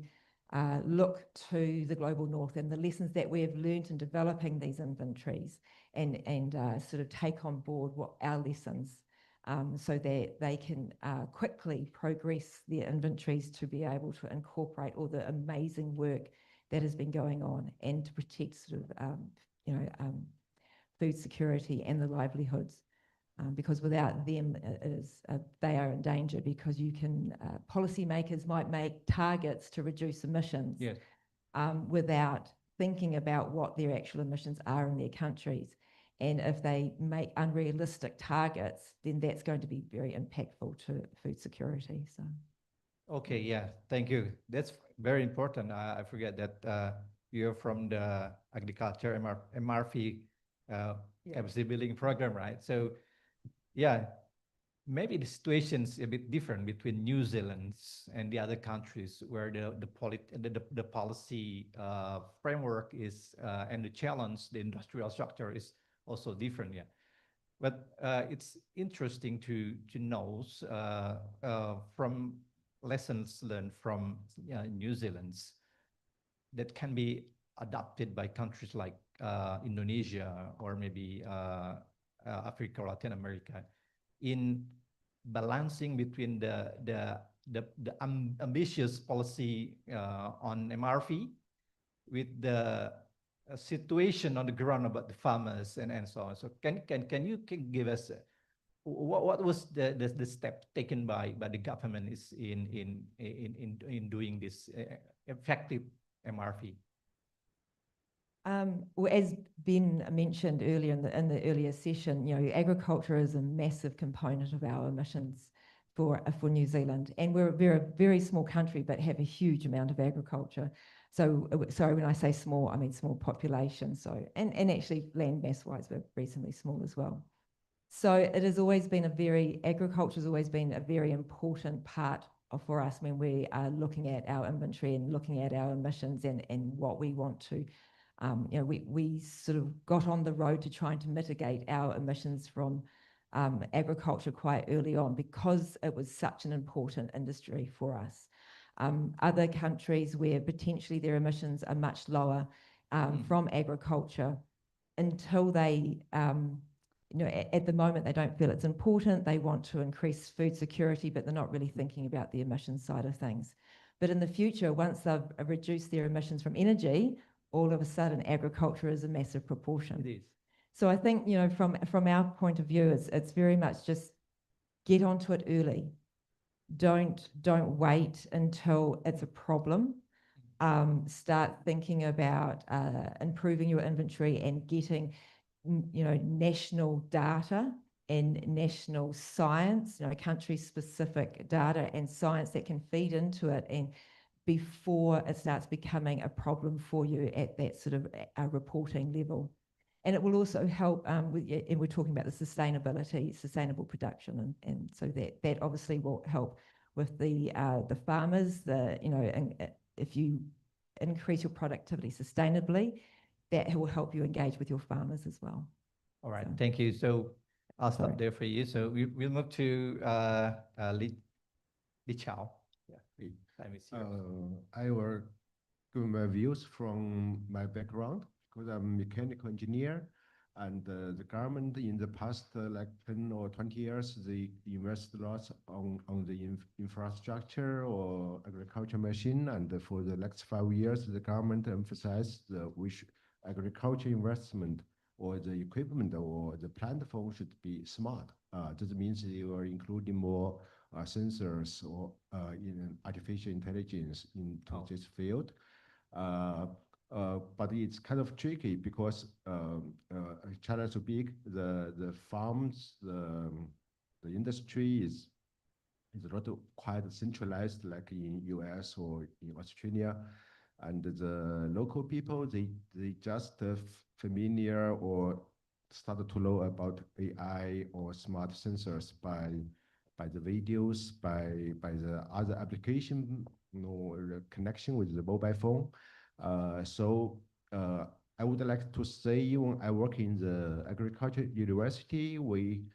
look to the global North and the lessons that we have learned in developing these inventories, and sort of take on board what our lessons so that they can quickly progress their inventories to be able to incorporate all the amazing work that has been going on and to protect sort of, food security and the livelihoods. Because without them, they are in danger because you can, policymakers might make targets to reduce emissions Yes. without thinking about what their actual emissions are in their countries. And if they make unrealistic targets, then that's going to be very impactful to food security. So. Okay, yeah, thank you. That's very important. I forget that you're from the agriculture MRP capacity building program, right? So, yeah, maybe the situation's a bit different between New Zealand and the other countries where the policy framework is and the challenge, the industrial structure is also different. Yeah, but it's interesting to know from lessons learned from New Zealand that can be adopted by countries like Indonesia or maybe Africa or Latin America in balancing between the ambitious policy on MRV with the situation on the ground about the farmers and so on. So can you give us what was the step taken by the government is in doing this effective MRV? Well, as Ben mentioned earlier in the earlier session, agriculture is a massive component of our emissions for New Zealand, and we're a very small country, but have a huge amount of agriculture. So, sorry, when I say small, I mean small population. So, and actually land mass wise, we're reasonably small as well. So it has always been agriculture has always been a very important part for us when we are looking at our inventory and looking at our emissions and what we want to. We sort of got on the road to trying to mitigate our emissions from agriculture quite early on because it was such an important industry for us. Other countries where potentially their emissions are much lower from agriculture, until they, at the moment they don't feel it's important, they want to increase food security, but they're not really thinking about the emissions side of things. But in the future, once they've reduced their emissions from energy, all of a sudden agriculture is a massive proportion. It is. So I think, from our point of view, it's very much just get onto it early. Don't wait until it's a problem. Start thinking about improving your inventory and getting, national data and national science, country-specific data and science that can feed into it and before it starts becoming a problem for you at that sort of reporting level. And it will also help and we're talking about the sustainable production, and so that obviously will help with the farmers. And if you increase your productivity sustainably, that will help you engage with your farmers as well. All right, thank you. So I'll stop there for you. So we'll move to Li Chao. Yeah, time is yours. I will give my views from my background because I'm a mechanical engineer, and the government in the past like 10 or 20 years, they invest lots on the infrastructure or agriculture machine, and for the next 5 years, the government emphasized which agriculture investment or the equipment or the platform should be smart. This means you are including more sensors or in artificial intelligence into this field. But it's kind of tricky because China is so big, the farms, the industry is not quite centralized like in US or in Australia. And the local people, they just familiar or started to know about AI or smart sensors by the videos, by the other application, connection with the mobile phone. So I would like to say, when I work in the agriculture university, we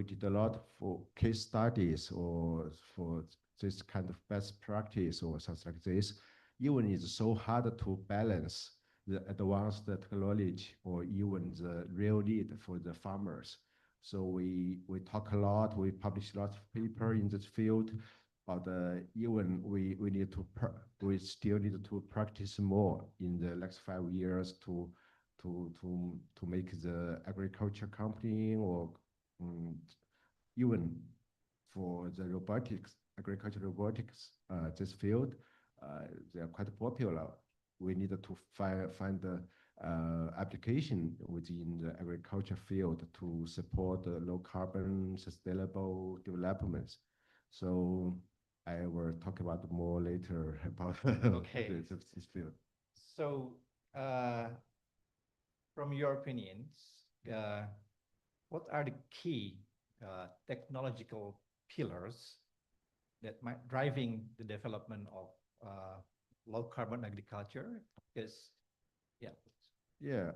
did a lot for case studies or for this kind of best practice or something like this. Even it's so hard to balance the advanced technology or even the real need for the farmers. So we talk a lot, we publish a lot of paper in this field, but even we need to we still need to practice more in the next 5 years to make the agriculture company or even for the robotics, agriculture robotics, this field, they are quite popular. We need to find the application within the agriculture field to support the low carbon sustainable developments. So I will talk about more later about Okay. this field. So, from your opinions, what are the key technological pillars that might driving the development of low carbon agriculture? Because, yeah. Yeah,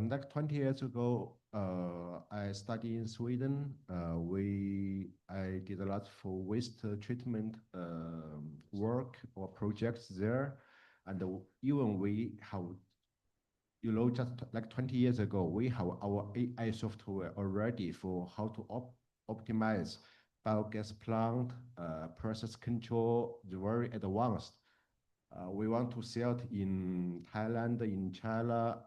like 20 years ago, I studied in Sweden. I did a lot for waste treatment work or projects there, and even we have, just like 20 years ago, we have our AI software already for how to optimize biogas plant, process control, the very advanced. We want to sell it in Thailand, in China.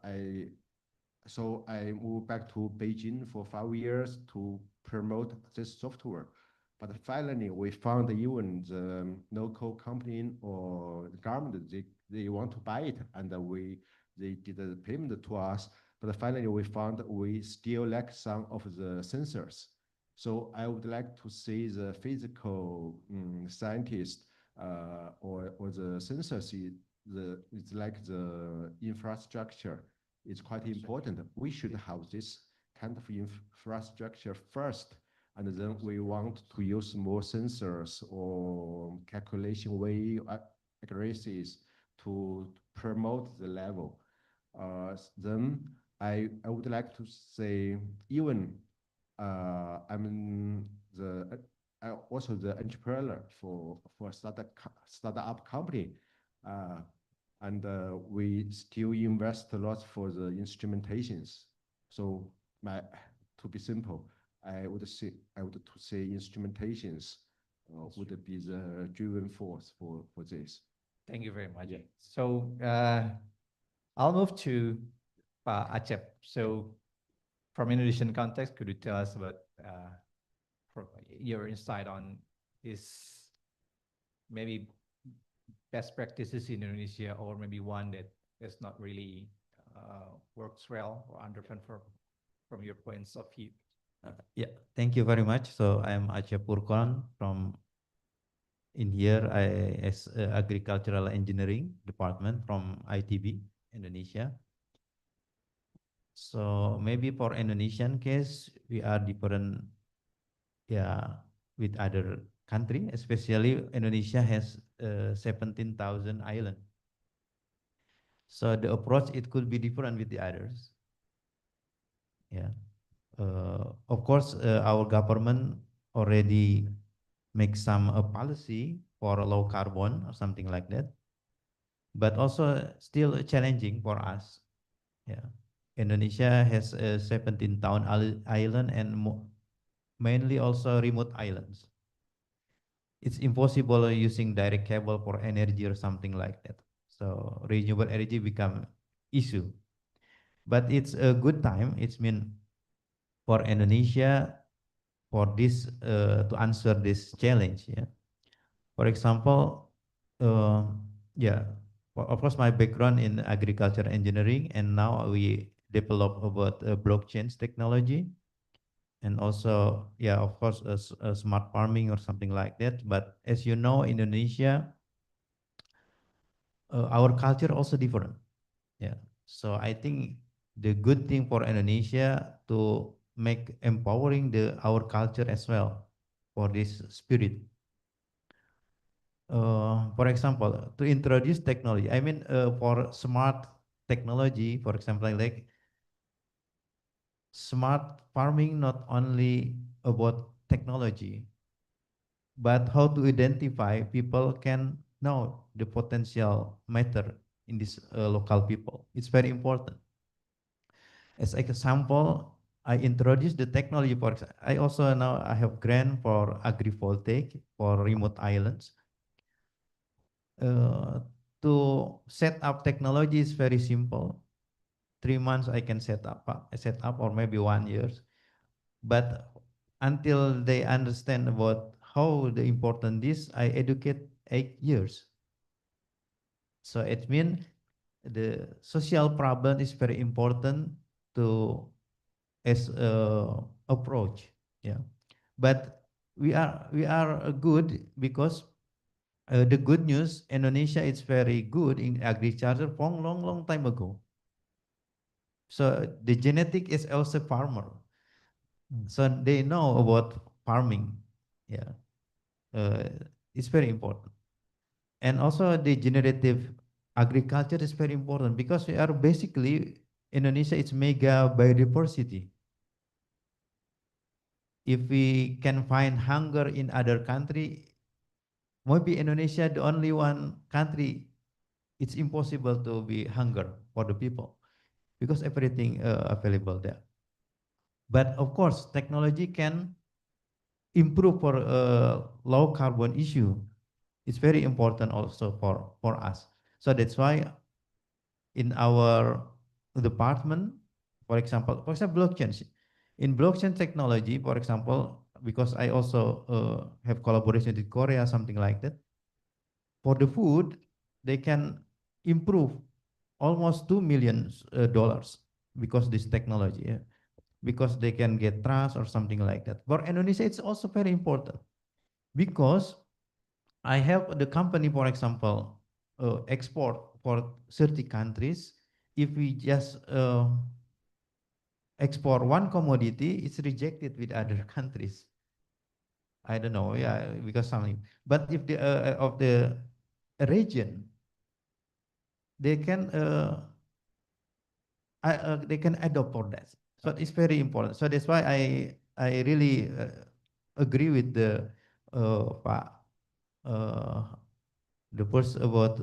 So I moved back to Beijing for 5 years to promote this software. But finally, we found even the local company or the government, they want to buy it, and they did a payment to us. But finally, we found we still lack some of the sensors. So I would like to see the physical scientist or the sensors. It's like the infrastructure. It's quite important. We should have this kind of infrastructure first, and then we want to use more sensors or calculation way accuracies to promote the level. Then I would like to say even I'm also the entrepreneur for a startup company, and we still invest a lot for the instrumentations. So to be simple, I would say instrumentations would be the driving force for this. Thank you very much. So I'll move to Pak Acep. So from Indonesian context, could you tell us about your insight on this maybe best practices in Indonesia, or maybe one that has not really works well or understand from your points of view? Yeah, thank you very much. So I'm Acep Purkon from in here as agricultural engineering department from ITB Indonesia. So maybe for Indonesian case, we are different, yeah, with other country, especially Indonesia has 17,000 islands. So the approach, it could be different with the others. Yeah. Of course, our government already make some policy for low carbon or something like that, but also still challenging for us. Yeah. Indonesia has 17,000 island and mainly also remote islands. It's impossible using direct cable for energy or something like that. So renewable energy become issue. But it's a good time. It's mean for Indonesia for this to answer this challenge. Yeah. For example, yeah. Of course, my background in agriculture engineering, and now we develop about blockchain technology, and also, yeah, of course, smart farming or something like that. But as you know, Indonesia, our culture also different. Yeah. So I think the good thing for Indonesia to make empowering our culture as well for this spirit. For example, to introduce technology, I mean, for smart technology, for example, like smart farming, not only about technology, but how to identify people can know the potential matter in this local people. It's very important. As example, I introduced the technology. For example, I also now I have grant for agrivoltaic for remote islands. To set up technology is very simple. 3 months I can set up, or maybe 1 year. But until they understand about how the important this, I educate 8 years. So it means the social problem is very important to as a approach. Yeah, but we are good because the good news, Indonesia is very good in agriculture from long time ago. So the genetic is also farmer. So they know about farming. Yeah, it's very important. And also the generative agriculture is very important because we are basically, Indonesia is mega biodiversity. If we can find hunger in other country, maybe Indonesia the only one country it's impossible to be hunger for the people because everything available there. But of course, technology can improve for low carbon issue. It's very important also for us. So that's why in our department, for example, blockchain. In blockchain technology, for example, because I also have collaboration with Korea, something like that. For the food, they can improve almost $2 million because this technology, yeah? Because they can get trust or something like that. For Indonesia, it's also very important because I have the company, for example, export for 30 countries. If we just export one commodity, it's rejected with other countries. I don't know, yeah, because something. But if the of the region, they can adopt for that. So it's very important. So that's why I really agree with the Pak the first about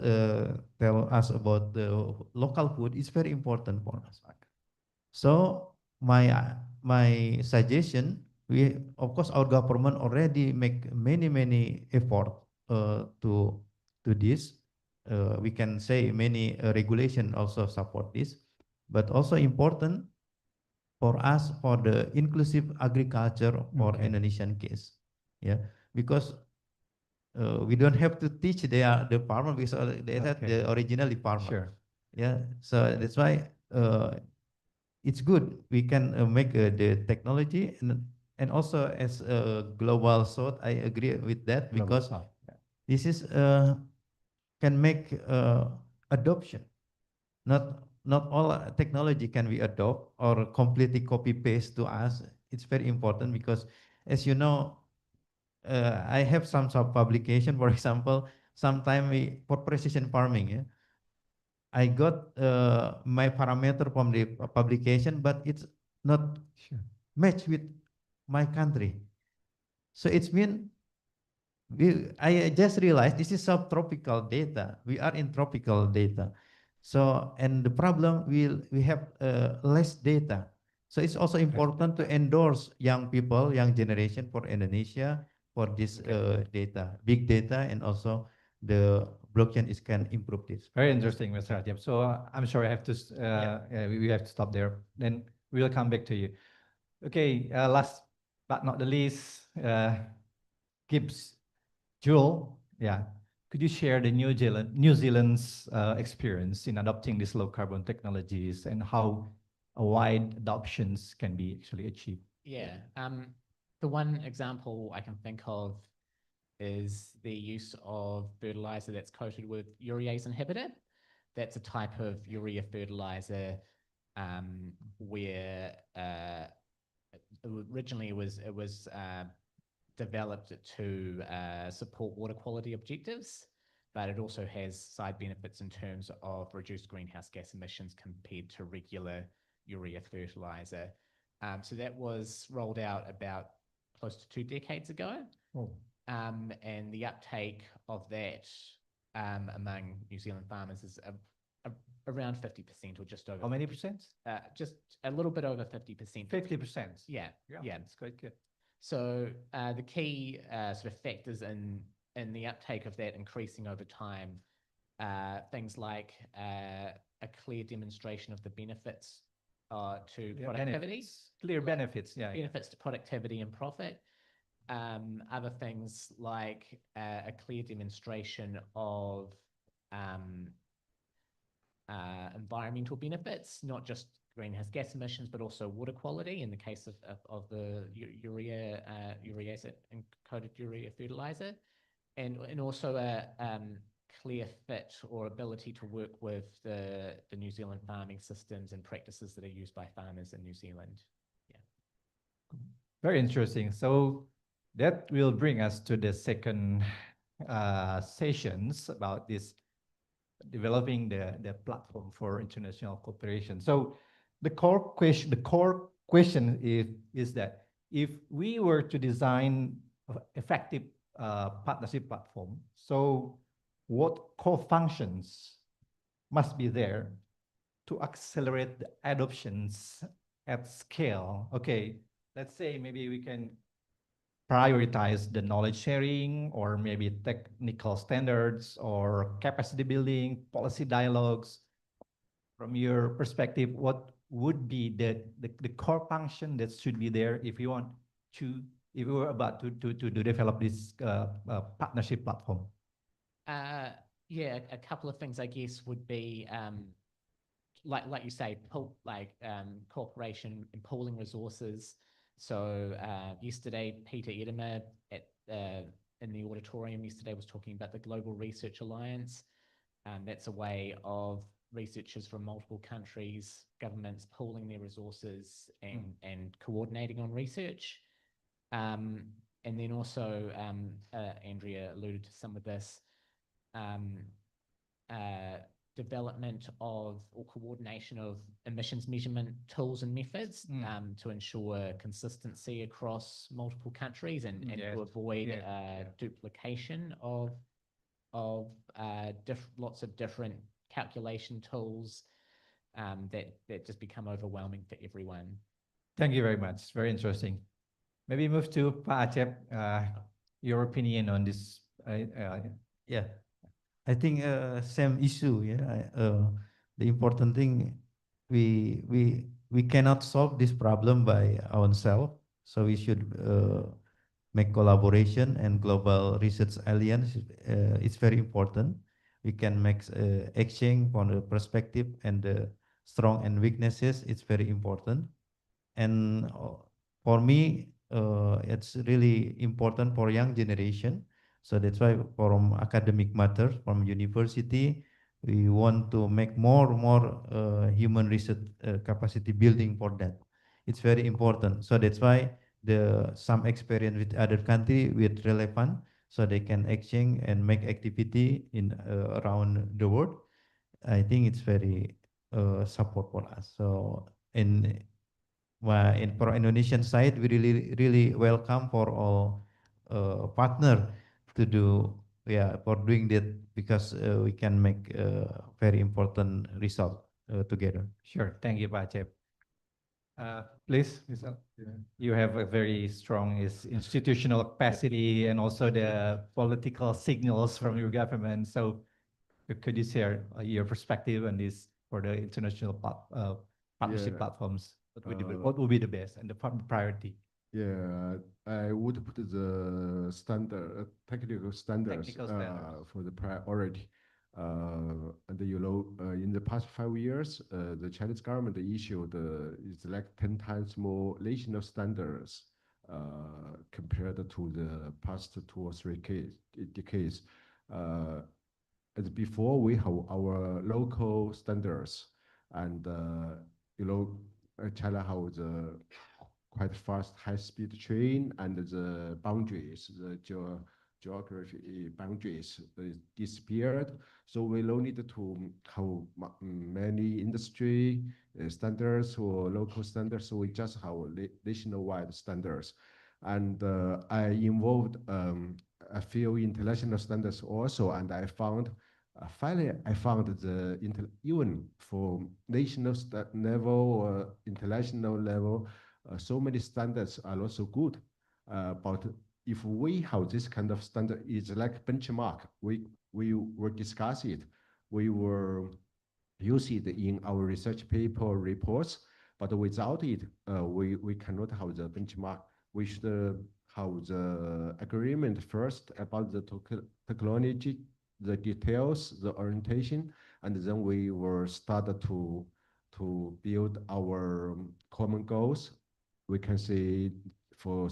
tell us about the local food is very important for us. So my suggestion, we of course our government already make many effort to this. We can say many regulation also support this, but also important for us for the inclusive agriculture for Indonesian case. Yeah, because we don't have to teach the farmer because they are the originally farmer. Sure. Yeah, so that's why it's good we can make the technology and also as a global south, I agree with that Global because South, yeah. this is can make adoption. Not all technology can be adopt or completely copy paste to us. It's very important because, as you know, I have some publication, for example, sometime for precision farming, yeah, I got my parameter from the publication, but it's not matched with my country. So it's mean I just realized this is subtropical data. We are in tropical data. So, and the problem we have less data. So it's also important to endorse young people, young generation for Indonesia for this data, big data, and also the blockchain is can improve this. Very interesting, Mr. Ratib. So I'm sorry, I have to, we have to stop there. Then we'll come back to you. Okay, last but not the least, Gibbs, Jewel, yeah. Could you share the New Zealand's experience in adopting these low carbon technologies and how a wide adoptions can be actually achieved? Yeah, the one example I can think of is the use of fertilizer that's coated with urease inhibitor. That's a type of urea fertilizer where originally it was developed to support water quality objectives, but it also has side benefits in terms of reduced greenhouse gas emissions compared to regular urea fertilizer. So that was rolled out about close to 2 decades ago. Oh. And the uptake of that among New Zealand farmers is around 50% or just over. How many percent? Just a little bit over 50%. 50%. Yeah, yeah. That's quite good. So the key sort of factors in the uptake of that increasing over time, things like a clear demonstration of the benefits to productivity. Clear benefits, yeah. Benefits to productivity and profit. Other things like a clear demonstration of environmental benefits, not just greenhouse gas emissions, but also water quality in the case of the urea encoded urea fertilizer, and also a clear fit or ability to work with the New Zealand farming systems and practices that are used by farmers in New Zealand. Yeah. Very interesting. So that will bring us to the second sessions about this developing the platform for international cooperation. So the core question is that if we were to design an effective partnership platform, so what core functions must be there to accelerate the adoptions at scale? Okay, let's say maybe we can prioritize the knowledge sharing, or maybe technical standards, or capacity building, policy dialogues. From your perspective, what would be the core function that should be there if you want to, if we were about to develop this partnership platform? Yeah, a couple of things I guess would be like you say, cooperation and pooling resources. So yesterday, Peter Edema in the auditorium yesterday was talking about the Global Research Alliance. That's a way of researchers from multiple countries, governments pooling their resources and coordinating on research. And then also, Andrea alluded to some of this, development of or coordination of emissions measurement tools and methods to ensure consistency across multiple countries and to avoid duplication of lots of different calculation tools that just become overwhelming for everyone. Thank you very much. Very interesting. Maybe move to Pak Acep, your opinion on this. Yeah. I think same issue. Yeah, the important thing, we cannot solve this problem by ourselves. So we should make collaboration, and global research alliance. It's very important. We can make exchange on the perspective and the strong and weaknesses. It's very important. And for me, it's really important for young generation. So that's why from academic matters, from university, we want to make more human research capacity building for that. It's very important. So that's why some experience with other country with relevant, so they can exchange and make activity in around the world. I think it's very support for us. So for Indonesian side, we really welcome for all partner to do for doing that, because we can make very important result together. Sure. Thank you, Pak Acep. Please, you have a very strong institutional capacity and also the political signals from your government. So could you share your perspective on this for the international partnership platforms? What would be the best and the priority? Yeah, I would put the technical standards for the priority. And in the past 5 years, the Chinese government issued is like 10 times more national standards compared to the past 2 or 3 decades. As before, we have our local standards, and China has a quite fast high-speed train, and the boundaries, the geography boundaries disappeared. So we don't need to have many industry standards or local standards. So we just have nationwide standards. And I involved a few international standards also, and I found Finally, I found the even for national level or international level, so many standards are also good. But if we have this kind of standard, it's like benchmark. We will discuss it. We will use it in our research paper reports. But without it, we cannot have the benchmark. We should have the agreement first about the technology, the details, the orientation, and then we will start to build our common goals. We can say for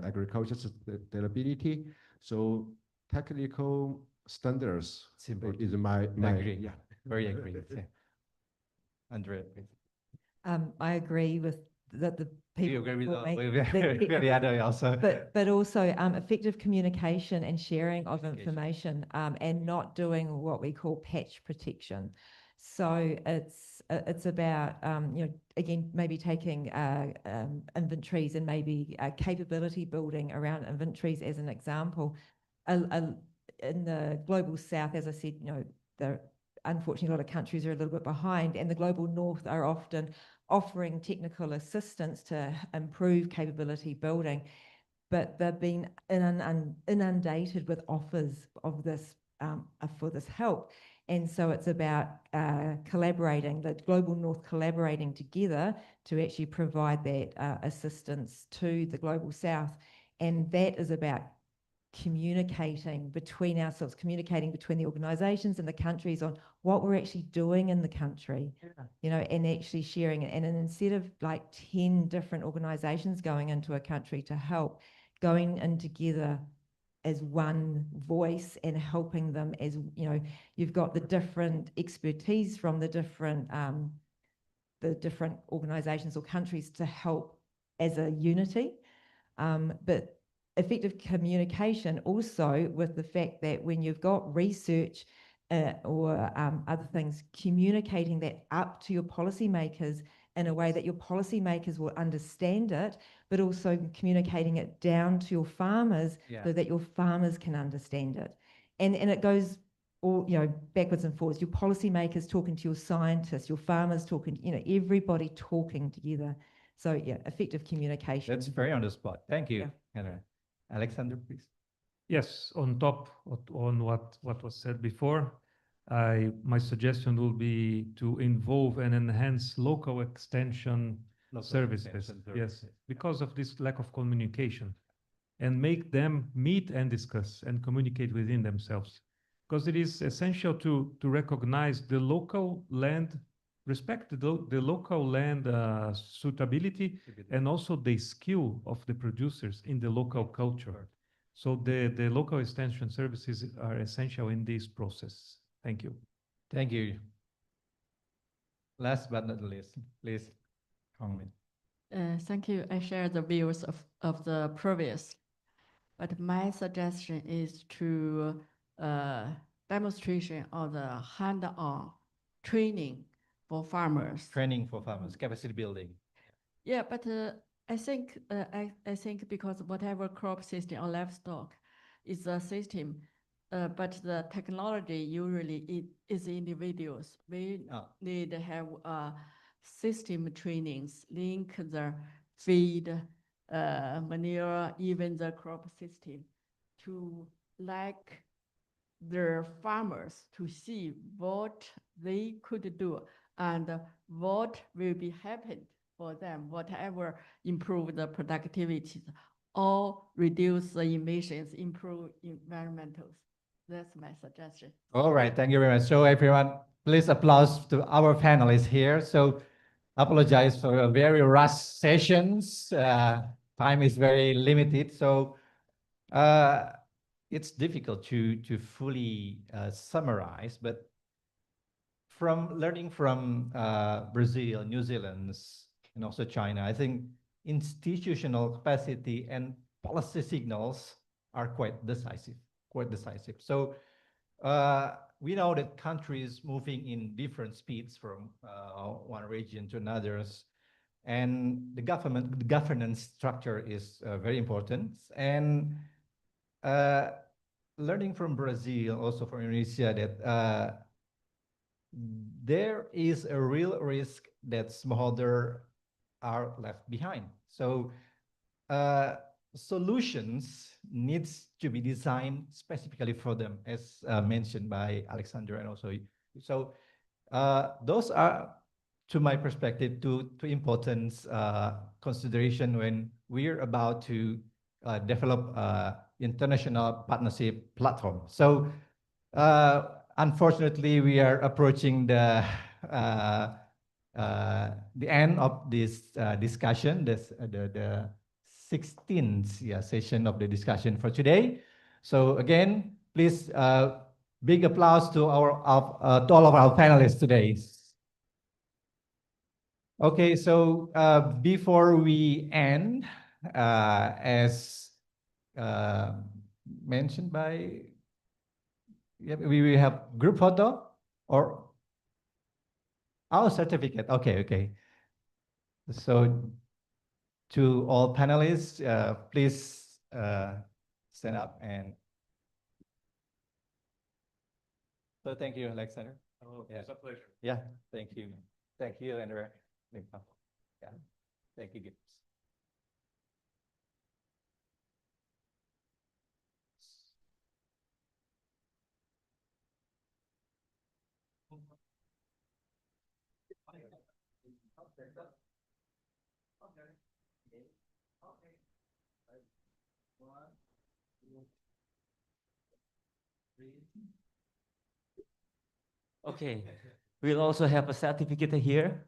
agriculture sustainability. So technical standards is my agree. yeah. Very agree. Yeah. Andrea, please. I agree with that the people. You agree with before me, the other also. But also effective communication and sharing of information and not doing what we call patch protection. So it's about again maybe taking inventories and maybe capability building around inventories as an example. In the global south, as I said, unfortunately, a lot of countries are a little bit behind, and the global north are often offering technical assistance to improve capability building, but they've been inundated with offers of this for this help. And so it's about collaborating, the global north collaborating together to actually provide that assistance to the global south. And that is about communicating between ourselves, communicating between the organizations and the countries on what we're actually doing in the country, and actually sharing it. And instead of like 10 different organizations going into a country to help, going in together as one voice and helping them as, you've got the different expertise from the different organizations or countries to help as a unity. But effective communication also with the fact that when you've got research or other things, communicating that up to your policymakers in a way that your policymakers will understand it, but also communicating it down to your farmers so that your farmers can understand it. And it goes all, backwards and forwards. Your policymakers talking to your scientists, your farmers talking, everybody talking together. So yeah, effective communication. That's very on the spot. Thank you, Henry. Alexander, please. Yes, on top on what was said before, my suggestion will be to involve and enhance local extension services. Yes, because of this lack of communication, and make them meet and discuss and communicate within themselves. Because it is essential to recognize the local land, respect the local land suitability, and also the skill of the producers in the local culture. So the local extension services are essential in this process. Thank you. Thank you. Last but not least, please, Hongmin. Thank you. I share the views of the previous, but my suggestion is to demonstration of the hand-on training for farmers. Training for farmers, capacity building. Yeah, but I think because whatever crop system or livestock is a system, but the technology usually is individuals. We need to have system trainings, link the feed, manure, even the crop system, to like their farmers to see what they could do and what will be happened for them, whatever improve the productivity or reduce the emissions, improve environmentals. That's my suggestion. All right, thank you very much. So everyone, please applause to our panelists here. So apologize for a very rushed sessions. Time is very limited. So it's difficult to fully summarize, but from learning from Brazil, New Zealand, and also China, I think institutional capacity and policy signals are quite decisive. So we know that countries moving in different speeds from one region to another's, and the governance structure is very important. And learning from Brazil, also from Indonesia, that there is a real risk that smallholder are left behind. So solutions needs to be designed specifically for them, as mentioned by Alexander and also. So those are, to my perspective, two important consideration when we're about to develop international partnership platform. So unfortunately, we are approaching the end of this discussion, the 16th session of the discussion for today. So again, please big applause to to all of our panelists today. Okay, so before we end, as mentioned by, we will have group photo or our certificate. Okay, okay. So to all panelists, please stand up and. So thank you, Alexander. Oh, it's a pleasure. Yeah, thank you. Thank you, Andrea. Yeah, thank you. Okay, we'll also have a certificate here.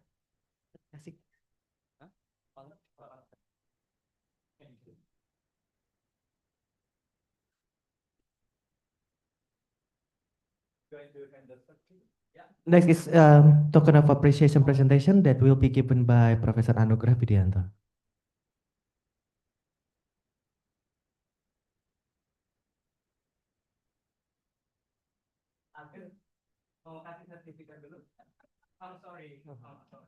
Next is token of appreciation presentation that will be given by Professor Anugrah Widianto. Mau kasih sertifikat dulu? I'm sorry. Sorry.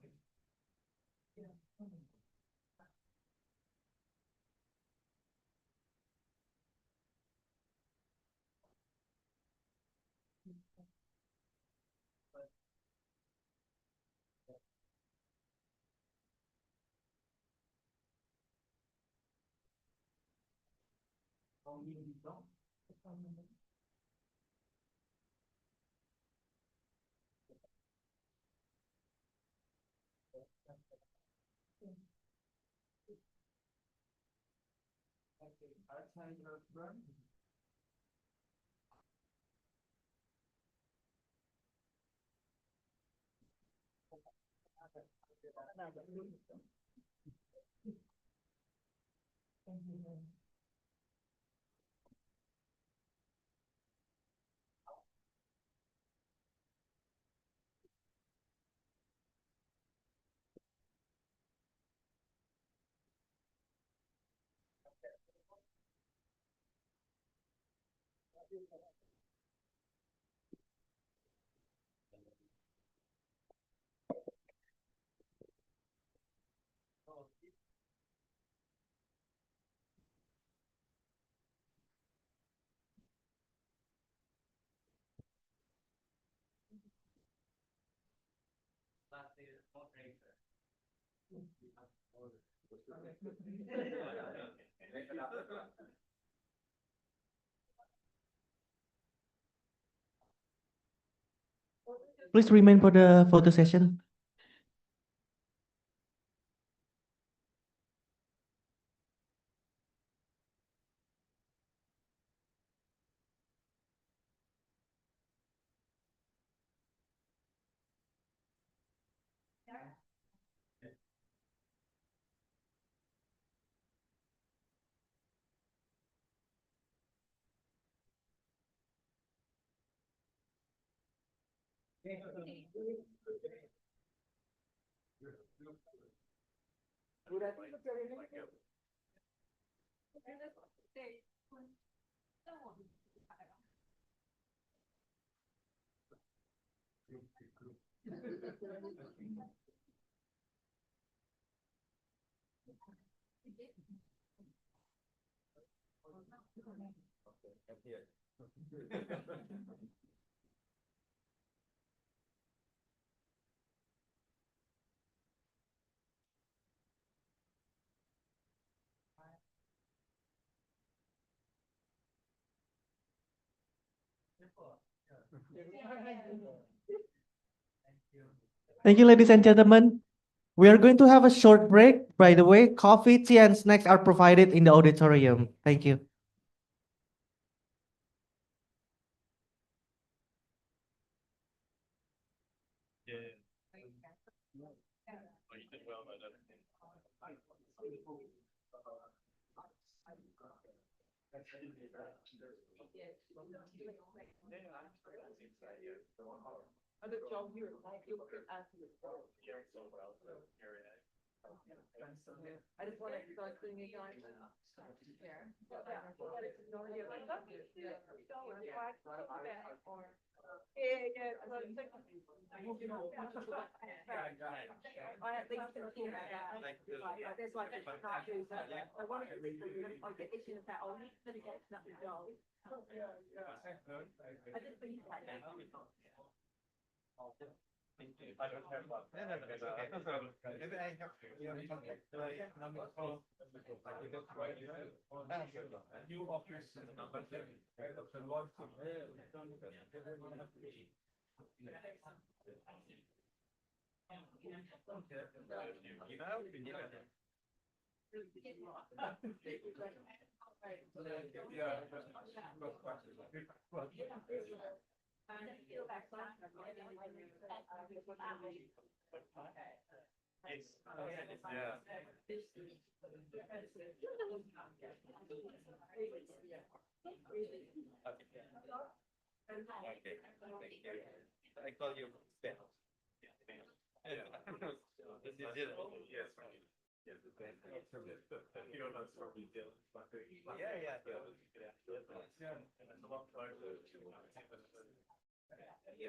Please remain for the photo session. Thank you, ladies and gentlemen. We are going to have a short break. By the way, coffee, tea, and snacks are provided in the auditorium. Thank you. I just want to go through you guys. I at least can hear that. There's like a not do, but I want to I'll get itching about, I'll need to get nothing goal. I just think like that. I don't have one. Maybe I have. New office number 7. I call you Stan. This is it. Yes. You know, that's for retail. Yeah.